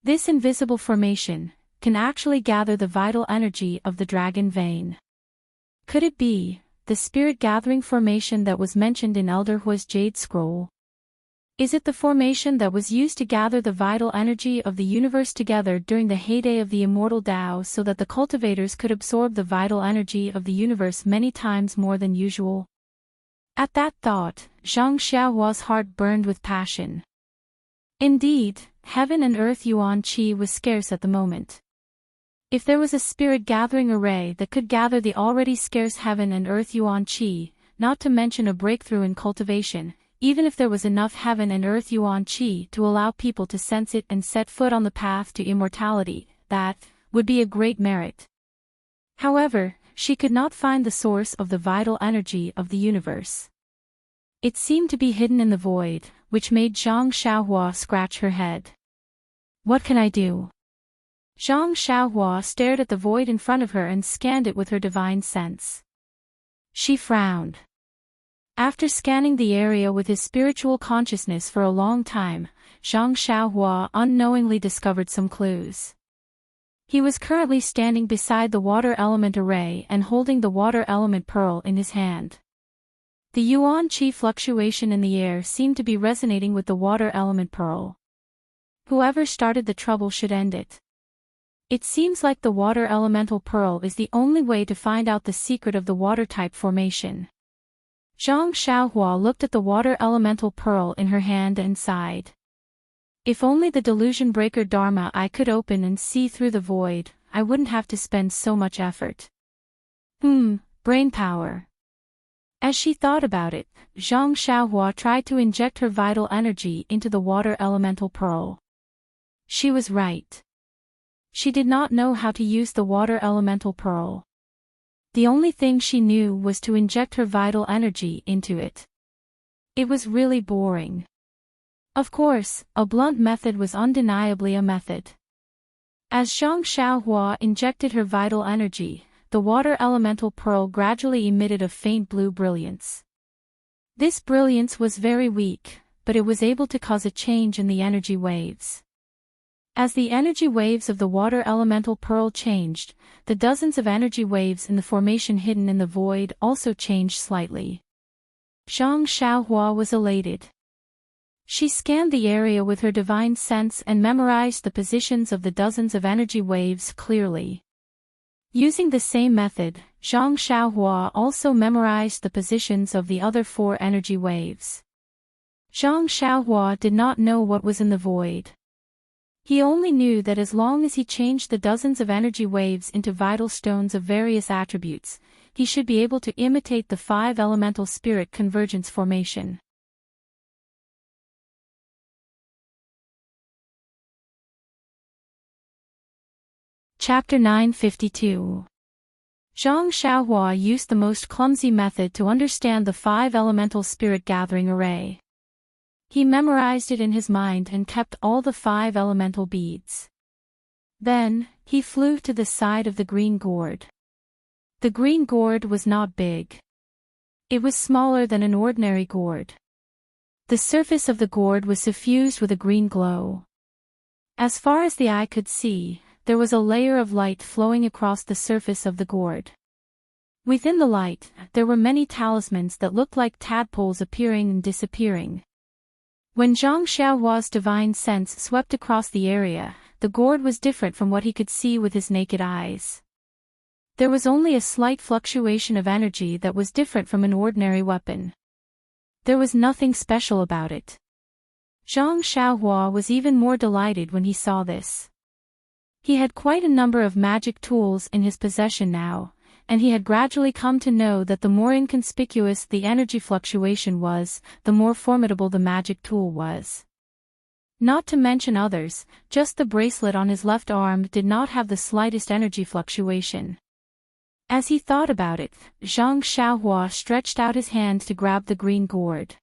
This invisible formation can actually gather the vital energy of the dragon vein. Could it be the spirit gathering formation that was mentioned in Elder Hua's Jade Scroll? Is it the formation that was used to gather the vital energy of the universe together during the heyday of the immortal Tao so that the cultivators could absorb the vital energy of the universe many times more than usual? At that thought, Zhang Xiaohua's heart burned with passion. Indeed, heaven and earth yuan qi was scarce at the moment. If there was a spirit gathering array that could gather the already scarce heaven and earth yuan qi, not to mention a breakthrough in cultivation, even if there was enough heaven and earth yuan qi to allow people to sense it and set foot on the path to immortality, that would be a great merit. However, she could not find the source of the vital energy of the universe. It seemed to be hidden in the void, which made Zhang Xiaohua scratch her head. What can I do? Zhang Xiaohua stared at the void in front of her and scanned it with her divine sense. She frowned. After scanning the area with his spiritual consciousness for a long time, Zhang Xiaohua unknowingly discovered some clues. He was currently standing beside the water element array and holding the water element pearl in his hand. The yuan qi fluctuation in the air seemed to be resonating with the water element pearl. Whoever started the trouble should end it. It seems like the water elemental pearl is the only way to find out the secret of the water type formation. Zhang Xiaohua looked at the water elemental pearl in her hand and sighed. If only the delusion breaker Dharma I could open and see through the void, I wouldn't have to spend so much effort. Brain power. As she thought about it, Zhang Xiaohua tried to inject her vital energy into the water elemental pearl. She was right. She did not know how to use the water elemental pearl. The only thing she knew was to inject her vital energy into it. It was really boring. Of course, a blunt method was undeniably a method. As Zhang Xiaohua injected her vital energy, the water elemental pearl gradually emitted a faint blue brilliance. This brilliance was very weak, but it was able to cause a change in the energy waves. As the energy waves of the water elemental pearl changed, the dozens of energy waves in the formation hidden in the void also changed slightly. Zhang Xiaohua was elated. She scanned the area with her divine sense and memorized the positions of the dozens of energy waves clearly. Using the same method, Zhang Xiaohua also memorized the positions of the other 4 energy waves. Zhang Xiaohua did not know what was in the void. He only knew that as long as he changed the dozens of energy waves into vital stones of various attributes, he should be able to imitate the 5 elemental spirit convergence formation. Chapter 952. Zhang Xiaohua used the most clumsy method to understand the 5 elemental spirit gathering array. He memorized it in his mind and kept all the 5 elemental beads. Then, he flew to the side of the green gourd. The green gourd was not big. It was smaller than an ordinary gourd. The surface of the gourd was suffused with a green glow. As far as the eye could see, there was a layer of light flowing across the surface of the gourd. Within the light, there were many talismans that looked like tadpoles appearing and disappearing. When Zhang Xiaohua's divine sense swept across the area, the gourd was different from what he could see with his naked eyes. There was only a slight fluctuation of energy that was different from an ordinary weapon. There was nothing special about it. Zhang Xiaohua was even more delighted when he saw this. He had quite a number of magic tools in his possession now, and he had gradually come to know that the more inconspicuous the energy fluctuation was, the more formidable the magic tool was. Not to mention others, just the bracelet on his left arm did not have the slightest energy fluctuation. As he thought about it, Zhang Xiaohua stretched out his hand to grab the green gourd.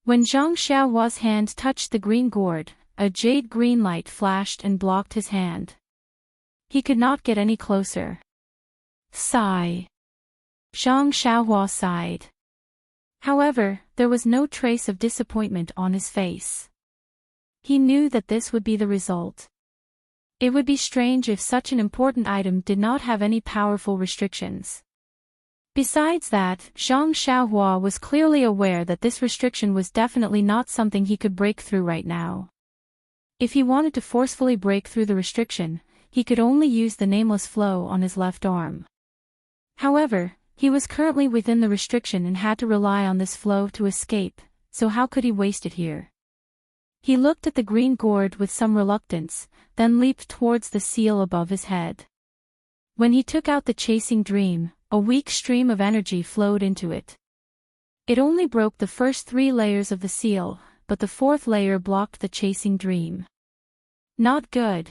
When Zhang Xiaohua's hand touched the green gourd, a jade green light flashed and blocked his hand. He could not get any closer. Sigh. Zhang Xiaohua sighed. However, there was no trace of disappointment on his face. He knew that this would be the result. It would be strange if such an important item did not have any powerful restrictions. Besides that, Zhang Xiaohua was clearly aware that this restriction was definitely not something he could break through right now. If he wanted to forcefully break through the restriction, he could only use the nameless flow on his left arm. However, he was currently within the restriction and had to rely on this flow to escape, so how could he waste it here? He looked at the green gourd with some reluctance, then leaped towards the seal above his head. When he took out the chasing dream, a weak stream of energy flowed into it. It only broke the first 3 layers of the seal, but the 4th layer blocked the chasing dream. Not good.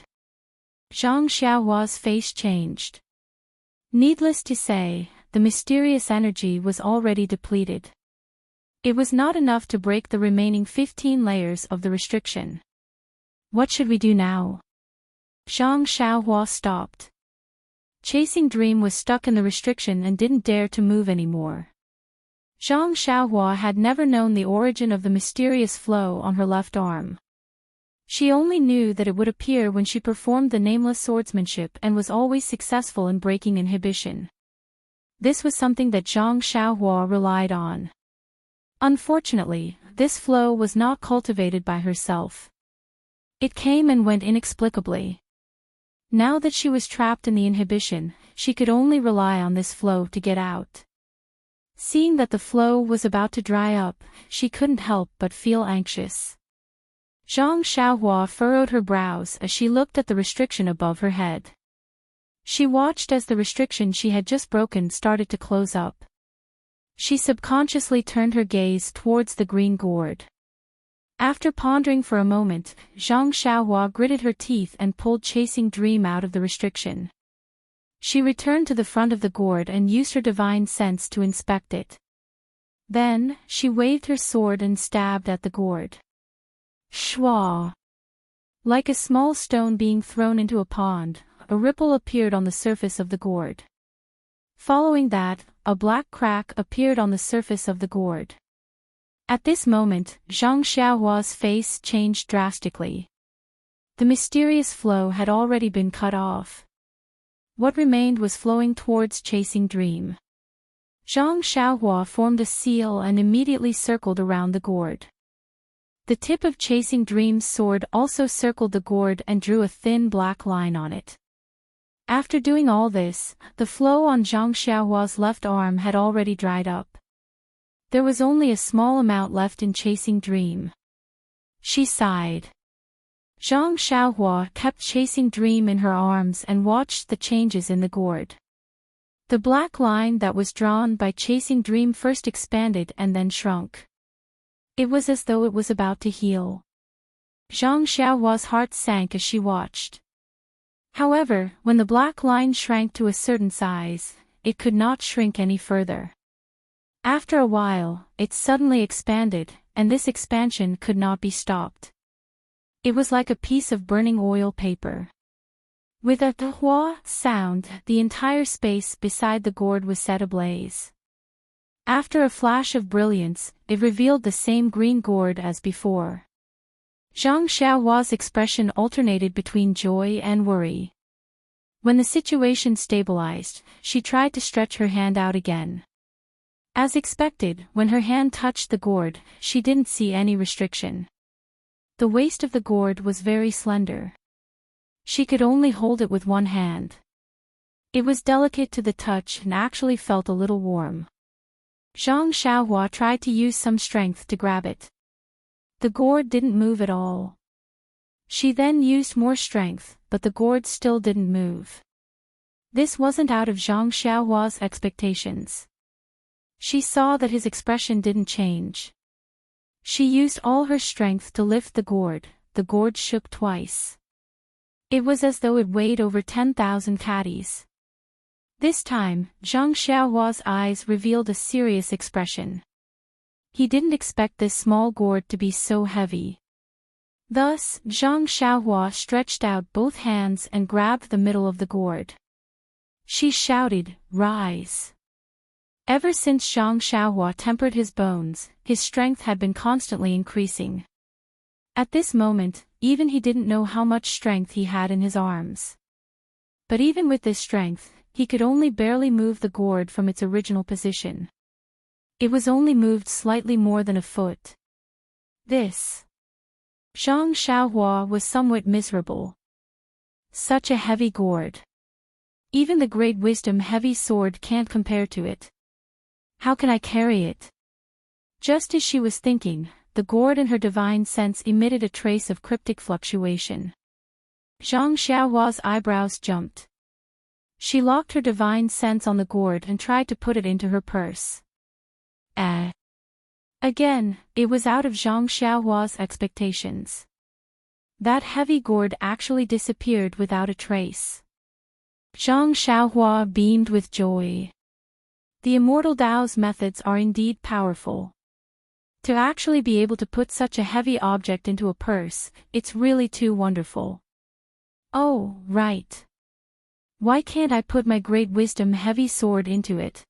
Zhang Xiaohua's face changed. Needless to say, the mysterious energy was already depleted. It was not enough to break the remaining 15 layers of the restriction. What should we do now? Zhang Xiaohua stopped. Chasing Dream was stuck in the restriction and didn't dare to move anymore. Zhang Xiaohua had never known the origin of the mysterious flow on her left arm. She only knew that it would appear when she performed the nameless swordsmanship and was always successful in breaking inhibition. This was something that Zhang Xiaohua relied on. Unfortunately, this flow was not cultivated by herself. It came and went inexplicably. Now that she was trapped in the inhibition, she could only rely on this flow to get out. Seeing that the flow was about to dry up, she couldn't help but feel anxious. Zhang Xiaohua furrowed her brows as she looked at the restriction above her head. She watched as the restriction she had just broken started to close up. She subconsciously turned her gaze towards the green gourd. After pondering for a moment, Zhang Xiaohua gritted her teeth and pulled Chasing Dream out of the restriction. She returned to the front of the gourd and used her divine sense to inspect it. Then, she waved her sword and stabbed at the gourd. Shwa! Like a small stone being thrown into a pond, a ripple appeared on the surface of the gourd. Following that, a black crack appeared on the surface of the gourd. At this moment, Zhang Xiaohua's face changed drastically. The mysterious flow had already been cut off. What remained was flowing towards Chasing Dream. Zhang Xiaohua formed a seal and immediately circled around the gourd. The tip of Chasing Dream's sword also circled the gourd and drew a thin black line on it. After doing all this, the flow on Zhang Xiaohua's left arm had already dried up. There was only a small amount left in chasing Dream. She sighed. Zhang Xiaohua kept chasing Dream in her arms and watched the changes in the gourd. The black line that was drawn by chasing Dream first expanded and then shrunk. It was as though it was about to heal. Zhang Xiaohua's heart sank as she watched. However, when the black line shrank to a certain size, it could not shrink any further. After a while, it suddenly expanded, and this expansion could not be stopped. It was like a piece of burning oil paper. With a "hua" sound, the entire space beside the gourd was set ablaze. After a flash of brilliance, it revealed the same green gourd as before. Zhang Xiaohua's expression alternated between joy and worry. When the situation stabilized, she tried to stretch her hand out again. As expected, when her hand touched the gourd, she didn't see any restriction. The waist of the gourd was very slender. She could only hold it with one hand. It was delicate to the touch and actually felt a little warm. Zhang Xiaohua tried to use some strength to grab it. The gourd didn't move at all. She then used more strength, but the gourd still didn't move. This wasn't out of Zhang Xiaohua's expectations. She saw that his expression didn't change. She used all her strength to lift the gourd shook twice. It was as though it weighed over 10,000 catties. This time, Zhang Xiaohua's eyes revealed a serious expression. He didn't expect this small gourd to be so heavy. Thus, Zhang Xiaohua stretched out both hands and grabbed the middle of the gourd. She shouted, "Rise!" Ever since Zhang Xiaohua tempered his bones, his strength had been constantly increasing. At this moment, even he didn't know how much strength he had in his arms. But even with this strength, he could only barely move the gourd from its original position. It was only moved slightly more than a foot. Zhang Xiaohua was somewhat miserable. Such a heavy gourd. Even the great wisdom heavy sword can't compare to it. How can I carry it? Just as she was thinking, the gourd in her divine sense emitted a trace of cryptic fluctuation. Zhang Xiaohua's eyebrows jumped. She locked her divine sense on the gourd and tried to put it into her purse. Again, it was out of Zhang Xiaohua's expectations. That heavy gourd actually disappeared without a trace. Zhang Xiaohua beamed with joy. The Immortal Tao's methods are indeed powerful. To actually be able to put such a heavy object into a purse, it's really too wonderful. Oh, right. Why can't I put my great wisdom heavy sword into it?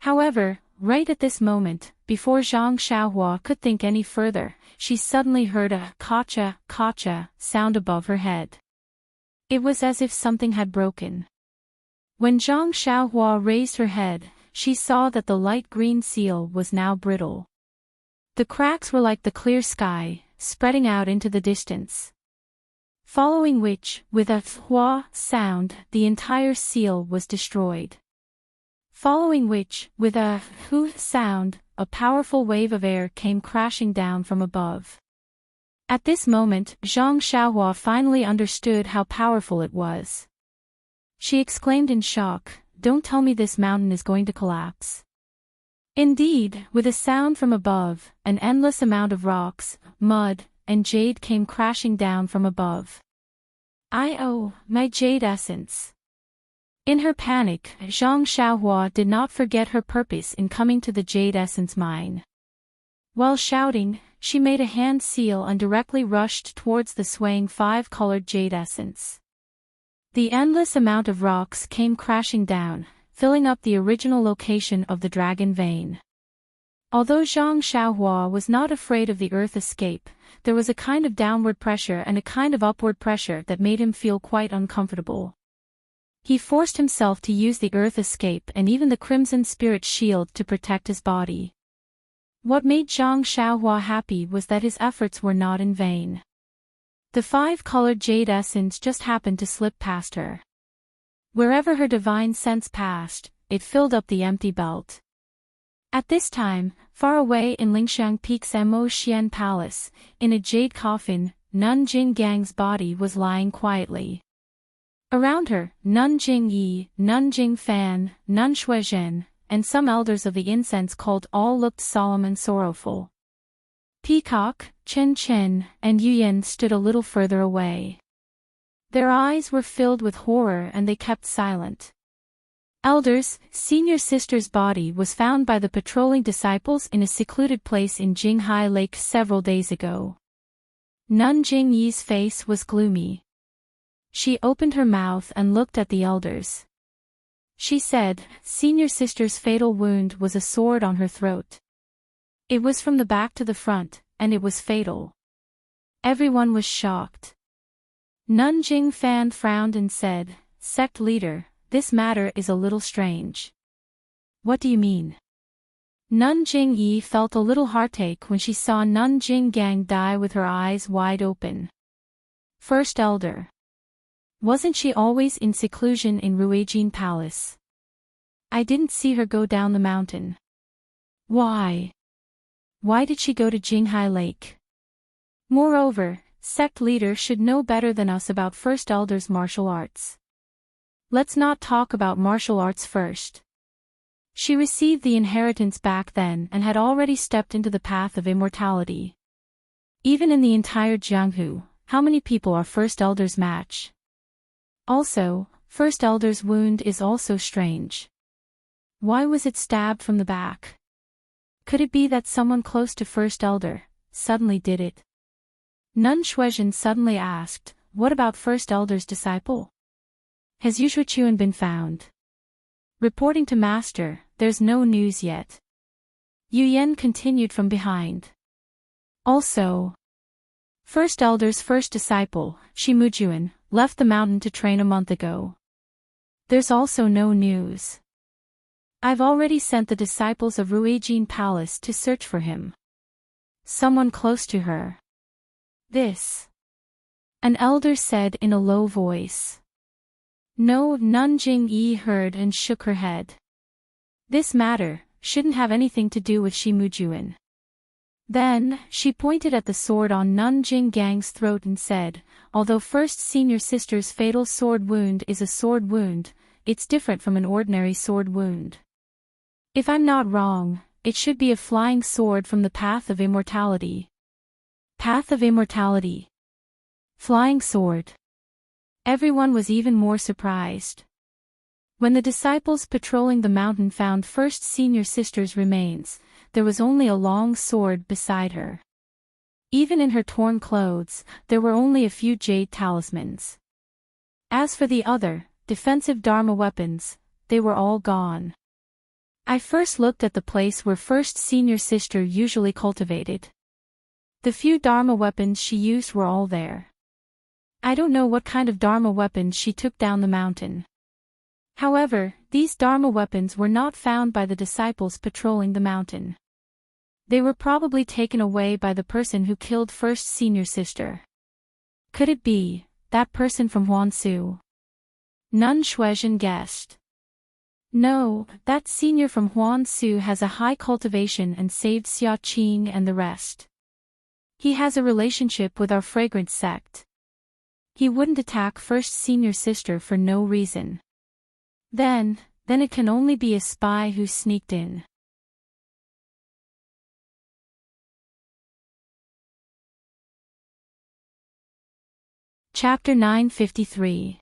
However, right at this moment, before Zhang Xiaohua could think any further, she suddenly heard a "kacha, kacha" sound above her head. It was as if something had broken. When Zhang Xiaohua raised her head, she saw that the light green seal was now brittle. The cracks were like the clear sky, spreading out into the distance. Following which, with a "hua" sound, the entire seal was destroyed. Following which, with a "hu" sound, a powerful wave of air came crashing down from above. At this moment, Zhang Xiaohua finally understood how powerful it was. She exclaimed in shock, "Don't tell me this mountain is going to collapse." Indeed, with a sound from above, an endless amount of rocks, mud, and jade came crashing down from above. "Oh, my jade essence." In her panic, Zhang Xiaohua did not forget her purpose in coming to the jade essence mine. While shouting, she made a hand seal and directly rushed towards the swaying 5-colored jade essence. The endless amount of rocks came crashing down, filling up the original location of the dragon vein. Although Zhang Xiaohua was not afraid of the earth escape, there was a kind of downward pressure and a kind of upward pressure that made him feel quite uncomfortable. He forced himself to use the earth escape and even the crimson spirit shield to protect his body. What made Zhang Xiaohua happy was that his efforts were not in vain. The 5-colored jade essence just happened to slip past her. Wherever her divine sense passed, it filled up the empty belt. At this time, far away in Lingshan Peak's Mo Xian Palace, in a jade coffin, Nun Jinggang's body was lying quietly. Around her, Nun Jingyi, Nun Jingfan, Nun Shuizhen, and some elders of the incense cult all looked solemn and sorrowful. Peacock, Chen Chen, and Yuyan stood a little further away. Their eyes were filled with horror and they kept silent. Elders, senior sister's body was found by the patrolling disciples in a secluded place in Jinghai Lake several days ago. Nun Jingyi's face was gloomy. She opened her mouth and looked at the elders. She said, senior sister's fatal wound was a sword on her throat. It was from the back to the front, and it was fatal. Everyone was shocked. Nun Jingfan frowned and said, Sect leader, this matter is a little strange. What do you mean? Nun Jingyi felt a little heartache when she saw Nun Jinggang die with her eyes wide open. First elder. Wasn't she always in seclusion in Ruijin Palace? I didn't see her go down the mountain. Why? Why did she go to Jinghai Lake? Moreover, sect leader should know better than us about First Elder's martial arts. Let's not talk about martial arts first. She received the inheritance back then and had already stepped into the path of immortality. Even in the entire Jianghu, how many people are First Elder's match? Also, First Elder's wound is also strange. Why was it stabbed from the back? Could it be that someone close to First Elder suddenly did it? Nun Shuizhen suddenly asked, what about First Elder's disciple? Has Yushuchuan been found? Reporting to Master, there's no news yet. Yu Yan continued from behind. Also, First Elder's first disciple, Shimujuan, left the mountain to train a month ago. There's also no news. I've already sent the disciples of Ruijin Palace to search for him. Someone close to her. This. An elder said in a low voice. No, Nun Jingyi heard and shook her head. This matter shouldn't have anything to do with Shimujuan. Then, she pointed at the sword on Nun Jinggang's throat and said, although first senior sister's fatal sword wound is a sword wound, it's different from an ordinary sword wound. If I'm not wrong, it should be a flying sword from the path of immortality. Path of immortality. Flying sword. Everyone was even more surprised. When the disciples patrolling the mountain found first senior sister's remains, there was only a long sword beside her. Even in her torn clothes, there were only a few jade talismans. As for the other, defensive Dharma weapons, they were all gone. I first looked at the place where first senior sister usually cultivated. The few Dharma weapons she used were all there. I don't know what kind of Dharma weapons she took down the mountain. However, these Dharma weapons were not found by the disciples patrolling the mountain. They were probably taken away by the person who killed first senior sister. Could it be that person from Huansu? Nun Shuizhen guessed. No, that senior from Huansu has a high cultivation and saved Xia Qing and the rest. He has a relationship with our fragrant sect. He wouldn't attack first senior sister for no reason. Then it can only be a spy who sneaked in. Chapter 953.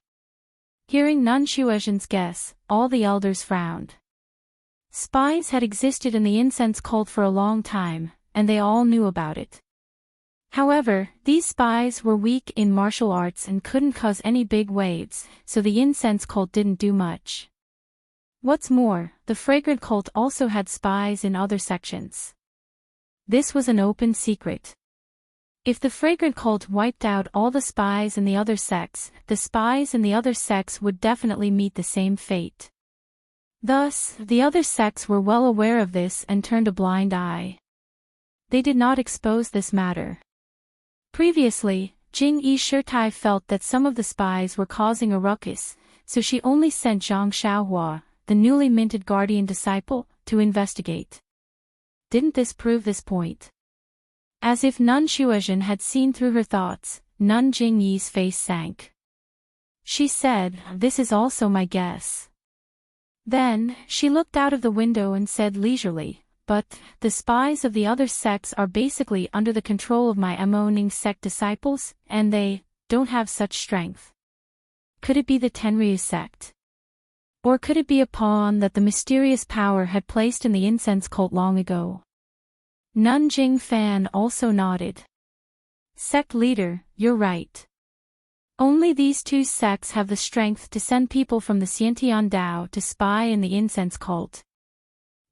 Hearing Nun Shuizhen's guess, all the elders frowned. Spies had existed in the incense cult for a long time, and they all knew about it. However, these spies were weak in martial arts and couldn't cause any big waves, so the incense cult didn't do much. What's more, the fragrant cult also had spies in other sections. This was an open secret. If the fragrant cult wiped out all the spies in the other sects, the spies in the other sects would definitely meet the same fate. Thus, the other sects were well aware of this and turned a blind eye. They did not expose this matter. Previously, Jing Yi Shirtai felt that some of the spies were causing a ruckus, so she only sent Zhang Xiaohua, the newly minted guardian disciple, to investigate. Didn't this prove this point? As if Nun Shuozhen had seen through her thoughts, Nun Jingyi's face sank. She said, "This is also my guess." Then, she looked out of the window and said leisurely, "But, the spies of the other sects are basically under the control of my Emoning sect disciples, and they don't have such strength. Could it be the Tenryu sect? Or could it be a pawn that the mysterious power had placed in the incense cult long ago?" Nun Jingfan also nodded. "Sect leader, you're right. Only these two sects have the strength to send people from the Xiantian Dao to spy in the incense cult."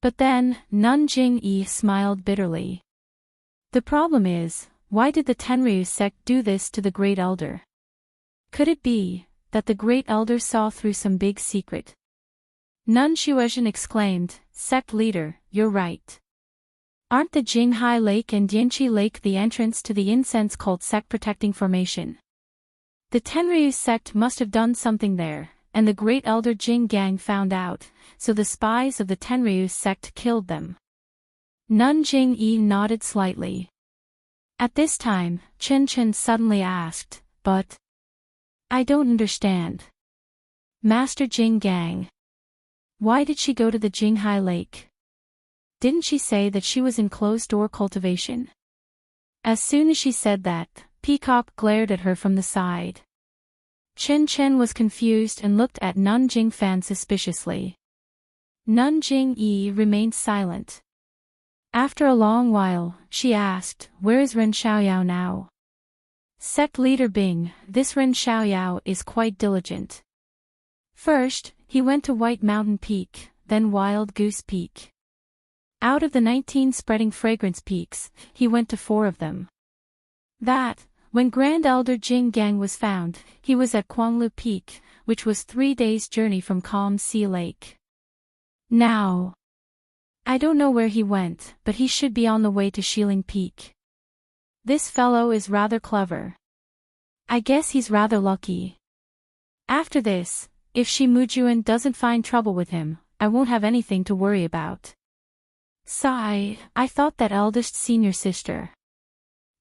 But then, Nun Jingyi smiled bitterly. "The problem is, why did the Tenryu sect do this to the Great Elder? Could it be that the Great Elder saw through some big secret?" Nun Shuozhen exclaimed, "Sect leader, you're right. Aren't the Jinghai Lake and Yinchi Lake the entrance to the incense cult sect protecting formation? The Tenryu sect must have done something there, and the Great Elder Jing Gang found out, so the spies of the Tenryu sect killed them." Nun Jingyi nodded slightly. At this time, Chen Chen suddenly asked, "But I don't understand. Master Jing Gang. Why did she go to the Jinghai Lake? Didn't she say that she was in closed-door cultivation?" As soon as she said that, Peacock glared at her from the side. Chen Chen was confused and looked at Nun Jingfan suspiciously. Nun Jingyi remained silent. After a long while, she asked, "Where is Ren Xiaoyao now?" "Sect leader Bing, this Ren Xiaoyao is quite diligent. First, he went to White Mountain Peak, then Wild Goose Peak. Out of the 19 spreading fragrance peaks, he went to 4 of them. That, when Grand Elder Jing Gang was found, he was at Quanglu Peak, which was 3 days' journey from Calm Sea Lake. Now, I don't know where he went, but he should be on the way to Shiling Peak. This fellow is rather clever. I guess he's rather lucky. After this, if Shi Mujuan doesn't find trouble with him, I won't have anything to worry about. Sigh, I thought that eldest senior sister."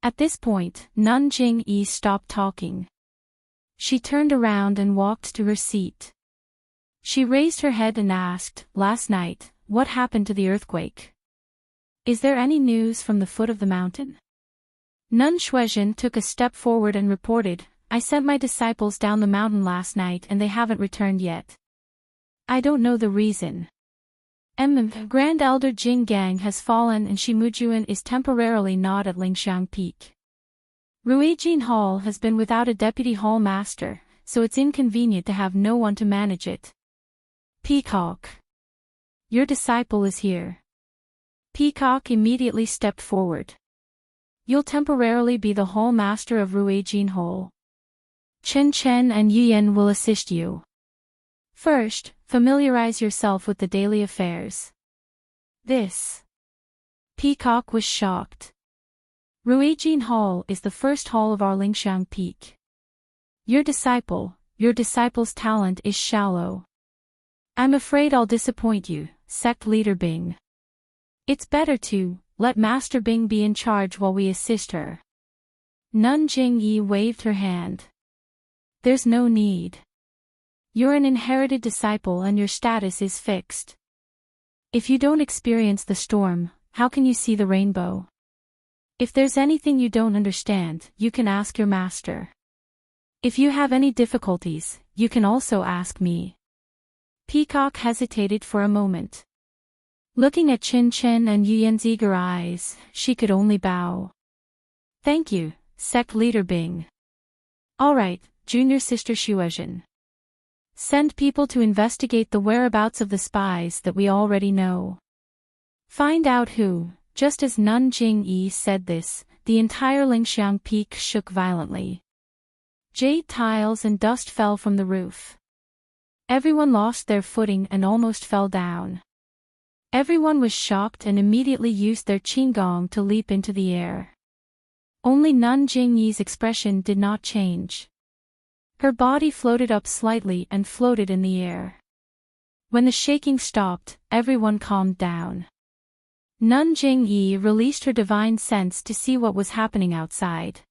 At this point, Nun Jingyi stopped talking. She turned around and walked to her seat. She raised her head and asked, "Last night, what happened to the earthquake? Is there any news from the foot of the mountain?" Nun Shuozhen took a step forward and reported, "I sent my disciples down the mountain last night and they haven't returned yet. I don't know the reason. Grand Elder Jing Gang has fallen and Shi Mujuan is temporarily not at Lingxiang Peak. Ruijin Hall has been without a deputy hall master, so it's inconvenient to have no one to manage it. Peacock. Your disciple is here." Peacock immediately stepped forward. "You'll temporarily be the hall master of Ruijin Hall. Chen Chen and Yuyan will assist you. First, familiarize yourself with the daily affairs." This. Peacock was shocked. "Ruijin Hall is the first hall of our Lingxiang Peak. Your disciple's talent is shallow. I'm afraid I'll disappoint you, sect leader Bing. It's better to let Master Bing be in charge while we assist her." Nun Jingyi waved her hand. "There's no need. You're an inherited disciple and your status is fixed. If you don't experience the storm, how can you see the rainbow? If there's anything you don't understand, you can ask your master. If you have any difficulties, you can also ask me." Peacock hesitated for a moment. Looking at Chin Chen and Yuyan's eager eyes, she could only bow. "Thank you, sect leader Bing. All right, junior sister Shuozhen. Send people to investigate the whereabouts of the spies that we already know. Find out who." Just as Nun Jingyi said this, the entire Lingxiang Peak shook violently. Jade tiles and dust fell from the roof. Everyone lost their footing and almost fell down. Everyone was shocked and immediately used their qinggong to leap into the air. Only Nun Jingyi's expression did not change. Her body floated up slightly and floated in the air. When the shaking stopped, everyone calmed down. Nun Jingyi released her divine sense to see what was happening outside.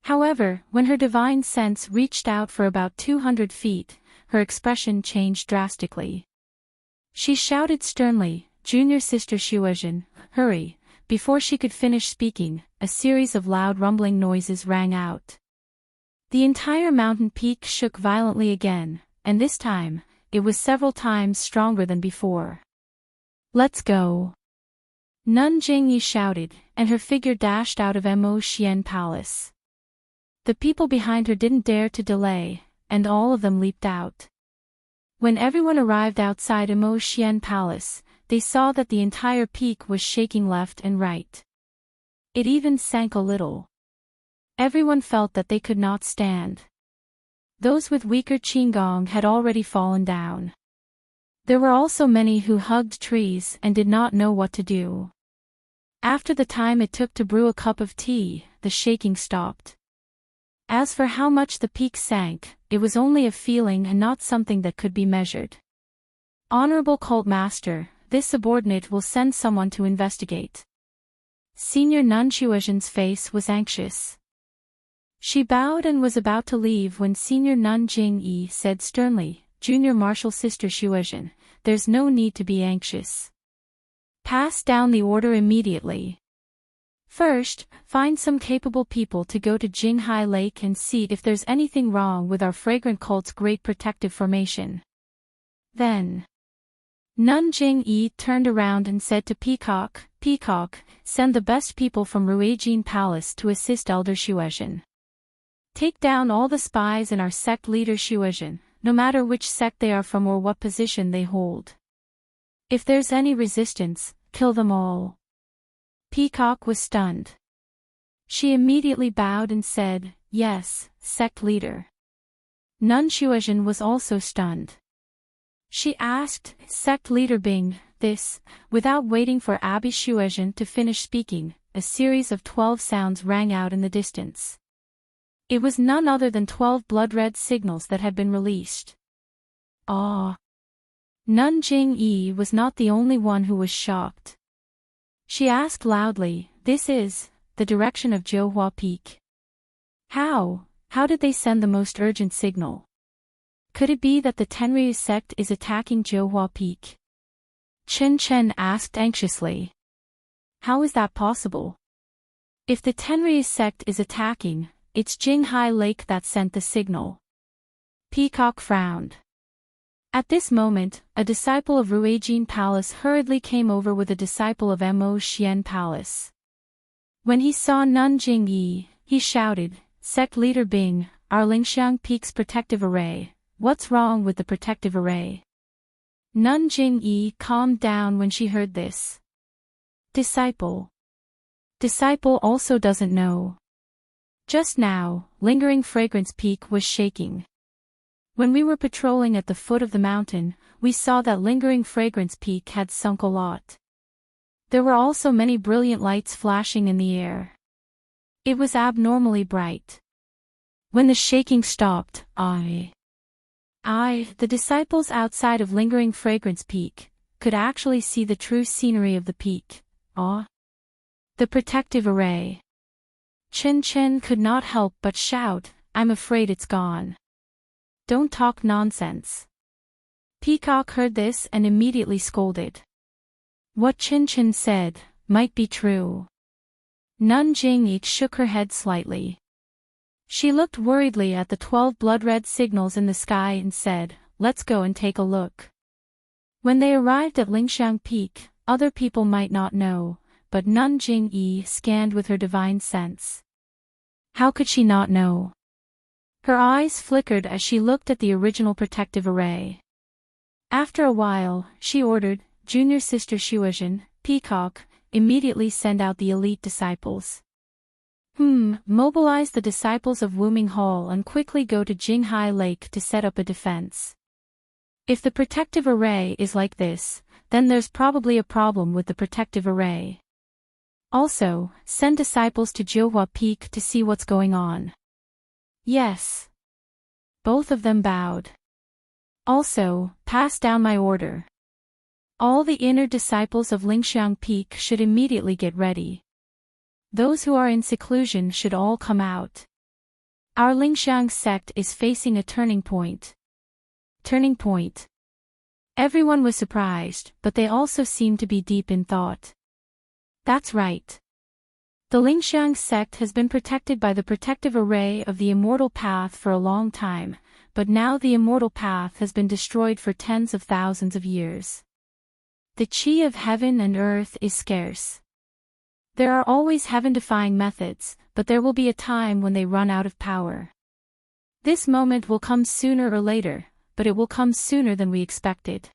However, when her divine sense reached out for about 200 feet, her expression changed drastically. She shouted sternly, "Junior sister Xuezhen, hurry!" Before she could finish speaking, a series of loud rumbling noises rang out. The entire mountain peak shook violently again, and this time, it was several times stronger than before. "Let's go!" Nun Jingyi shouted, and her figure dashed out of Mo Xian Palace. The people behind her didn't dare to delay, and all of them leaped out. When everyone arrived outside Mo Xian Palace, they saw that the entire peak was shaking left and right. It even sank a little. Everyone felt that they could not stand. Those with weaker qigong had already fallen down. There were also many who hugged trees and did not know what to do. After the time it took to brew a cup of tea, the shaking stopped. As for how much the peak sank, it was only a feeling and not something that could be measured. "Honorable Cult Master, this subordinate will send someone to investigate." Senior Nun Xuezhen's face was anxious. She bowed and was about to leave when Senior Nun Jingyi said sternly, "Junior Martial Sister Xuezhen, there's no need to be anxious. Pass down the order immediately. First, find some capable people to go to Jinghai Lake and see if there's anything wrong with our fragrant cult's great protective formation. Then..." Nun Jingyi turned around and said to Peacock, "Peacock, send the best people from Ruijin Palace to assist Elder Xuezhen. Take down all the spies and our sect leader Xuezhen, no matter which sect they are from or what position they hold. If there's any resistance, kill them all." Peacock was stunned. She immediately bowed and said, "Yes, sect leader." Nun Xuezhen was also stunned. She asked, "Sect leader Bing, this?" Without waiting for Abby Xuezhen to finish speaking, a series of 12 sounds rang out in the distance. It was none other than 12 blood-red signals that had been released. Ah! Nun Jingyi was not the only one who was shocked. She asked loudly, "This is the direction of Zhouhua Peak. How did they send the most urgent signal? Could it be that the Tenryu sect is attacking Zhouhua Peak?" Chen Chen asked anxiously. "How is that possible? If the Tenryu sect is attacking, it's Jinghai Lake that sent the signal." Peacock frowned. At this moment, a disciple of Ruijin Palace hurriedly came over with a disciple of Mo Xian Palace. When he saw Nun Jingyi, he shouted, "Sect leader Bing, our Lingxiang Peak's protective array, what's wrong with the protective array?" Nun Jingyi calmed down when she heard this. Disciple also doesn't know. Just now, Lingering Fragrance Peak was shaking. When we were patrolling at the foot of the mountain, we saw that Lingering Fragrance Peak had sunk a lot. There were also many brilliant lights flashing in the air. It was abnormally bright. When the shaking stopped, the disciples outside of Lingering Fragrance Peak, could actually see the true scenery of the peak. The protective array. Chen Chen could not help but shout, "I'm afraid it's gone. Don't talk nonsense." Peacock heard this and immediately scolded. What Chen Chen said might be true. Nun Jingyi shook her head slightly. She looked worriedly at the 12 blood-red signals in the sky and said, "Let's go and take a look." When they arrived at Lingxiang Peak, other people might not know, but Nun Jingyi scanned with her divine sense. How could she not know? Her eyes flickered as she looked at the original protective array. After a while, she ordered, "Junior Sister Xuezhen, Peacock, immediately send out the elite disciples. Mobilize the disciples of Wuming Hall and quickly go to Jinghai Lake to set up a defense. If the protective array is like this, then there's probably a problem with the protective array. Also, send disciples to Zhouhua Peak to see what's going on." "Yes." Both of them bowed. Also, pass down my order. All the inner disciples of Lingxiang Peak should immediately get ready. Those who are in seclusion should all come out. Our Lingxiang sect is facing a turning point. Turning point. Everyone was surprised, but they also seemed to be deep in thought. That's right. The Lingxiang sect has been protected by the protective array of the Immortal Path for a long time, but now the Immortal Path has been destroyed for tens of thousands of years. The Qi of heaven and earth is scarce. There are always heaven-defying methods, but there will be a time when they run out of power. This moment will come sooner or later, but it will come sooner than we expected.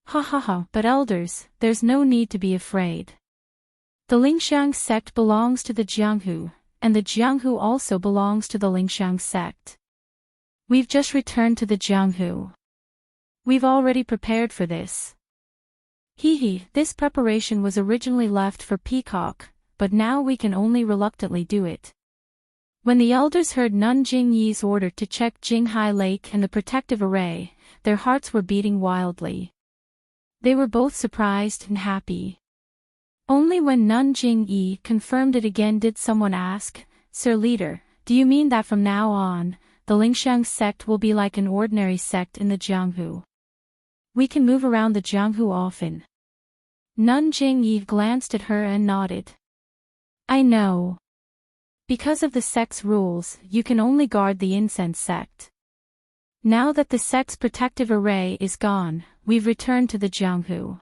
Ha ha ha, but elders, there's no need to be afraid. The Lingxiang sect belongs to the Jianghu, and the Jianghu also belongs to the Lingxiang sect. We've just returned to the Jianghu. We've already prepared for this. This preparation was originally left for Peacock, but now we can only reluctantly do it. When the elders heard Nun Jingyi's order to check Jinghai Lake and the protective array, their hearts were beating wildly. They were both surprised and happy. Only when Nun Jingyi confirmed it again did someone ask, "Sir Leader, do you mean that from now on, the Lingxiang sect will be like an ordinary sect in the Jianghu? We can move around the Jianghu often." Nun Jingyi glanced at her and nodded. "I know. Because of the sect's rules, you can only guard the incense sect. Now that the sect's protective array is gone, we've returned to the Jianghu.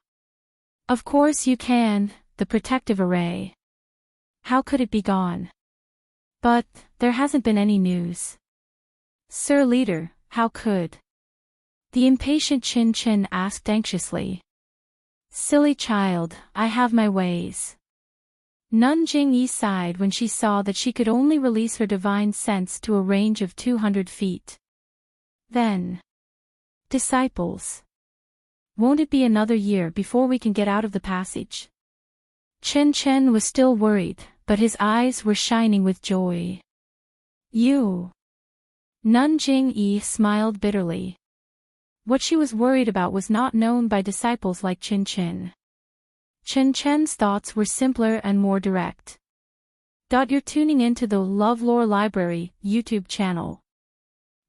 Of course you can, the protective array. How could it be gone? But, there hasn't been any news." "Sir Leader, how could?" the impatient Qin Qin asked anxiously. "Silly child, I have my ways." Nun Jingyi sighed when she saw that she could only release her divine sense to a range of 200 feet. Then, disciples. Won't it be another year before we can get out of the passage? Chen Chen was still worried, but his eyes were shining with joy. You. Nun Jingyi smiled bitterly. What she was worried about was not known by disciples like Chen Chen. Chen Chen's thoughts were simpler and more direct. You're tuning into the LoveLore Library YouTube channel.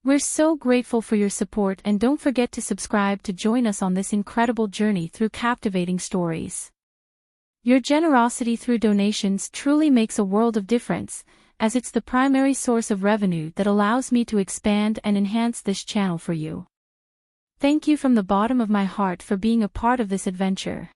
We're so grateful for your support, and don't forget to subscribe to join us on this incredible journey through captivating stories. Your generosity through donations truly makes a world of difference, as it's the primary source of revenue that allows me to expand and enhance this channel for you. Thank you from the bottom of my heart for being a part of this adventure.